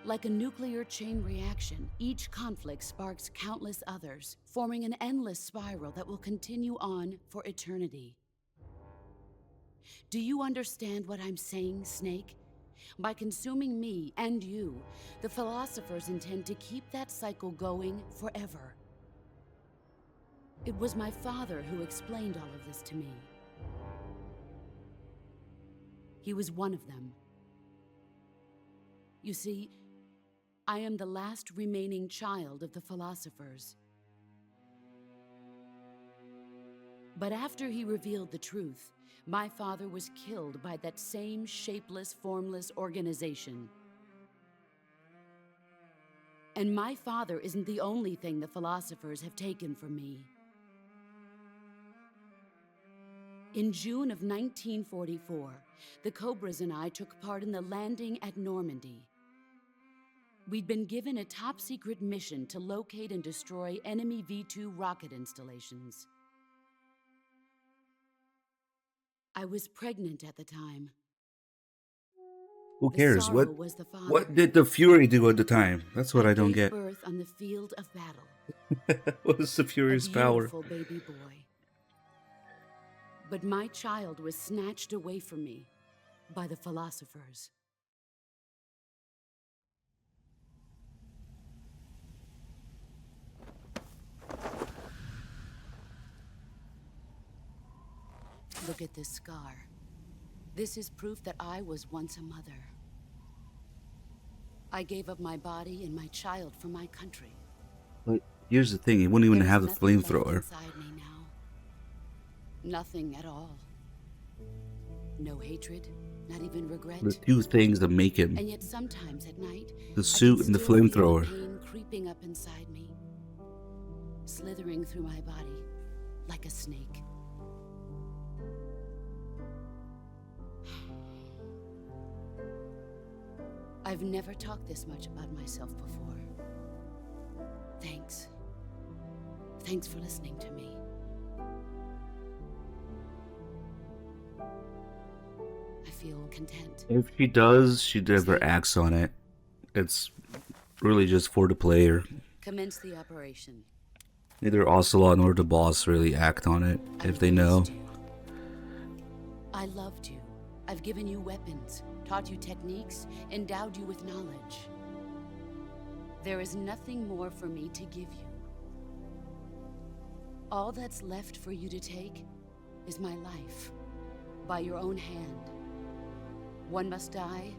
Like a nuclear chain reaction, each conflict sparks countless others, forming an endless spiral that will continue on for eternity. Do you understand what I'm saying, Snake? By consuming me and you, the philosophers intend to keep that cycle going forever. It was my father who explained all of this to me. He was one of them. You see, I am the last remaining child of the philosophers. But after he revealed the truth, my father was killed by that same shapeless, formless organization. And my father isn't the only thing the philosophers have taken from me. In June of 1944, the Cobras and I took part in the landing at Normandy. We'd been given a top-secret mission to locate and destroy enemy V-2 rocket installations. I was pregnant at the time. Who cares? Sorrow was the father. What did the Fury do at the time? That's what I don't gave get. Birth on the field of battle. What is the Fury's power? A beautiful baby boy. But my child was snatched away from me by the philosophers. Look at this scar. This is proof that I was once a mother. I gave up my body and my child for my country. But here's the thing, he wouldn't even have the There's nothing flamethrower. left inside me now. Nothing at all. No hatred, not even regret. The two things that make him. And yet sometimes at night, The suit and the I can still feel flamethrower. pain creeping up inside me, slithering through my body like a snake. I've never talked this much about myself before. Thanks. Thanks for listening to me. I feel content. If she does, she never acts on it. It's really just for the player. Commence the operation. Neither Ocelot nor the boss really act on it if they know. I loved you. I've given you weapons, taught you techniques, endowed you with knowledge. There is nothing more for me to give you. All that's left for you to take is my life, by your own hand. One must die,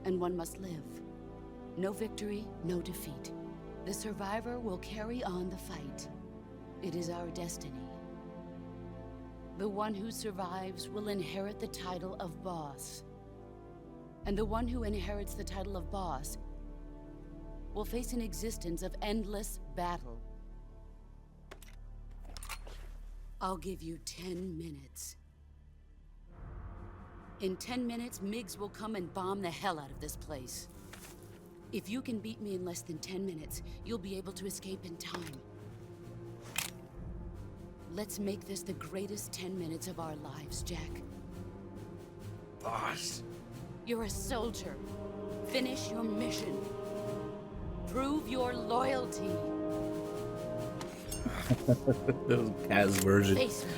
and one must live. No victory, no defeat. The survivor will carry on the fight. It is our destiny. The one who survives will inherit the title of boss. And the one who inherits the title of boss will face an existence of endless battle. I'll give you 10 minutes. In 10 minutes, MiGs will come and bomb the hell out of this place. If you can beat me in less than 10 minutes, you'll be able to escape in time. Let's make this the greatest 10 minutes of our lives, Jack. Boss. You're a soldier. Finish your mission. Prove your loyalty. Kaz version. Face me.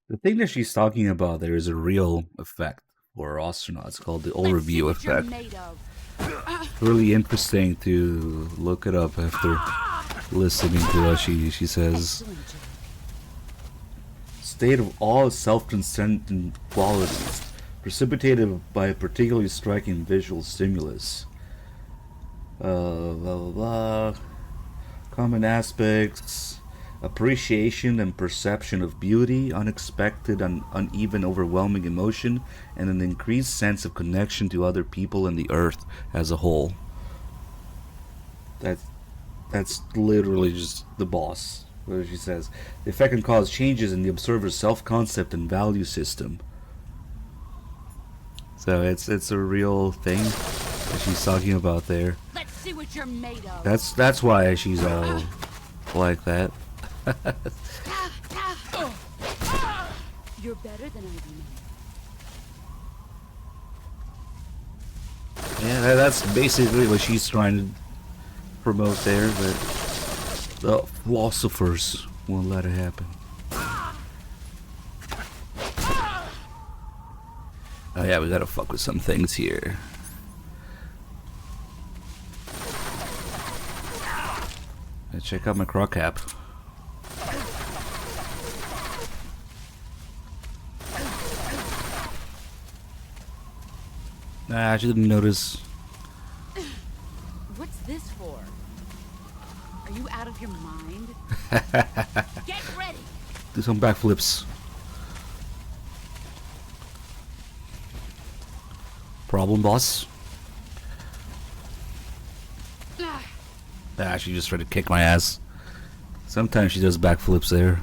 The thing that she's talking about there is a real effect for astronauts called the overview Let's see what effect. you're made of. really interesting to look it up after listening to what she says. State of all self-transcendent qualities, precipitated by a particularly striking visual stimulus. Blah blah blah. Common aspects: appreciation and perception of beauty, unexpected and uneven overwhelming emotion, and an increased sense of connection to other people and the earth as a whole. That's literally just the boss. What she says. The effect can cause changes in the observer's self-concept and value system. So it's a real thing that she's talking about there. Let's see what you're made of. That's why she's all like that. You're better than I do. Yeah, that's basically what she's trying to promote there, but the philosophers won't let it happen. Oh yeah, we gotta fuck with some things here. Let's check out my croc cap. Nah, I didn't notice. What's this for? Are you out of your mind? Get ready. Do some backflips. Problem, boss? Ah, she just tried to kick my ass. Sometimes she does backflips there.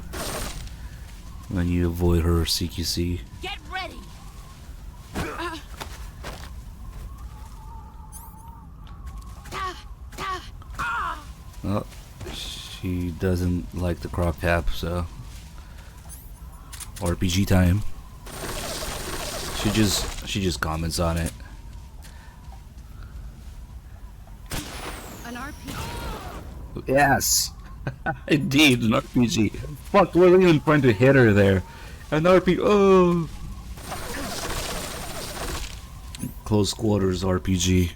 When you avoid her CQC. Get ready. Oh, she doesn't like the croc cap, so RPG time. She just comments on it. An RPG. Yes, indeed, an RPG. Fuck, we're even trying to hit her there. An RPG. Oh, close quarters RPG.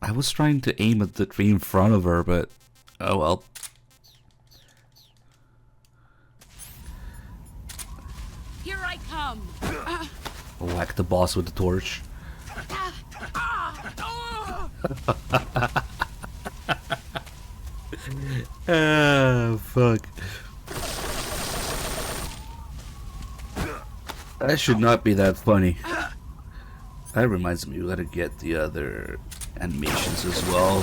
I was trying to aim at the tree in front of her, but oh well. Here I come. Whack the boss with the torch. Ah, fuck. That should not be that funny. That reminds me, we gotta get the other animations as well.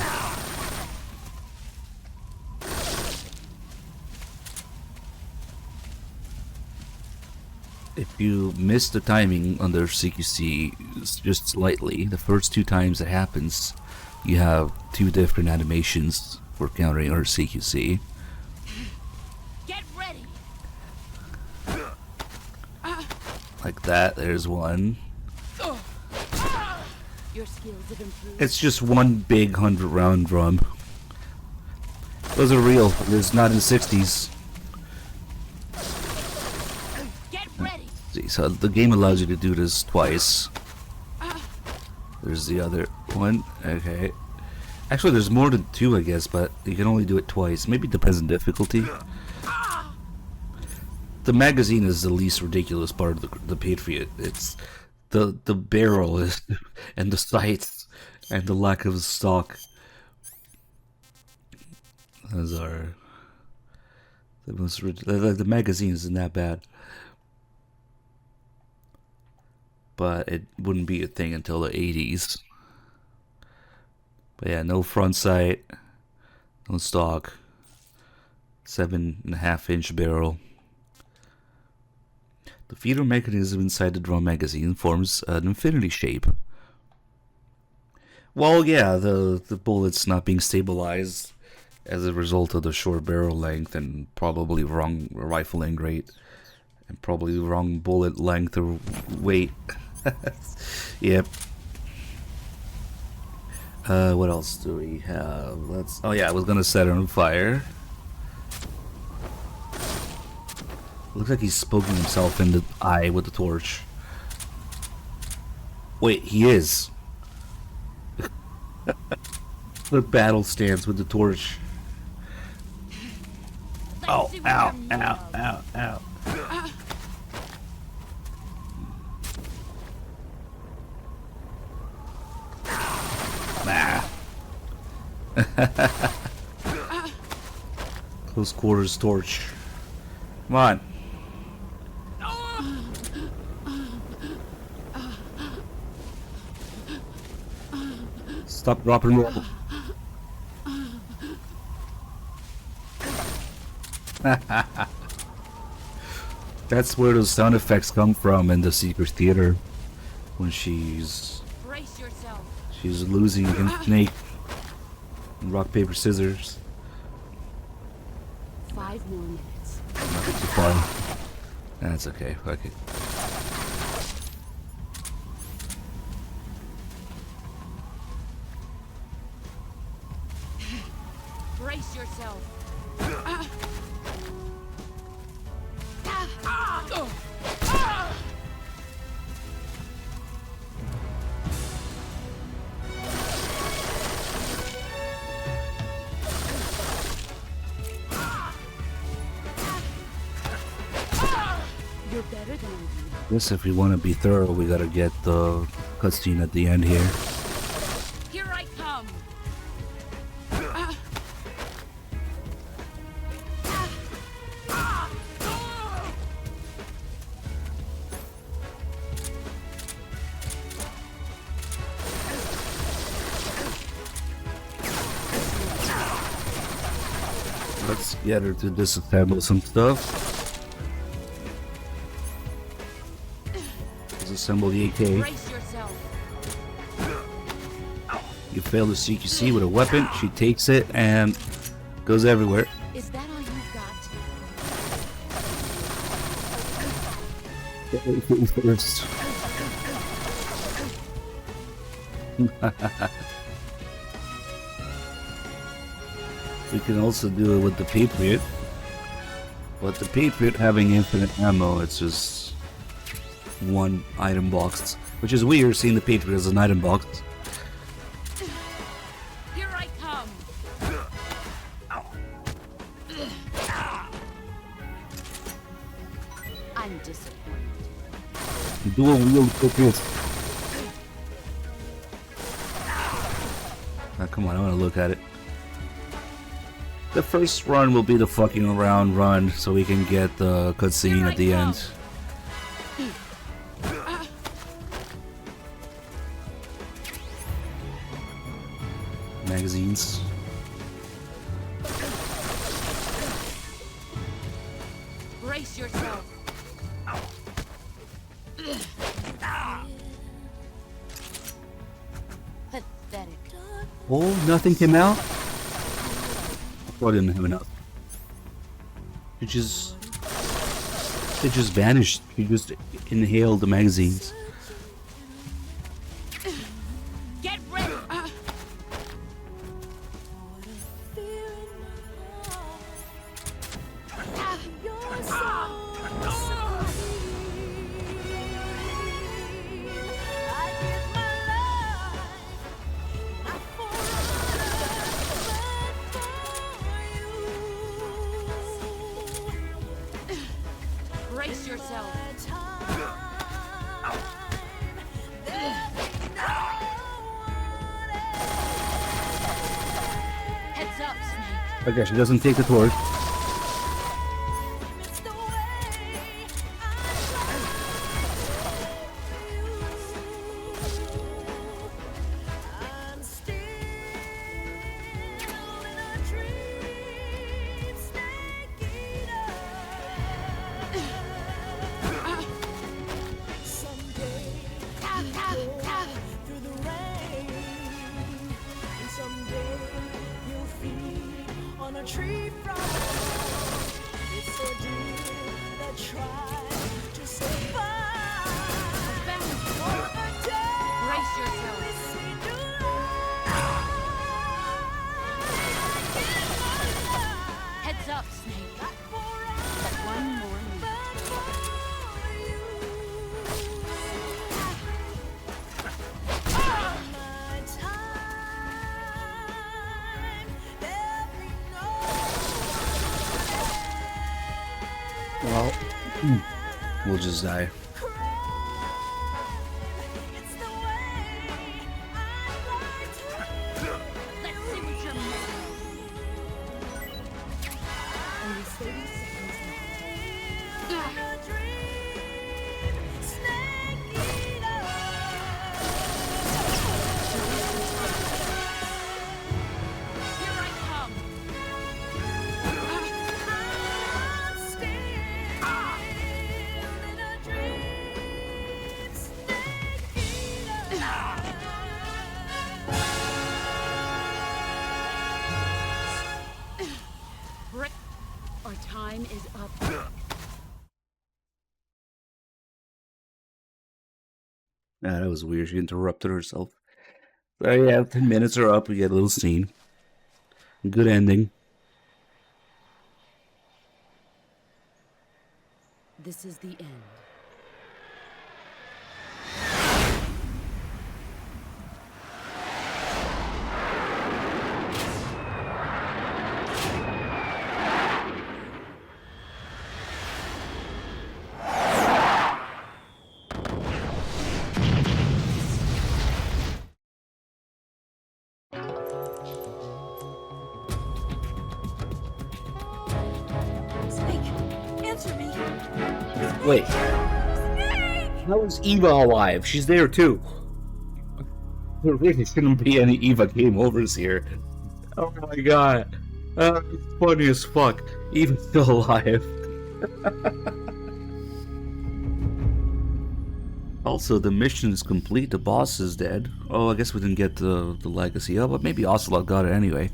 If you miss the timing under CQC just slightly, the first two times it happens, you have two different animations for countering her CQC. Get ready. Like that, there's one. Your skills have improved. It's just one big 100-round drum. Those are real. It's not in the 60s. Get ready. See, so the game allows you to do this twice. There's the other one. Okay. Actually, there's more than two, I guess, but you can only do it twice. Maybe it depends on difficulty. The magazine is the least ridiculous part of the Patriot. It's the barrel is, and the sights and the lack of stock. Those are the most. The magazine isn't that bad, but it wouldn't be a thing until the 80s. But yeah, no front sight, no stock, 7.5-inch barrel. The feeder mechanism inside the drum magazine forms an infinity shape. Well, yeah, the bullet's not being stabilized as a result of the short barrel length and probably wrong rifling rate and probably wrong bullet length or weight. Yep. What else do we have? Oh yeah, I was gonna set her on fire. Looks like he's poking himself in the eye with the torch. Wait, he is. The battle stance with the torch. Oh, ow, ow, ow, ow. Nah. Close quarters torch. Come on. Stop, drop, and roll. That's where those sound effects come from in the secret theater. When she's losing against Snake. Rock, paper, scissors. 5 more minutes. Not too far. That's okay. Fuck it. Brace yourself. You're better than I Guess if we want to be thorough, we gotta get the cutscene at the end here. Here I come. Let's get her to disassemble some stuff. Disassemble the AK. Brace yourself. You fail the CQC with a weapon, she takes it and goes everywhere. Is that all you've got? First. We can also do it with the Patriot. But the Patriot having infinite ammo, it's just one item box. Which is weird seeing the Patriot as an item box. Here I come. I'm disappointed. Dual wield Patriot. Now come on, I want to look at it. The first run will be the fucking around run, so we can get the cutscene at the end. Magazines. Brace yourself. Pathetic. Oh, nothing came out? I didn't have enough. It just vanished. He just inhaled the magazines. Get ready. Brace yourself. Heads up, Snake. Okay, she doesn't take the torch. Brace yourself. Heads up, Snake. One more minute. 5 more minutes. 5 just die. Our time is up. Ah, that was weird. She interrupted herself. So yeah, 10 minutes are up. We get a little scene. Good ending. This is the end. Snake, answer me. Wait. How is Eva alive? She's there too. There really shouldn't be any Eva game overs here. Oh my god. It's funny as fuck. Eva's still alive. Also, the mission is complete. The boss is dead. Oh, I guess we didn't get the legacy. Oh, but maybe Ocelot got it anyway.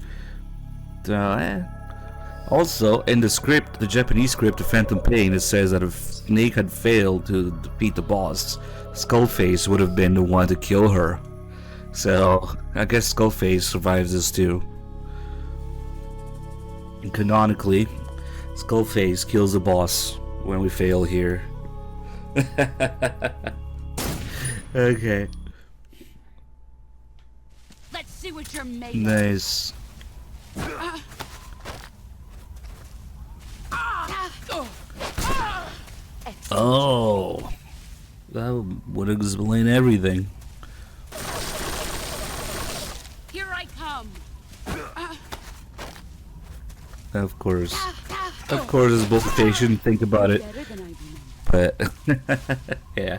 Also, in the script, the Japanese script, The Phantom Pain, it says that if Snake had failed to defeat the boss, Skullface would have been the one to kill her. So, I guess Skullface survives this too. And canonically, Skullface kills the boss when we fail here. Okay. Let's see what you're made Nice. Oh, that would explain everything. Here I come. Of course, it's both patient. Think about it, but yeah,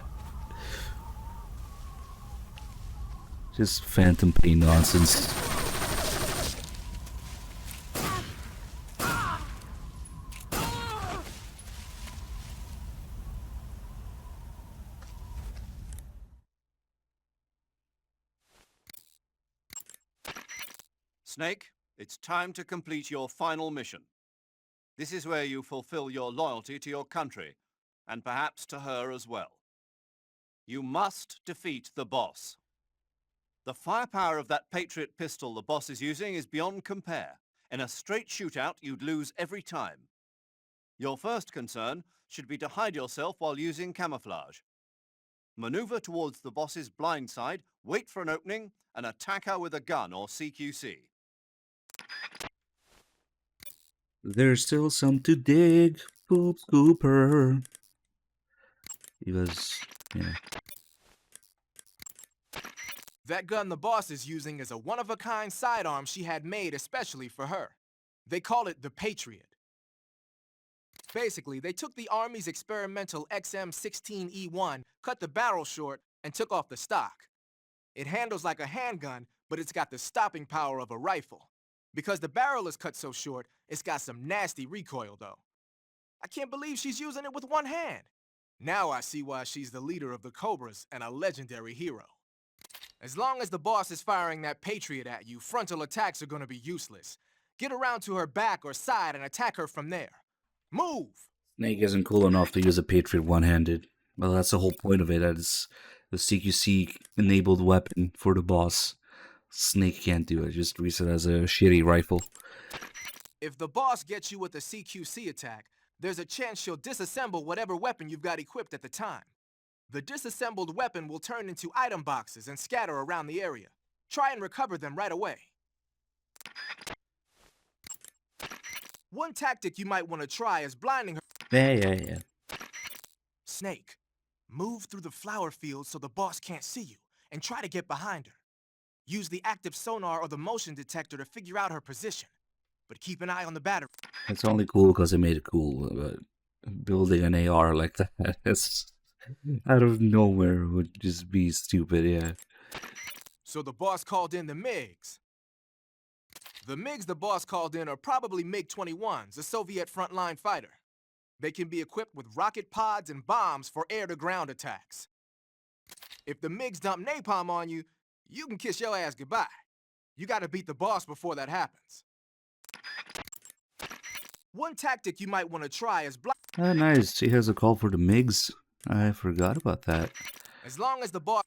just Phantom Pain nonsense. Snake, it's time to complete your final mission. This is where you fulfill your loyalty to your country, and perhaps to her as well. You must defeat the boss. The firepower of that Patriot pistol the boss is using is beyond compare. In a straight shootout, you'd lose every time. Your first concern should be to hide yourself while using camouflage. Maneuver towards the boss's blind side, wait for an opening, and attack her with a gun or CQC. There's still some to dig, Poop Scooper. He was, yeah. That gun the boss is using is a one-of-a-kind sidearm she had made especially for her. They call it the Patriot. Basically, they took the Army's experimental XM16E1, cut the barrel short, and took off the stock. It handles like a handgun, but it's got the stopping power of a rifle. Because the barrel is cut so short, it's got some nasty recoil, though. I can't believe she's using it with one hand. Now I see why she's the leader of the Cobras and a legendary hero. As long as the boss is firing that Patriot at you, frontal attacks are gonna be useless. Get around to her back or side and attack her from there. Move! Snake isn't cool enough to use a Patriot one-handed. Well, that's the whole point of it. That it's the CQC-enabled weapon for the boss. Snake can't do it. Just use it as a shitty rifle. If the boss gets you with a CQC attack, there's a chance she'll disassemble whatever weapon you've got equipped at the time. The disassembled weapon will turn into item boxes and scatter around the area. Try and recover them right away. One tactic you might want to try is blinding her. Yeah. Snake, move through the flower field so the boss can't see you, and try to get behind her. Use the active sonar or the motion detector to figure out her position. But keep an eye on the battery. It's only cool because they made it cool, but building an AR like that, it's out of nowhere would just be stupid, yeah. So the boss called in the MiGs. The MiGs the boss called in are probably MiG-21s, a Soviet frontline fighter. They can be equipped with rocket pods and bombs for air-to-ground attacks. If the MiGs dump napalm on you, you can kiss your ass goodbye. You gotta beat the boss before that happens. One tactic you might want to try is block. Oh, nice. He has a call for the MiGs. I forgot about that. As long as the boss...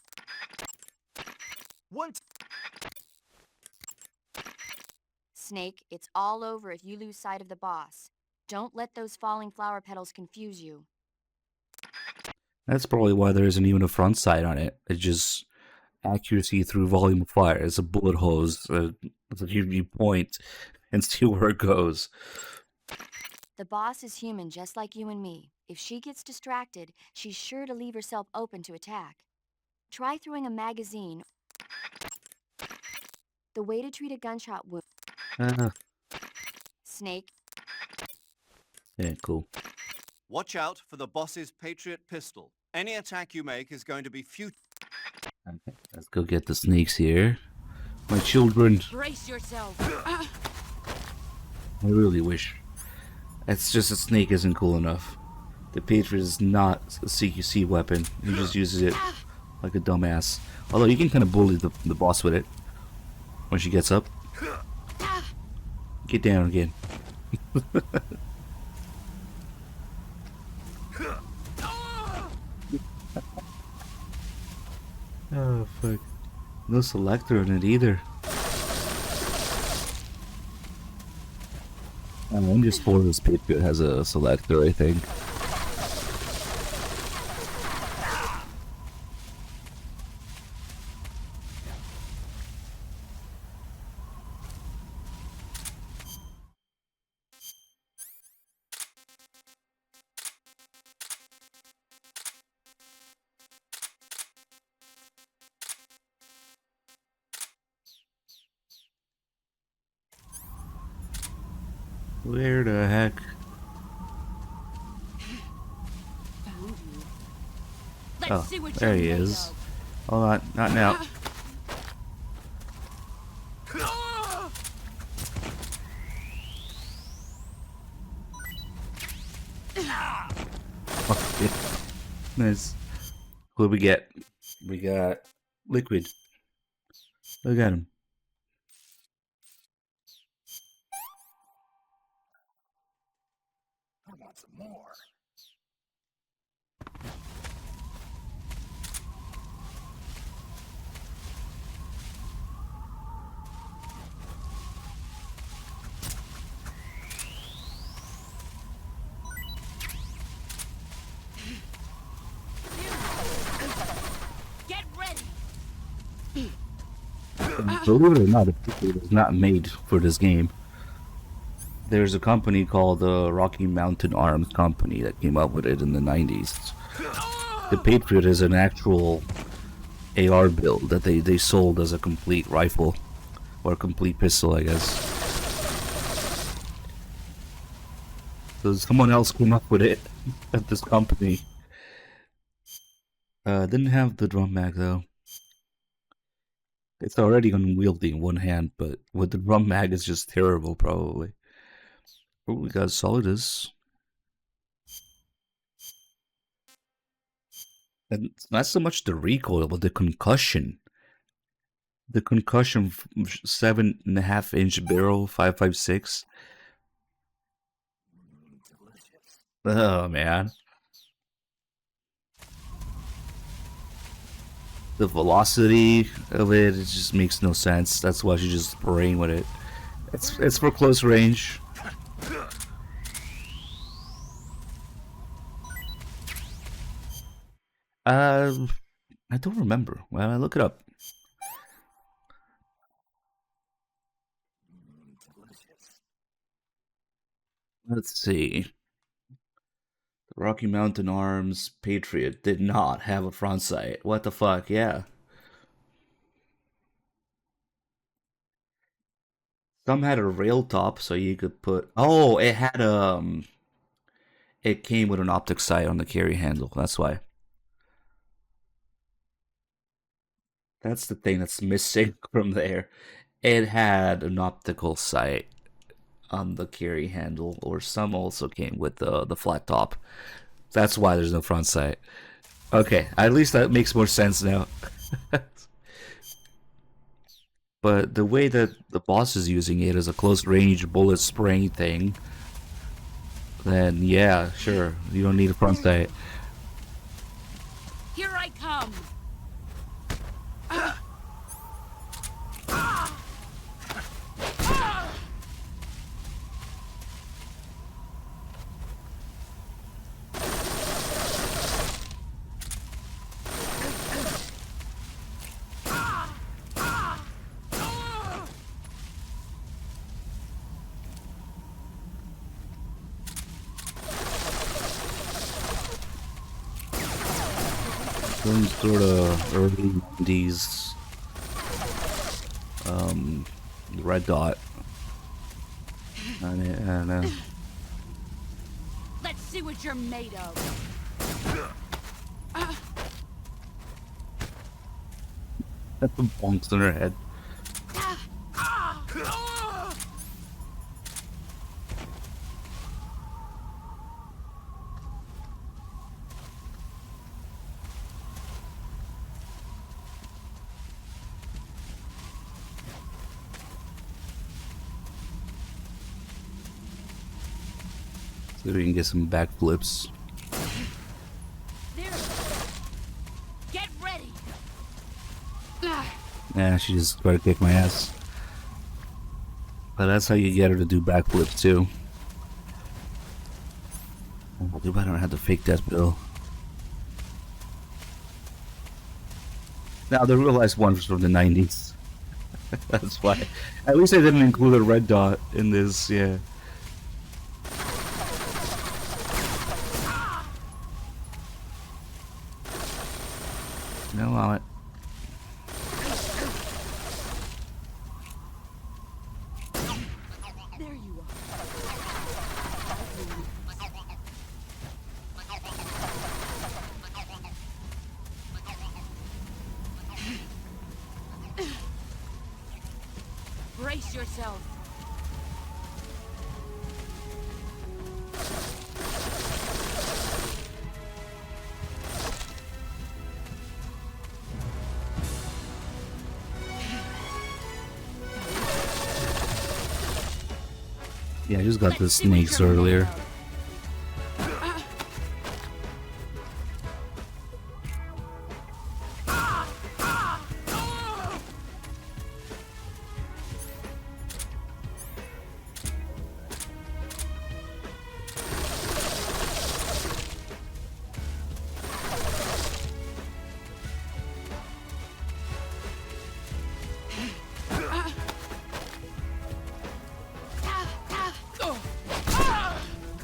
Snake, it's all over if you lose sight of the boss. Don't let those falling flower petals confuse you. That's probably why there isn't even a front sight on it. It's just accuracy through volume of fire. It's a bullet hose. It's like you point and see where it goes. The boss is human just like you and me. If she gets distracted, she's sure to leave herself open to attack. Try throwing a magazine. The way to treat a gunshot wound. Snake. Yeah, cool. Watch out for the boss's Patriot pistol. Any attack you make is going to be futile. Okay, let's go get the snakes here. My children. Brace yourself. I really wish. It's just a snake isn't cool enough. The Patriot is not a CQC weapon. He just uses it like a dumbass. Although you can kind of bully the boss with it. When she gets up. Get down again. Oh, fuck. No selector in it either. MGS4 this Patriot has a selector, I think. Where the heck? Oh, there he is. Hold on, not now. Okay. Nice. What do we get? We got Liquid. Look at him. I want some more. Get ready. Believe it or not, it was not made for this game. There's a company called the Rocky Mountain Arms Company that came up with it in the 90s. The Patriot is an actual AR build that they sold as a complete rifle. Or a complete pistol, I guess. So someone else came up with it at this company. Didn't have the drum mag though. It's already unwieldy in one hand, but with the drum mag it's just terrible probably. Oh, we got Solidus. And it's not so much the recoil, but the concussion. The concussion 7.5-inch barrel 5.56. Oh man. The velocity of it just makes no sense. That's why she's just spraying with it. It's for close range. I don't remember. Well, I look it up. Let's see. Rocky Mountain Arms Patriot did not have a front sight. What the fuck? Yeah. Some had a rail top, so you could put. Oh, it had It came with an optic sight on the carry handle. That's why. That's the thing that's missing from there. It had an optical sight on the carry handle, or some also came with the flat top. That's why there's no front sight. Okay, at least that makes more sense now. But the way that the boss is using it as a close range bullet spraying thing, then yeah, sure, you don't need a front sight. Here I come! Some sort of early 90s red dot on it, I don't know. Let's see what you're made of. That's the bonks on her head. So we can get some backflips. Get ready. Yeah, she just tried to kick my ass. But that's how you get her to do backflips too. Oh, too bad I don't have the fake death bill. Now the realized one was from the 90s. That's why. At least I didn't include a red dot in this, yeah. No, allow it. There you are. Brace yourself. Yeah, I just got the snakes earlier.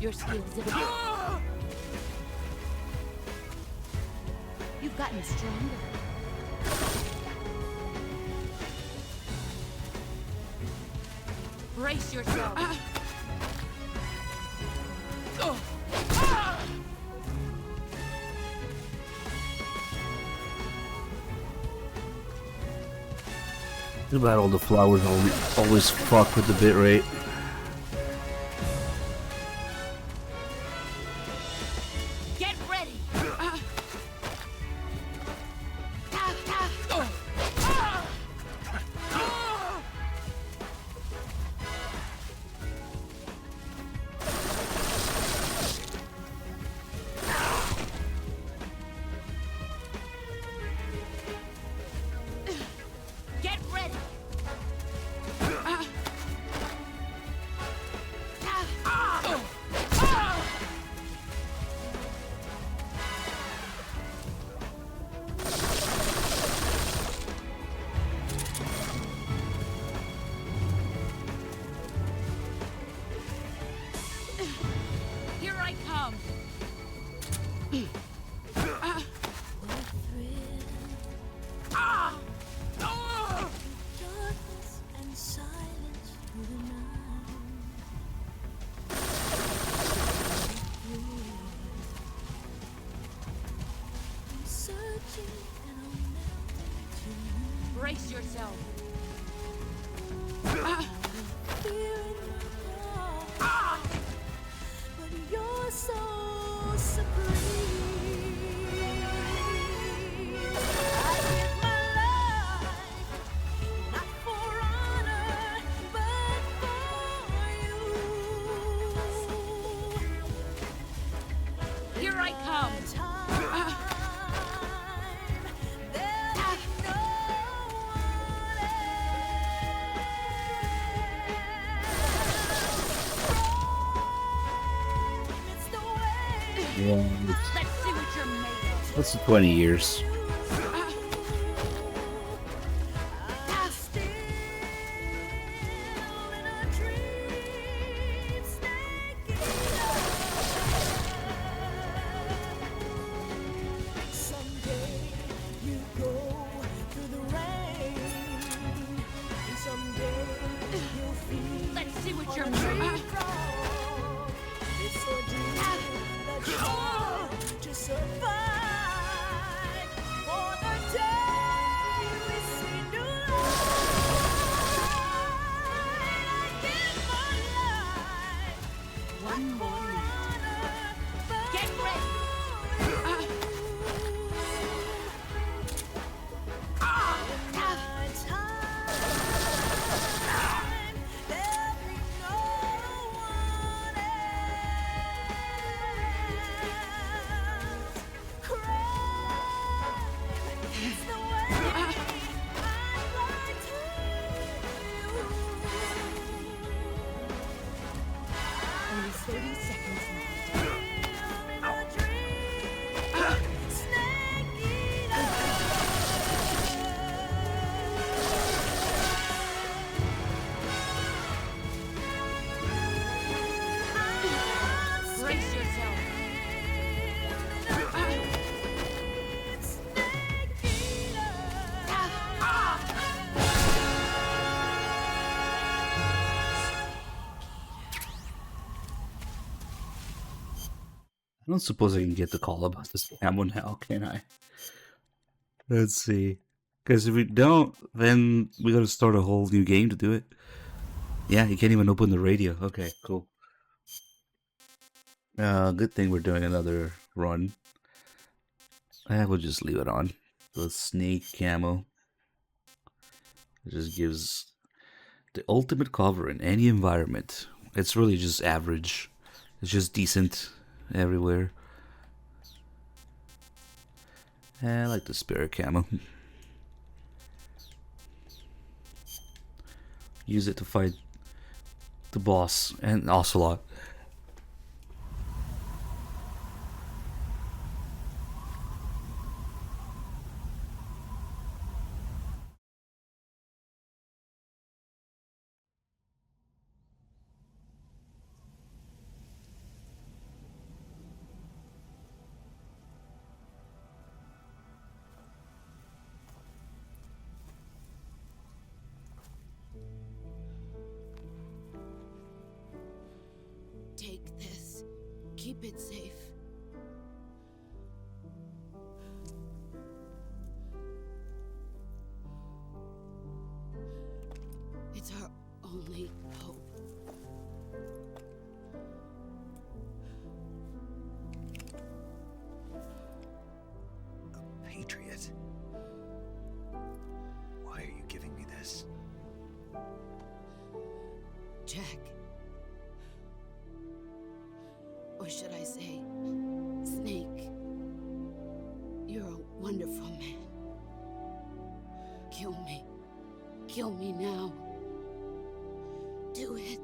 Your skills have... You've gotten stronger. Brace yourself. Too bad all the flowers always fuck with the bitrate. Get ready. Get ready. Brace yourself. But you're so supreme. I give my life, not for honor, but for you. Here I come. Yeah, Let's see what you're made of. that's 20 years. Someday you go through the rain, and someday you'll feel. Let's see what you're on a made tree of. frog. It's so deep that you're to survive. For the day we see new light, I give my life. One more minute. Get ready. Only 30 seconds left. Brace yourself. I don't suppose I can get the call about this ammo now, can I? Let's see. Because if we don't, then we gotta start a whole new game to do it. Yeah, you can't even open the radio. Okay, cool. Good thing we're doing another run. We'll just leave it on. The snake camo. It just gives the ultimate cover in any environment. It's really just average. It's just decent everywhere. I like the spirit camo. Use it to fight the boss and Ocelot. Take this. Keep it safe. It's our only hope. A patriot? Why are you giving me this? Jack. Or should I say, Snake? You're a wonderful man. Kill me. Kill me now. Do it.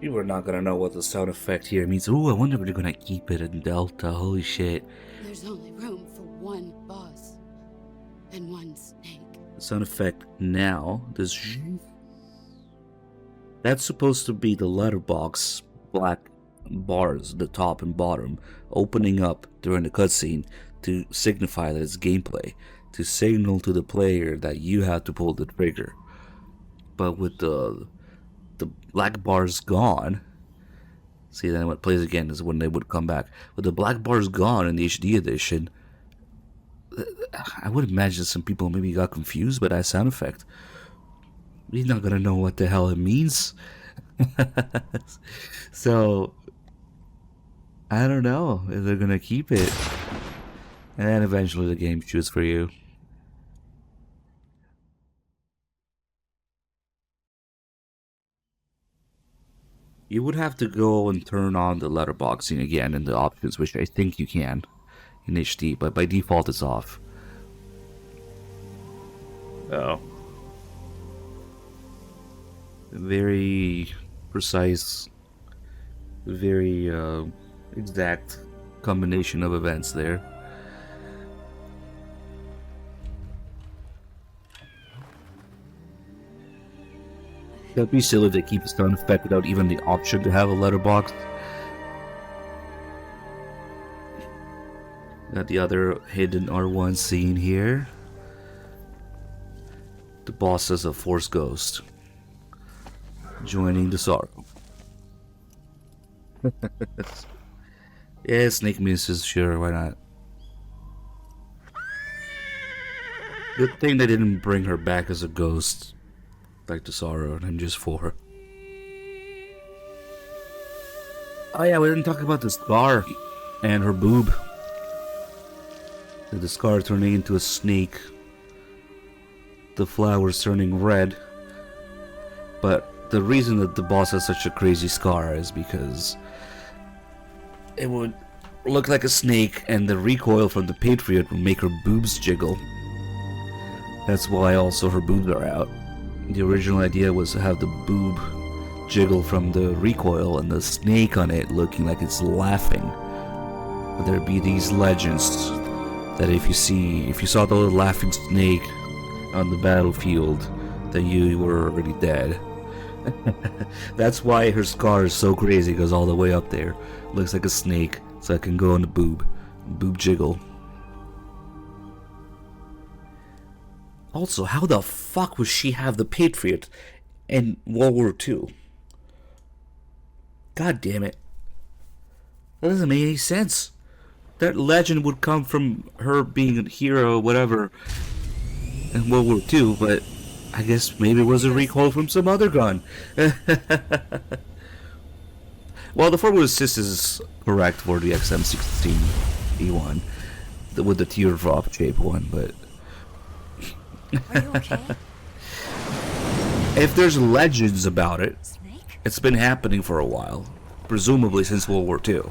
You are not gonna know what the sound effect here means. Ooh, I wonder if they're gonna keep it in Delta. Holy shit. There's only room for one boss and one snake. The sound effect now, this that's supposed to be the letterbox black bars, the top and bottom, opening up during the cutscene to signify that it's gameplay, to signal to the player that you have to pull the trigger. But with the black bar's gone. See, then when it plays again is when they would come back. But the black bar's gone in the HD edition. I would imagine some people maybe got confused by that sound effect. We're not gonna know what the hell it means. So, I don't know if they're gonna keep it. And eventually the game shoots for you. You would have to go and turn on the letterboxing again in the options, which I think you can in HD, but by default it's off. Oh. Very precise, very exact combination of events there. That'd be silly if they keep the sound effect without even the option to have a letterbox. Got the other hidden R1 scene here. The boss is a Force Ghost, joining the sorrow. Yeah, Snake misses, sure, why not? Good thing they didn't bring her back as a ghost, like the sorrow, and just for. Oh yeah, we didn't talk about the scar and her boob. The scar turning into a snake. The flowers turning red. But the reason that the boss has such a crazy scar is because it would look like a snake and the recoil from the Patriot would make her boobs jiggle. That's why also her boobs are out. The original idea was to have the boob jiggle from the recoil and the snake on it looking like it's laughing. But there'd be these legends that if you saw the little laughing snake on the battlefield, then you were already dead. That's why her scar is so crazy, it goes all the way up there. Looks like a snake, so I can go on the boob jiggle. Also, how the fuck would she have the Patriot in World War II? God damn it. That doesn't make any sense. That legend would come from her being a hero, whatever, in World War II, but I guess maybe it was a recoil from some other gun. Well, the forward assist is correct for the XM16E1, with the teardrop shape one, but... Are you okay? If there's legends about it, it's been happening for a while, presumably since World War II.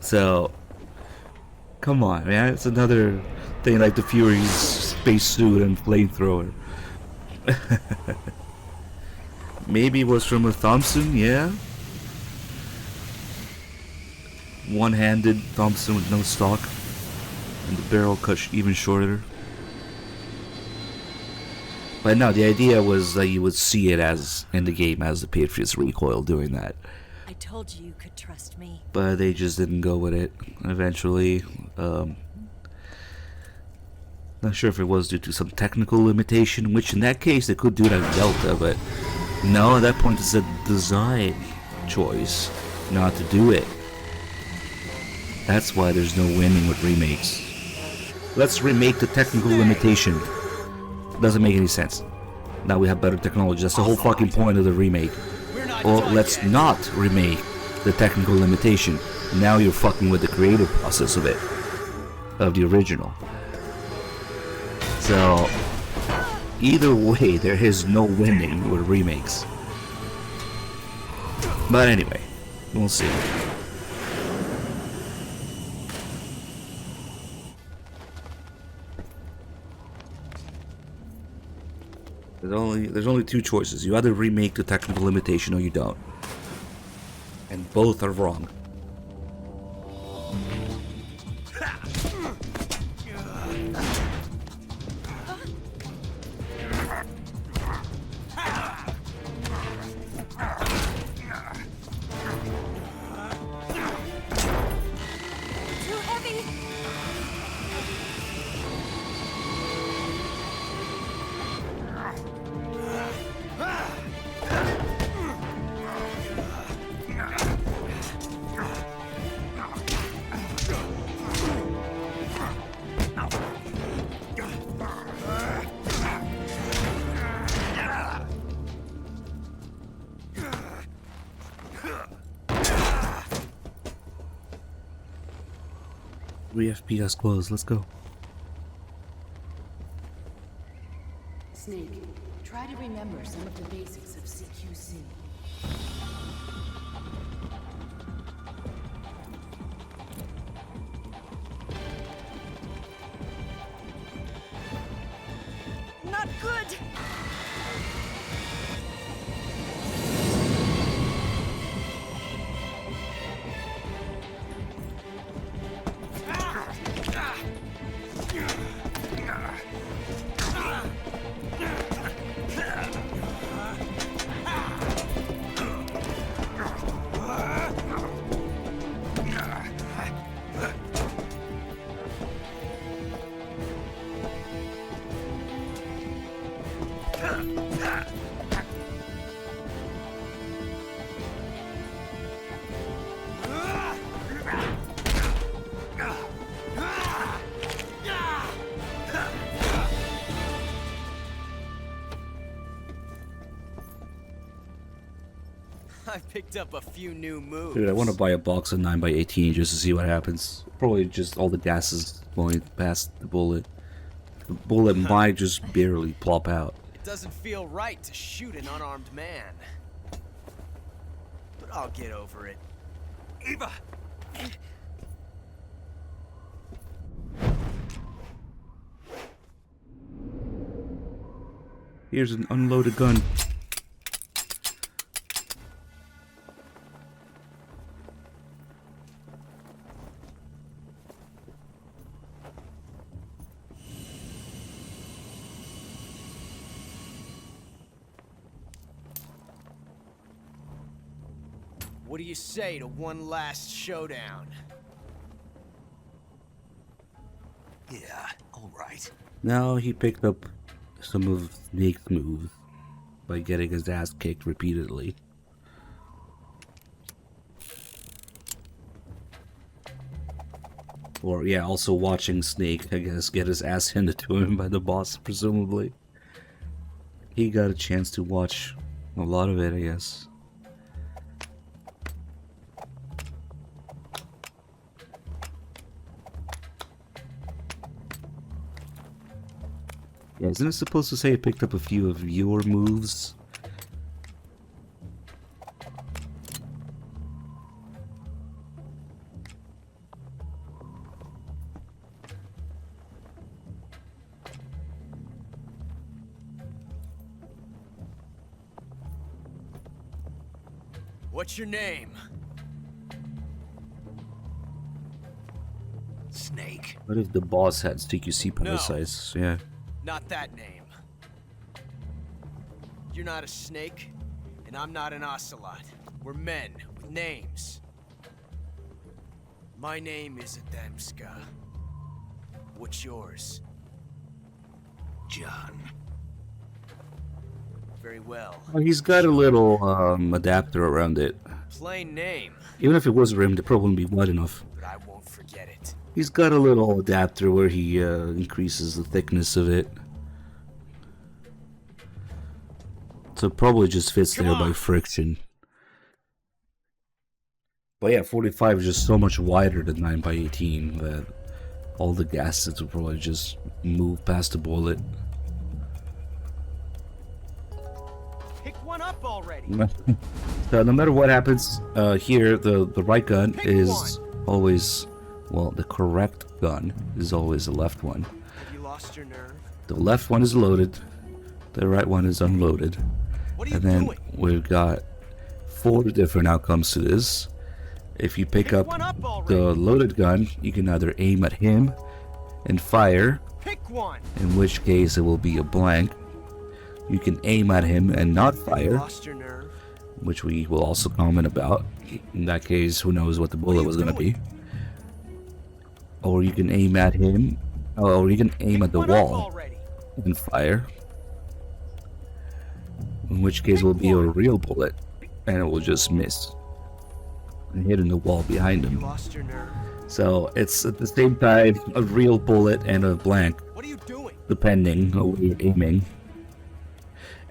So, come on, man, it's another thing like the Fury's spacesuit and flamethrower. Maybe it was from a Thompson, yeah? One-handed Thompson with no stock, and the barrel cut even shorter. But no, the idea was that you would see it as in the game as the Patriot's recoil doing that. I told you you could trust me. But they just didn't go with it eventually. Not sure if it was due to some technical limitation, which in that case they could do that in Delta, but no, at that point it's a design choice not to do it. That's why there's no winning with remakes. Let's remake the technical limitation. Doesn't make any sense. Now we have better technology. That's the whole fucking point of the remake. Or let's not remake the technical limitation. Now you're fucking with the creative process of it. Of the original. So, either way, there is no winning with remakes. But anyway, we'll see. There's only two choices. You either remake the technical limitation or you don't. And both are wrong. 3 FPS close, let's go. Snake, try to remember some of the basics of CQC. Not good! I picked up a few new moves. Dude, I want to buy a box of 9x18 just to see what happens. Probably just all the gases going past the bullet. The bullet might just barely plop out. It doesn't feel right to shoot an unarmed man. But I'll get over it. Eva! Here's an unloaded gun. What do you say to one last showdown? Yeah, alright. Now he picked up some of Snake's moves by getting his ass kicked repeatedly. Or yeah, also watching Snake, I guess, get his ass handed to him by the boss, presumably. He got a chance to watch a lot of it, I guess. Yeah, isn't it supposed to say I picked up a few of your moves? What's your name? Snake. What if the boss had CQC parasites? Yeah. Not that name. You're not a snake, and I'm not an ocelot. We're men with names. My name is Adamska. What's yours? John. Very well. Well, he's got a little adapter around it. Plain name. Even if it was rimmed, it probably wouldn't be wide enough. But I won't forget it. He's got a little adapter where he increases the thickness of it. So it probably just fits there by friction. But yeah, 45 is just so much wider than 9x18 that all the gases will probably just move past the bullet. Pick one up already. So no matter what happens, here the right gun is always, well, the correct gun is always the left one. Have you lost your nerve? The left one is loaded, the right one is unloaded. And then we've got 4 different outcomes to this. If you pick up the loaded gun, you can either aim at him and fire, in which case it will be a blank. You can aim at him and not fire, which we will also comment about. In that case, who knows what the bullet was going to be. Or you can aim at him, or you can aim at the wall and fire, in which case it will be a real bullet and it will just miss and hit in the wall behind him. So it's at the same time a real bullet and a blank, depending on where you're aiming.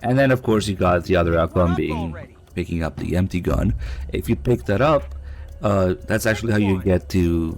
And then of course you got the other outcome being picking up the empty gun. If you pick that up, that's actually how you get to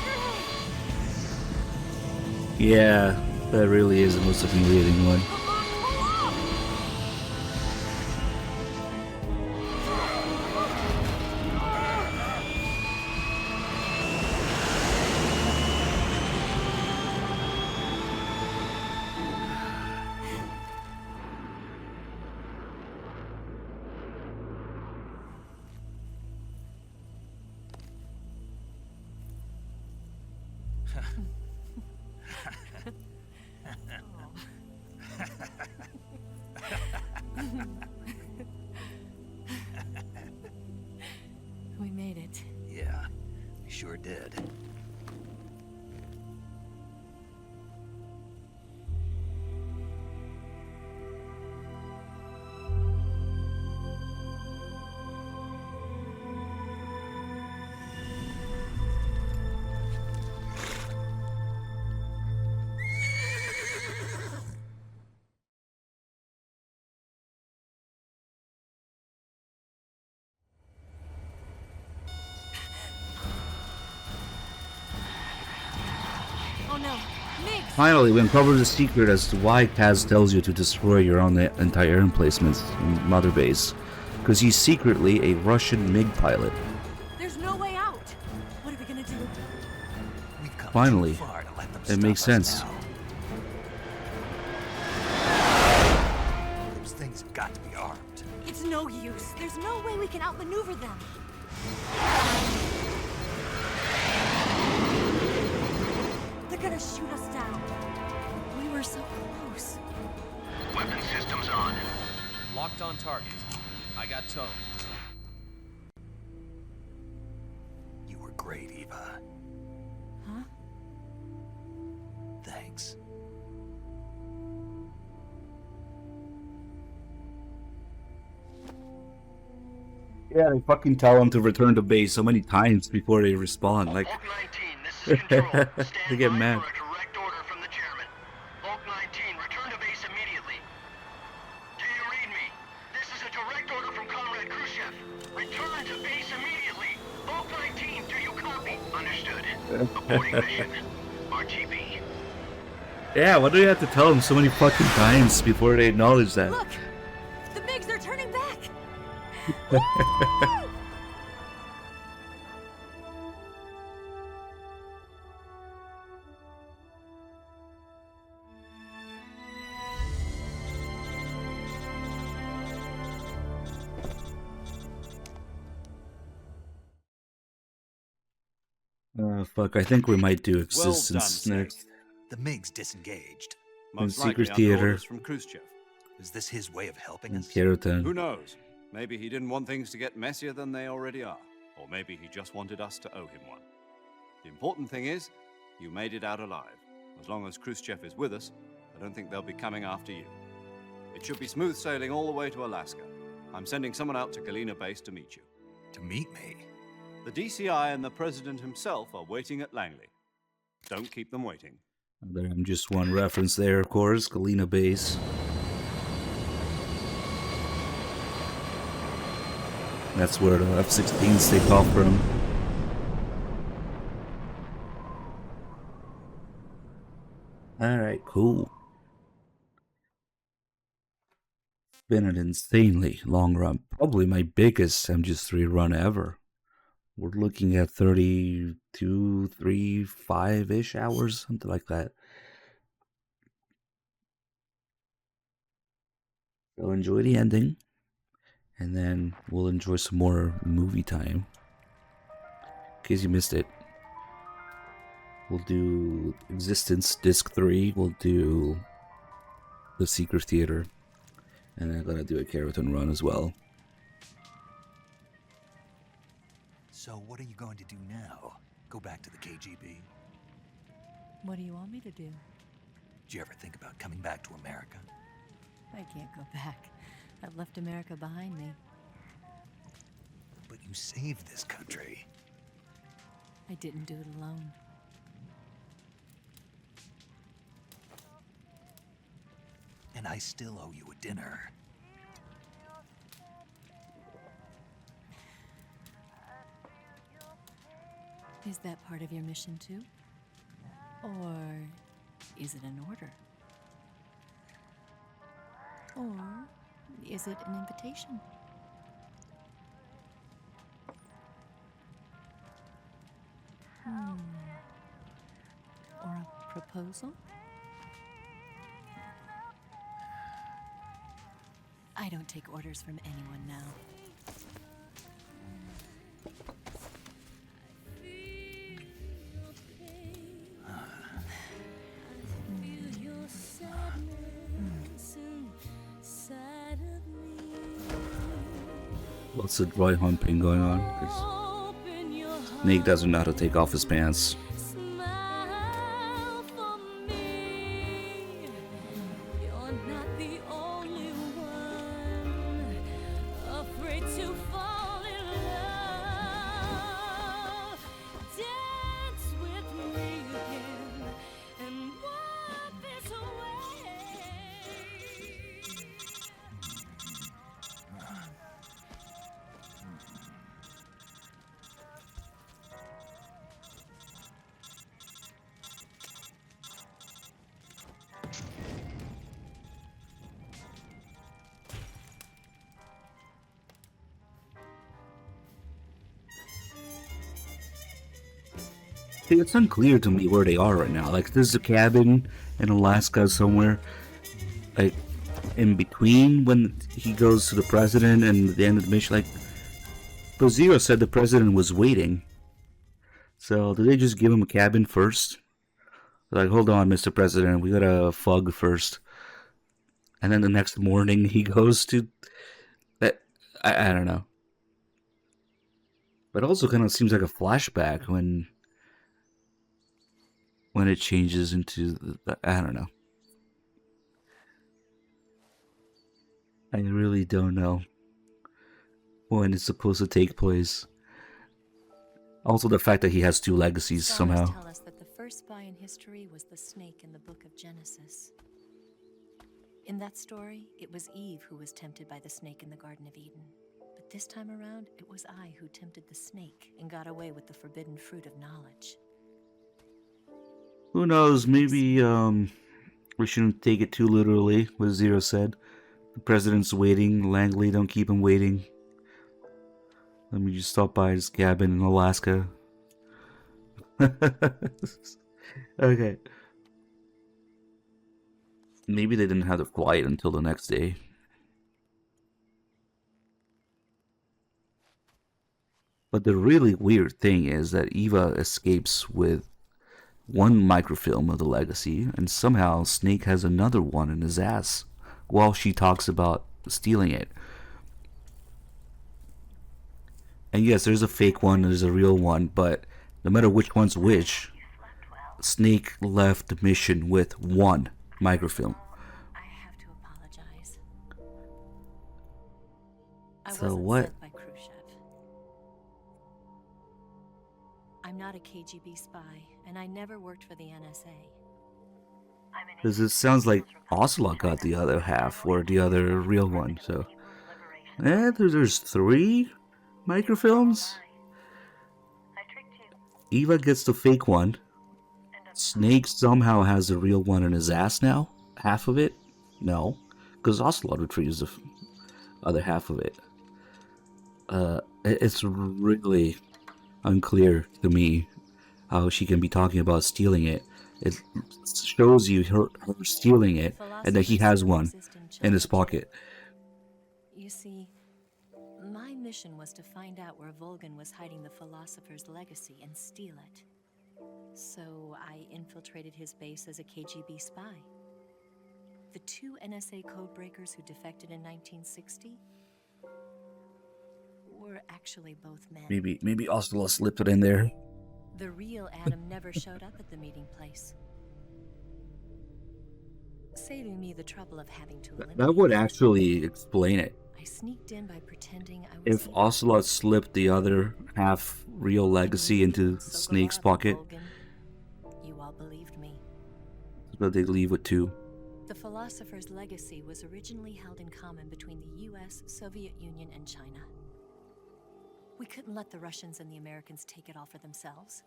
Yeah, that really is the most humiliating one. We made it. Yeah, we sure did. Oh no, Migs! Finally, we uncovered the secret as to why Kaz tells you to destroy your own entire emplacements in Mother Base. Because he's secretly a Russian MiG pilot. There's no way out! What are we gonna do? We've come Finally, too far to let them it stop makes us sense. now. Those things have got to be armed. It's no use. There's no way we can outmaneuver them. They're gonna shoot us down. We were so close. Weapon systems on. Locked on target. I got towed. You were great, Eva. Huh? Thanks. Yeah, they fucking tell them to return to base so many times before they respond. Like, they get mad. Direct order from the chairman. Bulk 19, return to base immediately. Do you read me? This is a direct order from Comrade Khrushchev. Return to base immediately. Bulk 19, do you copy? Understood. Aborting mission. RTB. Yeah, why do you have to tell them so many fucking times before they acknowledge that? Look! The Migs are turning back! Fuck, I think we might do Well done, Existence Snake. next. The MiG's disengaged. Most Secret likely under Theater. orders from Khrushchev. Is this his way of helping And us? Keratin. Who knows? Maybe he didn't want things to get messier than they already are. Or maybe he just wanted us to owe him one. The important thing is, you made it out alive. As long as Khrushchev is with us, I don't think they'll be coming after you. It should be smooth sailing all the way to Alaska. I'm sending someone out to Galena Base to meet you. To meet me? The DCI and the President himself are waiting at Langley. Don't keep them waiting. There's just one reference there, of course. Galena Base. That's where the F-16s take off from. Alright, cool. Been an insanely long run. Probably my biggest MGS3 run ever. We're looking at 32, 35-ish hours, something like that. So enjoy the ending. And then we'll enjoy some more movie time. In case you missed it. We'll do Existence Disc 3. We'll do The Secret Theater. And I'm gonna do a Keratin run as well. So what are you going to do now? Go back to the KGB? What do you want me to do? Did you ever think about coming back to America? I can't go back. I've left America behind me. But you saved this country. I didn't do it alone. And I still owe you a dinner. Is that part of your mission too? Or is it an order? Or is it an invitation? Or a proposal? I don't take orders from anyone now. Lots of dry humping going on because Snake doesn't know how to take off his pants. It's unclear to me where they are right now. Like, there's a cabin in Alaska somewhere, like, in between when he goes to the president and the end of the mission. Like, Zero said the president was waiting. So, did they just give him a cabin first? Like, hold on, Mr. President, we gotta fug first. And then the next morning he goes to... I don't know. But it also kind of seems like a flashback when it changes into I don't know. I really don't know when it's supposed to take place. Also, the fact that he has two legacies somehow. Scholars tell us that the first spy in history was the snake in the book of Genesis. In that story, it was Eve who was tempted by the snake in the Garden of Eden. But this time around, it was I who tempted the snake and got away with the forbidden fruit of knowledge. Who knows? Maybe we shouldn't take it too literally, what Zero said. The president's waiting. Langley, don't keep him waiting. Let me just stop by his cabin in Alaska. Okay. Maybe they didn't have the flight until the next day. But the really weird thing is that Eva escapes with one microfilm of the legacy, and somehow Snake has another one in his ass while she talks about stealing it. And yes, there's a fake one, there's a real one, but no matter which one's which, Snake left the mission with one microfilm. I have to apologize. I So wasn't what? sent by Khrushchev. I'm not a KGB spy, and I never worked for the NSA. Because it sounds like Ocelot got the other half, or the other real one, so... there's 3 microfilms? Eva gets the fake one. Snake somehow has the real one in his ass now? Half of it? No. Because Ocelot retrieves the other half of it. It's really unclear to me how she can be talking about stealing it. It shows you her stealing it, and that he has one in his pocket. You see, my mission was to find out where Volgin was hiding the philosopher's legacy and steal it. So I infiltrated his base as a KGB spy. The 2 NSA codebreakers who defected in 1960 were actually both men. Maybe Ocelot slipped it in there. The real Adam never showed up at the meeting place, saving me the trouble of having to eliminate That would actually explain it. I sneaked in by pretending I was If Ocelot slipped the other half real legacy into Snake's pocket, you all believed me. so that they leave with 2. The philosopher's legacy was originally held in common between the US, Soviet Union, and China. We couldn't let the Russians and the Americans take it all for themselves.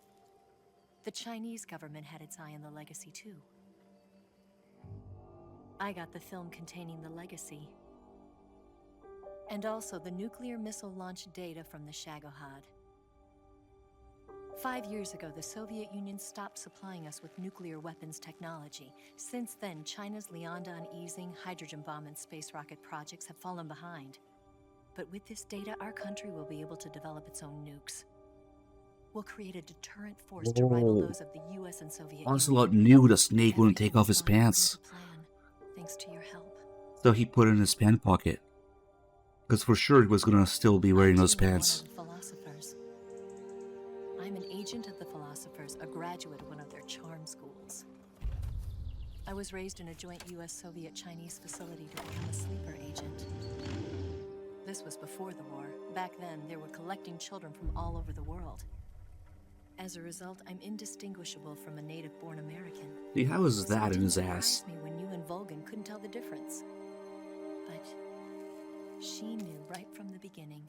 The Chinese government had its eye on the legacy too. I got the film containing the legacy. And also the nuclear missile launch data from the Shagohod. 5 years ago, the Soviet Union stopped supplying us with nuclear weapons technology. Since then, China's Lianda and Easing, hydrogen bomb, and space rocket projects have fallen behind. But with this data, our country will be able to develop its own nukes. We'll create a deterrent force to rival those of the US and Soviet Ocelot Union. knew the snake wouldn't take off his pants, Thanks to your help. so he put it in his pant pocket. Because for sure he was gonna still be wearing those pants. Philosophers. I'm an agent of the philosophers, a graduate of one of their charm schools. I was raised in a joint US-Soviet-Chinese facility to become a sleeper agent. This was before the war. Back then, they were collecting children from all over the world. As a result, I'm indistinguishable from a native-born American. See, how is So that it in his didn't ass? surprise me when you and Vulcan couldn't tell the difference. But she knew right from the beginning.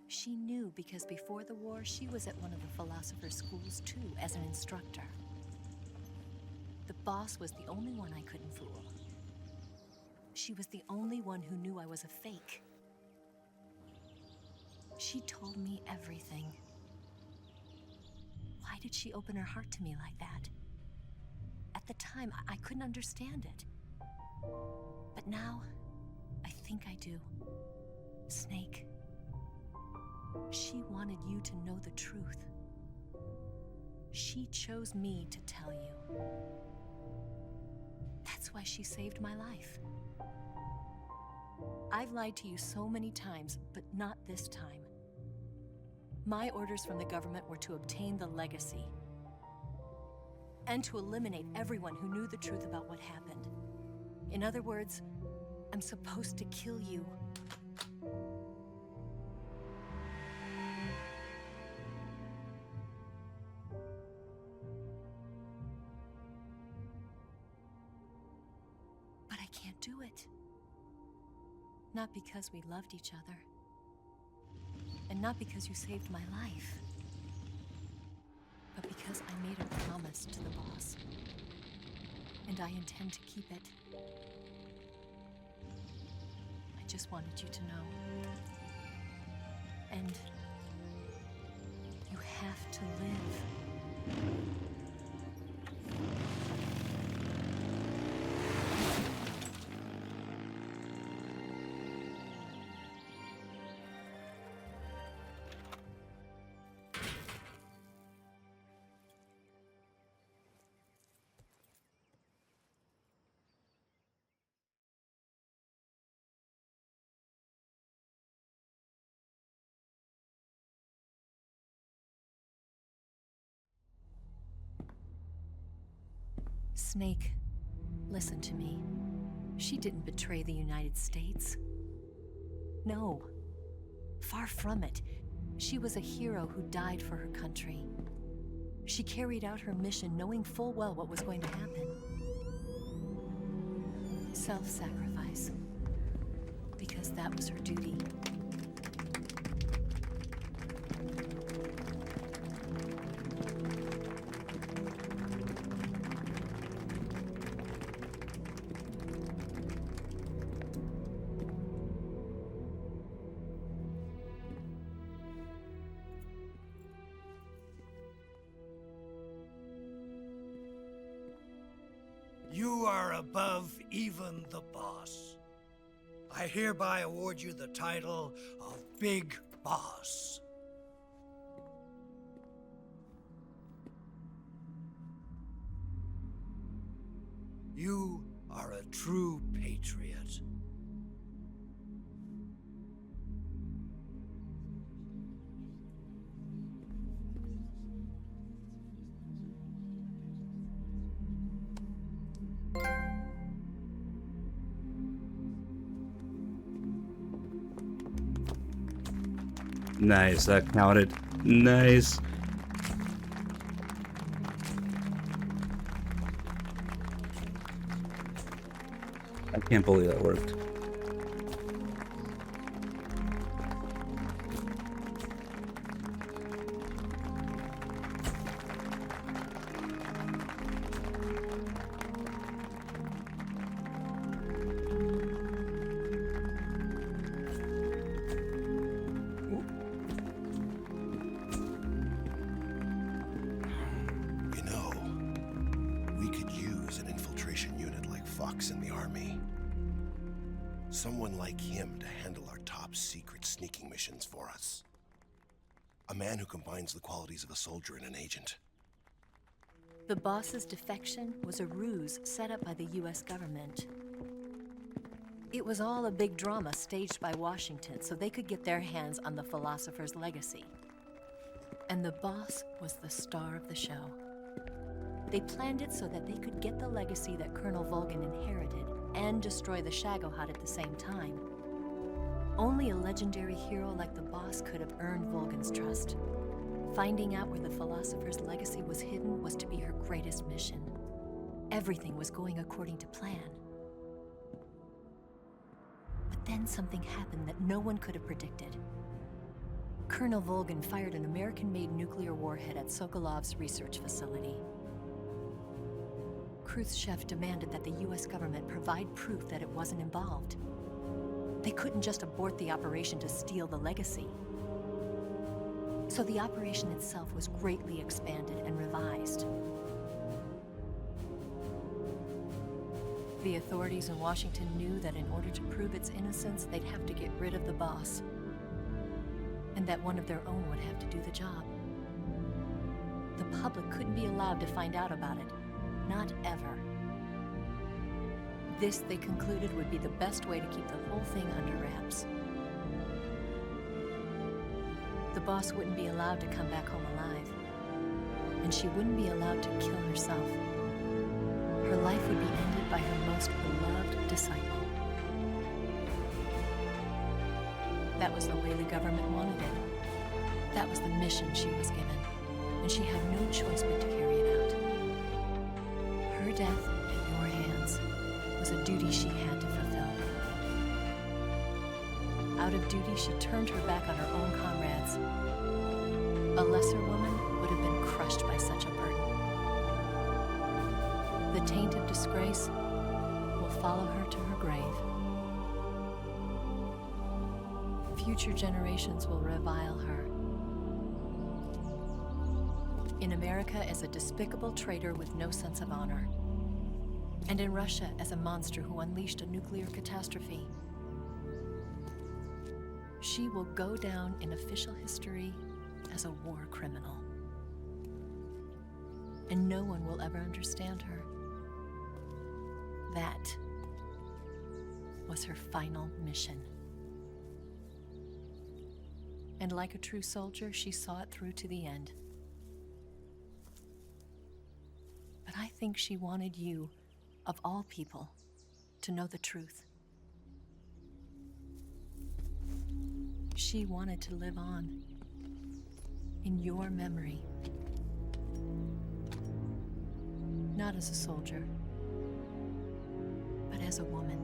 She knew because before the war, she was at one of the philosopher's schools too, as an instructor. The boss was the only one I couldn't fool. She was the only one who knew I was a fake. She told me everything. Why did she open her heart to me like that? At the time, I couldn't understand it. But now, I think I do. Snake. She wanted you to know the truth. She chose me to tell you. That's why she saved my life. I've lied to you so many times, but not this time. My orders from the government were to obtain the legacy and to eliminate everyone who knew the truth about what happened. In other words, I'm supposed to kill you. But I can't do it. Not because we loved each other. And not because you saved my life. But because I made a promise to the boss. And I intend to keep it. I just wanted you to know. And you have to live. Snake, listen to me. She didn't betray the United States. No. Far from it. She was a hero who died for her country. She carried out her mission knowing full well what was going to happen. Self-sacrifice. Because that was her duty. You are above even the boss. I hereby award you the title of Big Boss. You are a true patriot. Nice, that counted. Nice. I can't believe that worked. bucks in the army. Someone like him to handle our top secret sneaking missions for us. A man who combines the qualities of a soldier and an agent. The boss's defection was a ruse set up by the US government. It was all a big drama staged by Washington so they could get their hands on the philosopher's legacy. And the boss was the star of the show. They planned it so that they could get the legacy that Colonel Volgin inherited and destroy the Shagohod at the same time. Only a legendary hero like the boss could have earned Volgin's trust. Finding out where the philosopher's legacy was hidden was to be her greatest mission. Everything was going according to plan. But then something happened that no one could have predicted. Colonel Volgin fired an American-made nuclear warhead at Sokolov's research facility. Khrushchev demanded that the US government provide proof that it wasn't involved. They couldn't just abort the operation to steal the legacy. So the operation itself was greatly expanded and revised. The authorities in Washington knew that in order to prove its innocence, they'd have to get rid of the boss, and that one of their own would have to do the job. The public couldn't be allowed to find out about it, not ever. This, they concluded, would be the best way to keep the whole thing under wraps. The boss wouldn't be allowed to come back home alive, and she wouldn't be allowed to kill herself. Her life would be ended by her most beloved disciple. That was the way the government wanted it. That was the mission she was given, and she had no choice but to carry it out. Her death at your hands was a duty she had to fulfill. Out of duty, she turned her back on her own comrades. A lesser woman would have been crushed by such a burden. The taint of disgrace will follow her to her grave. Future generations will revile her. In America as a despicable traitor with no sense of honor. And in Russia as a monster who unleashed a nuclear catastrophe. She will go down in official history as a war criminal. And no one will ever understand her. That was her final mission. And like a true soldier, she saw it through to the end. But I think she wanted you, of all people, to know the truth. She wanted to live on in your memory. Not as a soldier, but as a woman.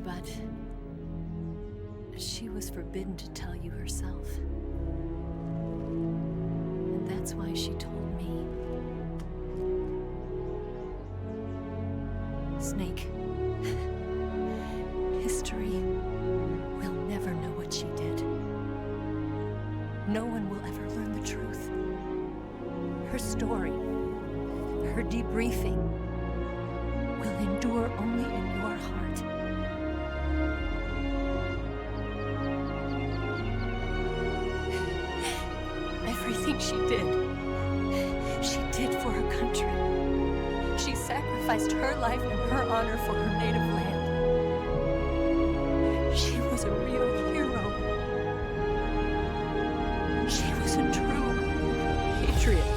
But she was forbidden to tell you herself. And that's why she told me. Snake, history will never know what she did. No one will ever learn the truth. Her story, her debriefing, will endure only in your heart. Everything she did for her country. She sacrificed her life and her honor for her native land. She was a real hero. She was a true patriot.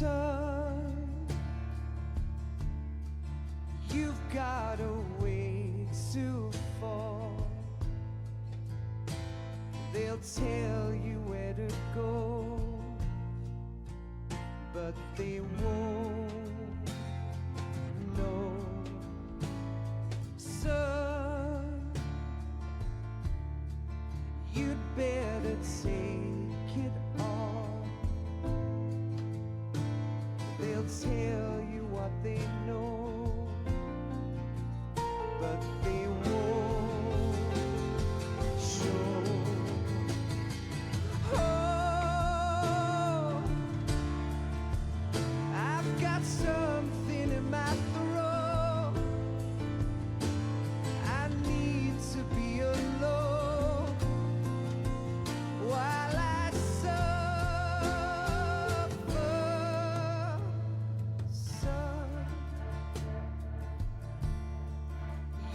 Son, you've got a way to fall. They'll tell you where to go, but they won't know. Son, you'd better take it all. They'll tell you what they know, but they won't show. Oh, I've got something in my throat. I need to be alone while I suffer. Son,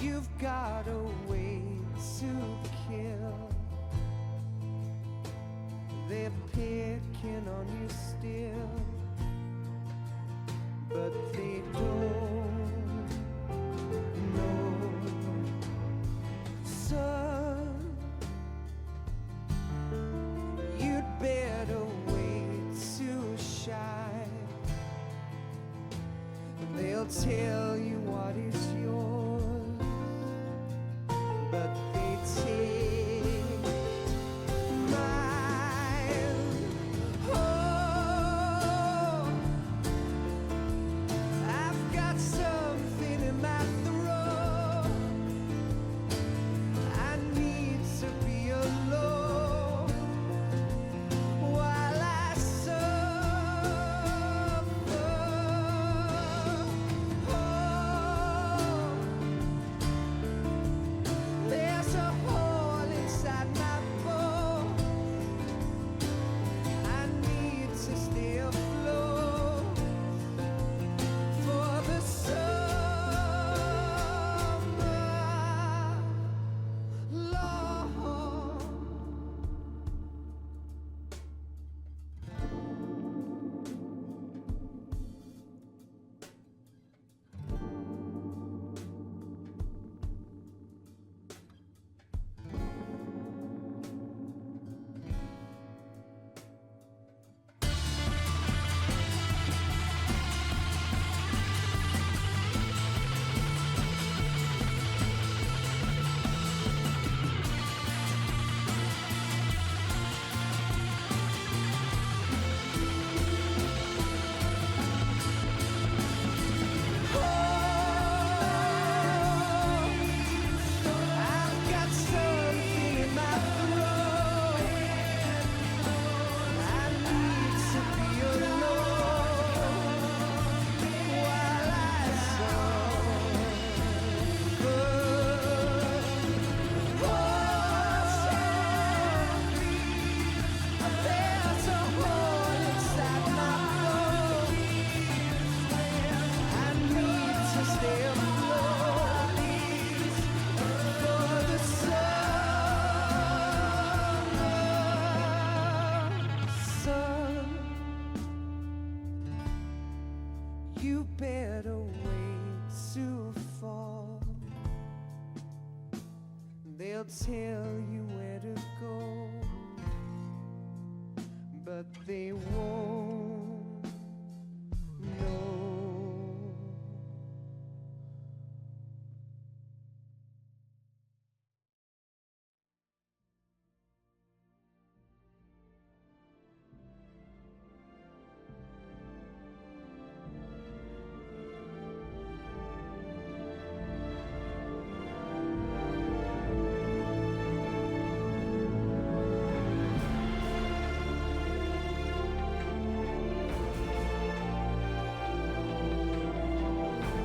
you've got a way to kill. They're picking on you still, but they don't know. Son, you'd better wait to shine. They'll tell you what is yours, but they take mine. Oh, I've got something in my throat. I need to be alone while I suffer. Oh, there's a hole inside my bones. I need to stay afloat for the summer, Lord. I've got something in my throat. I need to be alone while I suffer. There's a hole inside my bones. I need to stay afloat for the summer. Son, you better wait to fall. They'll tell you where to go, but they won't know.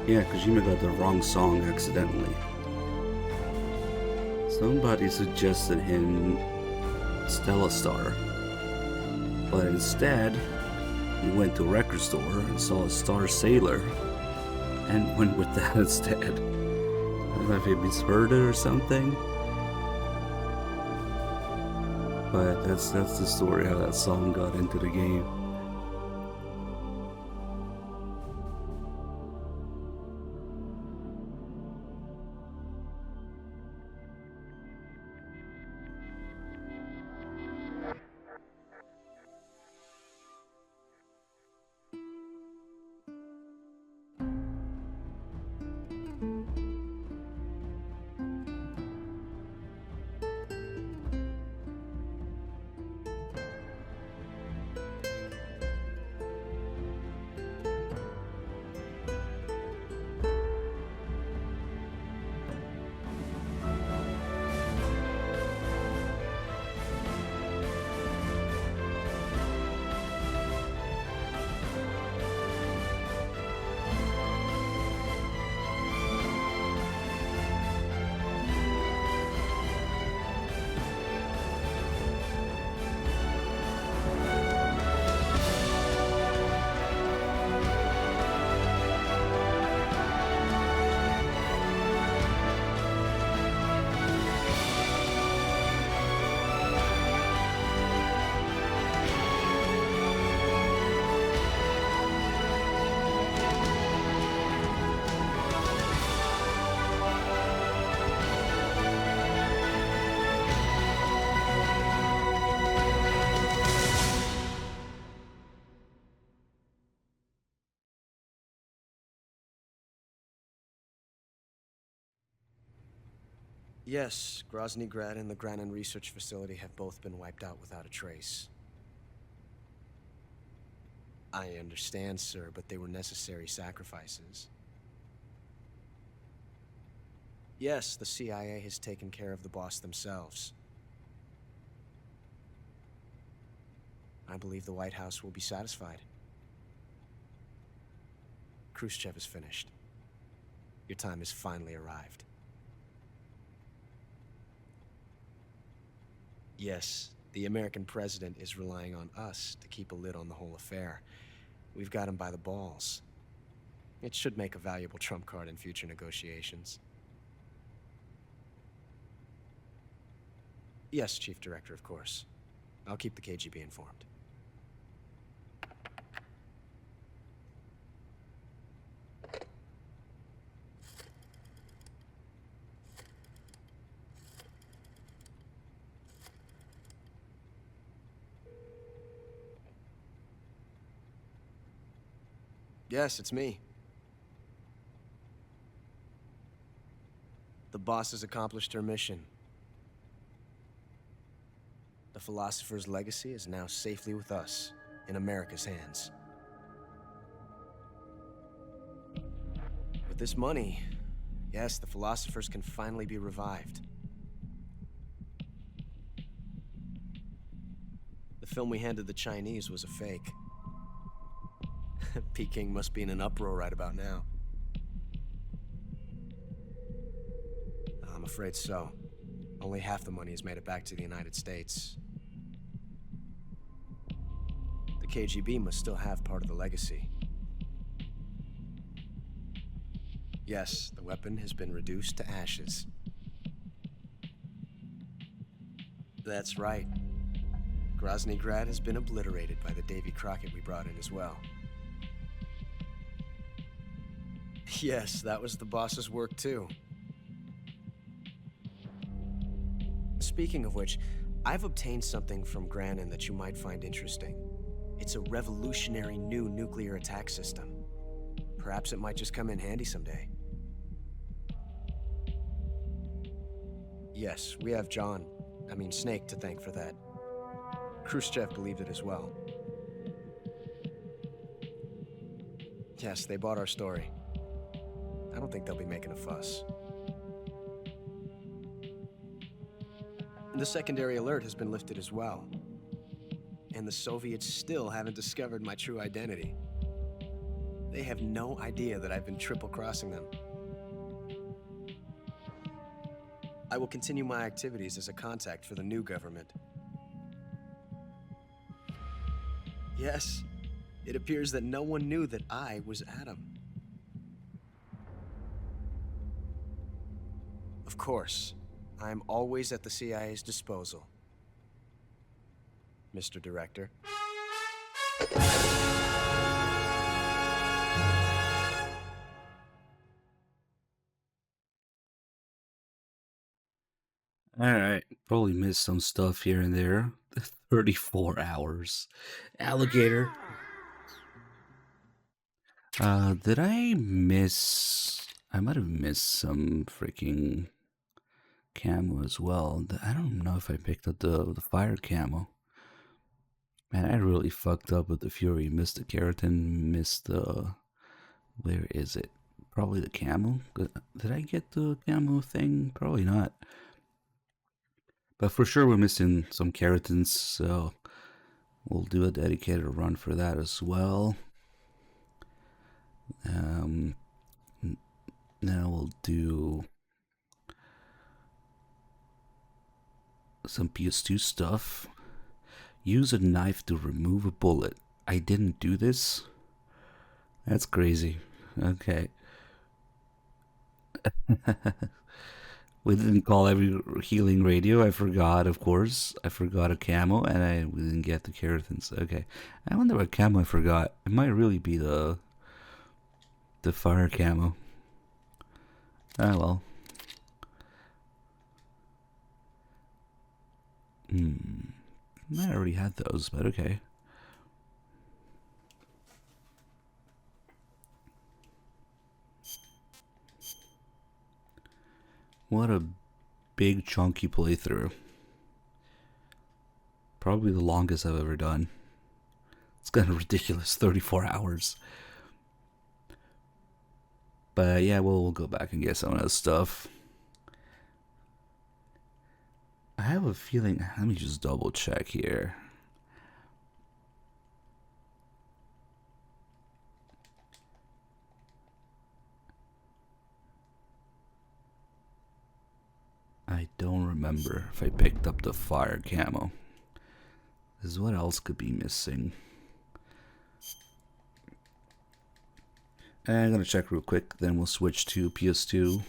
Yeah, Kojima got the wrong song accidentally. Somebody suggested him Stella Star, but instead he went to a record store and saw a Star Sailor and went with that instead. I don't know if he misheard it or something, but that's the story how that song got into the game. Yes, Grozny Grad and the Granin Research Facility have both been wiped out without a trace. I understand, sir, but they were necessary sacrifices. Yes, the CIA has taken care of the boss themselves. I believe the White House will be satisfied. Khrushchev is finished. Your time has finally arrived. Yes, the American president is relying on us to keep a lid on the whole affair. We've got him by the balls. It should make a valuable trump card in future negotiations. Yes, Chief Director, of course. I'll keep the KGB informed. Yes, it's me. The boss has accomplished her mission. The philosopher's legacy is now safely with us, in America's hands. With this money, yes, the philosophers can finally be revived. The film we handed the Chinese was a fake. Peking must be in an uproar right about now. I'm afraid so. Only half the money has made it back to the United States. The KGB must still have part of the legacy. Yes, the weapon has been reduced to ashes. That's right. Grozny Grad has been obliterated by the Davy Crockett we brought in as well. Yes, that was the boss's work too. Speaking of which, I've obtained something from Granin that you might find interesting. It's a revolutionary new nuclear attack system. Perhaps it might just come in handy someday. Yes, we have Snake to thank for that. Khrushchev believed it as well. Yes, they bought our story. I don't think they'll be making a fuss. The secondary alert has been lifted as well. And the Soviets still haven't discovered my true identity. They have no idea that I've been triple-crossing them. I will continue my activities as a contact for the new government. Yes, it appears that no one knew that I was Adam. Of course, I'm always at the CIA's disposal, Mr. Director. Alright, probably missed some stuff here and there. 34 hours. Alligator. Did I miss I might have missed some freaking camo as well. I don't know if I picked up the fire camo. Man, I really fucked up with the Fury. Missed the keratin, missed the... Where is it? Probably the camo? Did I get the camo thing? Probably not. But for sure we're missing some keratins, so we'll do a dedicated run for that as well. Now we'll do some PS2 stuff. Use a knife to remove a bullet. I didn't do this? That's crazy. Okay. We didn't call every healing radio. I forgot, of course. I forgot a camo, and we didn't get the keratins. Okay. I wonder what camo I forgot. It might really be the fire camo. Ah, well. I already had those, but okay. What a big chunky playthrough. Probably the longest I've ever done. It's kind of ridiculous, 34 hours. But yeah, we'll go back and get some of that stuff. I have a feeling, let me just double check here. I don't remember if I picked up the fire camo. Because what else could be missing? I'm gonna check real quick, then we'll switch to PS2.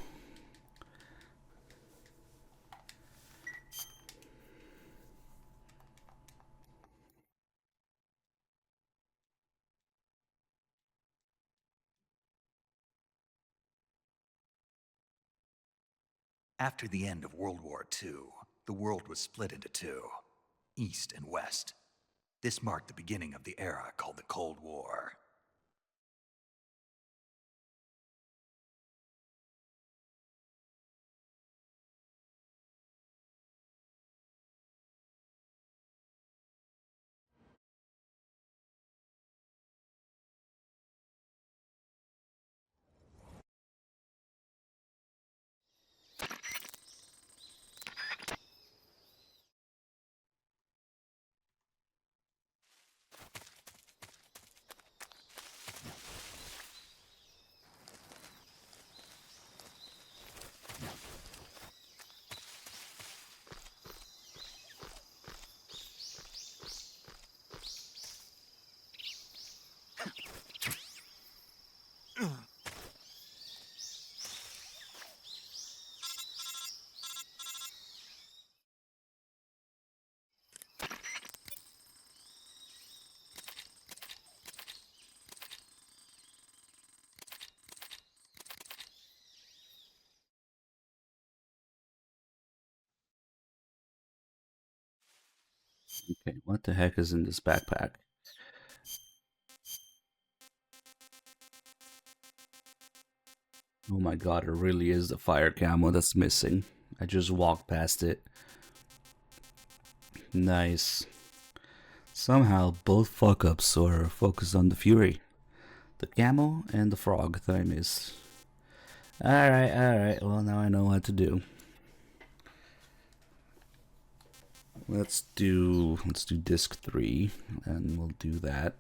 After the end of World War II, the world was split into two, East and West. This marked the beginning of the era called the Cold War. Okay, what the heck is in this backpack? Oh my god, it really is the fire camo that's missing. I just walked past it. Nice. Somehow both fuck-ups are focused on the Fury. The camo and the frog that I missed. Alright, well now I know what to do. Let's do disc 3 and we'll do that.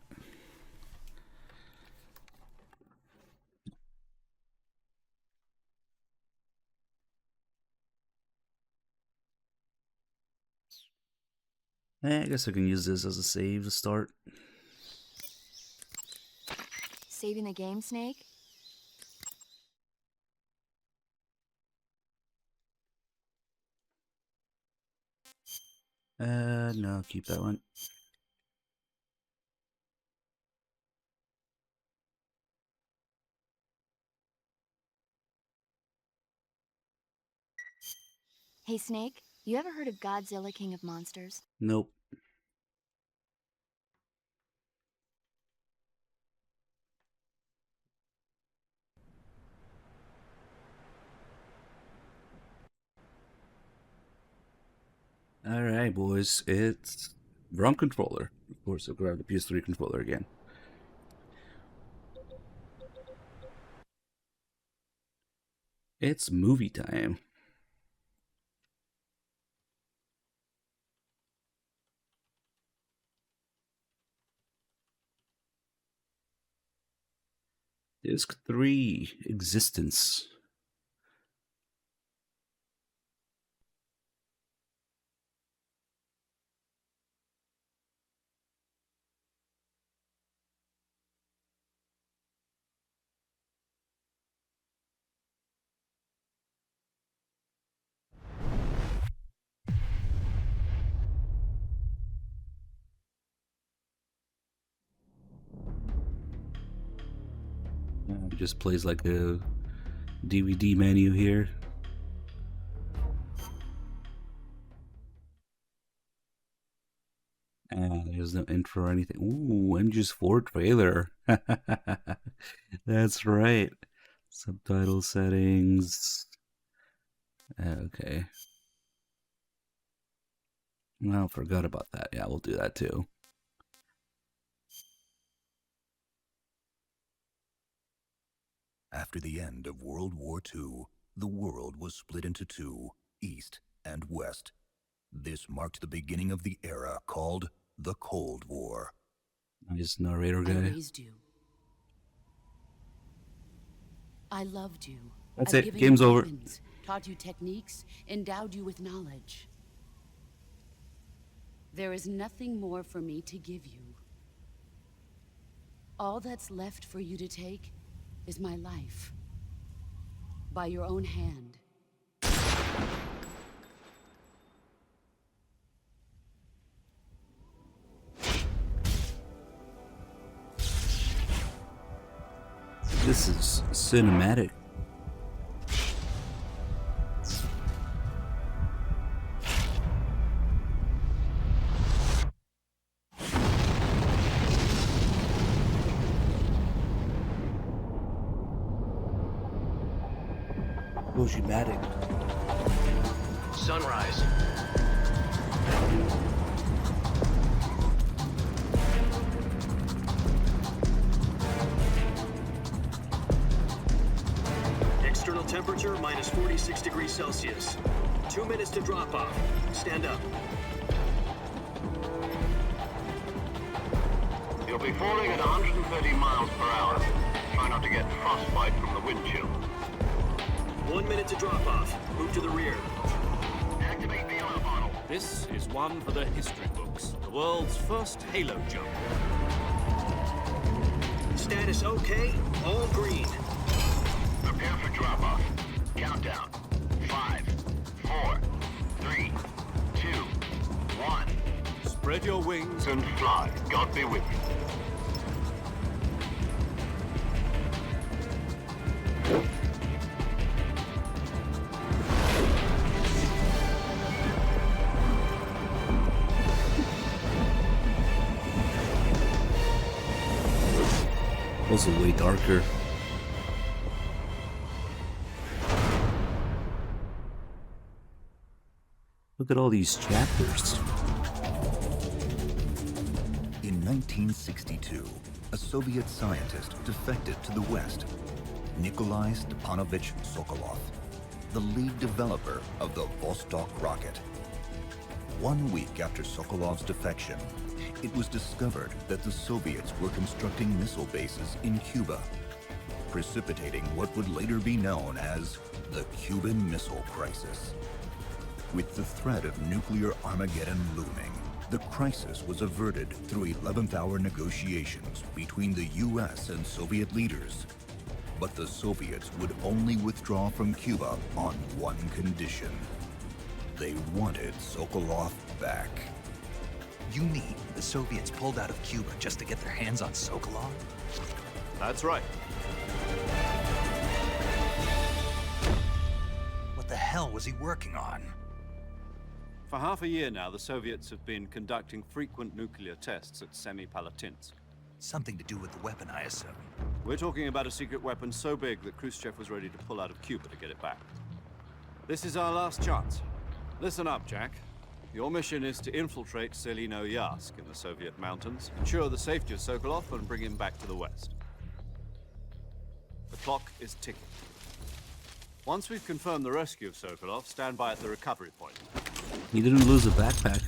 I guess I can use this as a save to start. Saving the game, Snake? No, keep that one. Hey, Snake, you ever heard of Godzilla, King of Monsters? Nope. Alright, boys. It's wrong controller. Of course, I'll grab the PS3 controller again. It's movie time. Disc 3, Existence. It just plays like a DVD menu here. There's no intro or anything. Ooh, MGS4 trailer. That's right. Subtitle settings. Okay. Well, forgot about that. Yeah, we'll do that too. After the end of World War II, the world was split into two, East and West. This marked the beginning of the era called the Cold War. Nice narrator guy. I raised you. I loved you. That's I've it. given Game's you over. weapons, taught you techniques, endowed you with knowledge. There is nothing more for me to give you. All that's left for you to take is my life. By your own hand. This is cinematic. Cinematic. Sunrise. External temperature minus 46 degrees Celsius. 2 minutes to drop off. Stand up. You'll be falling at 130 miles per hour. Try not to get frostbite from the wind chill. 1 minute to drop off. Move to the rear. Activate the alarm bottle. This is one for the history books. The world's first halo jump. Status okay. All green. Prepare for drop-off. Countdown. 5, 4, 3, 2, 1. Spread your wings and fly. God be with you. Also way darker. Look at all these chapters. In 1962, a Soviet scientist defected to the West, Nikolai Stepanovich Sokolov, the lead developer of the Vostok rocket. 1 week after Sokolov's defection, it was discovered that the Soviets were constructing missile bases in Cuba, precipitating what would later be known as the Cuban Missile Crisis. With the threat of nuclear Armageddon looming, the crisis was averted through 11th-hour negotiations between the US and Soviet leaders. But the Soviets would only withdraw from Cuba on one condition. They wanted Sokolov back. You mean the Soviets pulled out of Cuba just to get their hands on Sokolov? That's right. What the hell was he working on? For half a year now, the Soviets have been conducting frequent nuclear tests at Semipalatinsk. Something to do with the weapon, I assume. We're talking about a secret weapon so big that Khrushchev was ready to pull out of Cuba to get it back. This is our last chance. Listen up, Jack. your mission is to infiltrate Selino Yask in the Soviet mountains, ensure the safety of Sokolov, and bring him back to the West. The clock is ticking. Once we've confirmed the rescue of Sokolov, stand by at the recovery point. He didn't lose a backpack.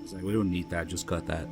It's like, we don't need that, just got that.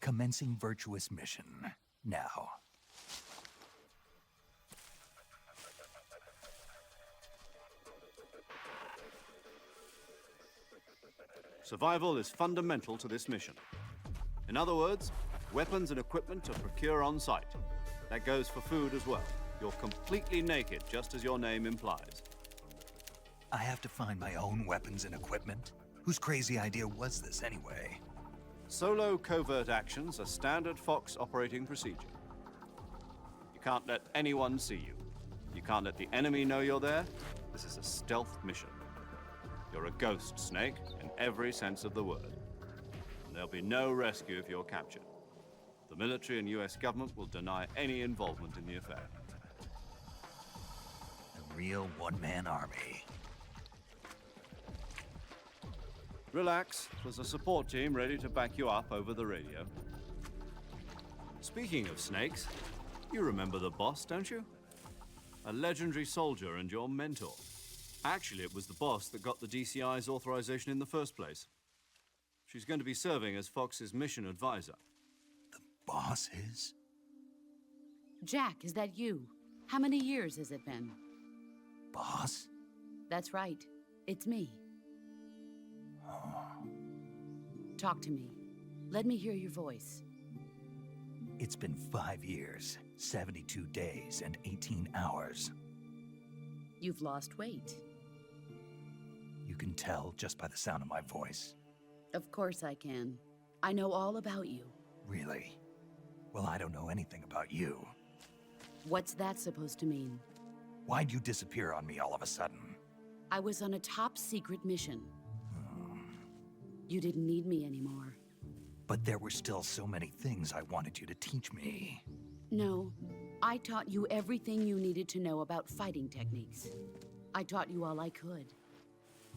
Commencing virtuous mission. Now. Survival is fundamental to this mission. In other words, weapons and equipment are procure on site. That goes for food as well. You're completely naked, just as your name implies. I have to find my own weapons and equipment? Whose crazy idea was this anyway? Solo covert actions are standard Fox operating procedure. You can't let anyone see you. You can't let the enemy know you're there. This is a stealth mission. You're a ghost, Snake, in every sense of the word. And there'll be no rescue if you're captured. The military and US government will deny any involvement in the affair. A real one-man army. Relax. There's a support team ready to back you up over the radio. Speaking of snakes, you remember the boss, don't you? A legendary soldier and your mentor. Actually, it was the boss that got the DCI's authorization in the first place. She's going to be serving as Fox's mission advisor. The boss is? Jack, is that you? How many years has it been? Boss? That's right. It's me. Talk to me. Let me hear your voice. It's been 5 years, 72 days, and 18 hours. You've lost weight. You can tell just by the sound of my voice. Of course I can. I know all about you. Really? Well, I don't know anything about you. What's that supposed to mean? Why'd you disappear on me all of a sudden? I was on a top-secret mission. You didn't need me anymore. But there were still so many things I wanted you to teach me. No, I taught you everything you needed to know about fighting techniques. I taught you all I could.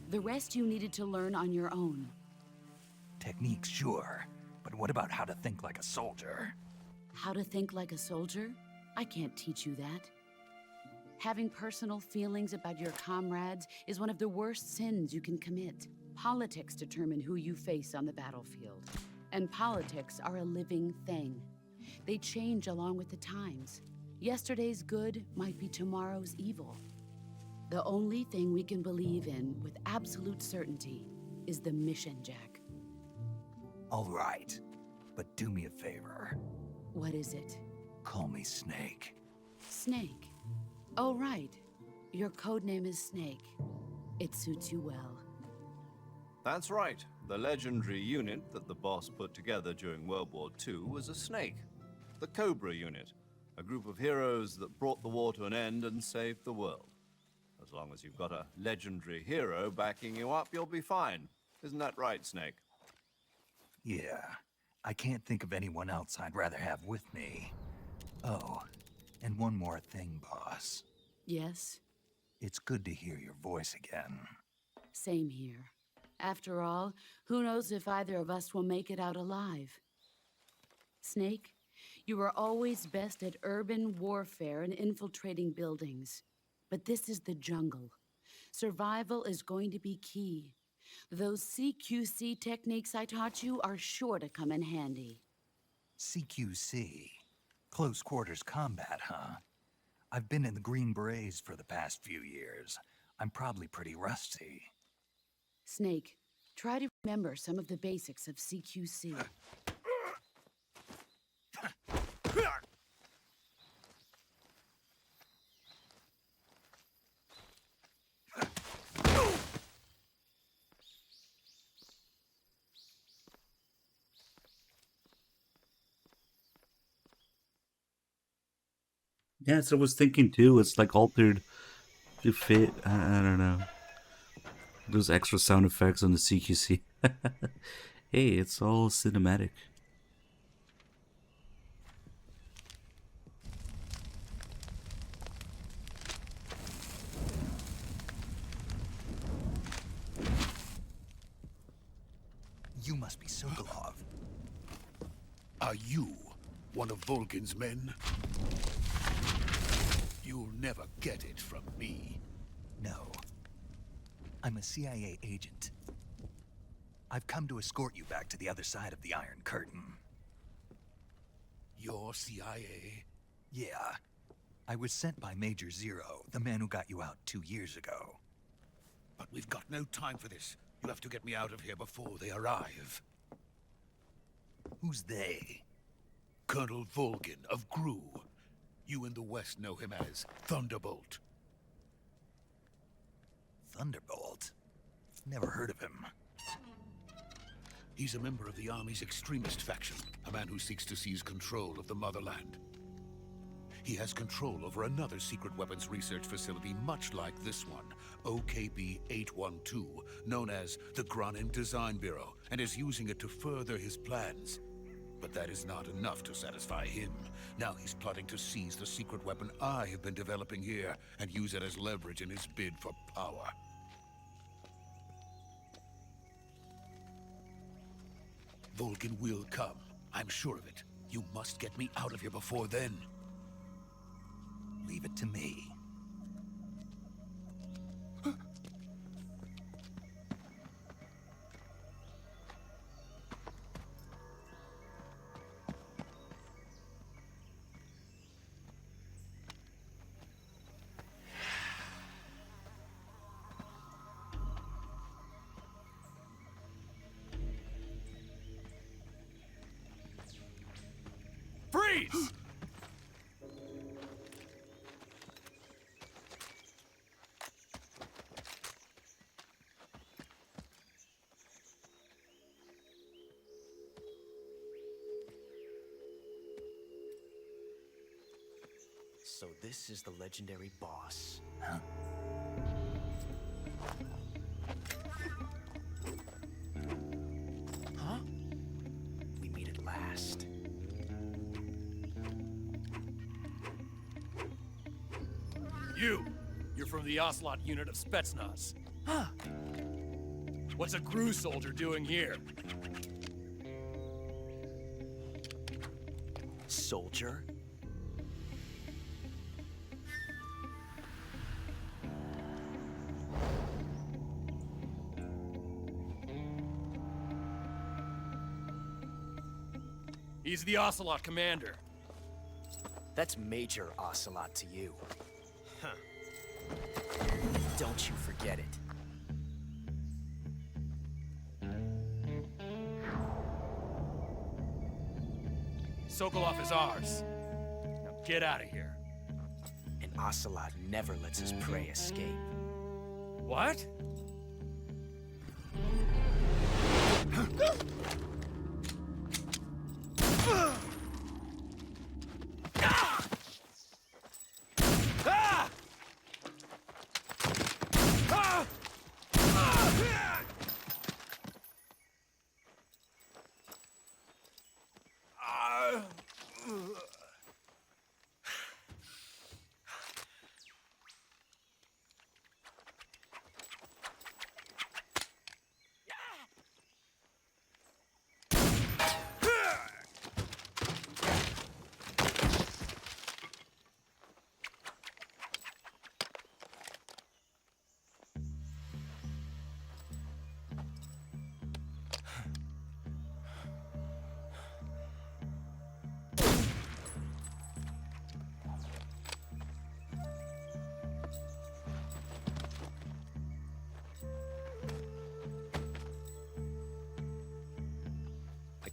The rest you needed to learn on your own. Techniques, sure. But what about how to think like a soldier? How to think like a soldier? I can't teach you that. Having personal feelings about your comrades is one of the worst sins you can commit. Politics determine who you face on the battlefield. And politics are a living thing. They change along with the times. Yesterday's good might be tomorrow's evil. The only thing we can believe in with absolute certainty is the mission, Jack. All right, but do me a favor. What is it? Call me Snake. Snake? Oh, right. Your codename is Snake. It suits you well. That's right. The legendary unit that the boss put together during World War II was a snake. The Cobra unit. A group of heroes that brought the war to an end and saved the world. As long as you've got a legendary hero backing you up, you'll be fine. Isn't that right, Snake? Yeah. I can't think of anyone else I'd rather have with me. Oh, and one more thing, boss. Yes? It's good to hear your voice again. Same here. After all, who knows if either of us will make it out alive? Snake, you are always best at urban warfare and infiltrating buildings. But this is the jungle. Survival is going to be key. Those CQC techniques I taught you are sure to come in handy. CQC? Close quarters combat, huh? I've been in the Green Berets for the past few years. I'm probably pretty rusty. Snake, try to remember some of the basics of CQC. Yeah, so I was thinking too. It's like altered to fit. I don't know. Those extra sound effects on the CQC. Hey, it's all cinematic. You must be Sokolov. Are you one of Volgin's men? You'll never get it from me. No. I'm a CIA agent. I've come to escort you back to the other side of the Iron Curtain. You're CIA? Yeah. I was sent by Major Zero, the man who got you out 2 years ago. But we've got no time for this. You have to get me out of here before they arrive. Who's they? Colonel Volgin of GRU. You in the West know him as Thunderbolt. Thunderbolt? Never heard of him. He's a member of the Army's extremist faction, a man who seeks to seize control of the motherland. He has control over another secret weapons research facility much like this one, OKB-812, known as the Granin Design Bureau, and is using it to further his plans. But that is not enough to satisfy him. Now he's plotting to seize the secret weapon I have been developing here and use it as leverage in his bid for power. Volgin will come. I'm sure of it. You must get me out of here before then. Leave it to me. Freeze! So this is the legendary boss. Huh? Huh? We meet at last. You're from the Ocelot unit of Spetsnaz. Huh? What's a GRU soldier doing here? Soldier? He's the Ocelot commander. That's Major Ocelot to you. Huh. Don't you forget it. Sokolov is ours. Now get out of here. And Ocelot never lets his prey escape. What?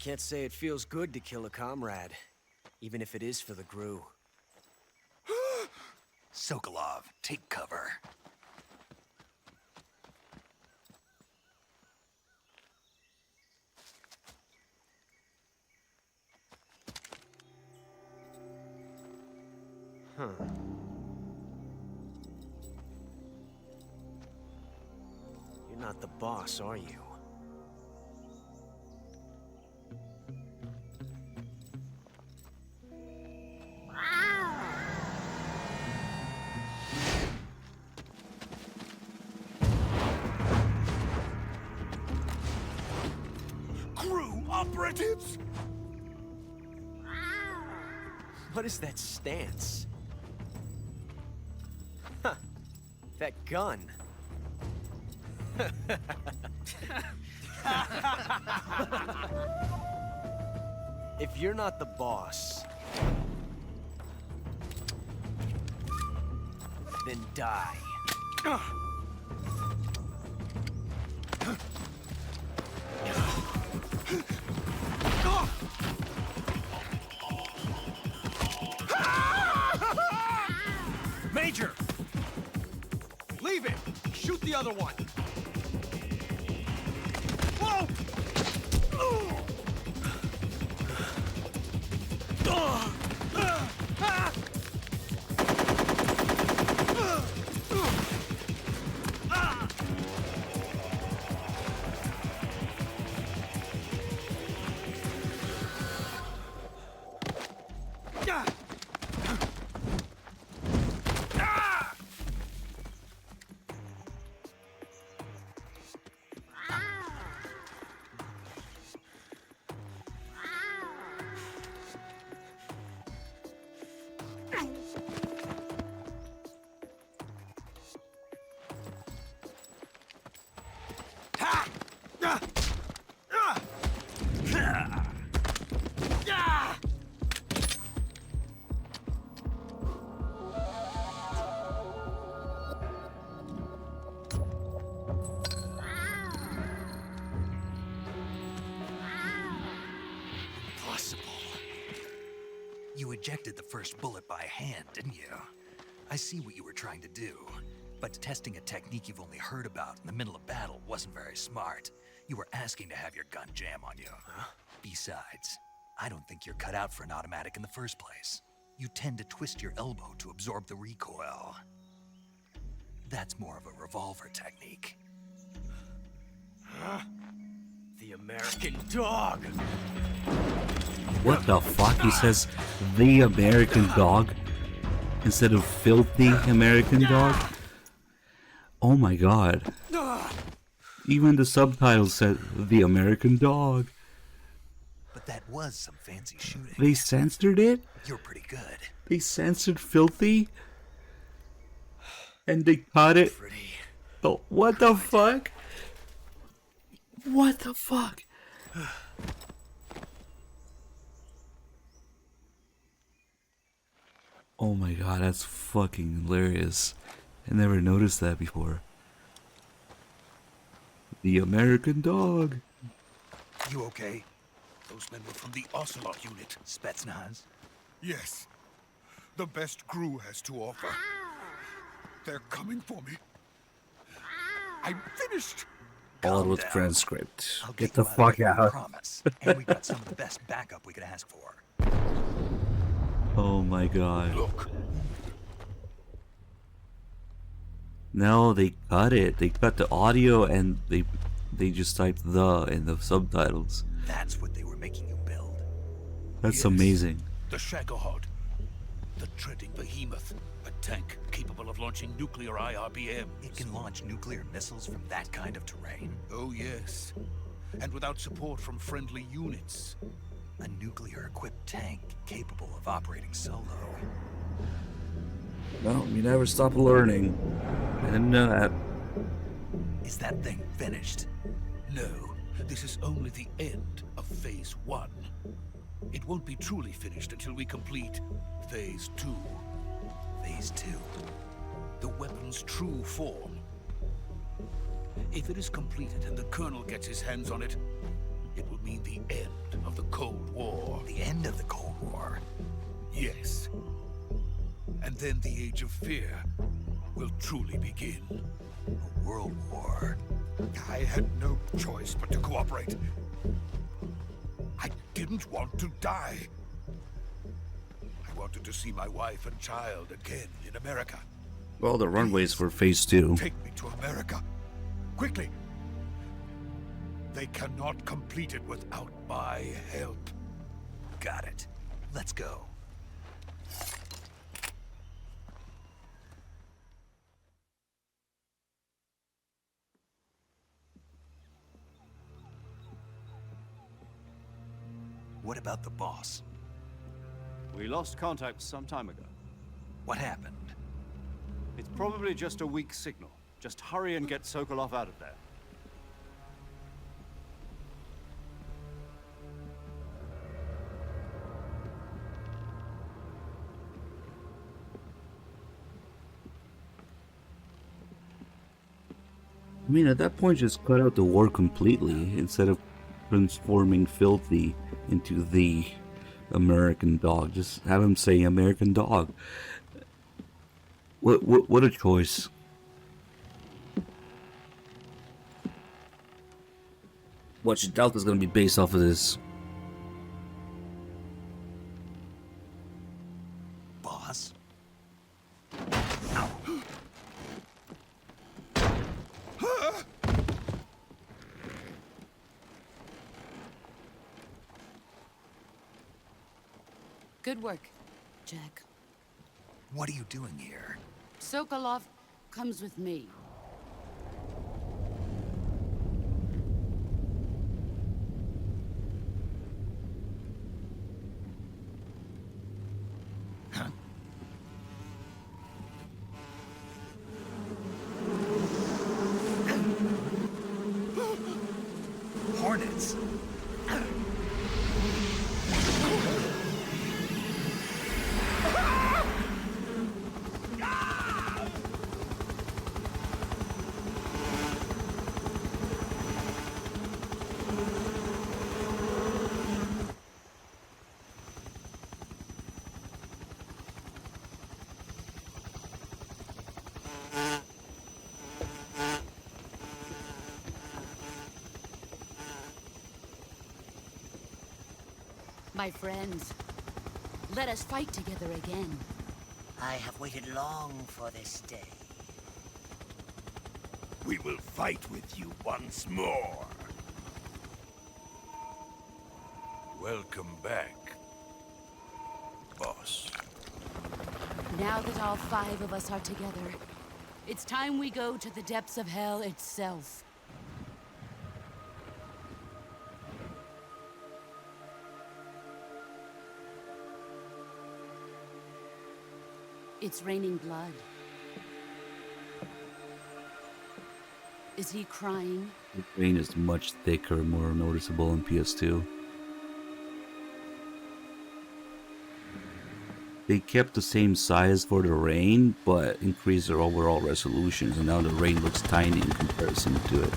can't say it feels good to kill a comrade, even if it is for the GRU. Sokolov, take cover. Huh. You're not the boss, are you? GRU operatives? What is that stance? Huh. That gun. If you're not the boss, then die. Major! Leave it! Shoot the other one! Whoa! You ejected the first bullet by hand, didn't you? I see what you were trying to do, but testing a technique you've only heard about in the middle of battle wasn't very smart. You were asking to have your gun jam on you. Huh? Besides, I don't think you're cut out for an automatic in the first place. You tend to twist your elbow to absorb the recoil. That's more of a revolver technique. Huh? The American dog! What the fuck? He says the American dog instead of filthy American dog? Oh my god. Even the subtitles said the American dog. But that was some fancy shooting. They censored it? You're pretty good. They censored filthy? And they cut it? Oh, what the fuck? What the fuck? Oh my god, that's fucking hilarious. I never noticed that before. The American dog. You okay? Those men were from the Ocelot unit. Spetsnaz? Yes. The best GRU has to offer. They're coming for me. I'm finished. All with transcript. Get the fuck out. Promise. And we got some of the best backup we could ask for. Oh my god. Look. No, they cut it. They cut the audio and they just typed the in the subtitles. That's what they were making you build. That's Yes. amazing. The Shagohod. The treading behemoth. A tank capable of launching nuclear IRBMs. It can launch nuclear missiles from that kind of terrain. Oh yes. And without support from friendly units. A nuclear-equipped tank capable of operating solo. No, you never stop learning. I didn't know that. Is that thing finished? No, this is only the end of Phase 1. It won't be truly finished until we complete Phase 2. Phase 2? The weapon's true form. If it is completed and the Colonel gets his hands on it, it will mean the end of of the Cold War. The end of the Cold War? Yes. And then the Age of Fear will truly begin. A world war. I had no choice but to cooperate. I didn't want to die. I wanted to see my wife and child again in America. Well, the runways for phase 2. Take me to America. Quickly. They cannot complete it without my help. Got it. Let's go. What about the boss? We lost contact some time ago. What happened? It's probably just a weak signal. Just hurry and get Sokolov out of there. I mean, at that point, just cut out the war completely instead of transforming Filthy into the American dog. Just have him say American dog. What a choice. Watch, Delta's gonna be based off of this. Boss? Good work, Jack. What are you doing here? Sokolov comes with me. Hornets. My friends, let us fight together again. I have waited long for this day. We will fight with you once more. Welcome back, boss. Now that all 5 of us are together, it's time we go to the depths of hell itself. It's raining blood. Is he crying? The rain is much thicker, more noticeable in PS2. They kept the same size for the rain, but increased their overall resolution, so now the rain looks tiny in comparison to it.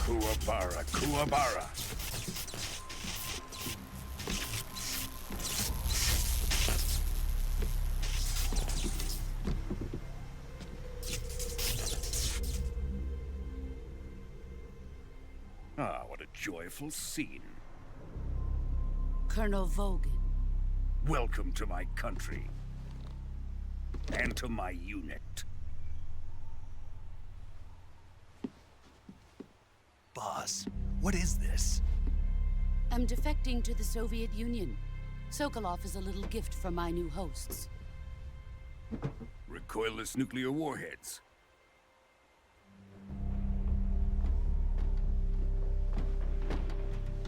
Kuwabara, Kuwabara. Ah, what a joyful scene. Colonel Vogan. Welcome to my country. And to my unit. Boss, what is this? I'm defecting to the Soviet Union. Sokolov is a little gift for my new hosts. Recoilless nuclear warheads.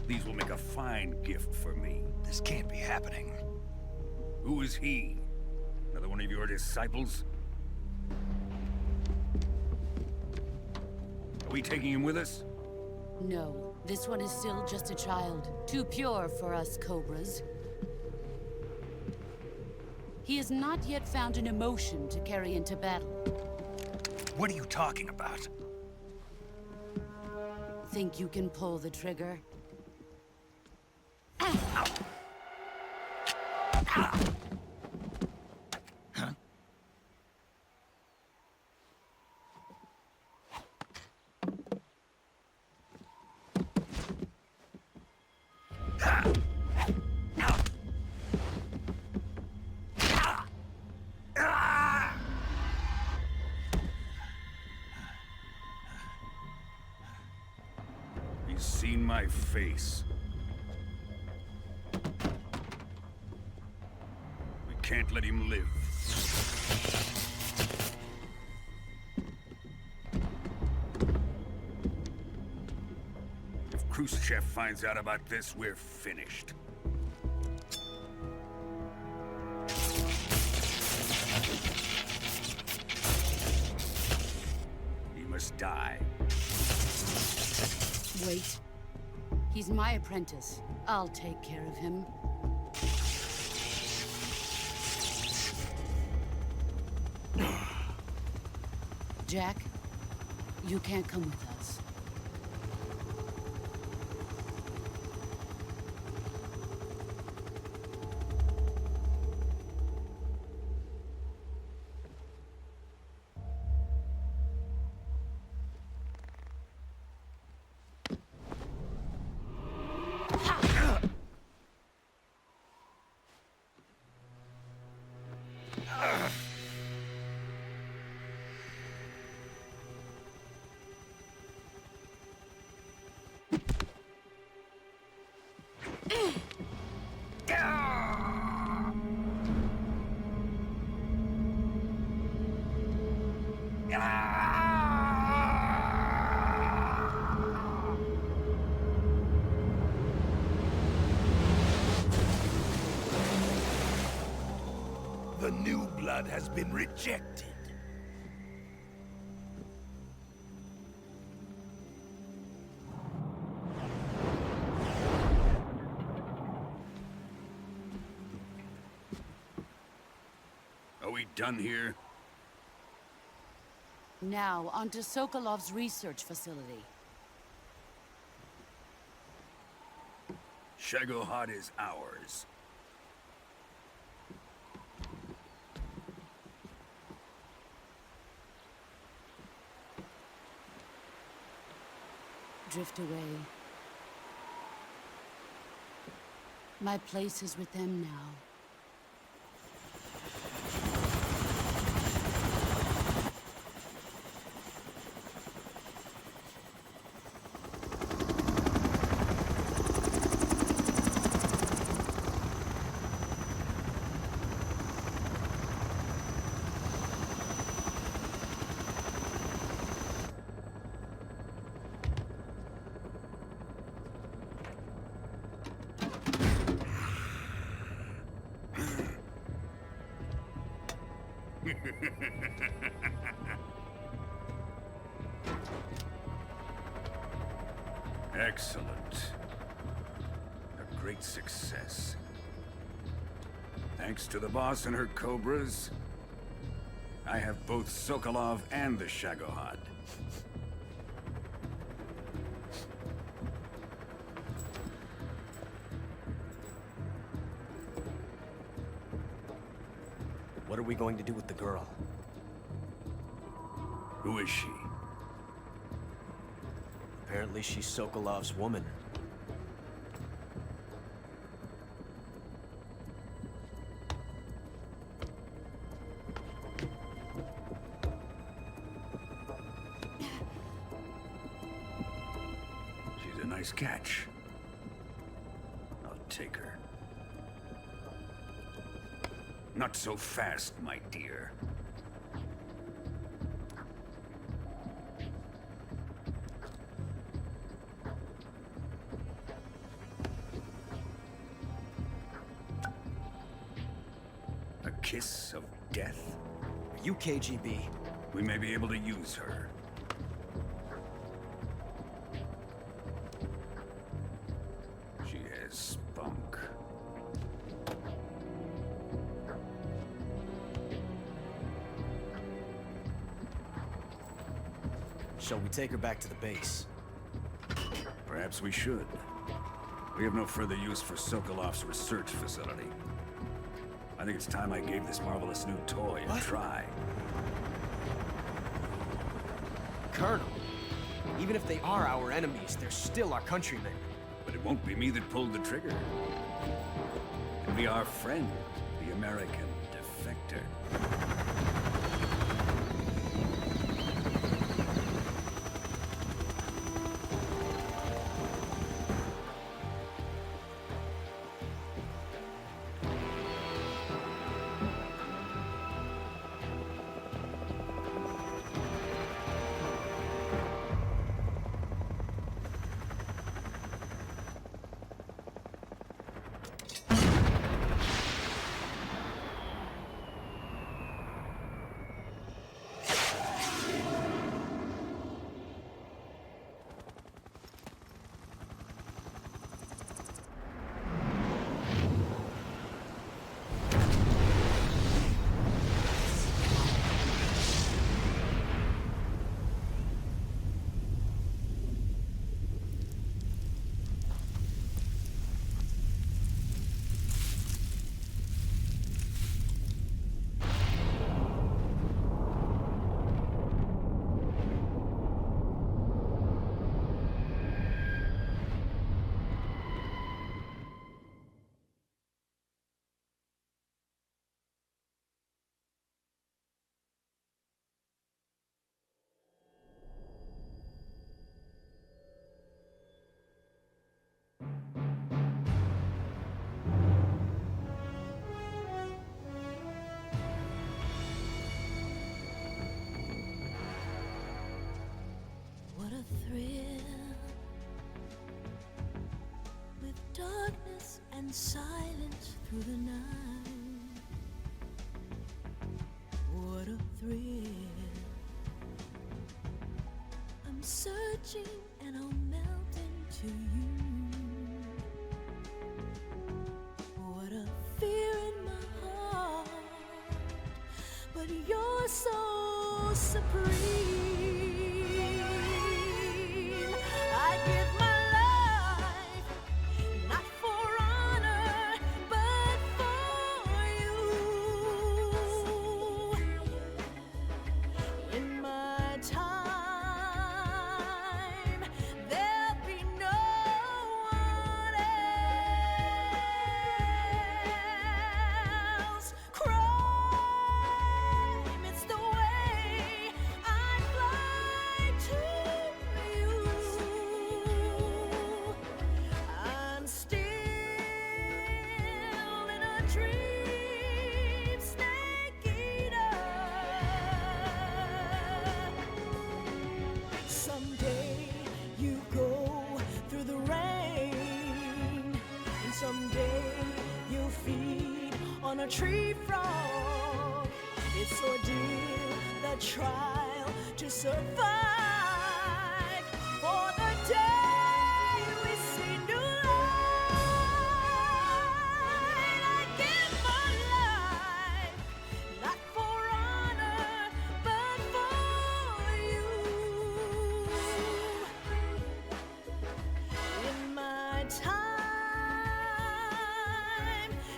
These will make a fine gift for me. This can't be happening. Who is he? Another one of your disciples? Are we taking him with us? No, this one is still just a child. Too pure for us Cobras. He has not yet found an emotion to carry into battle. What are you talking about? Think you can pull the trigger? He's seen my face. We can't let him live. If Khrushchev finds out about this, we're finished. He must die. Wait. He's my apprentice. I'll take care of him. Jack, you can't come with us. The new blood has been rejected. Are we done here? Now, onto Sokolov's research facility. Shagohod is ours. Drift away. My place is with them now. Excellent. A great success. Thanks to the boss and her cobras, I have both Sokolov and the Shagohod. What are we going to do with the girl? Who is she? Apparently she's Sokolov's woman. She's a nice catch. I'll take her. Not so fast, my dear. A kiss of death? Are you KGB? We may be able to use her. She has spunk. Shall we take her back to the base? Perhaps we should. We have no further use for Sokolov's research facility. I think it's time I gave this marvelous new toy a try. Colonel, even if they are our enemies, they're still our countrymen. But it won't be me that pulled the trigger. It'll be our friend, the American defector. What a thrill, with darkness and silence through the night. What a thrill. I'm searching and I'll melt into you. What a fear in my heart, but you're so supreme. I give my life, not for honor, but for you. In my time, there'll be no one else. Crime, it's the way I fly to you. I'm still in a dream, snake eater. Someday you go through the rain, and someday you'll feed on a tree frog. It's ordeal, the trial to survive. For the day we see new light, I give my life, not for honor, but for you. In my time,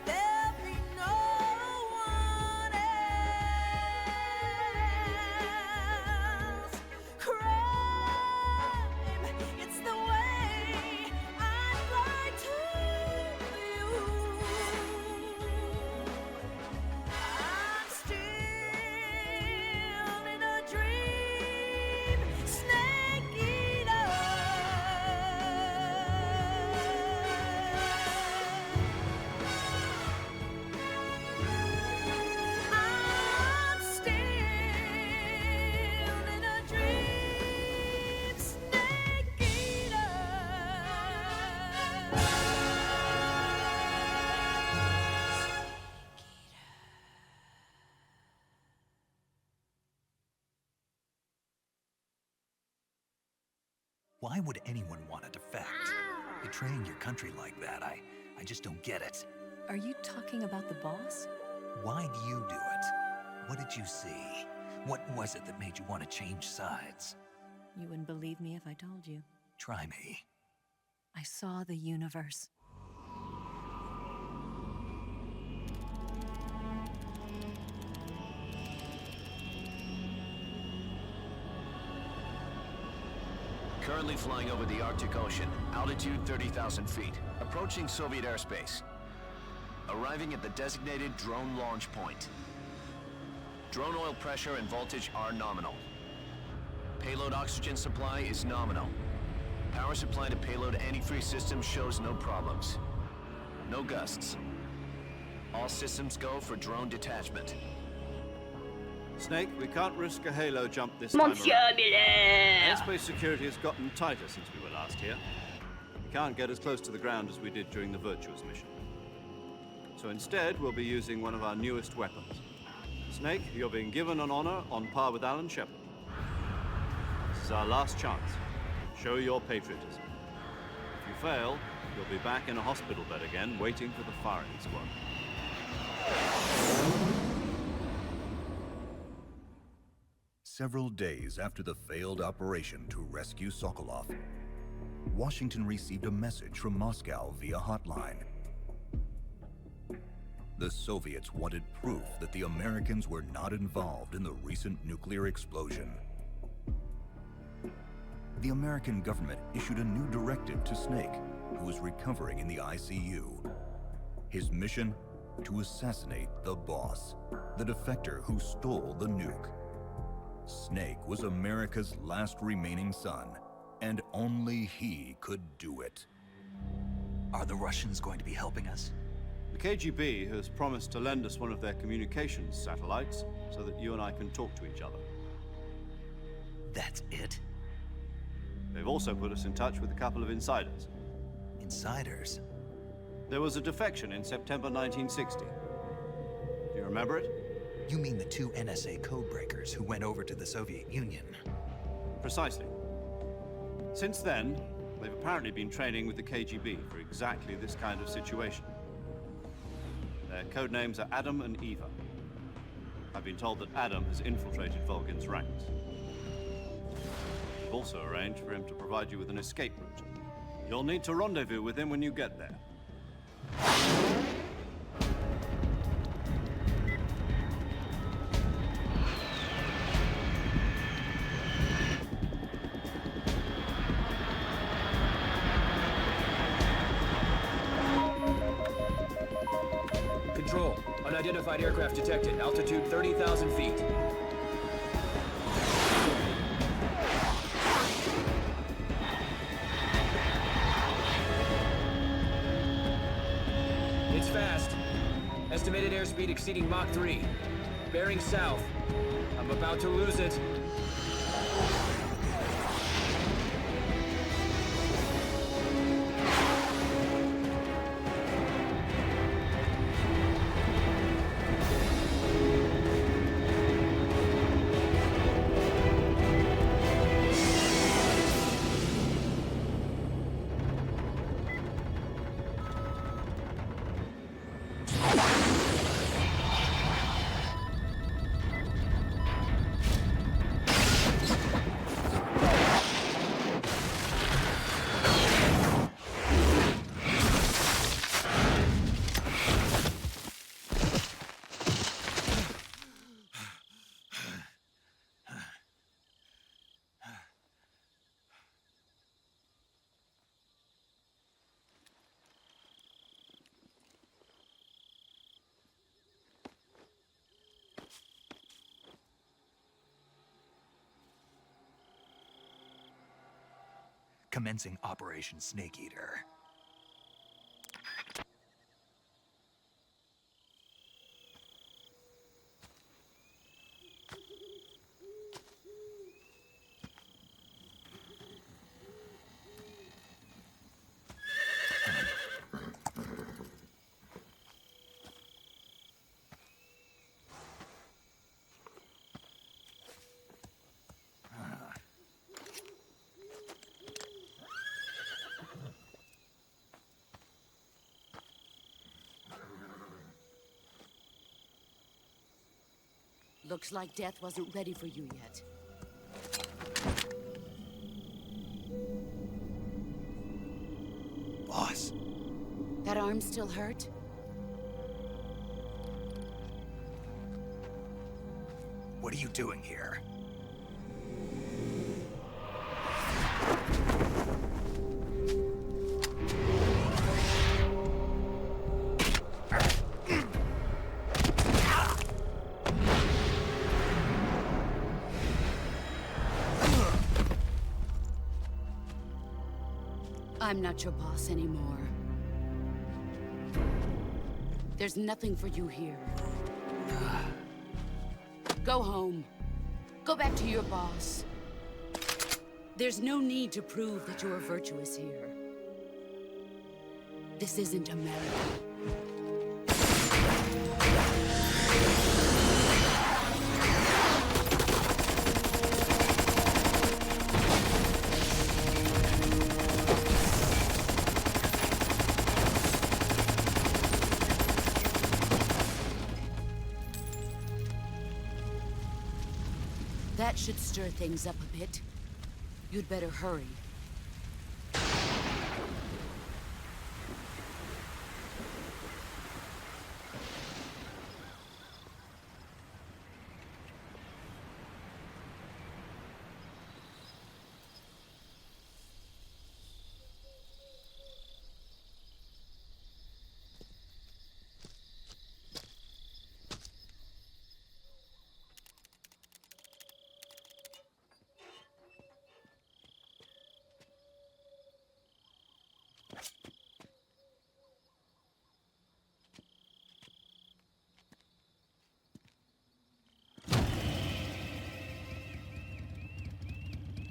there'll be no one else. Crime, it's the way I fly to you. I'm still in a dream, snake eater. I'm still in a dream, snake eater. Why would anyone want to defect? Betraying your country like that, I just don't get it. Are you talking about the boss? Why do you do it? What did you see? What was it that made you want to change sides? You wouldn't believe me if I told you. Try me. I saw the universe. Currently flying over the Arctic Ocean, altitude 30,000 feet, approaching Soviet airspace. Arriving at the designated drone launch point. Drone oil pressure and voltage are nominal. Payload oxygen supply is nominal. Power supply to payload antifreeze system shows no problems. No gusts. All systems go for drone detachment. Snake, we can't risk a halo jump this time Monsieur around. Miller! Airspace security has gotten tighter since we were last here. We can't get as close to the ground as we did during the Virtuous mission. So instead, we'll be using one of our newest weapons. Snake, you're being given an honor on par with Alan Shepard. This is our last chance. Show your patriotism. If you fail, you'll be back in a hospital bed again, waiting for the firing squad. Several days after the failed operation to rescue Sokolov, Washington received a message from Moscow via hotline. The Soviets wanted proof that the Americans were not involved in the recent nuclear explosion. The American government issued a new directive to Snake, who was recovering in the ICU. His mission? To assassinate the boss, the defector who stole the nuke. Snake was America's last remaining son, and only he could do it. Are the Russians going to be helping us? The KGB has promised to lend us one of their communications satellites so that you and I can talk to each other. That's it? They've also put us in touch with a couple of insiders. Insiders? There was a defection in September 1960. Do you remember it? You mean the two NSA codebreakers who went over to the Soviet Union? Precisely. Since then, they've apparently been training with the KGB for exactly this kind of situation. Their codenames are Adam and Eva. I've been told that Adam has infiltrated Volgin's ranks. We've also arranged for him to provide you with an escape route. You'll need to rendezvous with him when you get there. Control. Unidentified aircraft detected. Altitude 30,000 feet. It's fast. Estimated airspeed exceeding Mach 3. Bearing south. I'm about to lose it. Commencing Operation Snake Eater. Looks like death wasn't ready for you yet. That arm still hurt? What are you doing here? I'm not your boss anymore. There's nothing for you here. Go home. Go back to your boss. There's no need to prove that you are virtuous here. This isn't America. That should stir things up a bit. You'd better hurry.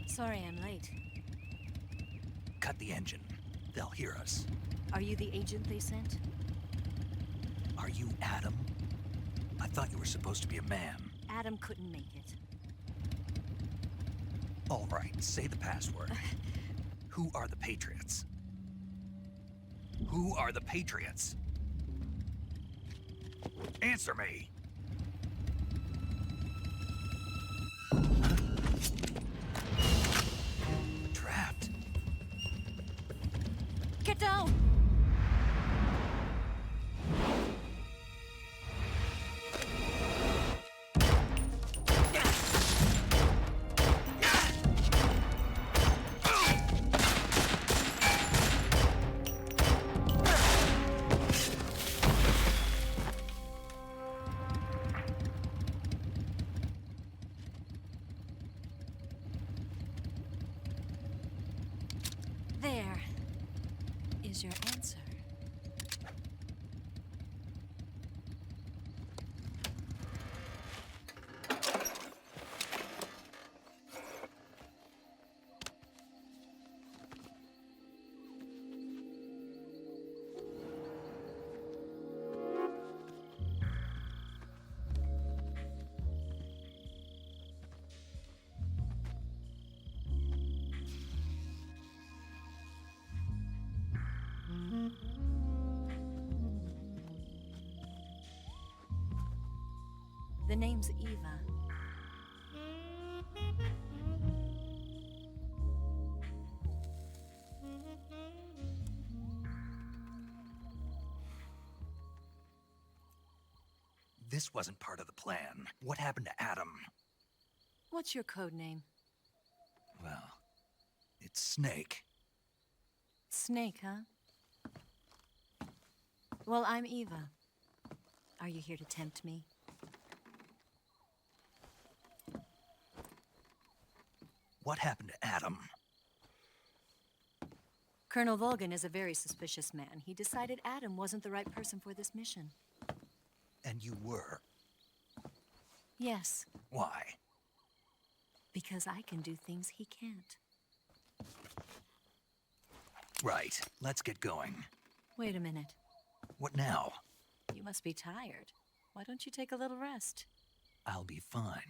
Sorry I'm late. Cut the engine. They'll hear us. Are you the agent they sent? Are you Adam? I thought you were supposed to be a man. Adam couldn't make it. All right, say the password. Who are the Patriots? Who are the Patriots? Answer me! Trapped. Get down! There is your answer. The name's Eva. This wasn't part of the plan. What happened to Adam? What's your code name? Well, it's Snake. Snake, huh? Well, I'm Eva. Are you here to tempt me? What happened to Adam? Colonel Volgan is a very suspicious man. He decided Adam wasn't the right person for this mission. And you were. Yes, Why? because I can do things he can't. Right. Let's get going. Wait a minute. What now? You must be tired. Why don't you take a little rest? I'll be fine.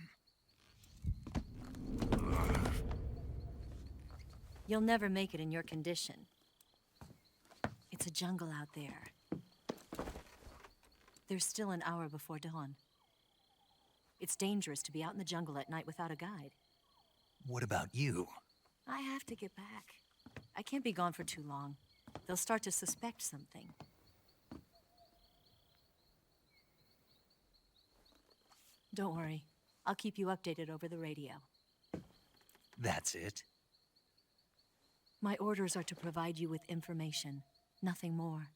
You'll never make it in your condition. It's a jungle out there. There's still an hour before dawn. It's dangerous to be out in the jungle at night without a guide. What about you? I have to get back. I can't be gone for too long. They'll start to suspect something. Don't worry. I'll keep you updated over the radio. That's it? My orders are to provide you with information, nothing more.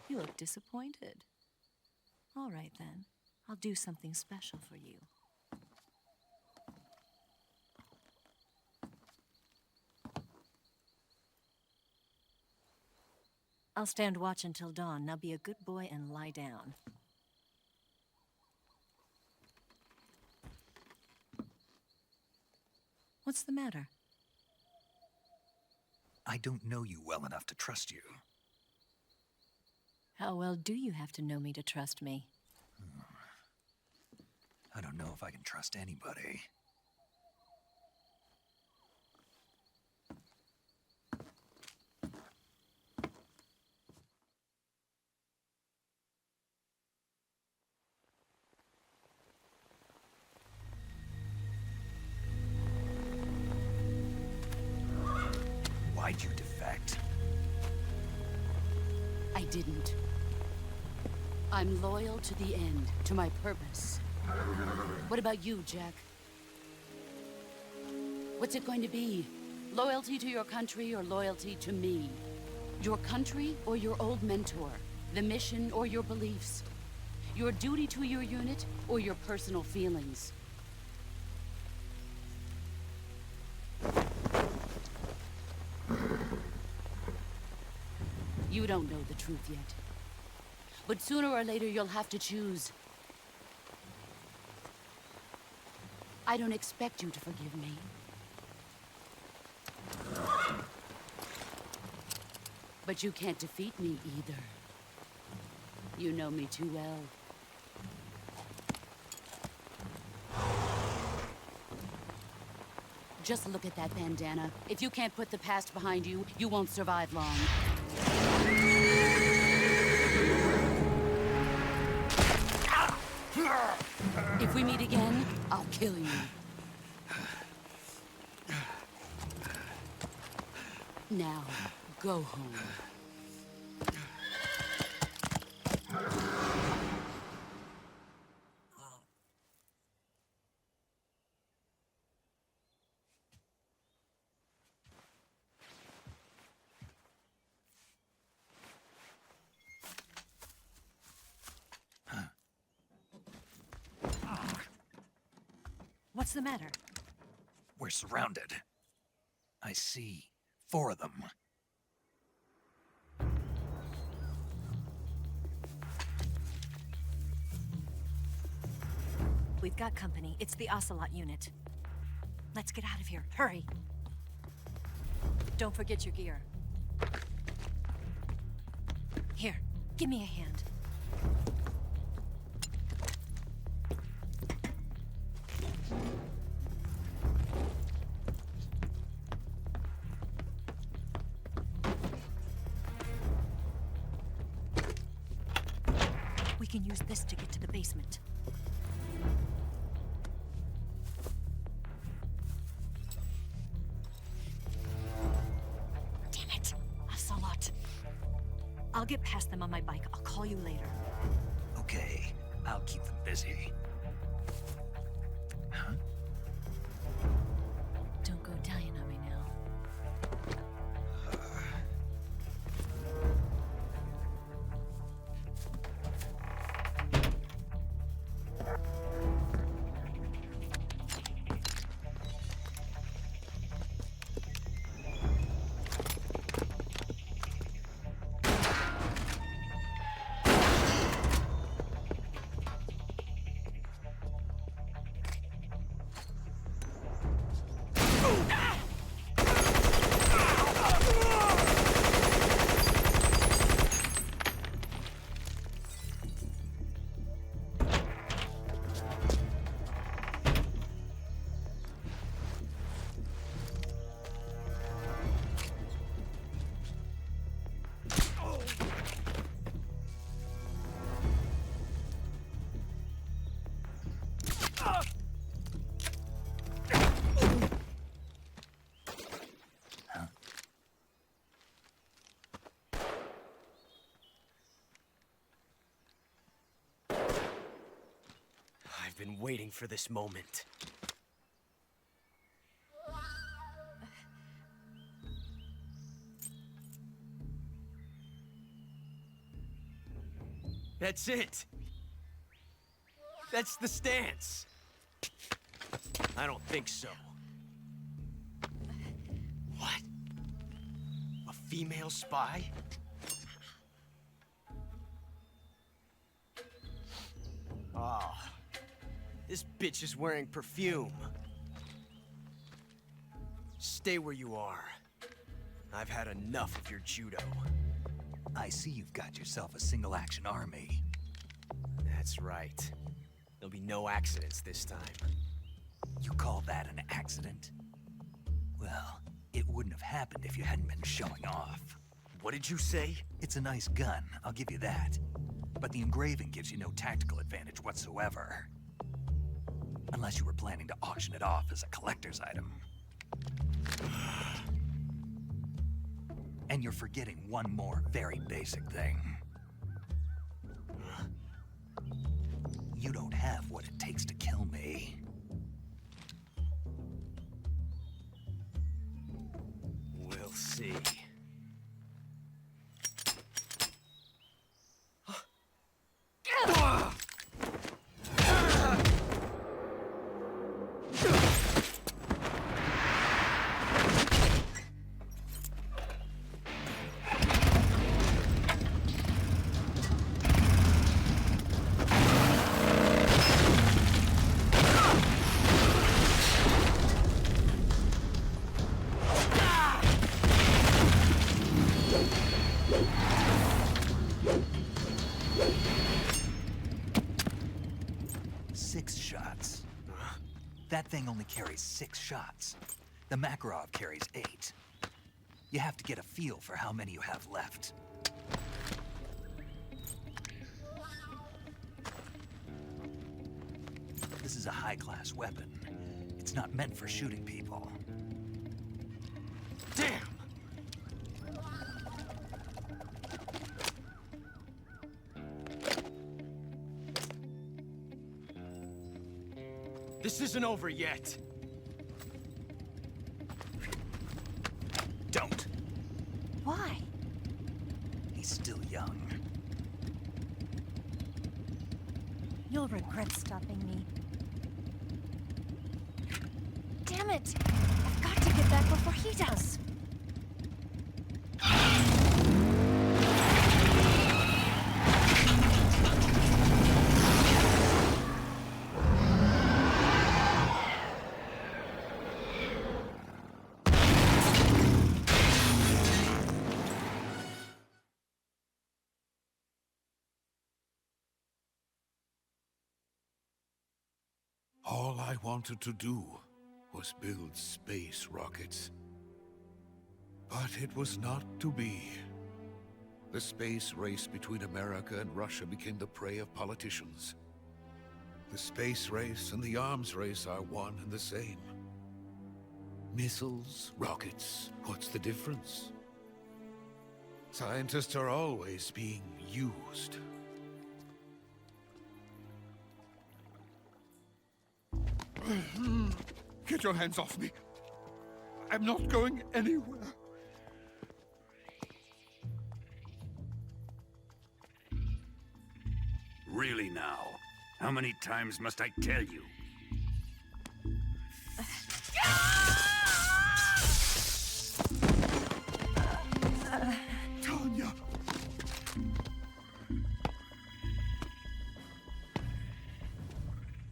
You look disappointed. All right, then. I'll do something special for you. I'll stand watch until dawn. Now be a good boy and lie down. What's the matter? I don't know you well enough to trust you. How well do you have to know me to trust me? I don't know if I can trust anybody. Why'd you defect? I didn't. I'm loyal to the end, to my purpose. What about you, Jack? What's it going to be? Loyalty to your country or loyalty to me? Your country or your old mentor? The mission or your beliefs? Your duty to your unit or your personal feelings? You don't know the truth yet. But sooner or later, you'll have to choose. I don't expect you to forgive me. But you can't defeat me either. You know me too well. Just look at that bandana. If you can't put the past behind you, you won't survive long. If we meet again, I'll kill you. Now, go home. What's the matter? We're surrounded. I see 4 of them. We've got company. It's the Ocelot unit. Let's get out of here. Hurry. Don't forget your gear. Here, give me a hand. We can use this to get to the basement. Damn it! Ocelot. I'll get past them on my bike. I'll call you later. Okay, I'll keep them busy. Huh? Don't go dying on me now. been waiting for this moment. That's it! That's the stance! I don't think so. What? A female spy? Oh, this bitch is wearing perfume. Stay where you are. I've had enough of your judo. I see you've got yourself a single-action army. That's right. There'll be no accidents this time. You call that an accident? Well, it wouldn't have happened if you hadn't been showing off. What did you say? It's a nice gun, I'll give you that. But the engraving gives you no tactical advantage whatsoever. Unless you were planning to auction it off as a collector's item. And you're forgetting one more very basic thing. You don't have what it takes to kill me. We'll see. That thing only carries 6 shots. The Makarov carries 8. You have to get a feel for how many you have left. This is a high-class weapon. It's not meant for shooting people. Damn! This isn't over yet. Don't. Why? He's still young. You'll regret stopping me. Damn it! I've got to get back before he does. All I wanted to do was build space rockets. But it was not to be. The space race between America and Russia became the prey of politicians. The space race and the arms race are one and the same. Missiles, rockets, what's the difference? Scientists are always being used. Get your hands off me. I'm not going anywhere. Really now? How many times must I tell you? Tanya!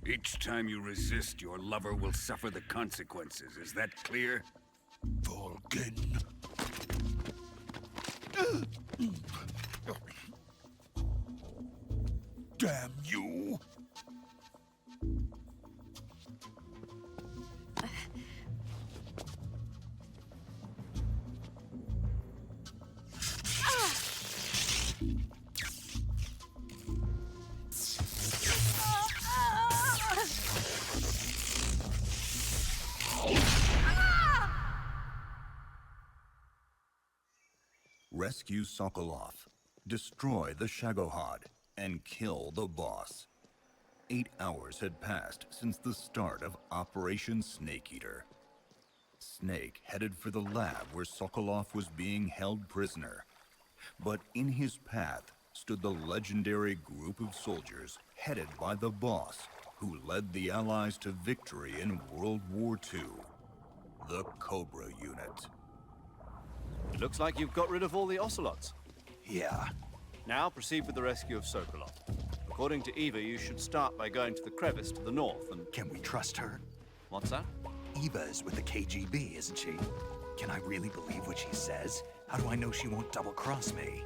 Each time you resist, your lover will suffer the consequences. Is that clear? Volgin. Damn you! Rescue Sokolov, destroy the Shagohod, and kill the boss. 8 hours had passed since the start of Operation Snake Eater. Snake headed for the lab where Sokolov was being held prisoner. But in his path stood the legendary group of soldiers headed by the boss who led the Allies to victory in World War II, the Cobra Unit. Looks like you've got rid of all the ocelots. Yeah. Now proceed with the rescue of Sokolov. According to Eva, you should start by going to the crevice to the north and... Can we trust her? What's that? Eva is with the KGB, isn't she? Can I really believe what she says? How do I know she won't double-cross me?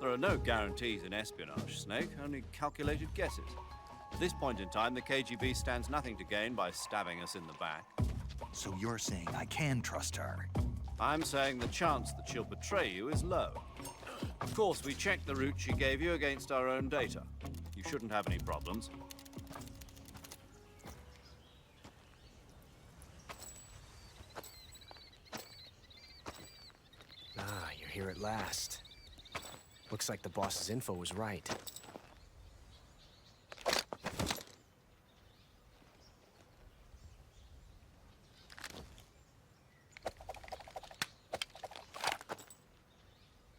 There are no guarantees in espionage, Snake, only calculated guesses. At this point in time, the KGB stands nothing to gain by stabbing us in the back. So you're saying I can trust her? I'm saying the chance that she'll betray you is low. Of course, we checked the route she gave you against our own data. You shouldn't have any problems. Ah, you're here at last. Looks like the boss's info was right.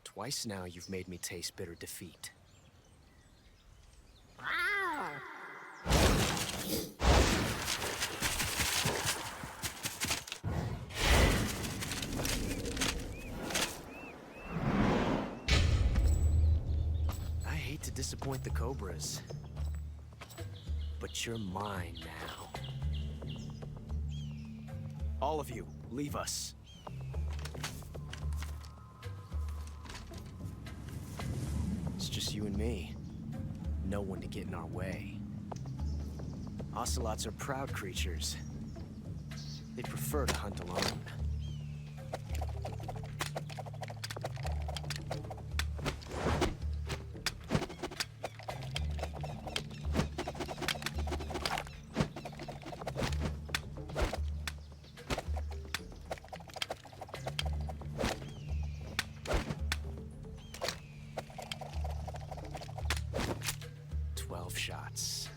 Twice now you've made me taste bitter defeat. I hate to disappoint the Cobras, but you're mine now. All of you, leave us. It's just you and me. No one to get in our way. Ocelots are proud creatures. They prefer to hunt alone. Shots.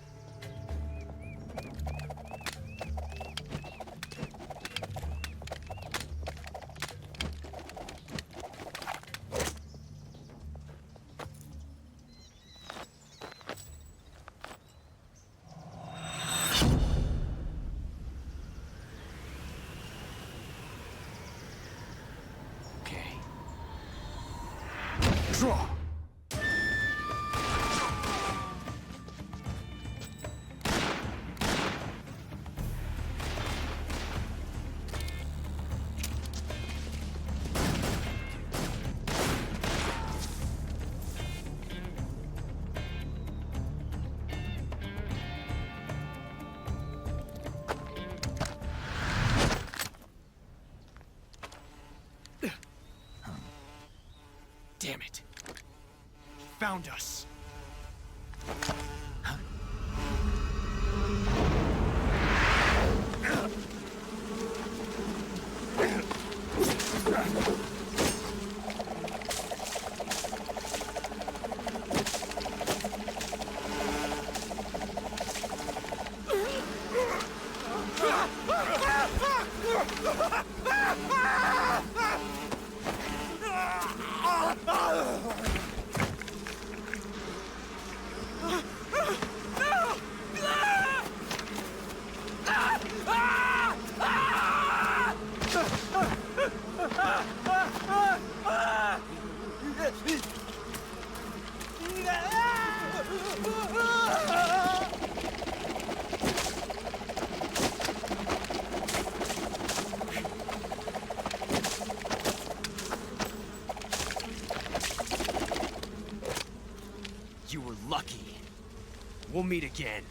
Okay. Draw. Damn it. Found us. You were lucky. We'll meet again.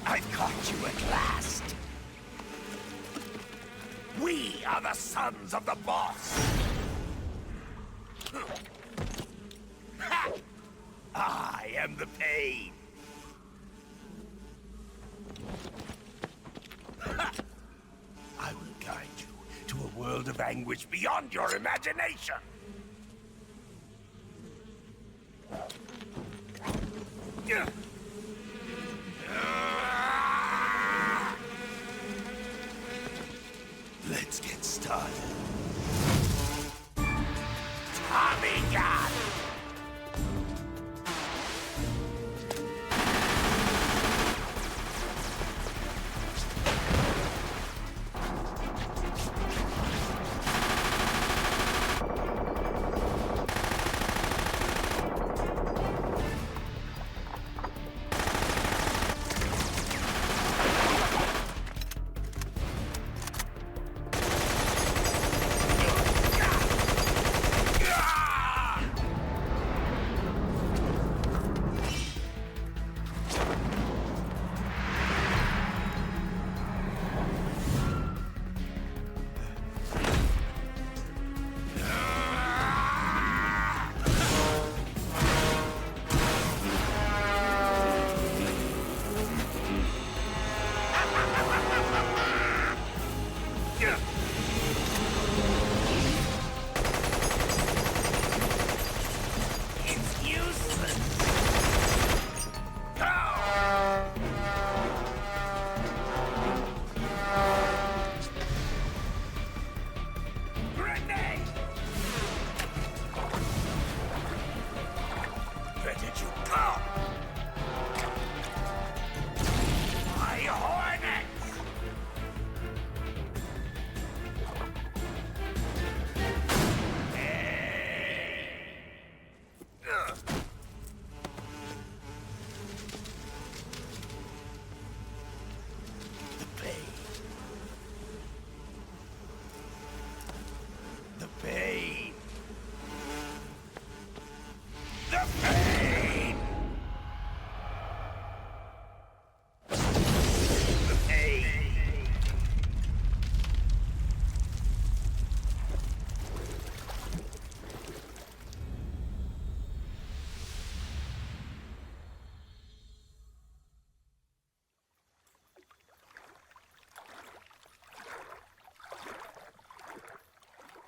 I caught you at last. We are the sons of the boss! Ha! I am the pain! Ha! I will guide you to a world of anguish beyond your imagination! Let's get started. Tommy gun!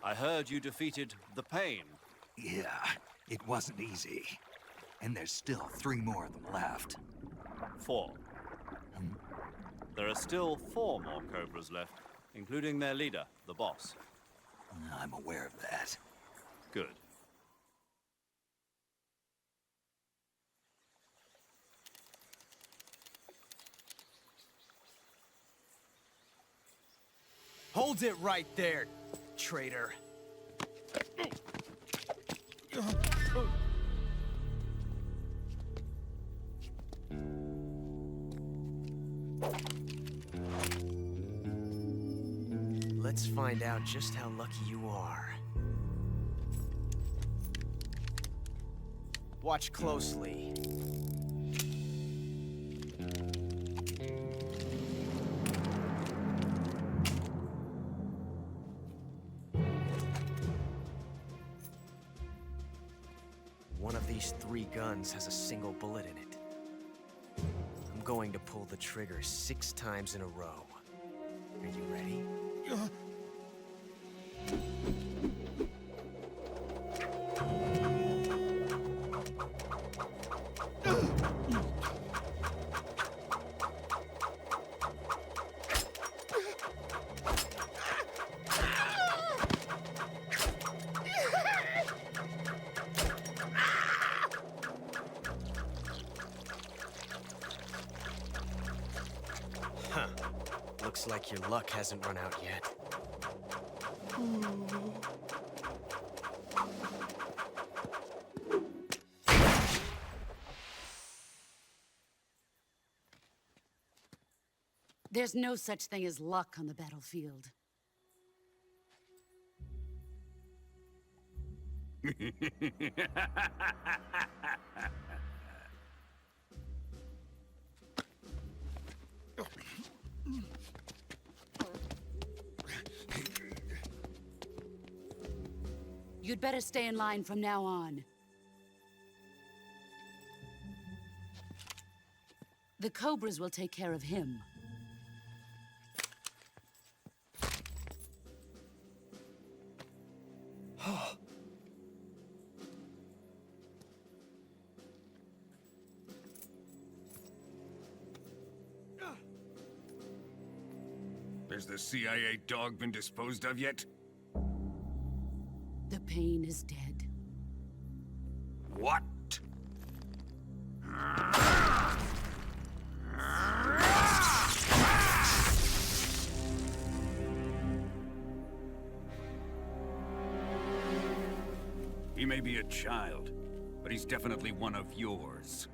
I heard you defeated the Pain. Yeah, it wasn't easy. And there's still 3 more of them left. 4. There are still 4 more Cobras left, including their leader, the boss. I'm aware of that. Good. Hold it right there, traitor. Let's find out just how lucky you are. Watch closely. One of these 3 guns has a single bullet in it. I'm going to pull the trigger 6 times in a row. Are you ready? Huh. Looks like your luck hasn't run out yet. There's no such thing as luck on the battlefield. You'd better stay in line from now on. The Cobras will take care of him. Has the CIA dog been disposed of yet? The pain is dead. What? He may be a child, but he's definitely one of yours.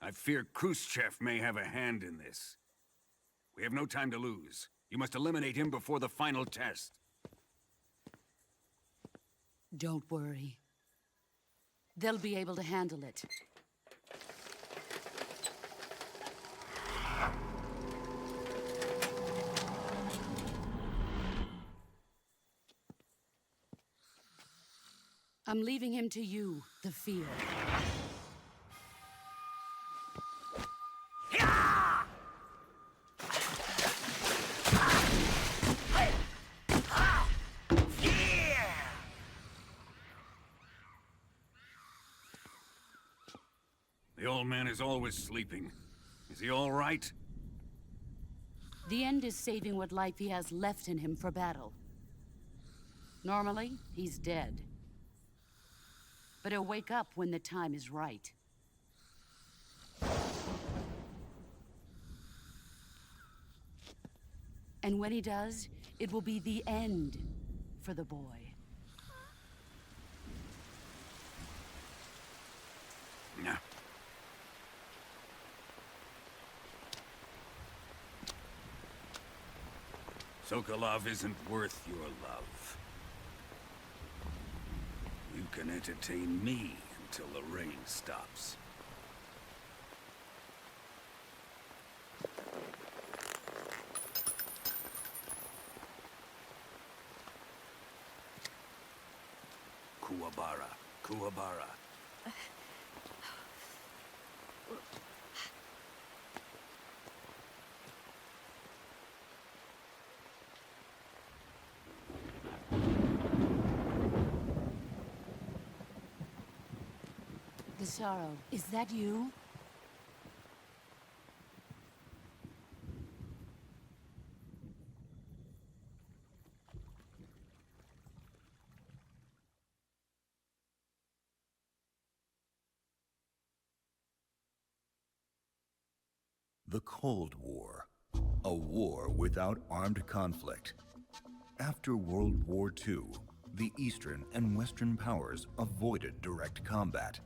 I fear Khrushchev may have a hand in this. We have no time to lose. You must eliminate him before the final test. Don't worry. They'll be able to handle it. I'm leaving him to you, the field. The old man is always sleeping. Is he all right? The end is saving what life he has left in him for battle. Normally, he's dead. But he'll wake up when the time is right. And when he does, it will be the end for the boy. No. Sokolov isn't worth your love. You can entertain me until the rain stops. Kuwabara, Kuwabara. The Sorrow, is that you? The Cold War, a war without armed conflict. After World War II, the Eastern and Western powers avoided direct combat.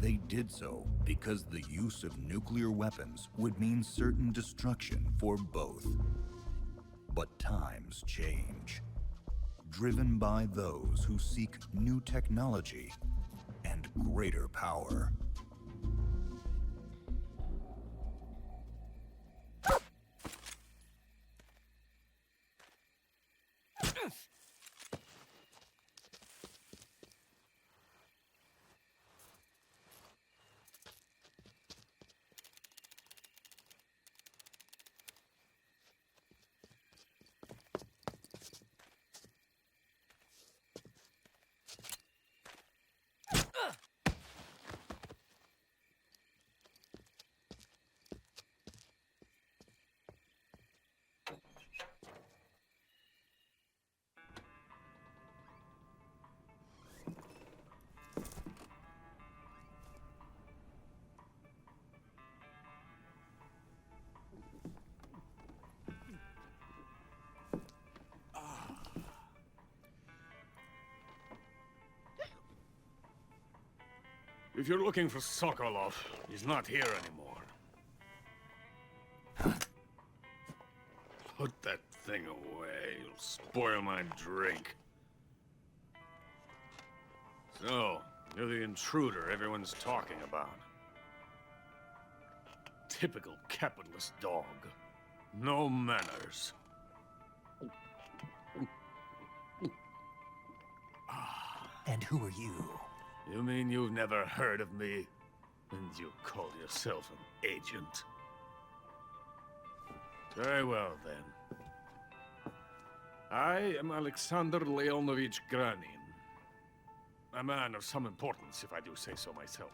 They did so because the use of nuclear weapons would mean certain destruction for both. But times change, driven by those who seek new technology and greater power. If you're looking for Sokolov, he's not here anymore. Put that thing away. You'll spoil my drink. So, You're the intruder everyone's talking about. Typical capitalist dog. No manners. And who are you? You mean you've never heard of me? And you call yourself an agent? Very well, then. I am Alexander Leonovich Granin. A man of some importance, if I do say so myself.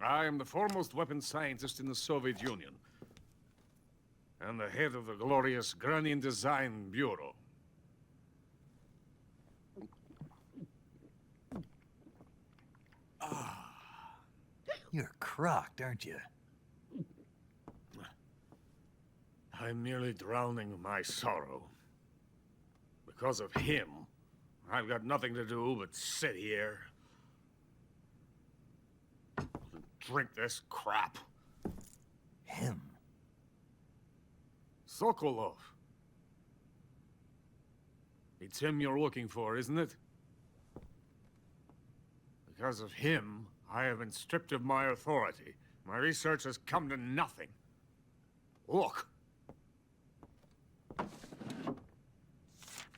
I am the foremost weapons scientist in the Soviet Union, and the head of the glorious Granin Design Bureau. You're crocked, aren't you? I'm merely drowning my sorrow. Because of him, I've got nothing to do but sit here and drink this crap. Him? Sokolov. It's him you're looking for, isn't it? Because of him, I have been stripped of my authority. My research has come to nothing. Look.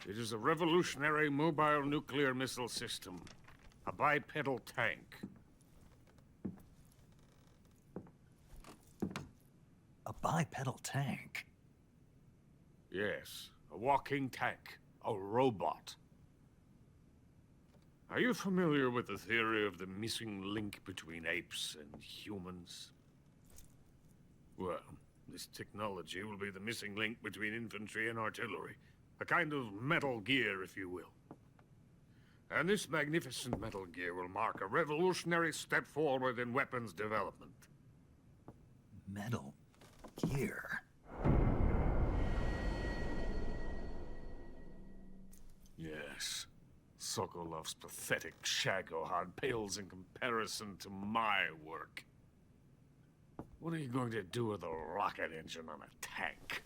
It is a revolutionary mobile nuclear missile system. A bipedal tank. A bipedal tank? Yes, a walking tank. A robot. Are you familiar with the theory of the missing link between apes and humans? Well, this technology will be the missing link between infantry and artillery. A kind of Metal Gear, if you will. And this magnificent Metal Gear will mark a revolutionary step forward in weapons development. Metal Gear? Yes. Sokolov's pathetic Shagohod pales in comparison to my work. What are you going to do with a rocket engine on a tank?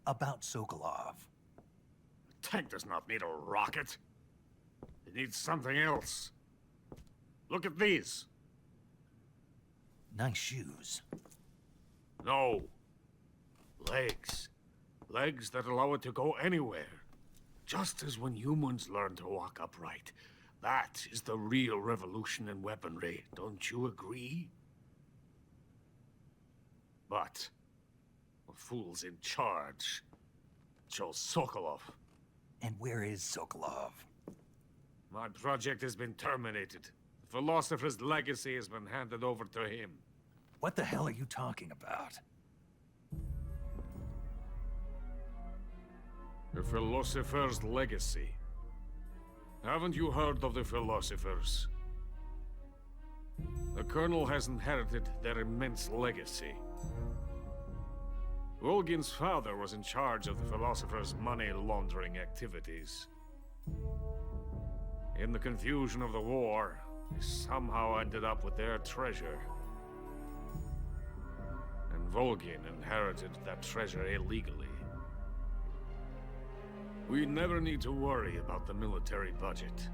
About Sokolov. A tank does not need a rocket. It needs something else. Look at these. Nice shoes. No. Legs. Legs that allow it to go anywhere. Just as when humans learn to walk upright. That is the real revolution in weaponry. Don't you agree? But the fool's in charge. Joe Sokolov. And where is Sokolov? My project has been terminated. The philosopher's legacy has been handed over to him. What the hell are you talking about? The philosopher's legacy. Haven't you heard of the philosophers? The Colonel has inherited their immense legacy. Volgin's father was in charge of the philosophers' money laundering activities. In the confusion of the war, he somehow ended up with their treasure. And Volgin inherited that treasure illegally. We never need to worry about the military budget.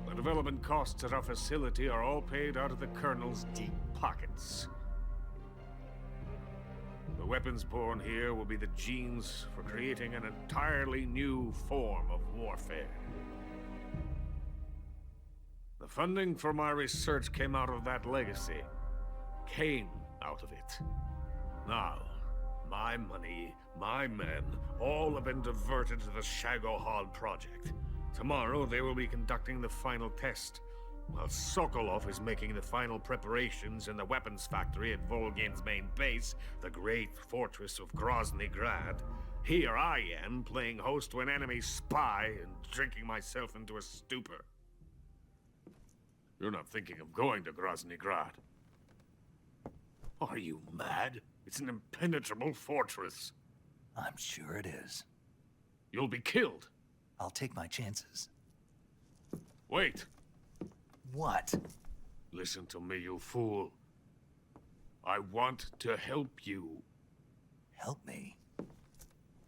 The development costs at our facility are all paid out of the Colonel's deep pockets. The weapons born here will be the genes for creating an entirely new form of warfare. The funding for my research came out of that legacy. Came out of it. Now, my money, my men, all have been diverted to the Shagohod project. Tomorrow they will be conducting the final test, while Sokolov is making the final preparations in the weapons factory at Volgin's main base, the great fortress of Grozny Grad. Here I am, playing host to an enemy spy and drinking myself into a stupor. You're not thinking of going to Grozny Grad. Are you mad? It's an impenetrable fortress. I'm sure it is. You'll be killed. I'll take my chances. Wait. What? Listen to me, you fool. I want to help you. Help me?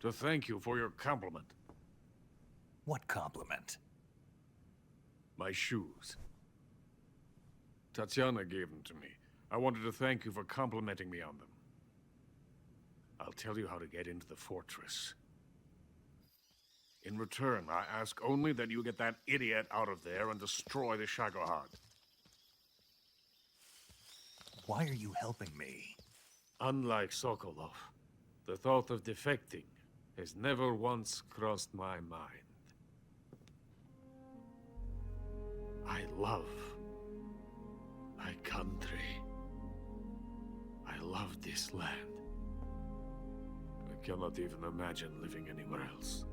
To thank you for your compliment. What compliment? My shoes. Tatiana gave them to me. I wanted to thank you for complimenting me on them. I'll tell you how to get into the fortress. In return, I ask only that you get that idiot out of there and destroy the Shagohod. Why are you helping me? Unlike Sokolov, the thought of defecting has never once crossed my mind. I love my country. I love this land. I cannot even imagine living anywhere else.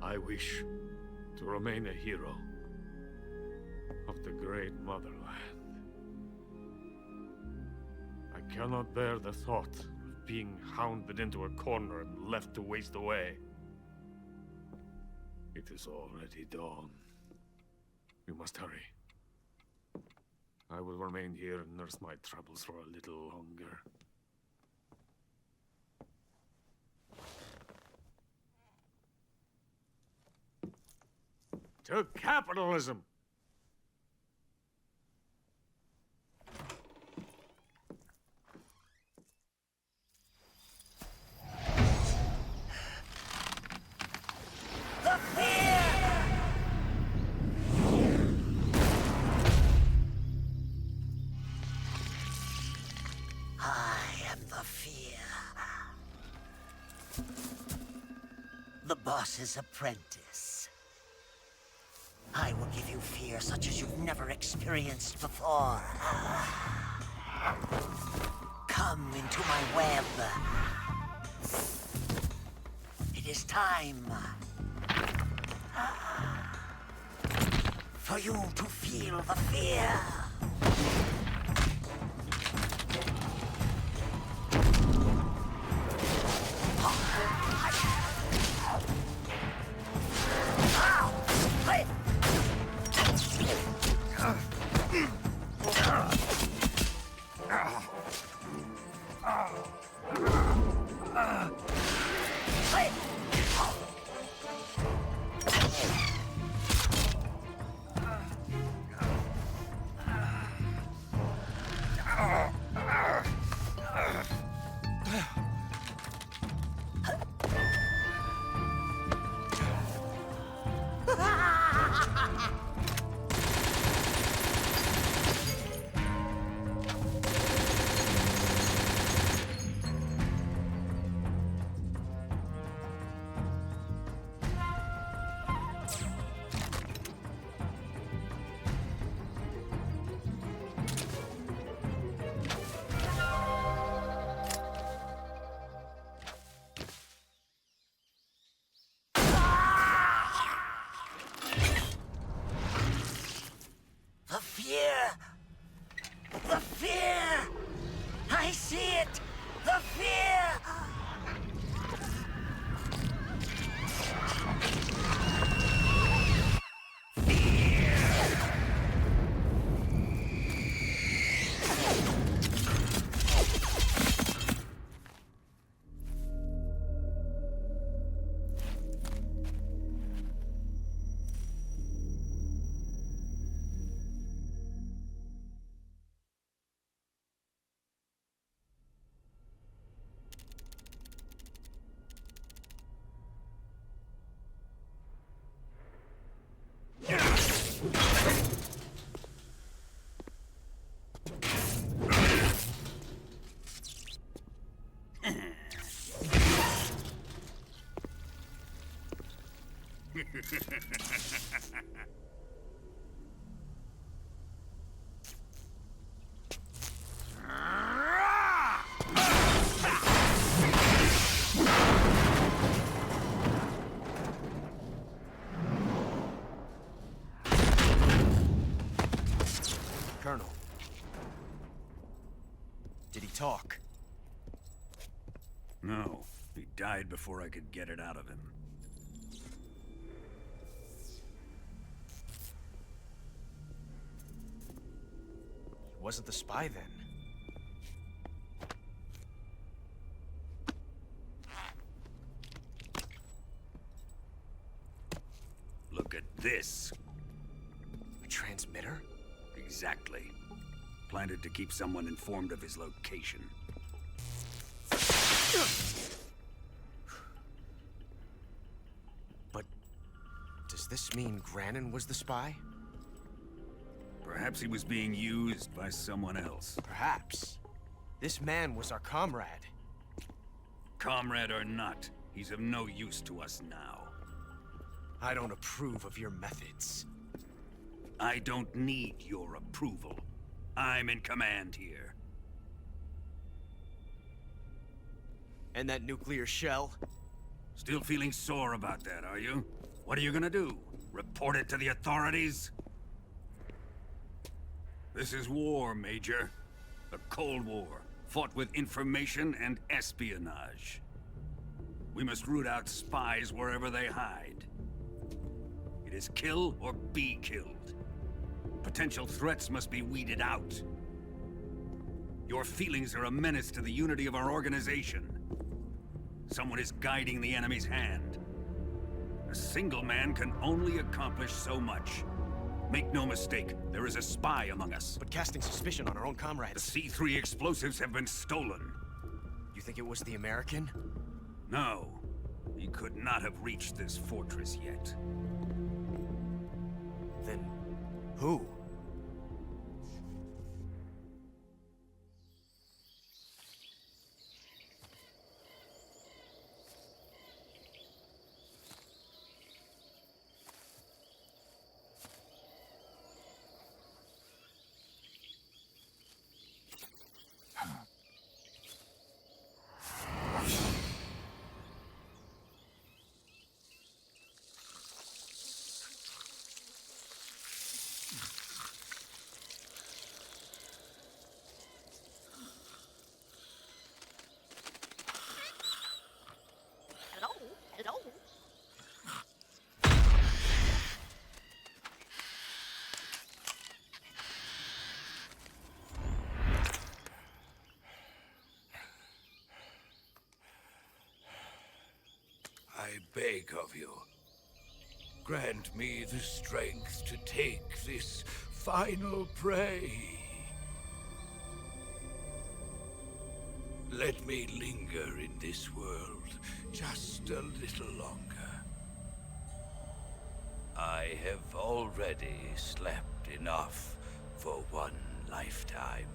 I wish to remain a hero of the great motherland. I cannot bear the thought of being hounded into a corner and left to waste away. It is already dawn. We must hurry. I will remain here and nurse my troubles for a little longer. To capitalism! The fear! I am the fear. The boss's apprentice. I will give you fear such as you've never experienced before. Come into my web. It is time for you to feel the fear. The fear! The fear! I see it! The fear! Colonel. Did he talk? No, he died before I could get it out of him. He wasn't the spy then. This. A transmitter? Exactly. Planted to keep someone informed of his location. But does this mean Grannon was the spy? Perhaps he was being used by someone else. Perhaps. This man was our comrade. Comrade or not, he's of no use to us now. I don't approve of your methods. I don't need your approval. I'm in command here. And that nuclear shell? Still feeling sore about that, are you? What are you gonna do? Report it to the authorities? This is war, Major. A Cold War, fought with information and espionage. We must root out spies wherever they hide. It is kill or be killed. Potential threats must be weeded out. Your feelings are a menace to the unity of our organization. Someone is guiding the enemy's hand. A single man can only accomplish so much. Make no mistake, there is a spy among us. But casting suspicion on our own comrades. The C3 explosives have been stolen. You think it was the American? No. He could not have reached this fortress yet. Then who? I beg of you, grant me the strength to take this final prey. Let me linger in this world just a little longer. I have already slept enough for one lifetime.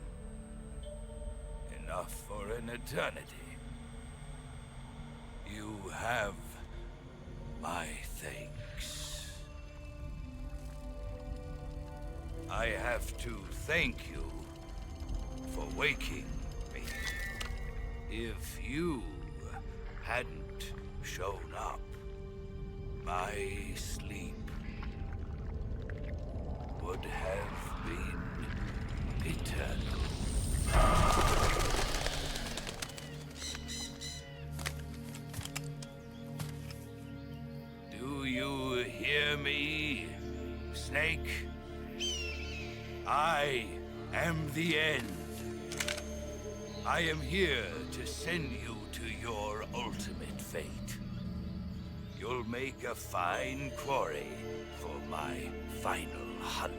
Enough for an eternity. You have my thanks. I have to thank you for waking me. If you hadn't shown up, my sleep would have been eternal. Do you hear me, Snake? I am the end. I am here to send you to your ultimate fate. You'll make a fine quarry for my final hunt.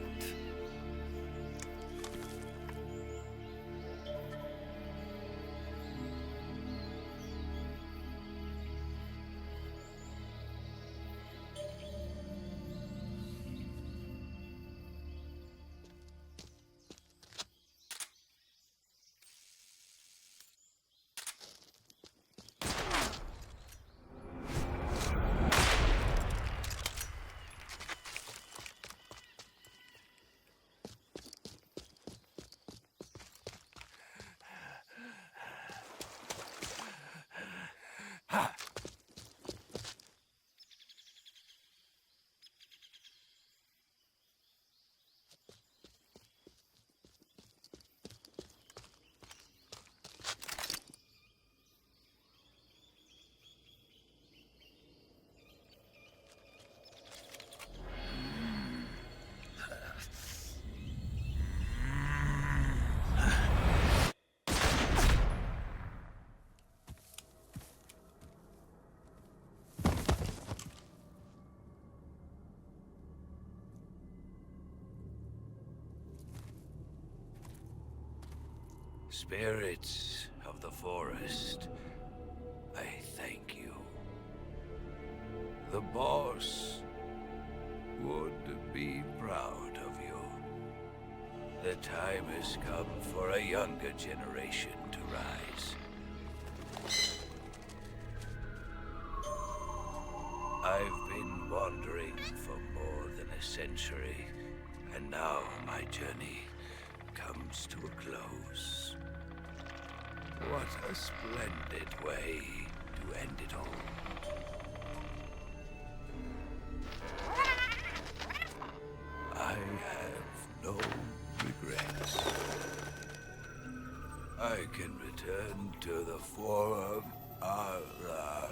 Spirits of the forest, I thank you. The boss would be proud of you. The time has come for a younger generation to rise. I've been wandering for more than a century, and now my journey comes to a close. What a splendid way to end it all. I have no regrets. I can return to the forum Allah.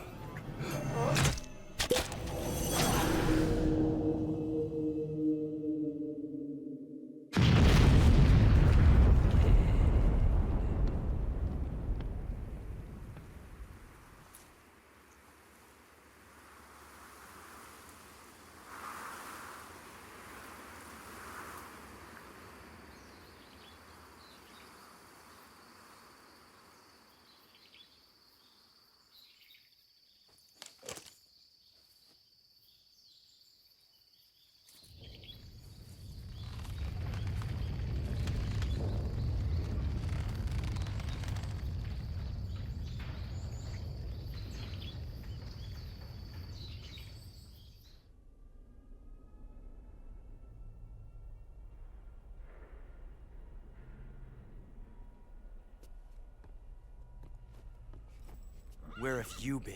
Where have you been?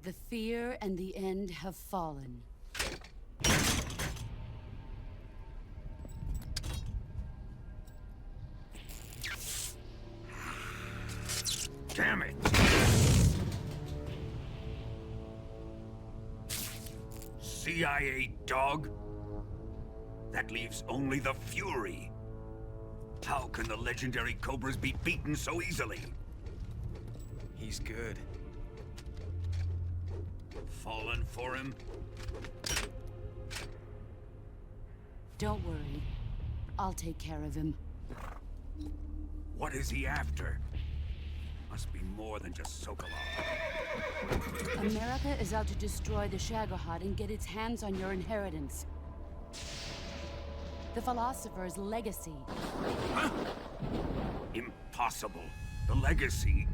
The fear and the end have fallen. Damn it! CIA dog? That leaves only the Fury. How can the legendary Cobras be beaten so easily? He's good. Fallen for him? Don't worry. I'll take care of him. What is he after? Must be more than just Sokolov. America is out to destroy the Shagohod and get its hands on your inheritance. The Philosopher's legacy. Huh? Impossible. The legacy,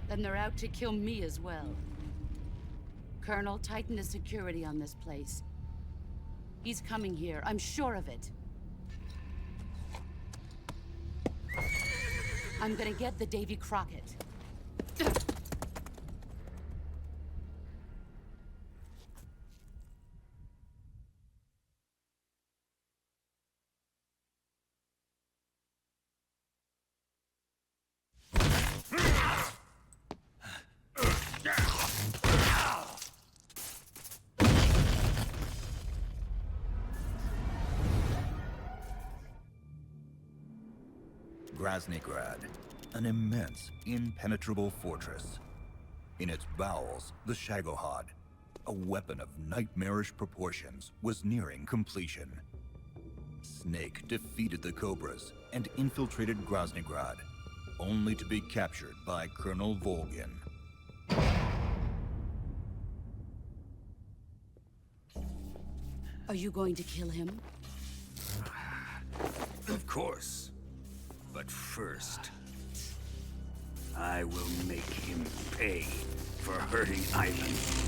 Then they're out to kill me as well. Colonel, tighten the security on this place. He's coming here, I'm sure of it. I'm gonna get the Davy Crockett. Groznygrad, an immense, impenetrable fortress. In its bowels, the Shagohod, a weapon of nightmarish proportions, was nearing completion. Snake defeated the Cobras and infiltrated Groznygrad, only to be captured by Colonel Volgin. Are you going to kill him? Of course. But first, I will make him pay for hurting Ivan.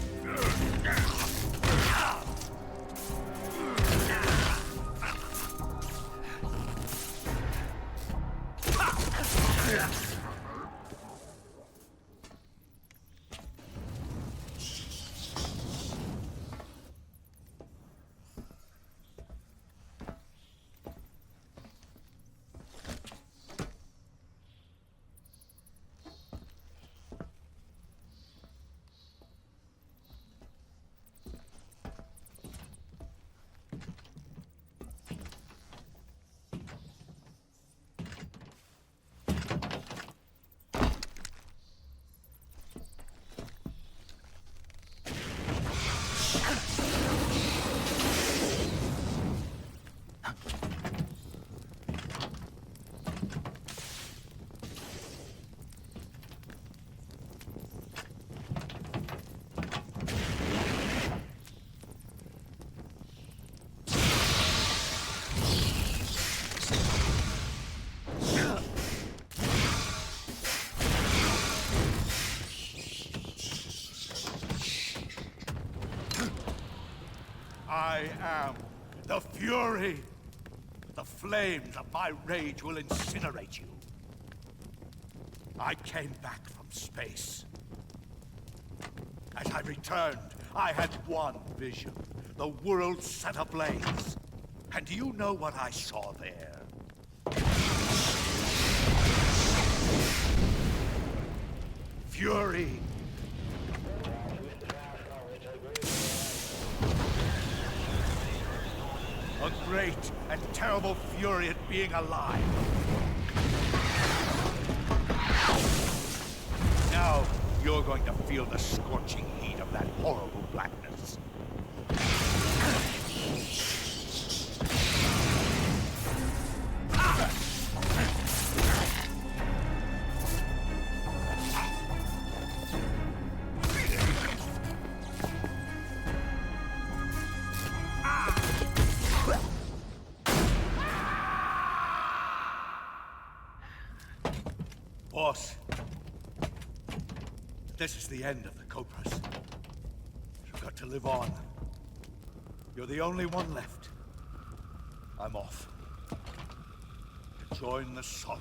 I am the Fury. The flames of my rage will incinerate you. I came back from space. As I returned, I had one vision. The world set ablaze. And do you know what I saw there? Fury. A great and terrible fury at being alive. Now, you're going to feel the scorching heat of that horrible blackness. Boss, this is the end of the Cobras. You've got to live on. You're the only one left. I'm off. To join the sorrow.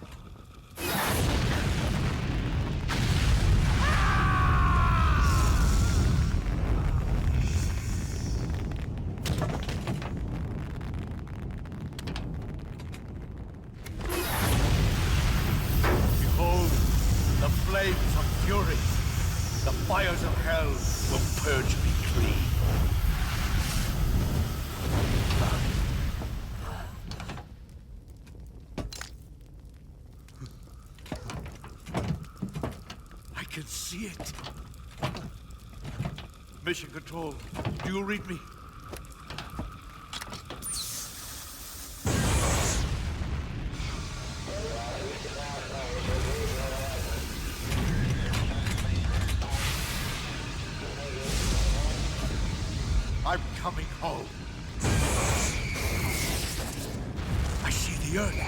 Behold, the flames of fury. The fires of hell will purge me clean. I can see it. Mission Control, do you read me? I'm coming home. I see the Earth.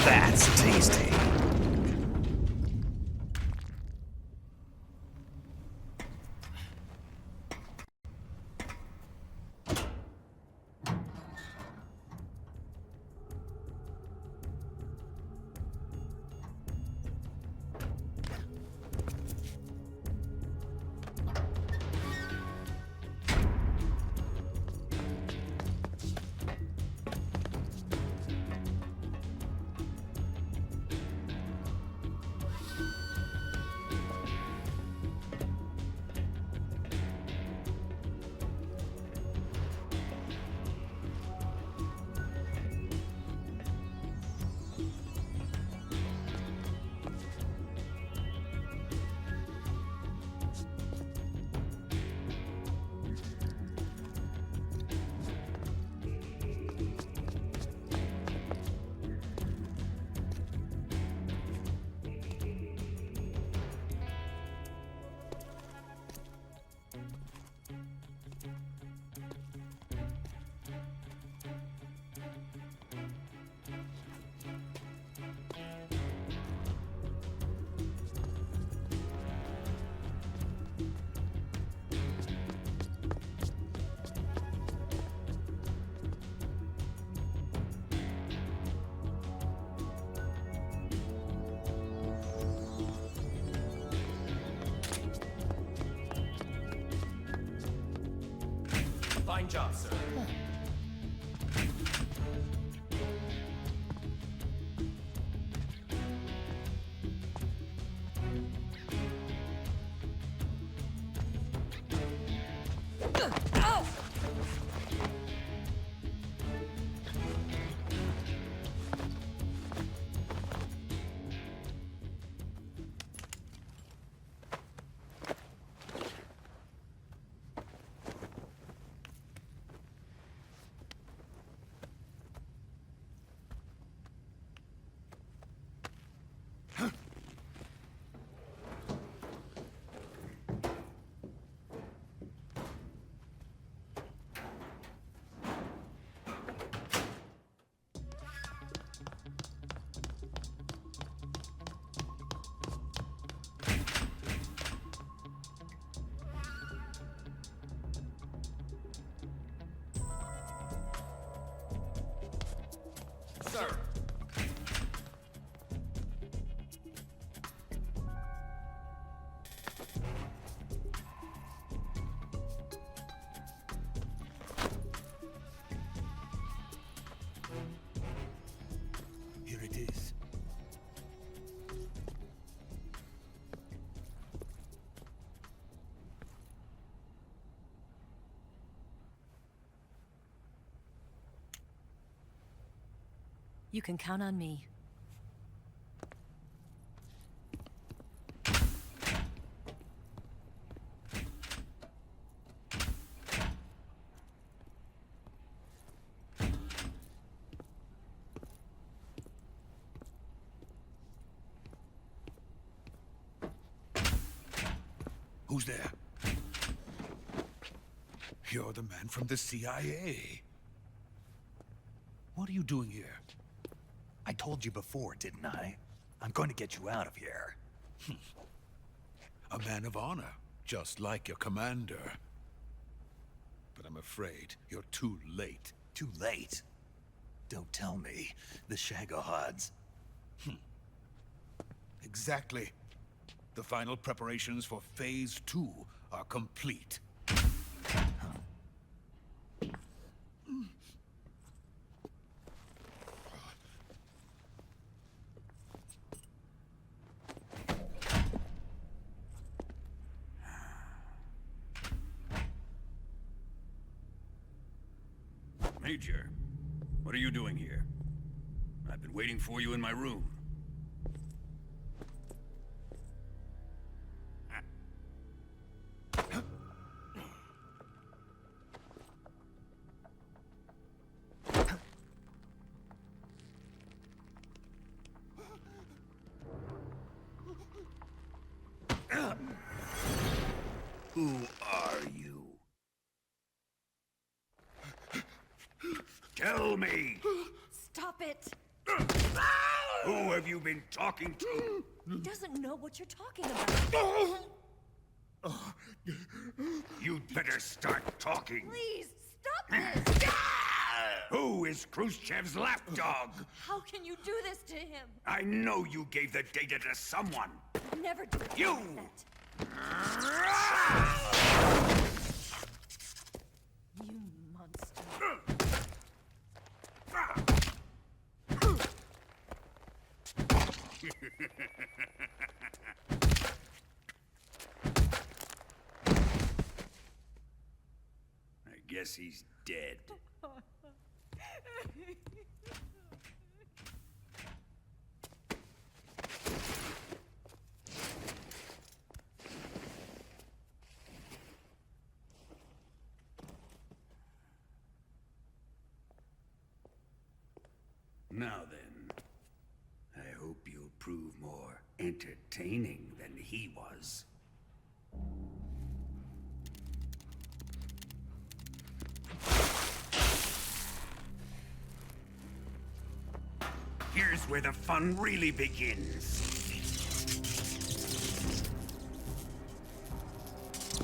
That's tasty. Fine job, sir. You can count on me. Who's there? You're the man from the CIA. What are you doing here? I told you before, didn't I? I'm going to get you out of here. A man of honor, just like your commander. But I'm afraid you're too late. Too late? Don't tell me. The Shagohods. Exactly. The final preparations for Phase 2 are complete. Major, what are you doing here? I've been waiting for you in my room. Who are you? Tell me! Stop it! Who have you been talking to? He doesn't know what you're talking about. You'd better start talking. Please, stop this! Who is Khrushchev's lapdog? How can you do this to him? I know you gave the data to someone. Never do You! You monster. I guess he's dead. Now then, I hope you'll prove more entertaining than he was. Here's where the fun really begins.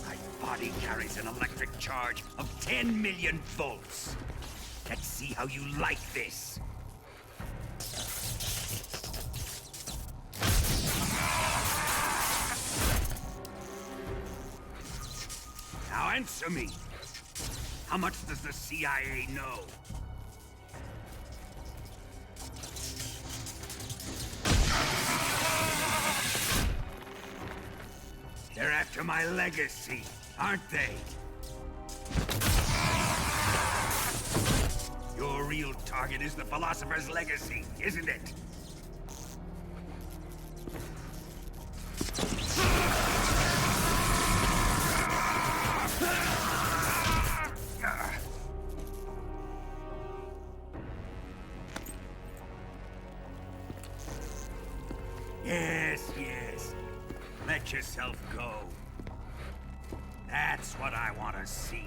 My body carries an electric charge of 10 million volts. Let's see how you like this. Now answer me. How much does the CIA know? They're after my legacy, aren't they? Your real target is the philosopher's legacy, isn't it? Yes, yes. Let yourself go. That's what I want to see.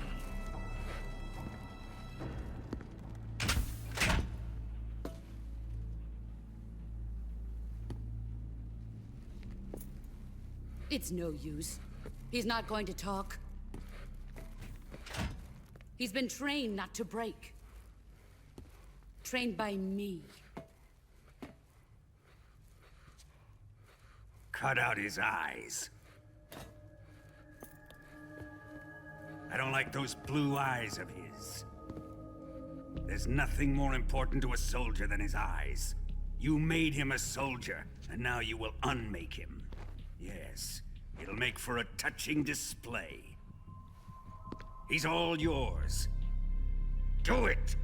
It's no use. He's not going to talk. He's been trained not to break. Trained by me. Cut out his eyes. I don't like those blue eyes of his. There's nothing more important to a soldier than his eyes. You made him a soldier, and now you will unmake him. Yes, it'll make for a touching display. He's all yours. Do it!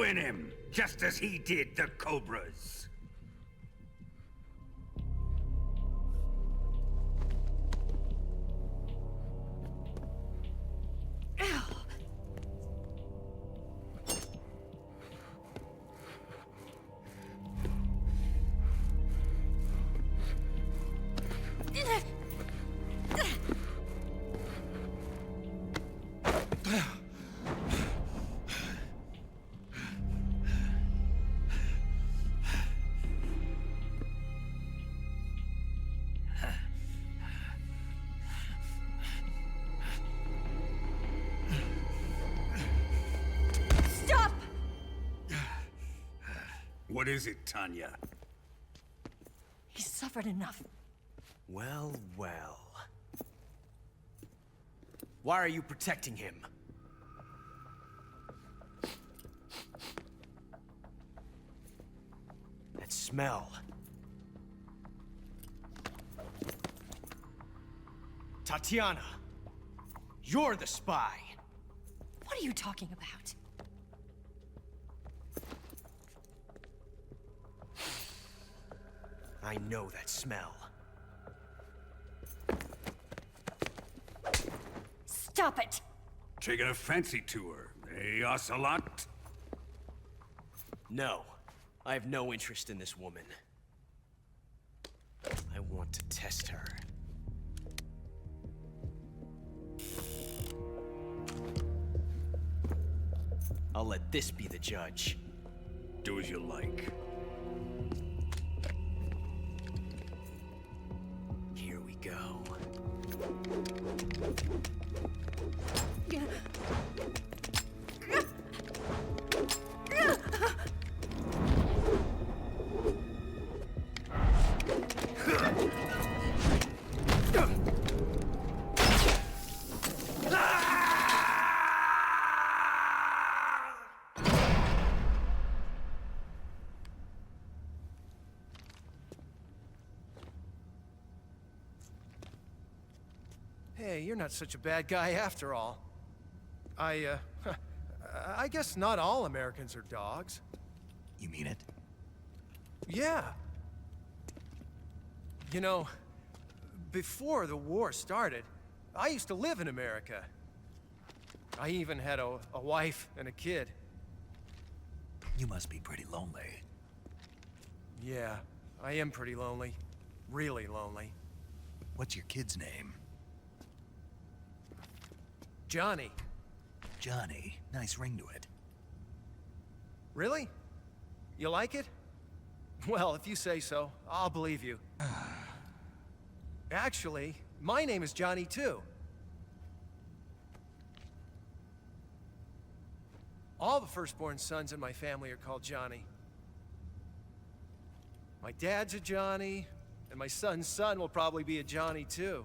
ruin him, just as he did the Cobras. Stop! What is it, Tanya? He's suffered enough. Well, well. Why are you protecting him? That smell. Tatiana, you're the spy. What are you talking about? I know that smell. Stop it! Taking a fancy to her, eh, Ocelot? No, I have no interest in this woman. I want to test her. I'll let this be the judge. Do as you like. Here we go. Hey, you're not such a bad guy after all. I guess not all Americans are dogs. You mean it? Yeah. You know, before the war started, I used to live in America. I even had a wife and a kid. You must be pretty lonely. Yeah, I am pretty lonely. Really lonely. What's your kid's name? Johnny. Johnny. Nice ring to it. Really? You like it? Well, if you say so, I'll believe you. Actually, my name is Johnny too. All the firstborn sons in my family are called Johnny. My dad's a Johnny, and my son's son will probably be a Johnny too.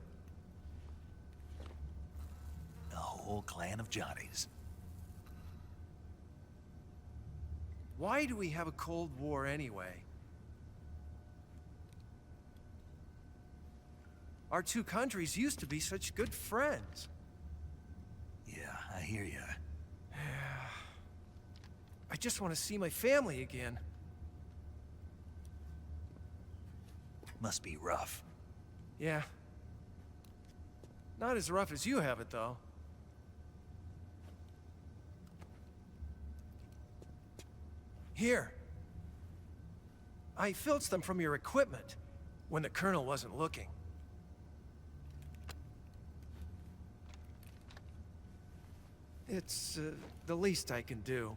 A whole clan of Johnnies. Why do we have a Cold War anyway? Our two countries used to be such good friends. Yeah, I hear ya. I just want to see my family again. Must be rough. Yeah. Not as rough as you have it, though. Here. I filched them from your equipment when the Colonel wasn't looking. It's the least I can do.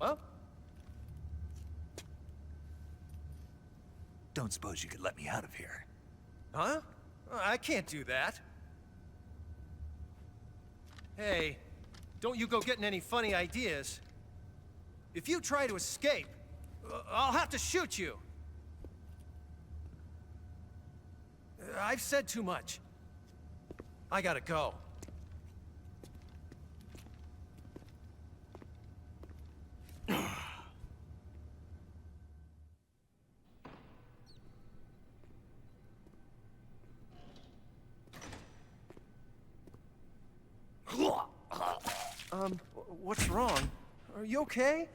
Well? Don't suppose you could let me out of here? Huh? I can't do that. Hey, don't you go getting any funny ideas. If you try to escape, I'll have to shoot you. I've said too much. I gotta go. What's wrong? Are you okay?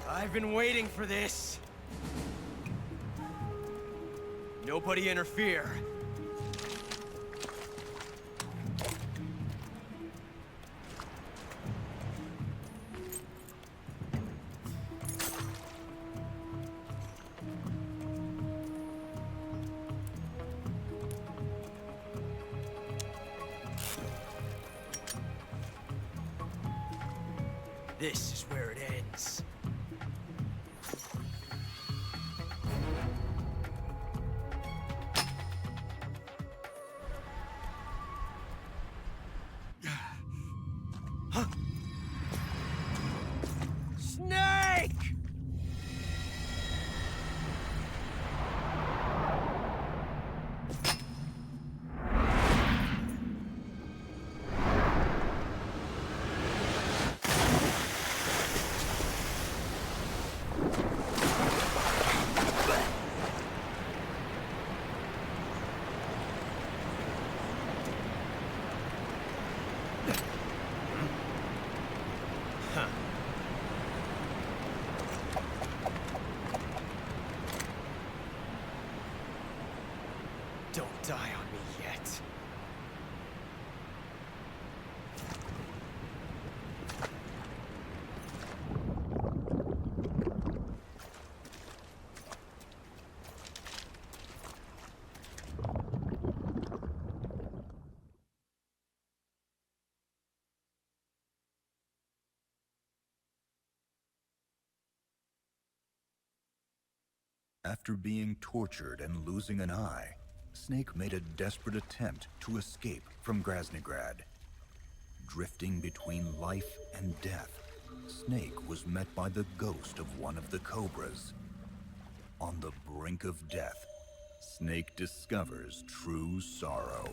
I've been waiting for this. Nobody interfere. This is where it ends. Snake! Don't die on me yet. After being tortured and losing an eye, Snake made a desperate attempt to escape from Grasnygrad. Drifting between life and death, Snake was met by the ghost of one of the Cobras. On the brink of death, Snake discovers true sorrow.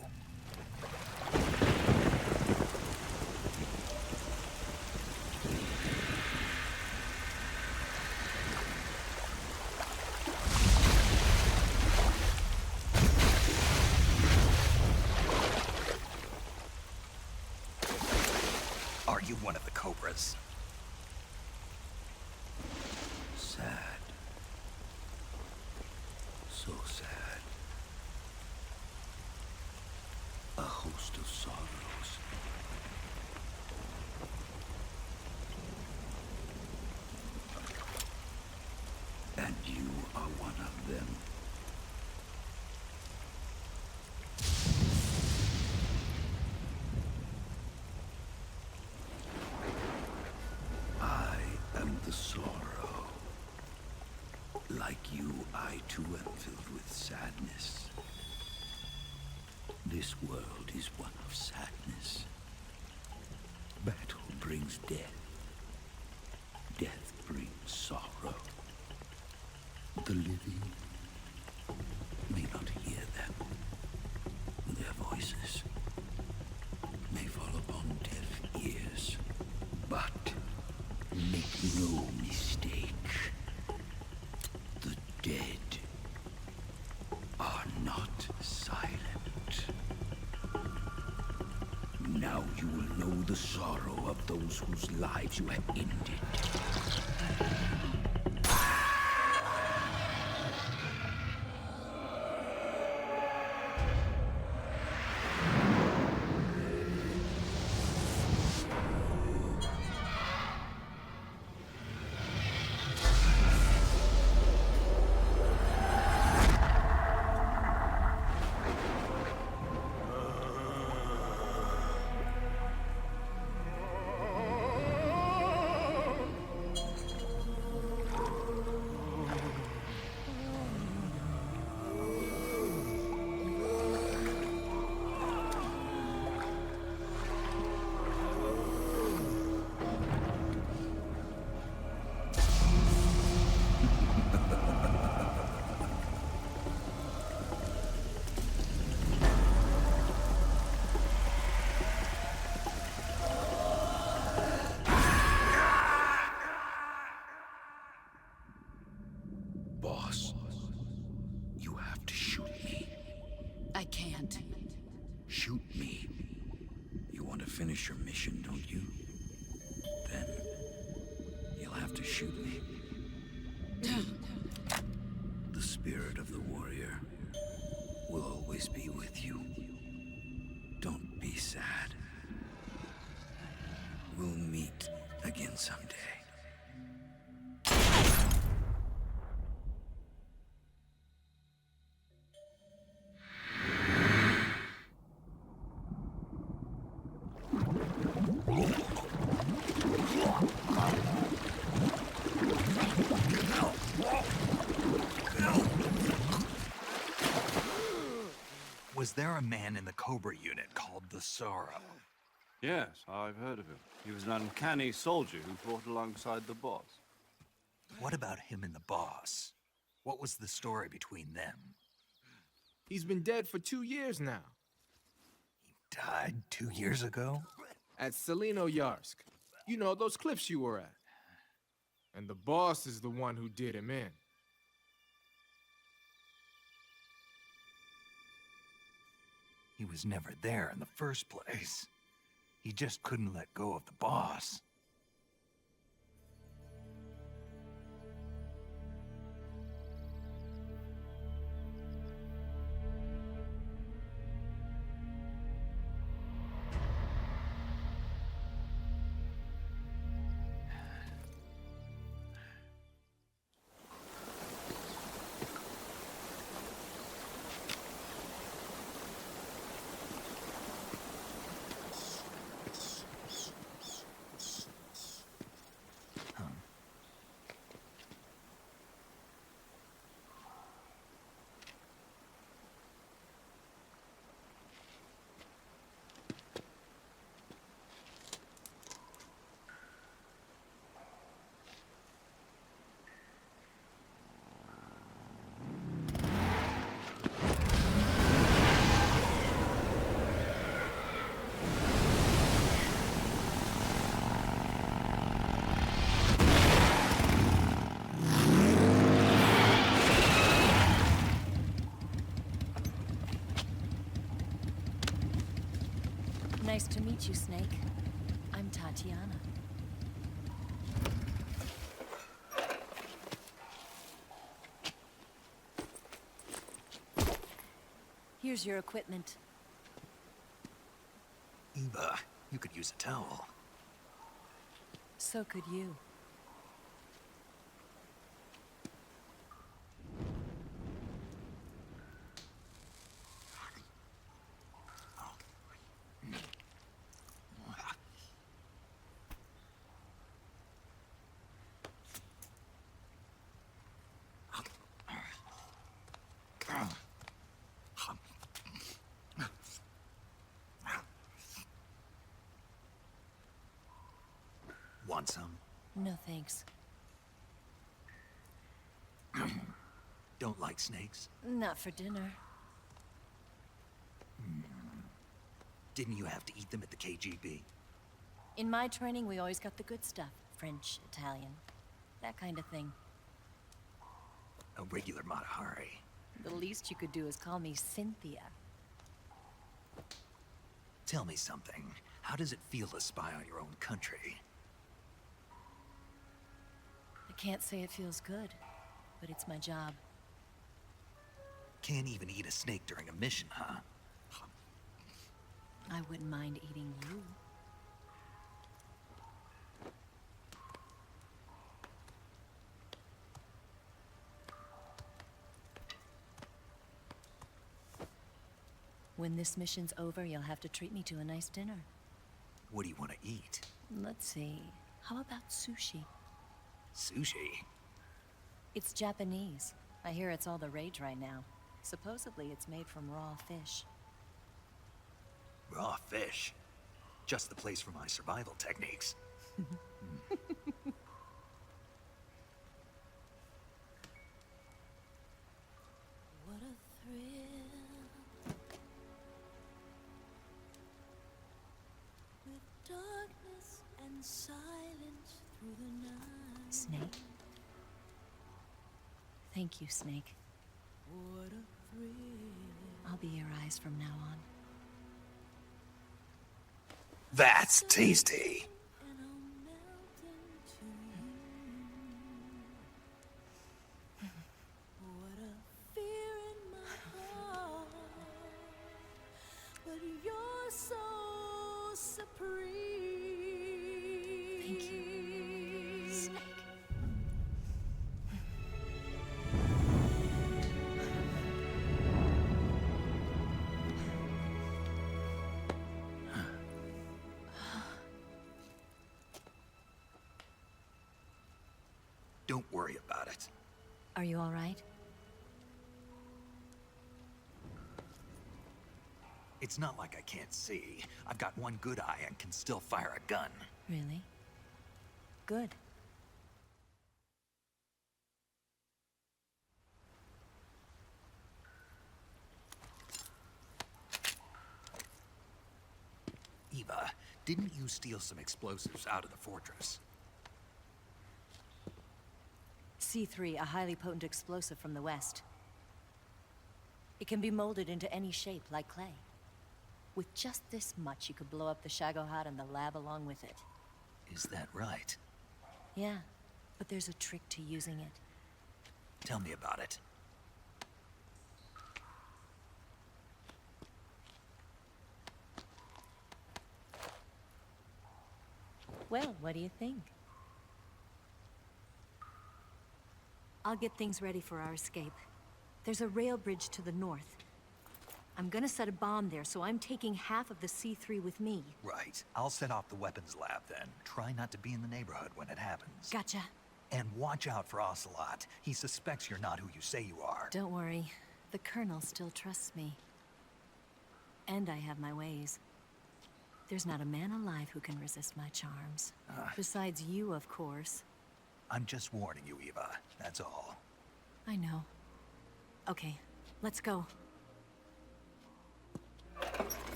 Are you one of the Cobras? Sad. So sad. A host of sorrows. And you are one of them. I am the sorrow. Like you, I too am filled with sadness. This world is one of sadness. Battle brings death. Death brings sorrow. The living may not hear them. Their voices may fall upon deaf ears. But make no mistake, the dead are not silent. Now you will know the sorrow of those whose lives you have ended. finish your mission, don't you? Then you'll have to shoot me. The spirit of the warrior will always be with you. Don't be sad. We'll meet again someday. Was there a man in the Cobra unit called the Sorrow? Yes, I've heard of him. He was an uncanny soldier who fought alongside the boss. What about him and the boss? What was the story between them? He's been dead for 2 years now. Died 2 years ago? At Selino Yarsk. You know, those cliffs you were at. And the boss is the one who did him in. He was never there in the first place. He just couldn't let go of the boss. Nice to meet you, Snake. I'm Tatiana. Here's your equipment. Eva, you could use a towel. So could you. Want some? No thanks. Don't like snakes? Not for dinner. Didn't you have to eat them at the KGB? In my training, we always got the good stuff. French, Italian, that kind of thing. A regular Matahari. The least you could do is call me Cynthia. Tell me something. How does it feel to spy on your own country? I can't say it feels good, but it's my job. Can't even eat a snake during a mission, huh? I wouldn't mind eating you. When this mission's over, you'll have to treat me to a nice dinner. What do you want to eat? Let's see. How about sushi? Sushi? It's Japanese. I hear it's all the rage right now. Supposedly, it's made from raw fish. Raw fish? Just the place for my survival techniques. What a thrill. With darkness and silence through the night. Snake? Thank you, Snake. What a thrill. I'll be your eyes from now on. That's tasty. But you're so supreme. Thank you, Snake. Don't worry about it. Are you all right? It's not like I can't see. I've got one good eye and can still fire a gun. Really? Good. Eva, didn't you steal some explosives out of the fortress? C3, a highly potent explosive from the west. It can be molded into any shape, like clay. With just this much, you could blow up the Shagohod and the lab along with it. Is that right? Yeah, but there's a trick to using it. Tell me about it. Well, what do you think? I'll get things ready for our escape. There's a rail bridge to the north. I'm gonna set a bomb there, so I'm taking half of the C3 with me. Right. I'll set off the weapons lab then. Try not to be in the neighborhood when it happens. Gotcha. And watch out for Ocelot. He suspects you're not who you say you are. Don't worry. The Colonel still trusts me. And I have my ways. There's not a man alive who can resist my charms. Besides you, of course. I'm just warning you, Eva. That's all. I know. Okay, let's go.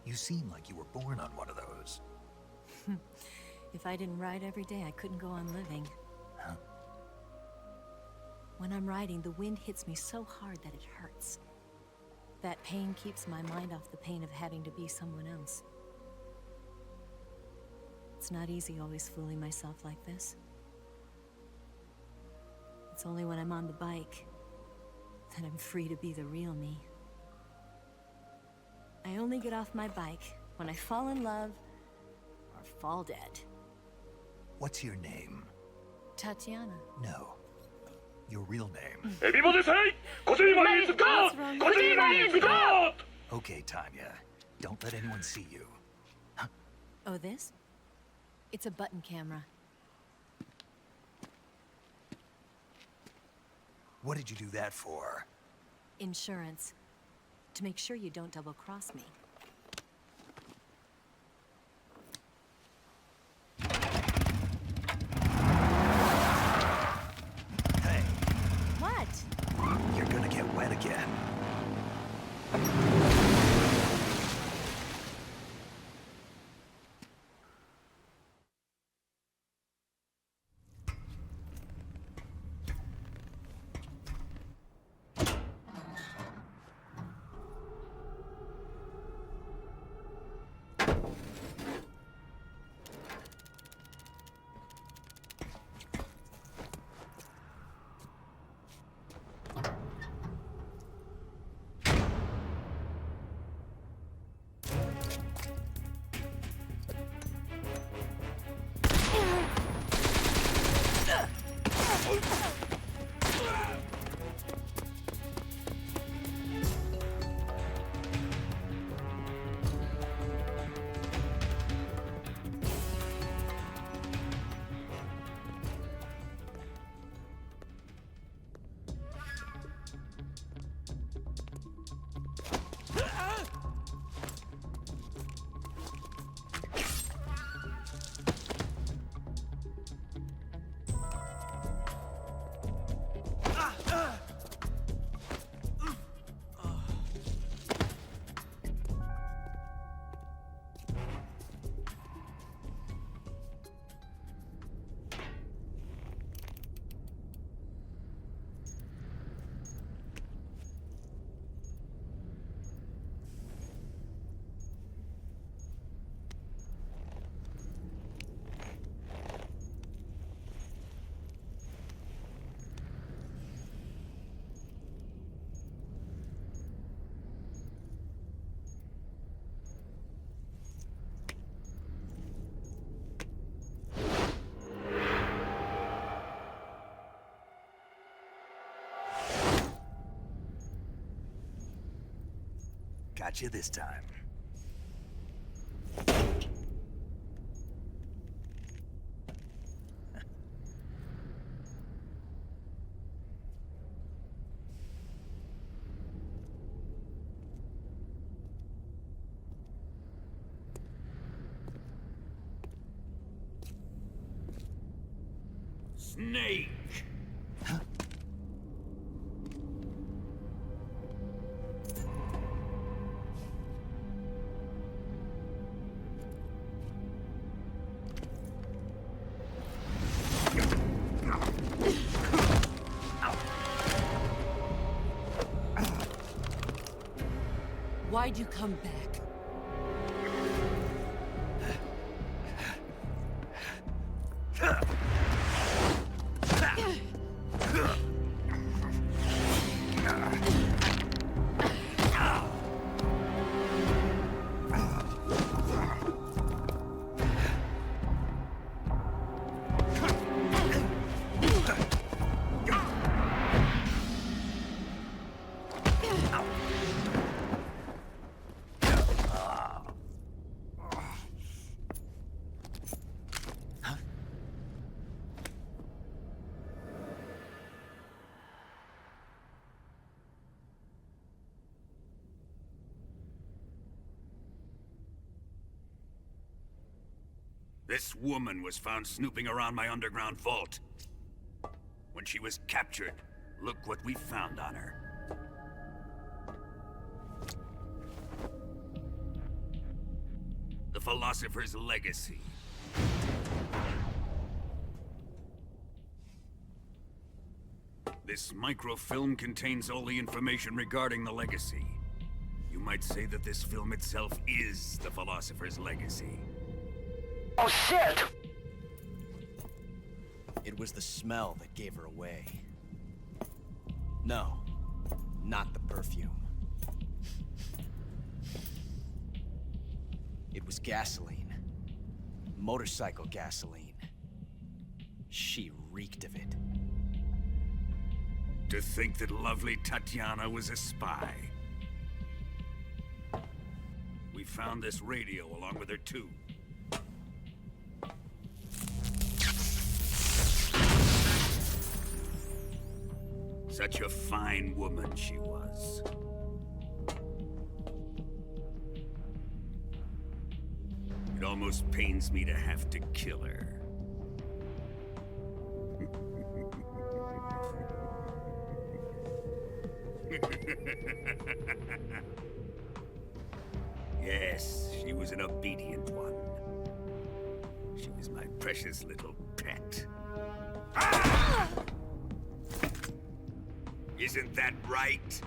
You seem like you were born on one of those. If I didn't ride every day, I couldn't go on living. Huh? When I'm riding, the wind hits me so hard that it hurts. That pain keeps my mind off the pain of having to be someone else. It's not easy always fooling myself like this. It's only when I'm on the bike that I'm free to be the real me. I only get off my bike when I fall in love or fall dead. What's your name? Tatiana. No. Your real name. Everybody say, Kojima is God! Kojima is God! Okay, Tanya. Don't let anyone see you. Oh, this? It's a button camera. What did you do that for? Insurance. To make sure you don't double-cross me. Hey. What? You're gonna get wet again. Got you this time. Snake! Why'd you come back? This woman was found snooping around my underground vault. When she was captured, look what we found on her. The Philosopher's Legacy. This microfilm contains all the information regarding the Legacy. You might say that this film itself is the Philosopher's Legacy. Oh shit! It was the smell that gave her away. No, not the perfume. It was gasoline. Motorcycle gasoline. She reeked of it. To think that lovely Tatiana was a spy. We found this radio along with her too. Such a fine woman she was. It almost pains me to have to kill her. Yes, she was an obedient one. She was my precious little pet. Ah! Isn't that right?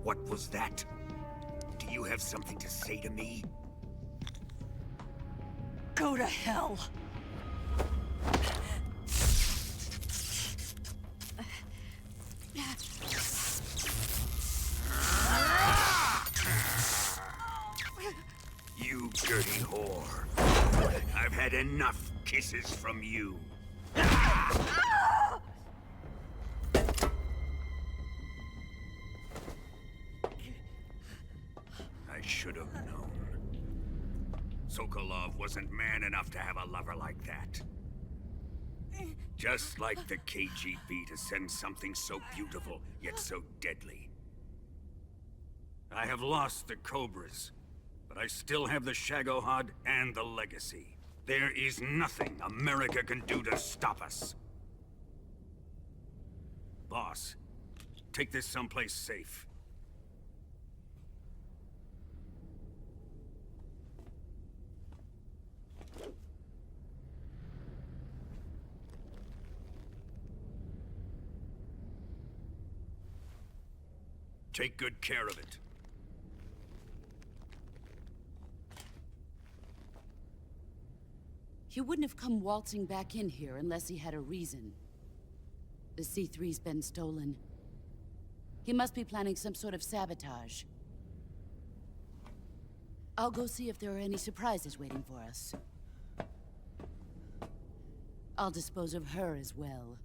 What was that? Do you have something to say to me? Go to hell. You dirty whore. I've had enough kisses from you. I should have known. Sokolov wasn't man enough to have a lover like that. Just like the KGB to send something so beautiful, yet so deadly. I have lost the Cobras, but I still have the Shagohod and the Legacy. There is nothing America can do to stop us. Boss, take this someplace safe. Take good care of it. He wouldn't have come waltzing back in here unless he had a reason. The C3's been stolen. He must be planning some sort of sabotage. I'll go see if there are any surprises waiting for us. I'll dispose of her as well.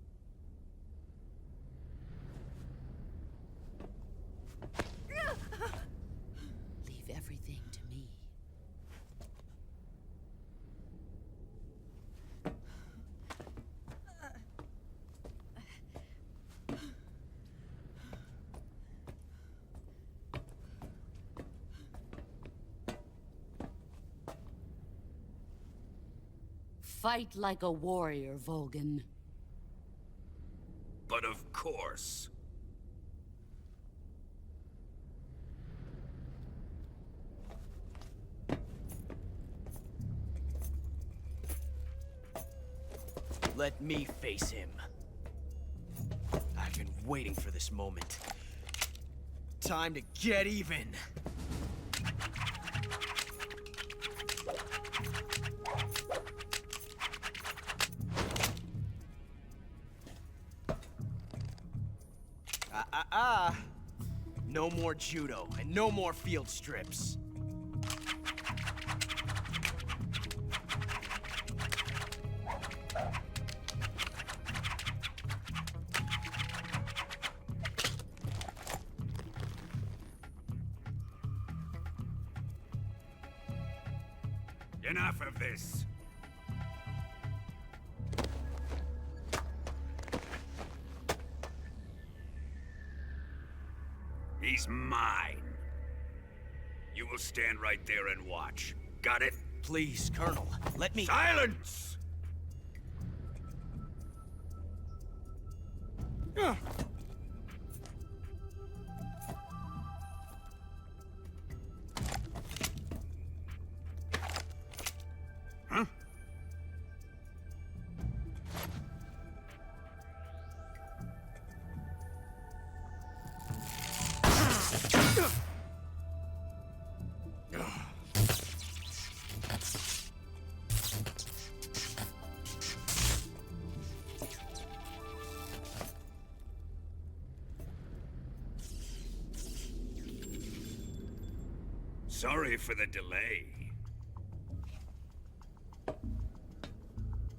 Fight like a warrior, Volgan. But of course. Let me face him. I've been waiting for this moment. Time to get even. No more judo, and no more field strips. Enough of this. He's mine. You will stand right there and watch. Got it? Please, Colonel, let me— Silence! Huh? Sorry for the delay.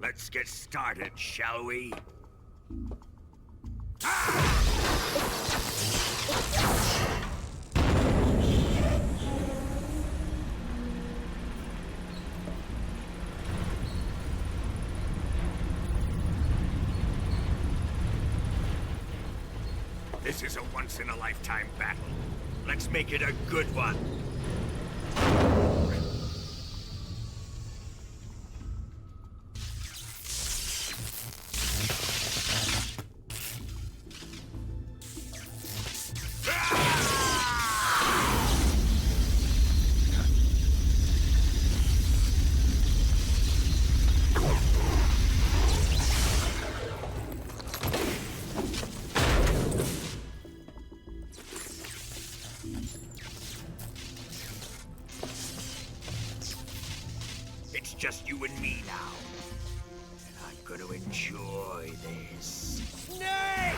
Let's get started, shall we? This is a once-in-a-lifetime battle. Let's make it a good one. It's just you and me now. And I'm gonna enjoy this. Snake!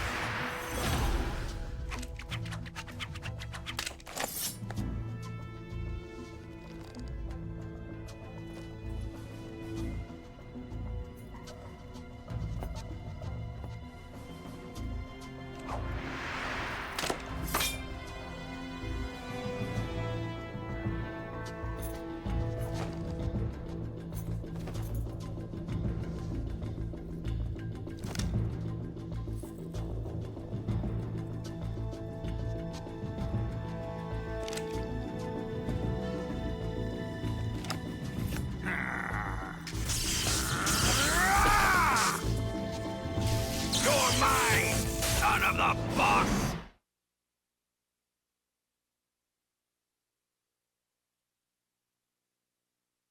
You're mine, son of the boss!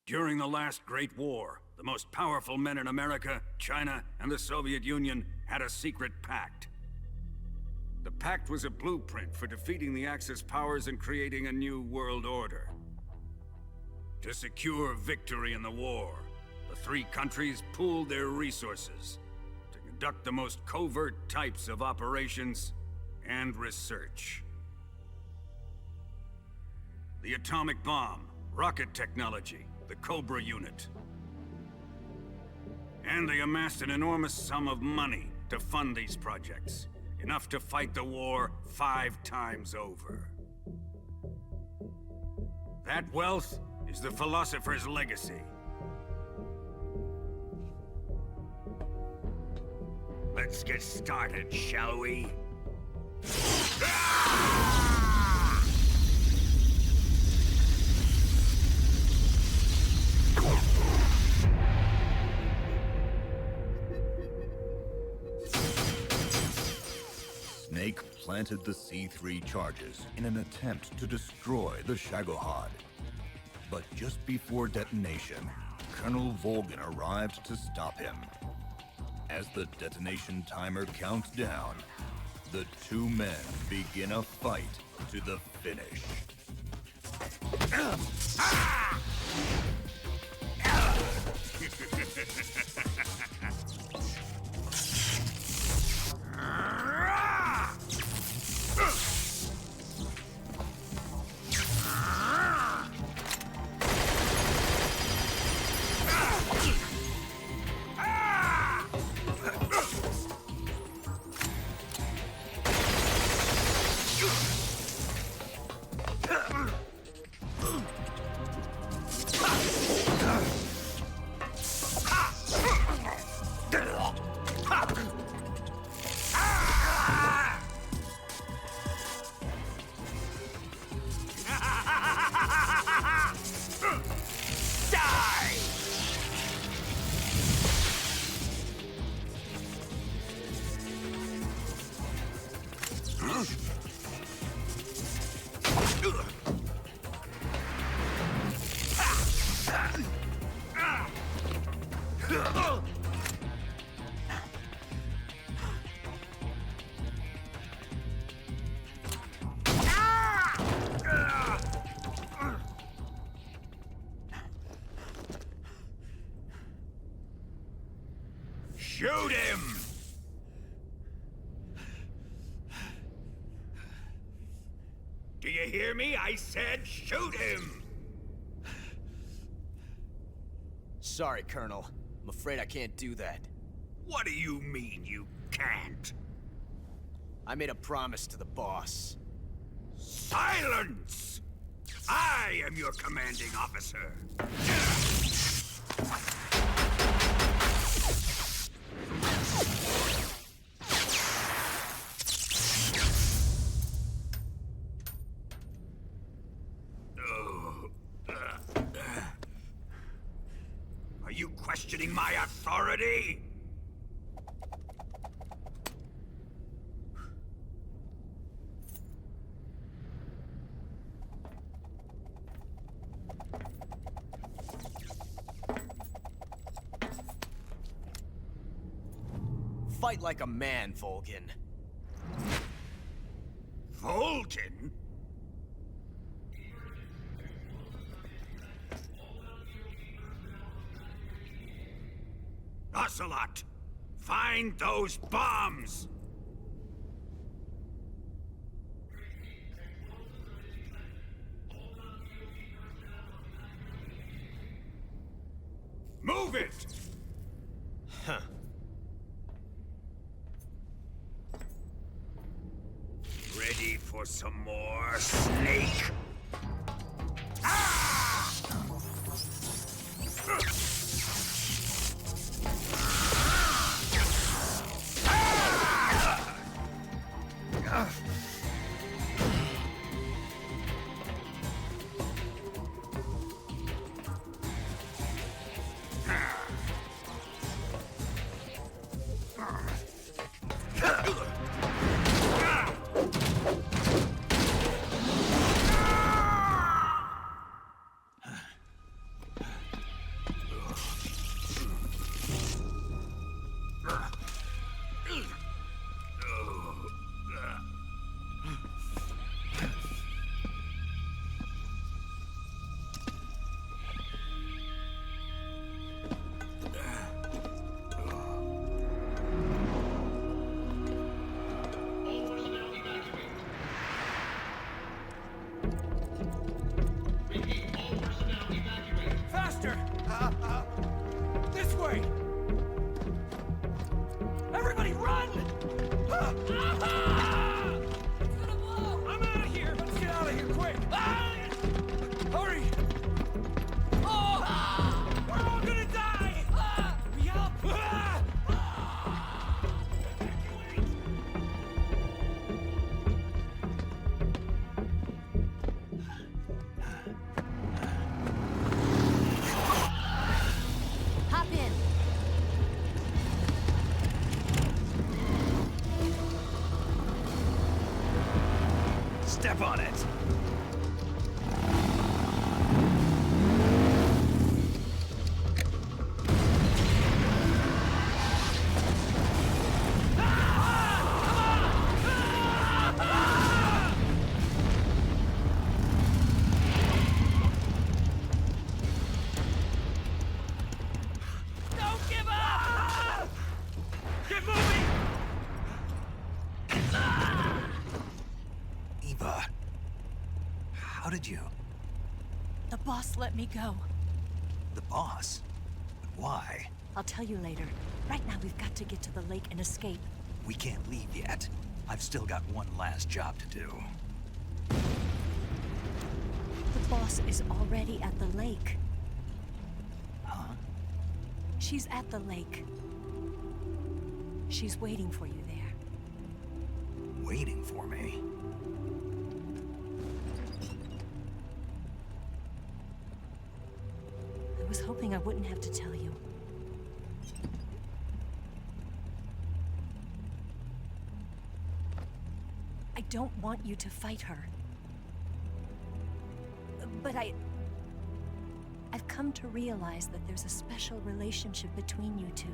During the last Great War, the most powerful men in America, China, and the Soviet Union had a secret pact. The pact was a blueprint for defeating the Axis powers and creating a new world order. To secure victory in the war, the three countries pooled their resources to conduct the most covert types of operations and research. The atomic bomb, rocket technology, the Cobra unit. And they amassed an enormous sum of money to fund these projects, enough to fight the war 5 times over. That wealth is the philosopher's legacy. Let's get started, shall we? Snake planted the C3 charges in an attempt to destroy the Shagohod. But just before detonation, Colonel Volgin arrived to stop him. As the detonation timer counts down, the two men begin a fight to the finish. Shoot him! Do you hear me? I said shoot him! Sorry, Colonel. I'm afraid I can't do that. What do you mean you can't? I made a promise to the boss. Silence! I am your commanding officer. Are you questioning my authority? Fight like a man, Volgin. Volgin? Ocelot! Find those bombs! Move it! Huh. Ready for some more, Snake? Ah! Faster! This way! Everybody run! It's gonna blow! I'm out of here! Let's get out of here quick! Hurry! Oh! We're all gonna die! We up! Hop in. Step on it. Don't give up! Get moving! Eva, how did you... The boss let me go. The boss? But why? I'll tell you later. Right now, we've got to get to the lake and escape. We can't leave yet. I've still got one last job to do. The boss is already at the lake. Huh? She's at the lake. She's waiting for you there. Waiting for me? I was hoping I wouldn't have to tell you. I don't want you to fight her. But I've come to realize that there's a special relationship between you two.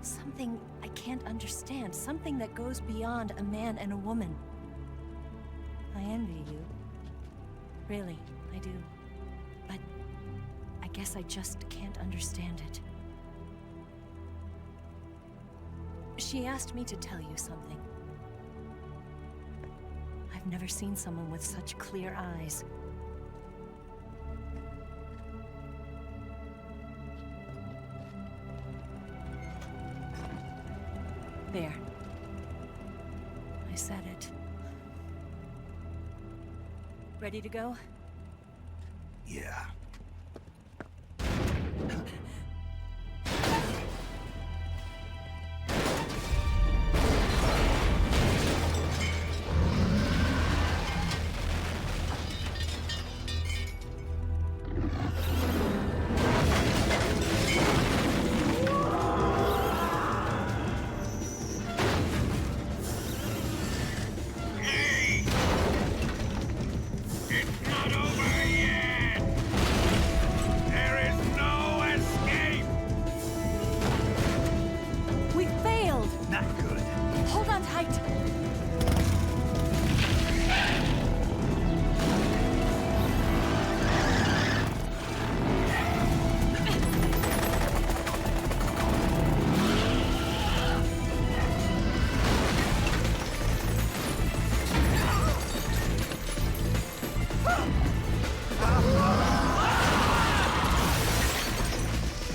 Something I can't understand. Something that goes beyond a man and a woman. I envy you. Really, I do. But I guess I just can't understand it. She asked me to tell you something. I've never seen someone with such clear eyes. There. I said it. Ready to go? Yeah. We failed! Not good. Hold on tight!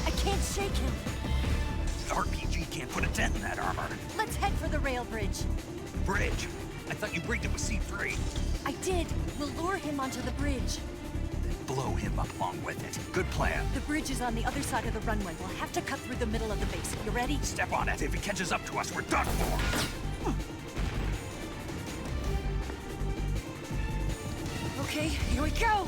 I can't shake him. The RPG can't put a dent in that armor. Let's head for the rail bridge. Bridge? I thought you rigged it with C3. I did. We'll lure him onto the bridge. Blow him up along with it. Good plan. The bridge is on the other side of the runway. We'll have to cut through the middle of the base. You ready? Step on it. If he catches up to us, we're done for. Okay, here we go!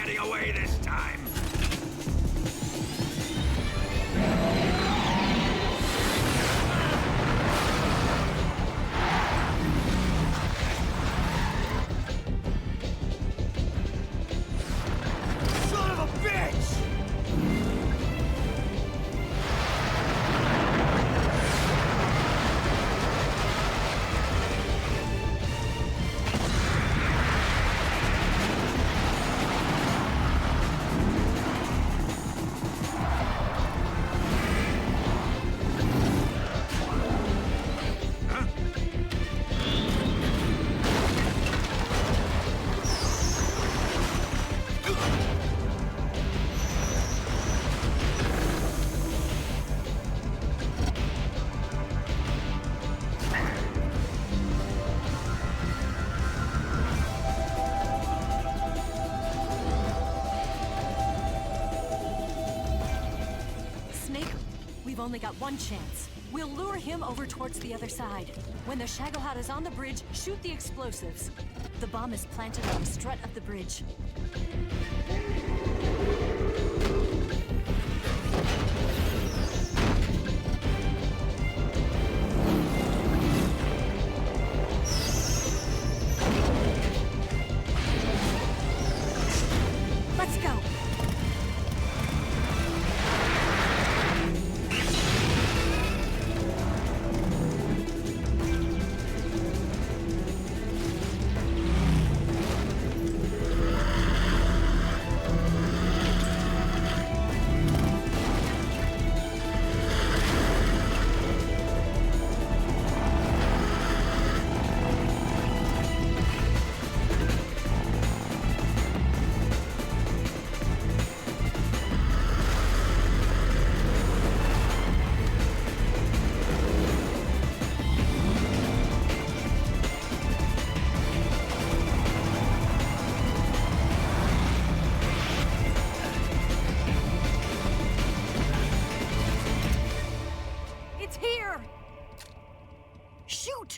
getting away this time! Son of a bitch! Snake, we've only got one chance. We'll lure him over towards the other side. When the Shagohod is on the bridge, shoot the explosives. The bomb is planted on the strut of the bridge. Let's go! It's here! Shoot!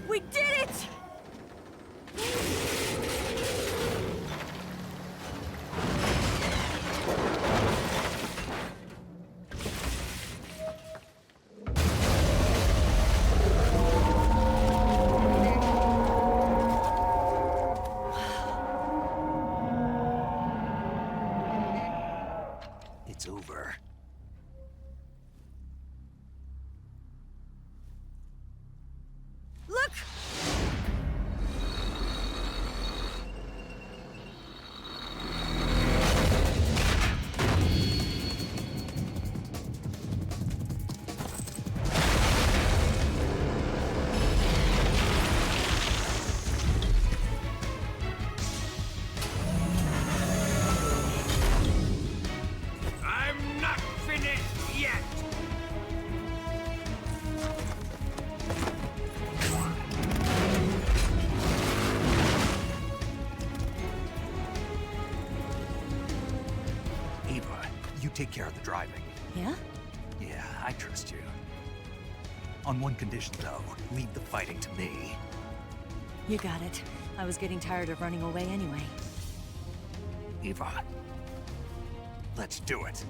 We did it! It's over. Look! I'm not finished yet! Eva, you take care of the driving. Yeah? Yeah, I trust you. On one condition, though. Leave the fighting to me. You got it. I was getting tired of running away anyway. Eva, let's do it.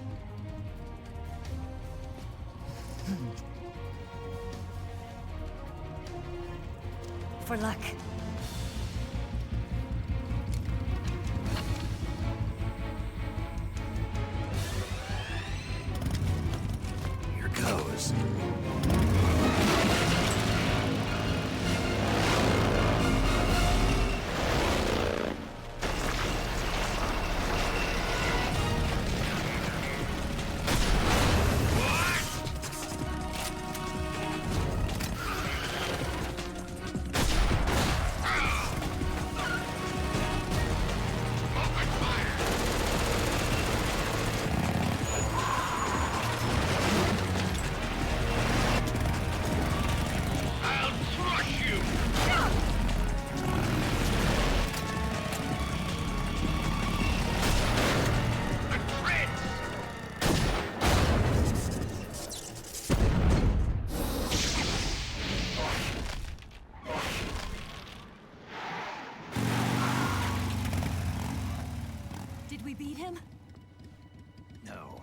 For luck. Here goes. beat him? No.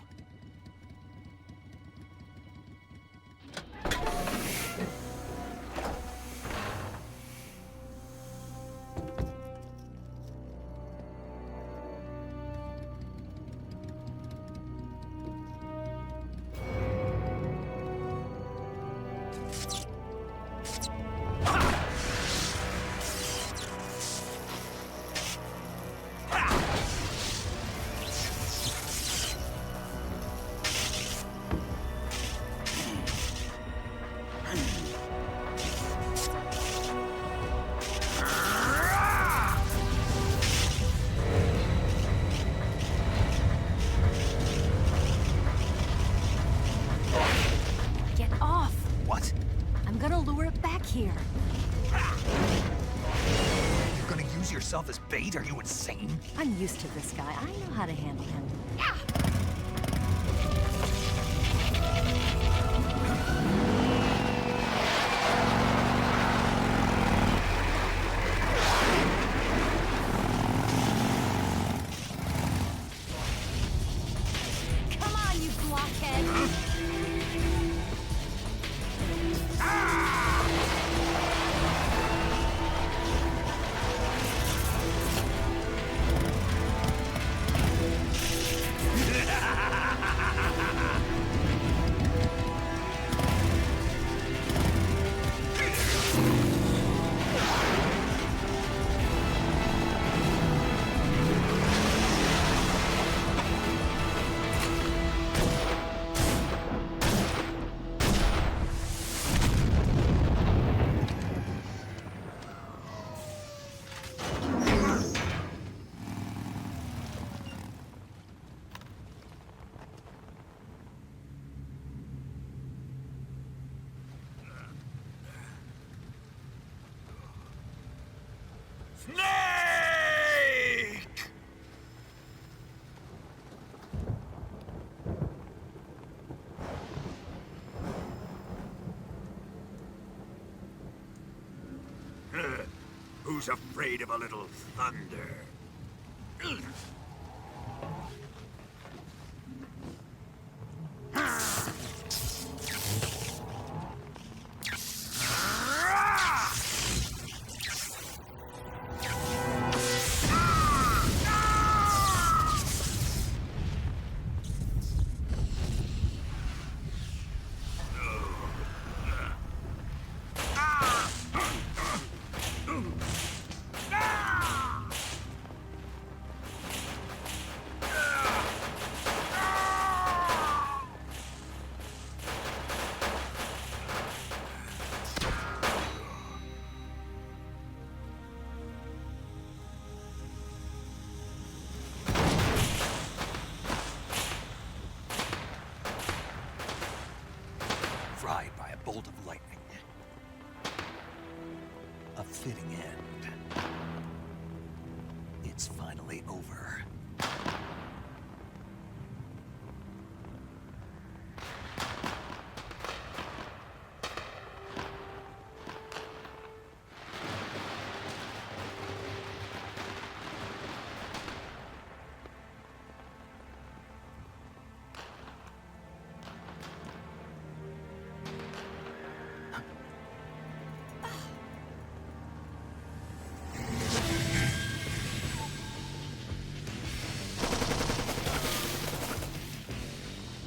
Get off! What? I'm gonna lure it back here. You're gonna use yourself as bait? Are you insane? I'm used to this guy. I know how to handle him. Come on, you blockhead! Snake! Who's afraid of a little thunder? Fried by a bolt of lightning. A fitting end. It's finally over.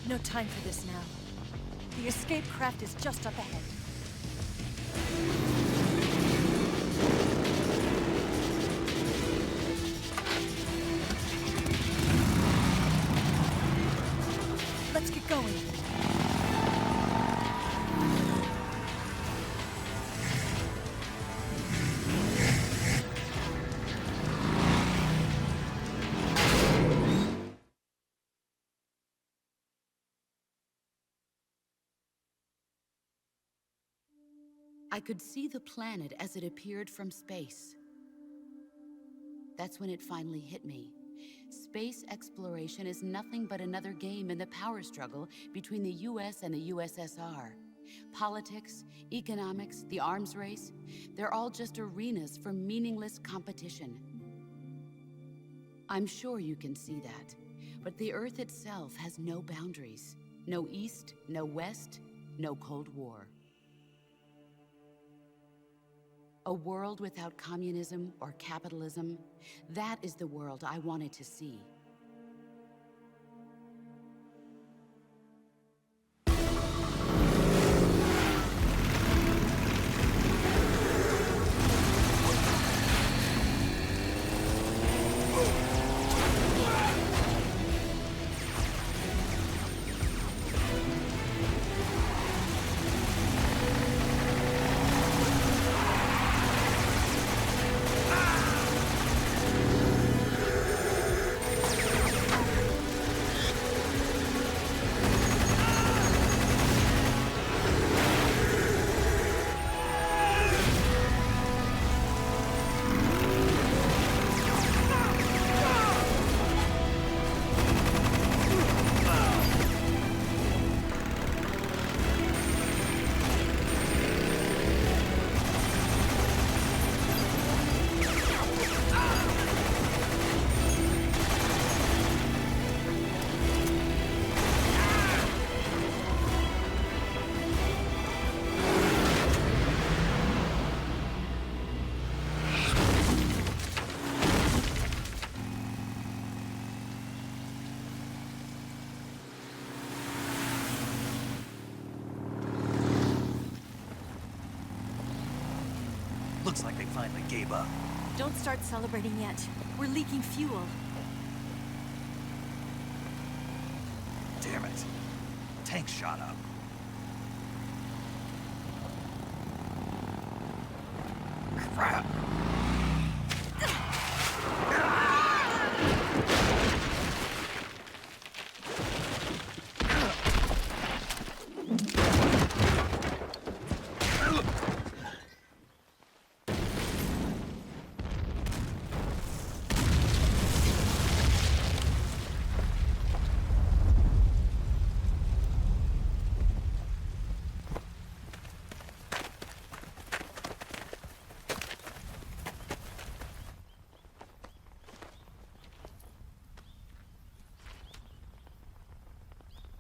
No time for this now. The escape craft is just up ahead. Let's get going. I could see the planet as it appeared from space. That's when it finally hit me. Space exploration is nothing but another game in the power struggle between the US and the USSR. Politics, economics, the arms race, they're all just arenas for meaningless competition. I'm sure you can see that. But the Earth itself has no boundaries. No East, no West, no Cold War. A world without communism or capitalism, that is the world I wanted to see. Looks like they finally gave up. Don't start celebrating yet. We're leaking fuel. Damn it. Tank shot up. Crap.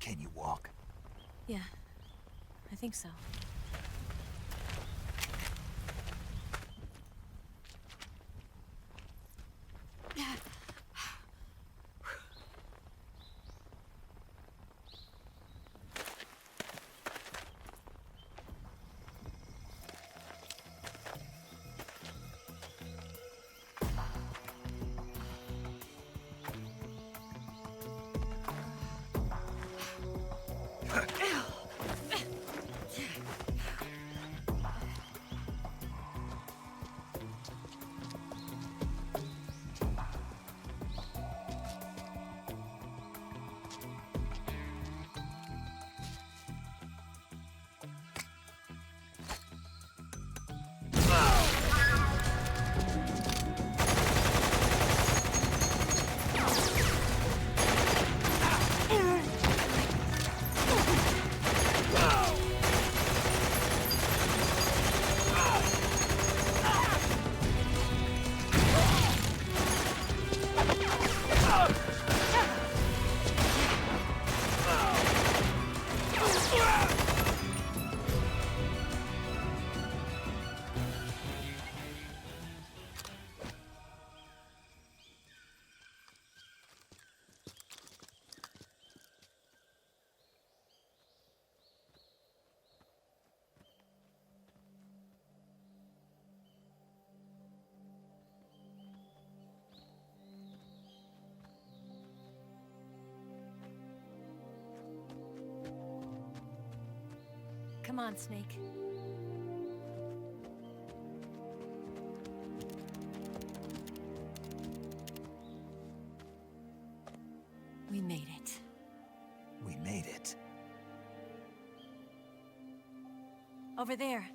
Can you walk? Yeah, I think so. Come on, Snake. We made it. We made it. Over there.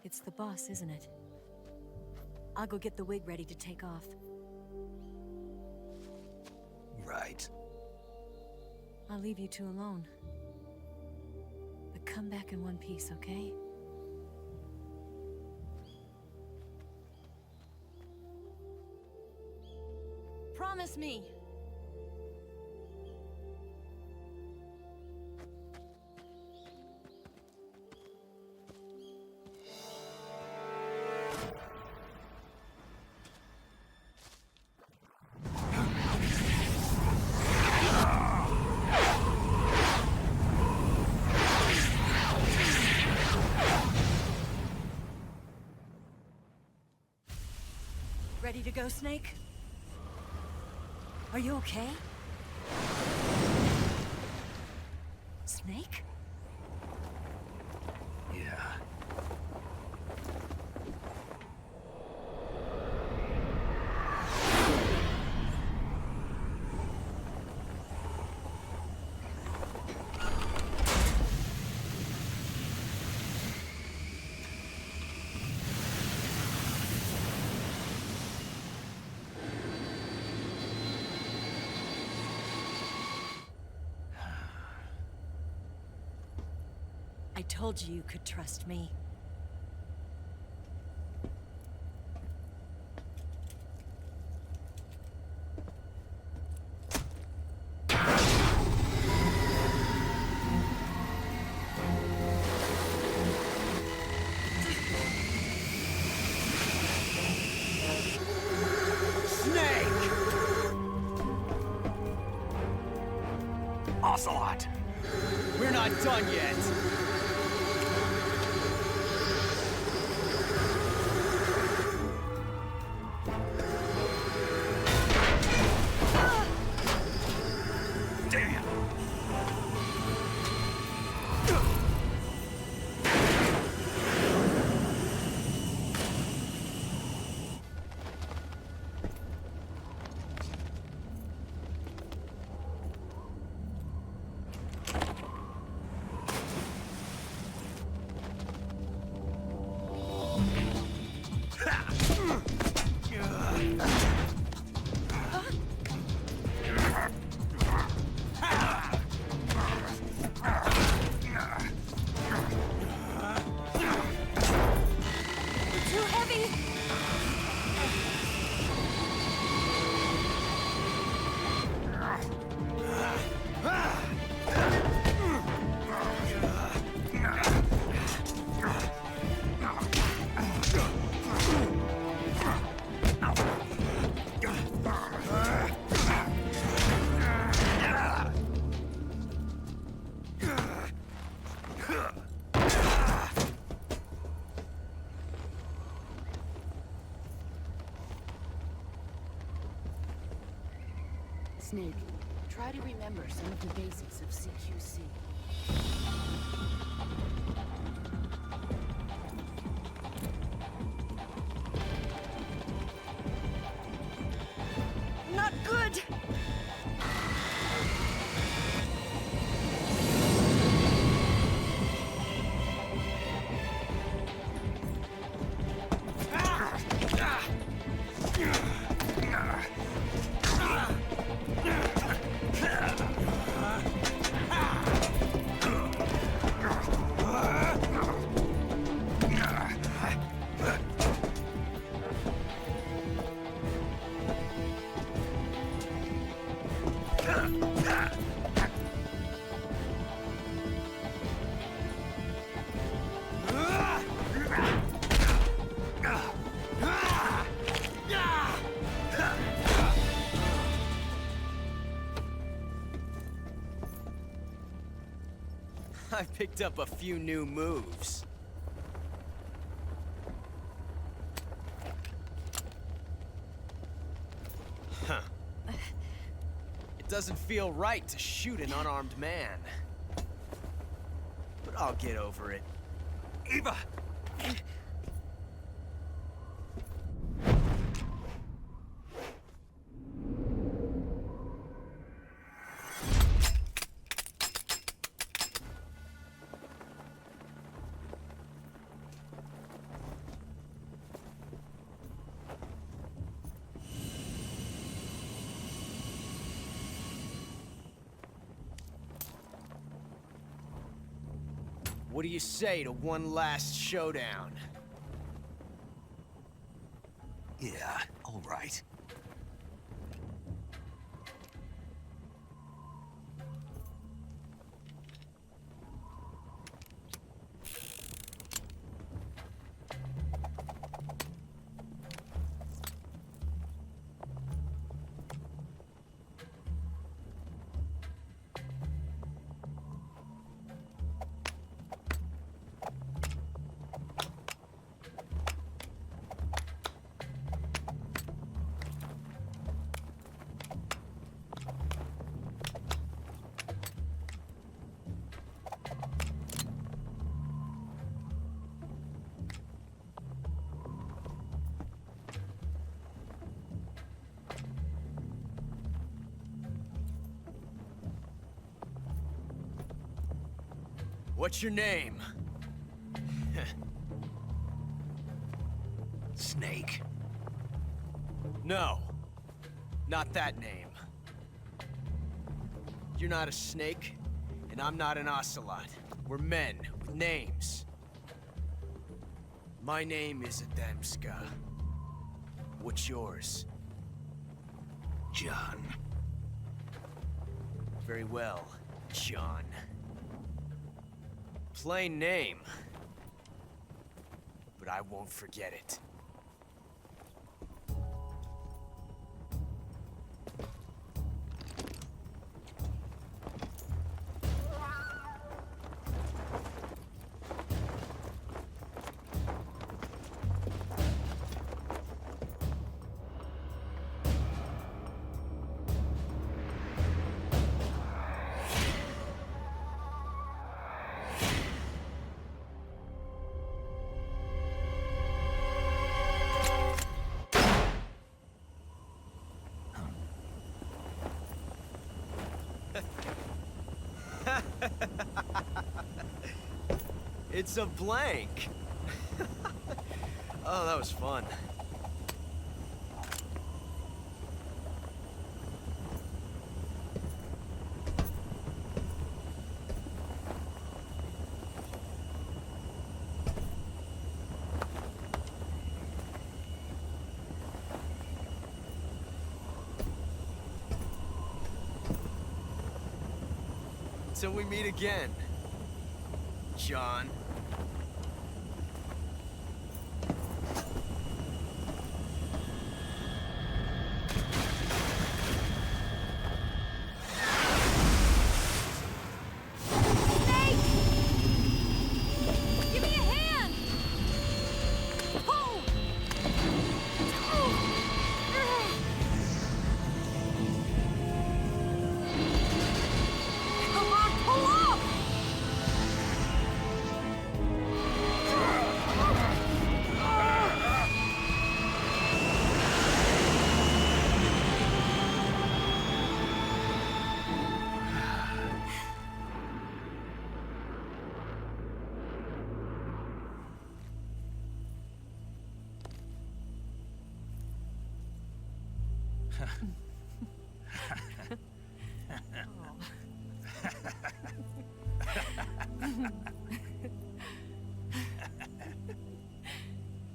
It's the boss, isn't it? I'll go get the wig ready to take off. Right. I'll leave you two alone. But come back in one piece, okay? Promise me! Ready to go, Snake? Are you okay? Snake? Yeah. I told you you could trust me. Snake! Ocelot! We're not done yet. Damn! Too heavy! Snake, try to remember some of the basics of CQC. Not good! I picked up a few new moves. Huh. It doesn't feel right to shoot an unarmed man. But I'll get over it. Eva! What do you say to one last showdown? Yeah, all right. What's your name? Snake. No. Not that name. You're not a snake, and I'm not an ocelot. We're men with names. My name is Adamska. What's yours? John. Very well, John. Plain name. But I won't forget it. It's a blank. Oh, that was fun. Till we meet again, John. Give me a hand! Pull! Come on, pull up!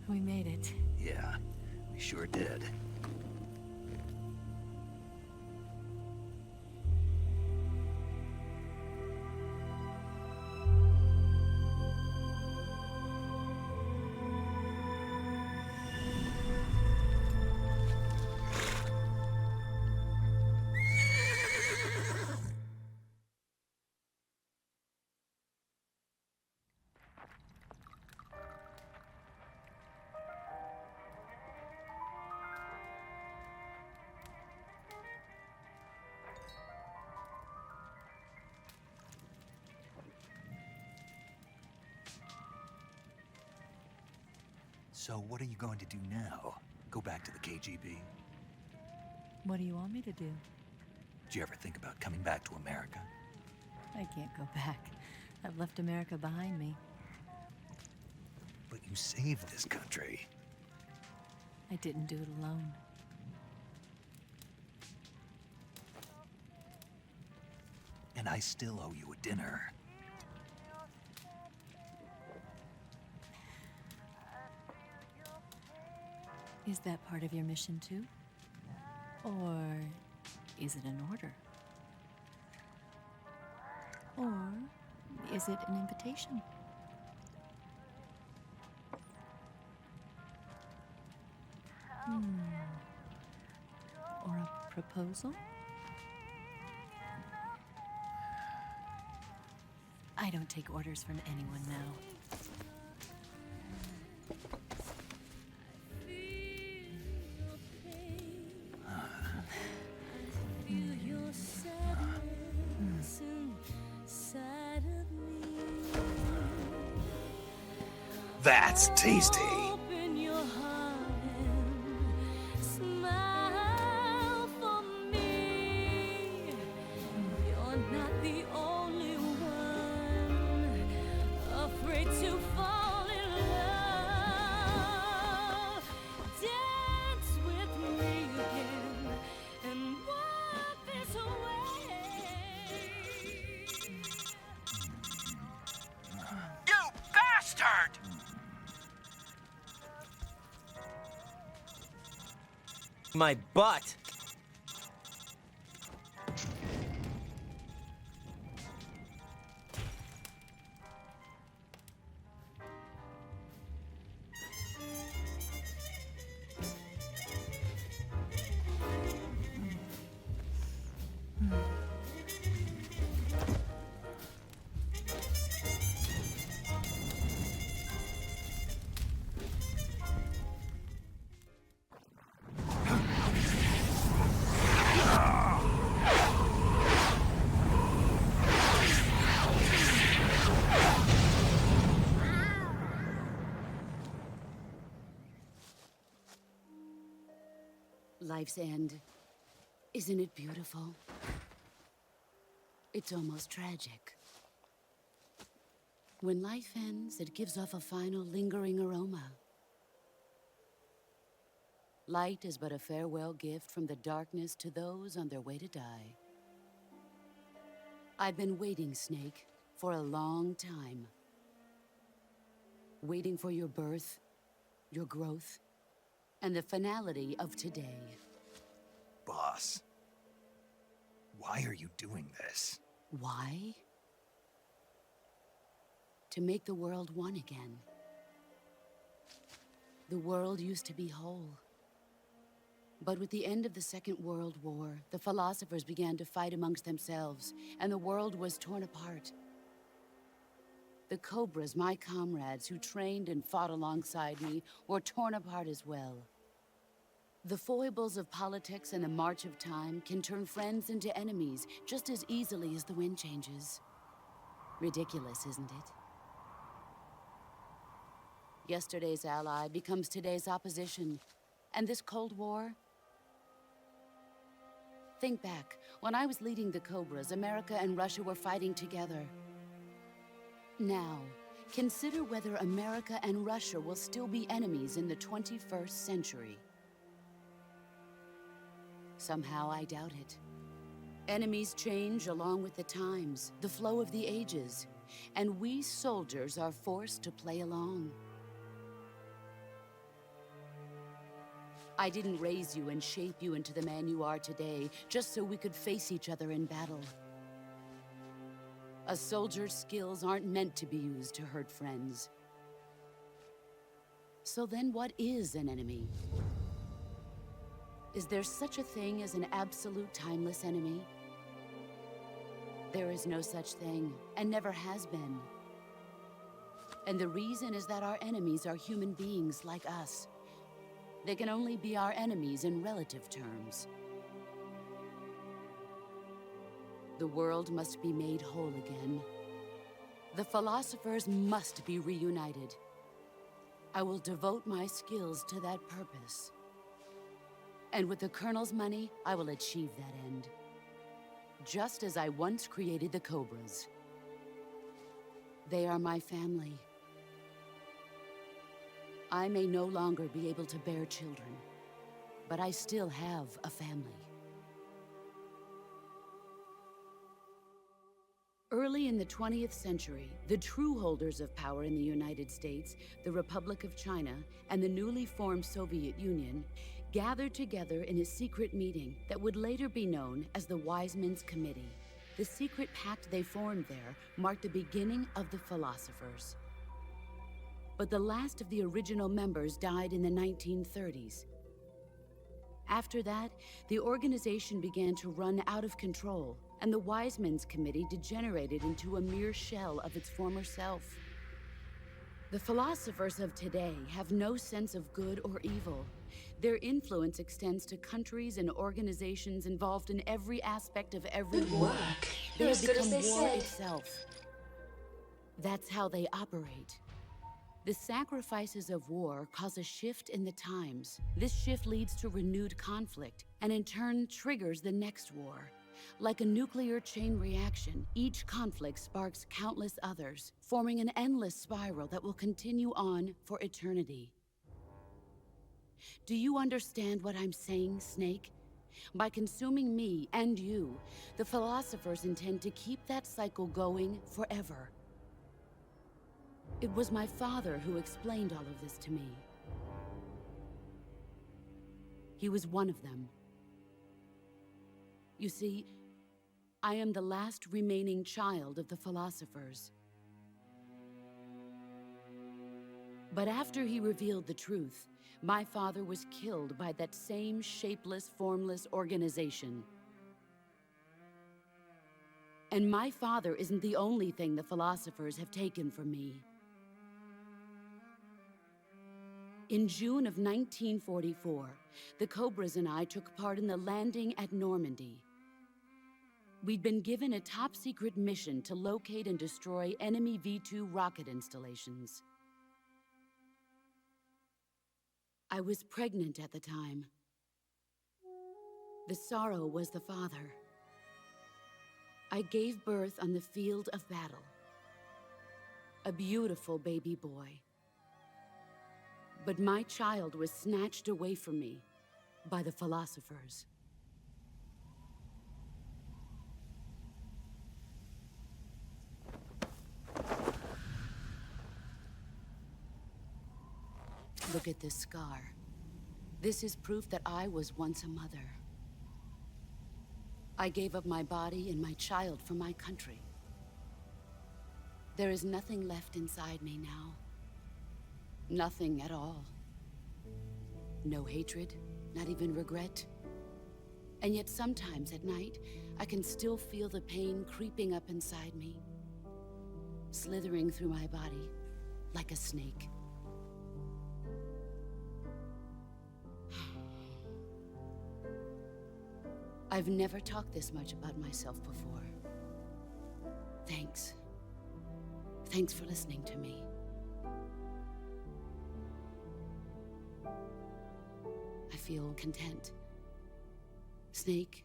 We made it. Yeah, we sure did. So what are you going to do now? Go back to the KGB? What do you want me to do? Did you ever think about coming back to America? I can't go back. I've left America behind me. But you saved this country. I didn't do it alone. And I still owe you a dinner. Is that part of your mission too? Or is it an order? Or is it an invitation? Or a proposal? I don't take orders from anyone now. That's tasty. My butt! Life's end. Isn't it beautiful? It's almost tragic. When life ends, it gives off a final lingering aroma. Light is but a farewell gift from the darkness to those on their way to die. I've been waiting, Snake, for a long time. Waiting for your birth, your growth, and the finality of today. Boss, why are you doing this? Why? To make the world one again. The world used to be whole. But with the end of the Second World War, the philosophers began to fight amongst themselves, and the world was torn apart. The Cobras, my comrades who trained and fought alongside me, were torn apart as well. The foibles of politics and the march of time can turn friends into enemies just as easily as the wind changes. Ridiculous, isn't it? Yesterday's ally becomes today's opposition. And this Cold War? Think back. When I was leading the Cobras, America and Russia were fighting together. Now, consider whether America and Russia will still be enemies in the 21st century. Somehow I doubt it. Enemies change along with the times, the flow of the ages, and we soldiers are forced to play along. I didn't raise you and shape you into the man you are today just so we could face each other in battle. A soldier's skills aren't meant to be used to hurt friends. So then what is an enemy? Is there such a thing as an absolute timeless enemy? There is no such thing, and never has been. And the reason is that our enemies are human beings like us. They can only be our enemies in relative terms. The world must be made whole again. The philosophers must be reunited. I will devote my skills to that purpose. And with the Colonel's money, I will achieve that end. Just as I once created the Cobras. They are my family. I may no longer be able to bear children, but I still have a family. Early in the 20th century, the true holders of power in the United States, the Republic of China, and the newly formed Soviet Union gathered together in a secret meeting that would later be known as the Wise Men's Committee. The secret pact they formed there marked the beginning of the philosophers. But the last of the original members died in the 1930s. After that, the organization began to run out of control, and the Wise Men's Committee degenerated into a mere shell of its former self. The philosophers of today have no sense of good or evil. Their influence extends to countries and organizations involved in every aspect of every war. They have become war itself. That's how they operate. The sacrifices of war cause a shift in the times. This shift leads to renewed conflict, and in turn triggers the next war. Like a nuclear chain reaction, each conflict sparks countless others, forming an endless spiral that will continue on for eternity. Do you understand what I'm saying, Snake? By consuming me and you, the philosophers intend to keep that cycle going forever. It was my father who explained all of this to me. He was one of them. You see, I am the last remaining child of the philosophers. But after he revealed the truth, my father was killed by that same shapeless, formless organization. And my father isn't the only thing the philosophers have taken from me. In June of 1944, the Cobras and I took part in the landing at Normandy. We'd been given a top-secret mission to locate and destroy enemy V-2 rocket installations. I was pregnant at the time. The sorrow was the father. I gave birth on the field of battle. A beautiful baby boy. But my child was snatched away from me by the philosophers. Look at this scar. This is proof that I was once a mother. I gave up my body and my child for my country. There is nothing left inside me now. Nothing at all. No hatred, not even regret. And yet sometimes at night, I can still feel the pain creeping up inside me, slithering through my body like a snake. I've never talked this much about myself before. Thanks. Thanks for listening to me. I feel content. Snake,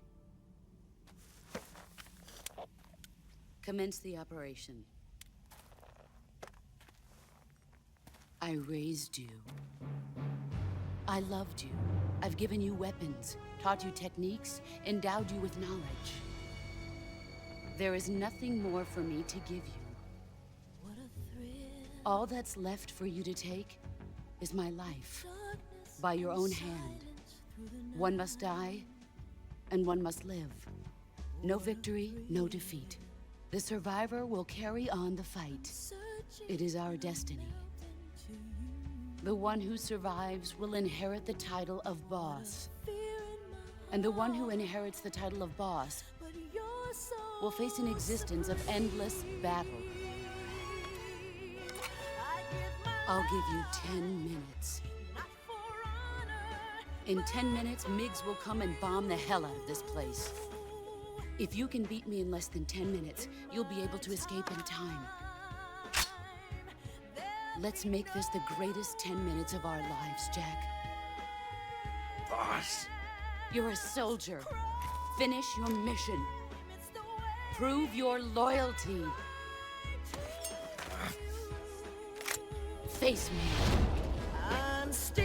commence the operation. I raised you. I loved you. I've given you weapons, taught you techniques, endowed you with knowledge. There is nothing more for me to give you. All that's left for you to take is my life, by your own hand. One must die, and one must live. No victory, no defeat. The survivor will carry on the fight. It is our destiny. The one who survives will inherit the title of boss. And the one who inherits the title of boss will face an existence of endless battle. I'll give you 10 minutes. In 10 minutes, MiGs will come and bomb the hell out of this place. If you can beat me in less than 10 minutes, you'll be able to escape in time. Let's make this the greatest 10 minutes of our lives, Jack. Boss! You're a soldier. Finish your mission. Prove your loyalty. Face me. I'm still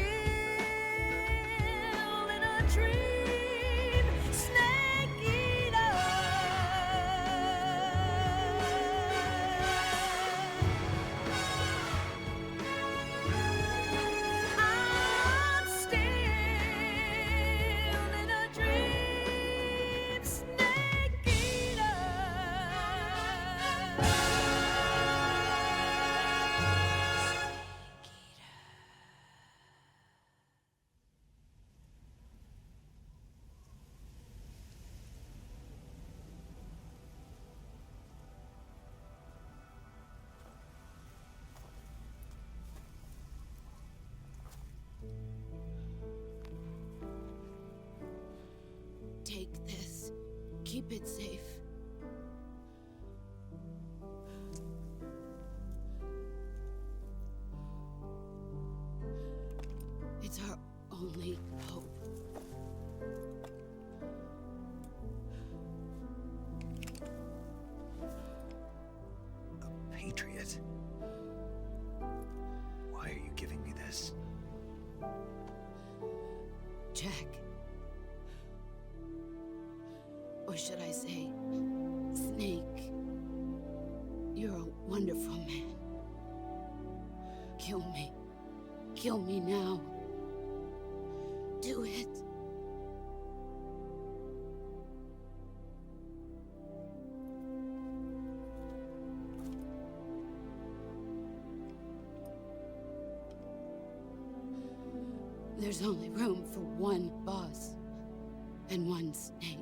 in a dream, Snake Eater. keep it safe. It's our only hope. A patriot? Why are you giving me this? Jack. Or should I say, Snake. You're a wonderful man. Kill me. Kill me now. Do it. There's only room for one boss and one snake.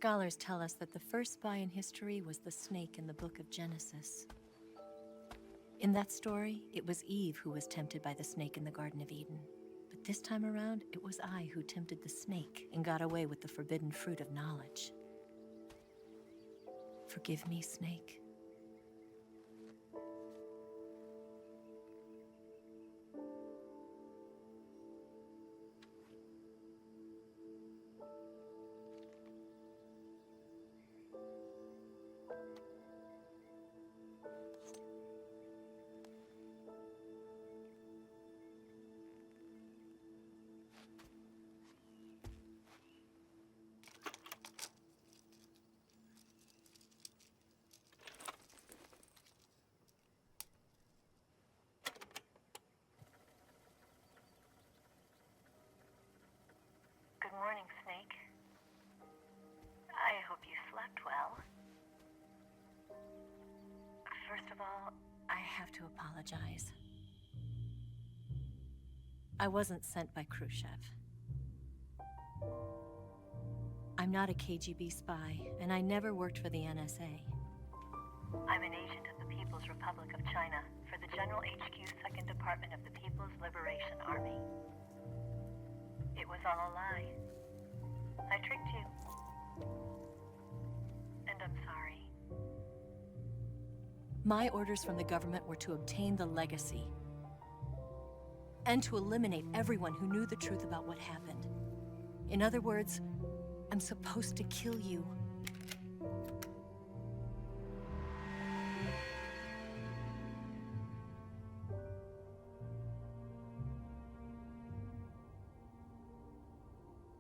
Scholars tell us that the first spy in history was the snake in the book of Genesis. In that story, it was Eve who was tempted by the snake in the Garden of Eden. But this time around, it was I who tempted the snake and got away with the forbidden fruit of knowledge. Forgive me, Snake. Good morning, Snake. I hope you slept well. First of all, I have to apologize. I wasn't sent by Khrushchev. I'm not a KGB spy, and I never worked for the NSA. I'm an agent of the People's Republic of China for the General HQ 2nd Department of the People's Liberation Army. It was all a lie. I tricked you. And I'm sorry. My orders from the government were to obtain the legacy. And to eliminate everyone who knew the truth about what happened. In other words, I'm supposed to kill you.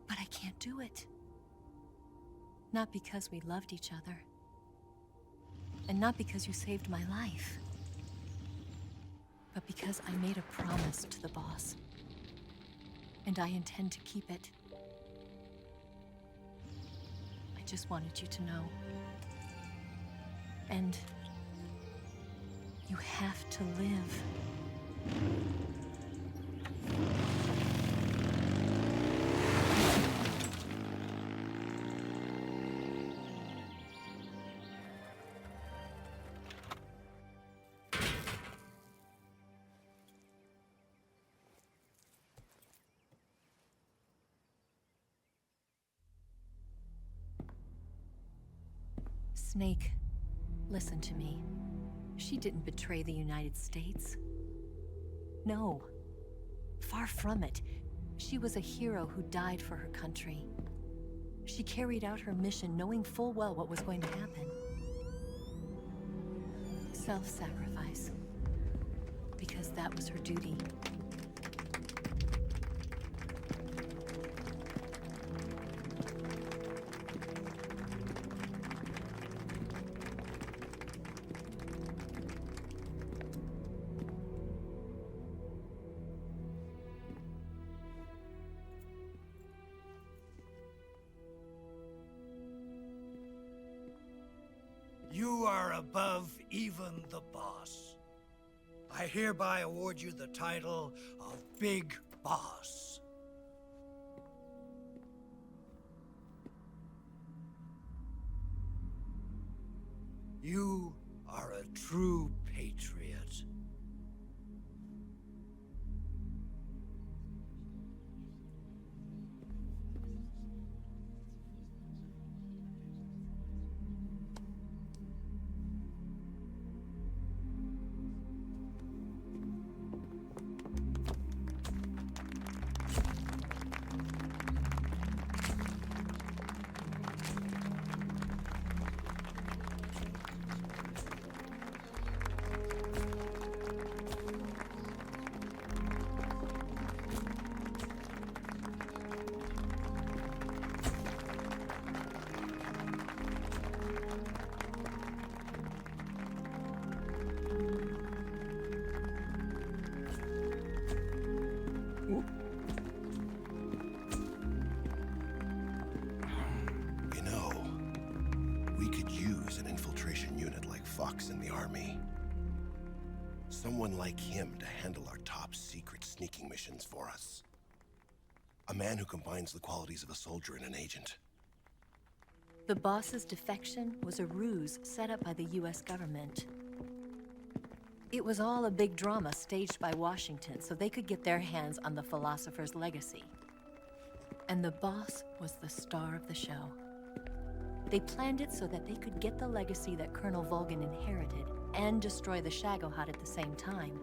But I can't do it. Not because we loved each other. And not because you saved my life. But because I made a promise to the boss. And I intend to keep it. I just wanted you to know. And you have to live. Snake, listen to me. She didn't betray the United States. No. Far from it. She was a hero who died for her country. She carried out her mission knowing full well what was going to happen. Self-sacrifice. Because that was her duty. You are above even the boss. I hereby award you the title of Big Boss. You are a true patriot. You know, we could use an infiltration unit like Fox in the army. Someone like him to handle our top secret sneaking missions for us. A man who combines the qualities of a soldier and an agent. The boss's defection was a ruse set up by the US government. It was all a big drama staged by Washington so they could get their hands on the philosopher's legacy. And the boss was the star of the show. They planned it so that they could get the legacy that Colonel Volgin inherited and destroy the Shagohod at the same time.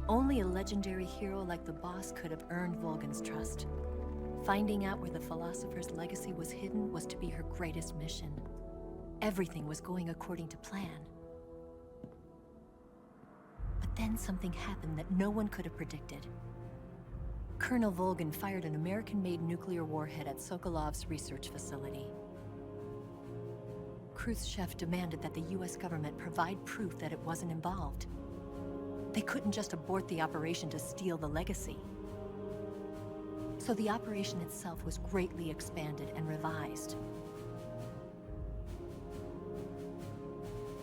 Only a legendary hero like the boss could have earned Volgin's trust. Finding out where the philosopher's legacy was hidden was to be her greatest mission. Everything was going according to plan. But then something happened that no one could have predicted. Colonel Volgin fired an American-made nuclear warhead at Sokolov's research facility. Khrushchev demanded that the US government provide proof that it wasn't involved. They couldn't just abort the operation to steal the legacy. So the operation itself was greatly expanded and revised.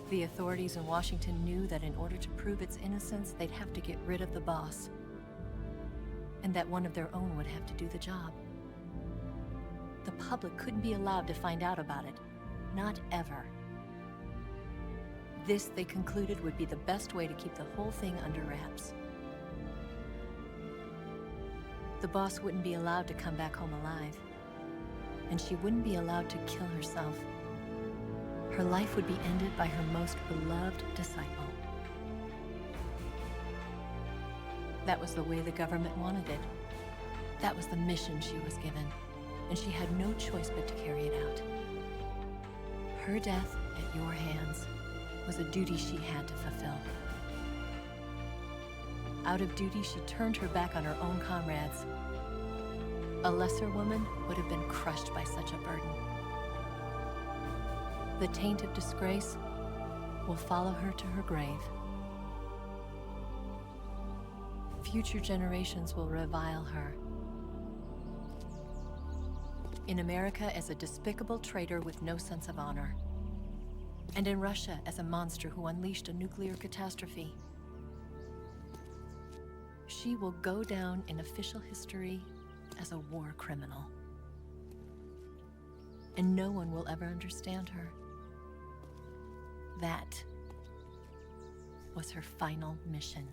The authorities in Washington knew that in order to prove its innocence, they'd have to get rid of the boss. And that one of their own would have to do the job. The public couldn't be allowed to find out about it. Not ever. This, they concluded, would be the best way to keep the whole thing under wraps. The boss wouldn't be allowed to come back home alive. And she wouldn't be allowed to kill herself. Her life would be ended by her most beloved disciple. That was the way the government wanted it. That was the mission she was given, and she had no choice but to carry it out. Her death at your hands was a duty she had to fulfill. Out of duty, she turned her back on her own comrades. A lesser woman would have been crushed by such a burden. The taint of disgrace will follow her to her grave. Future generations will revile her. In America as a despicable traitor with no sense of honor. And in Russia as a monster who unleashed a nuclear catastrophe. She will go down in official history as a war criminal. And no one will ever understand her. That was her final mission.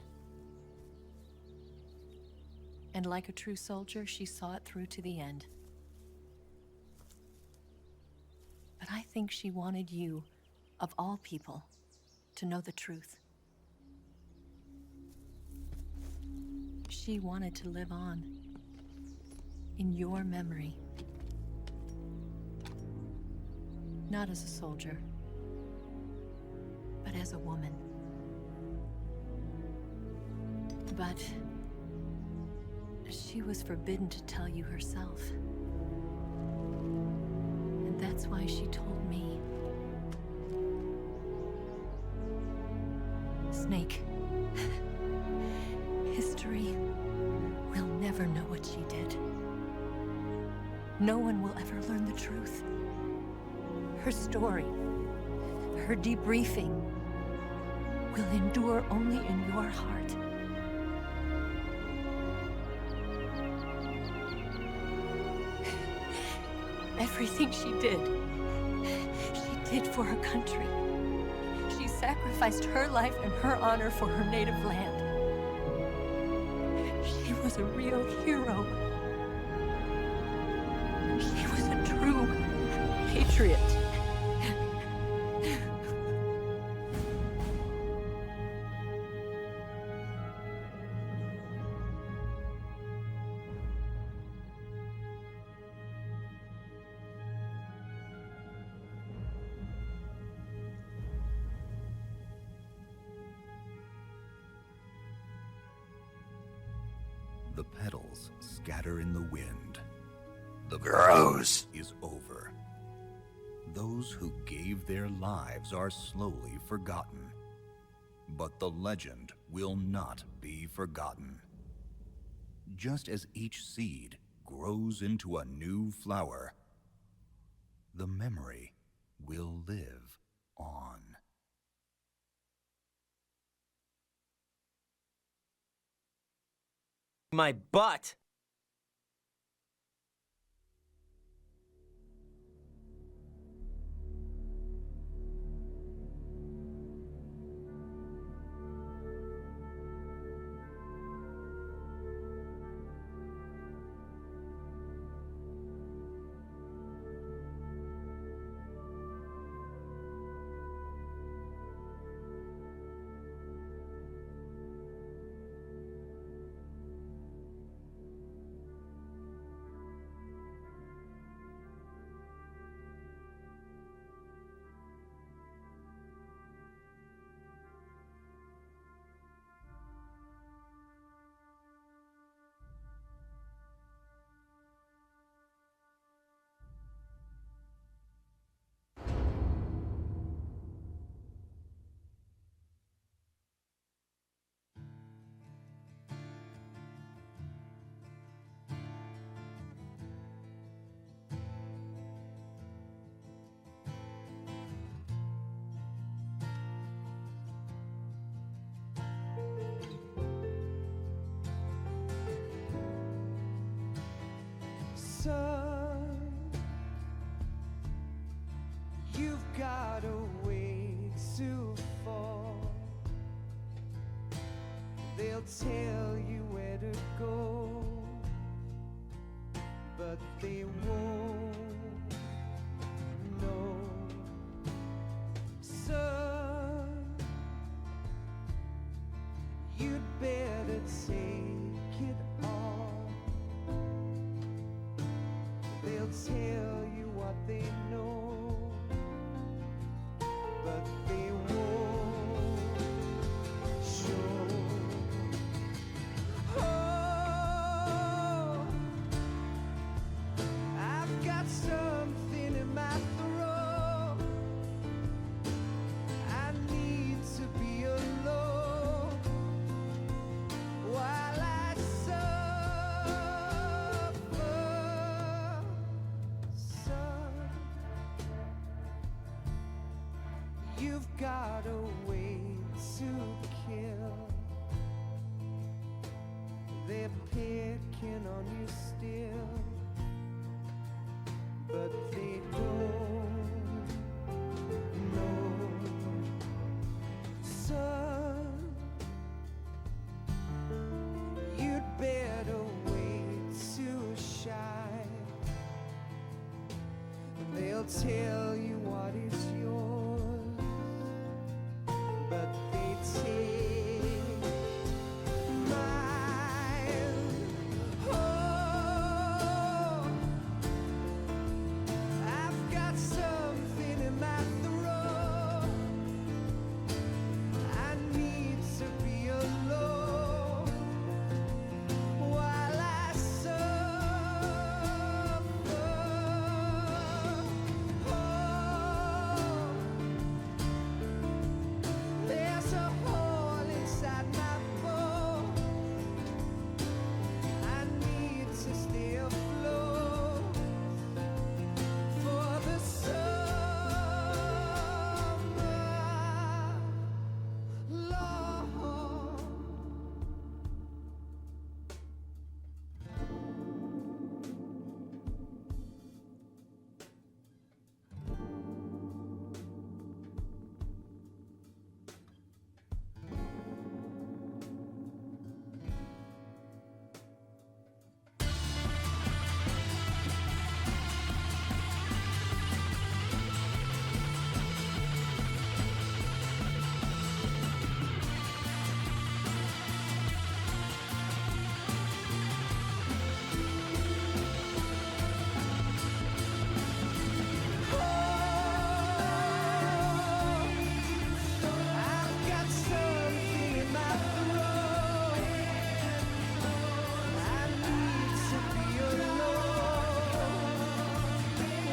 And like a true soldier, she saw it through to the end. But I think she wanted you, of all people, to know the truth. She wanted to live on, in your memory. Not as a soldier, but as a woman. But she was forbidden to tell you herself. And that's why she told me. Snake, history will never know what she did. No one will ever learn the truth. Her story, her debriefing, will endure only in your heart. Everything she did for her country. She sacrificed her life and her honor for her native land. She was a real hero. She was a true patriot. The petals scatter in the wind. The Gross. battle is over. Those who gave their lives are slowly forgotten. But the legend will not be forgotten. Just as each seed grows into a new flower, the memory will live on. My butt! Sun to fall. They'll tell you where to go, but they won't know. Son, you'd better take it all. They'll tell you what they know, but they won't show. Oh, I've got something in my throat. I need to be alone while I suffer. Son, you've got a way to kill. They're picking on you still, but they don't know. Son, you'd better wait to shine. They'll tell you what is yours, but they take mine. Oh, I've got something in my throat. I need to be alone while I suffer. Oh, there's a hole inside my bones. I need to stay afloat for the summer, Lord. I've got something in my throat. I need to be alone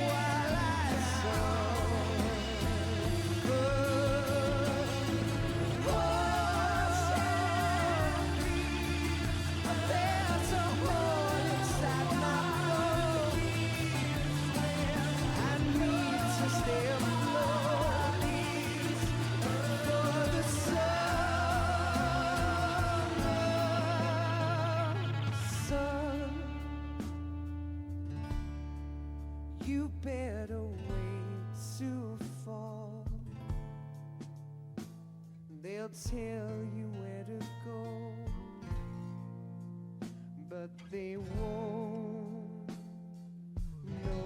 while I suffer. Oh, there's a hole inside my bones. I need to stay afloat for the summer. Son, you better wait to fall. They'll tell you where to go, but they won't know.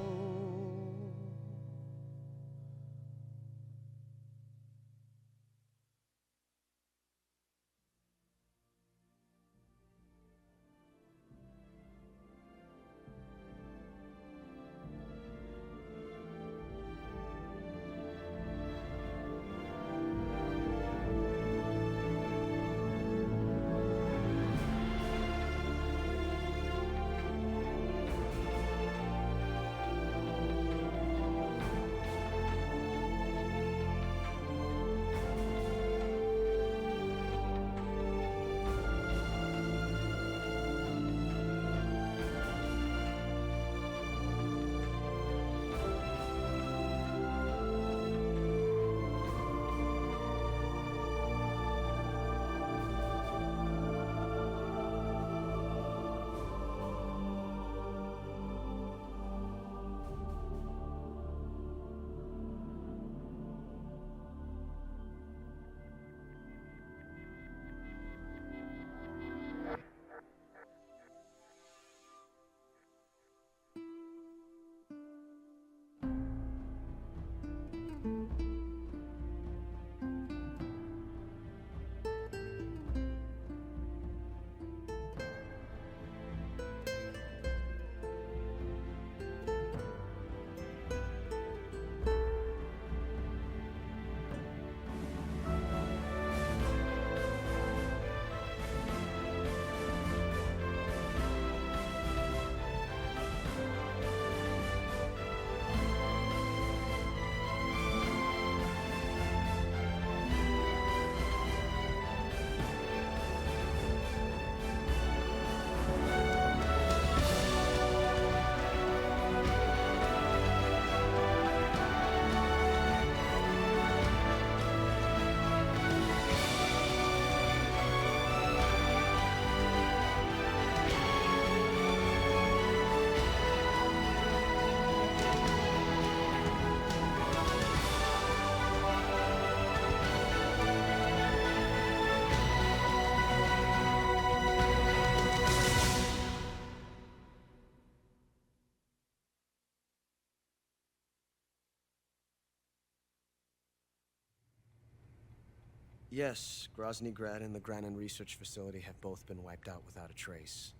Yes, Grozny Grad and the Granin Research Facility have both been wiped out without a trace.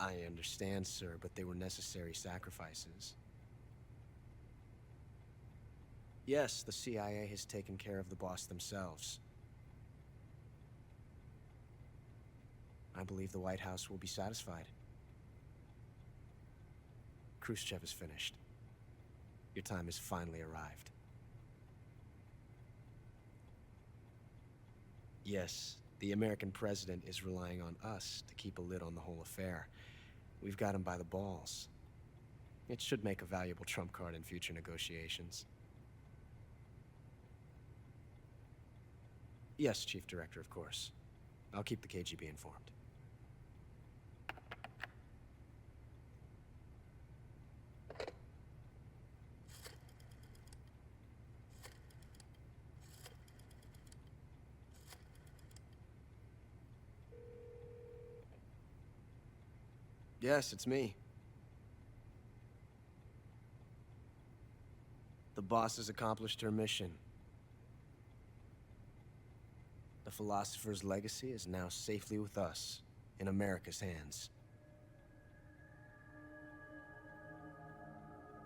I understand, sir, but they were necessary sacrifices. Yes, the CIA has taken care of the boss themselves. I believe the White House will be satisfied. Khrushchev is finished. Your time has finally arrived. Yes, the American president is relying on us to keep a lid on the whole affair. We've got him by the balls. It should make a valuable trump card in future negotiations. Yes, Chief Director, of course. I'll keep the KGB informed. Yes, it's me. The boss has accomplished her mission. The philosopher's legacy is now safely with us, in America's hands.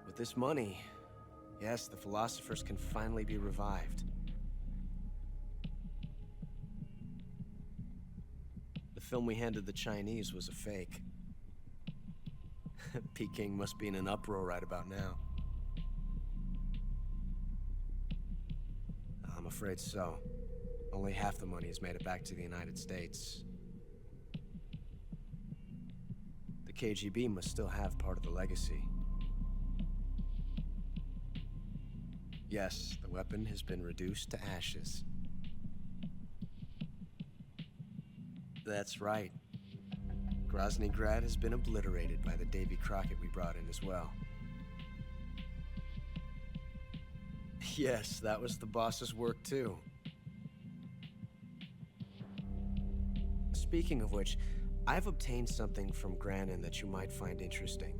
With this money, yes, the philosophers can finally be revived. The film we handed the Chinese was a fake. Peking must be in an uproar right about now. I'm afraid so. Only half the money has made it back to the United States. The KGB must still have part of the legacy. Yes, the weapon has been reduced to ashes. That's right. Grozny Grad has been obliterated by the Davy Crockett we brought in as well. Yes, that was the boss's work too. Speaking of which, I've obtained something from Granin that you might find interesting.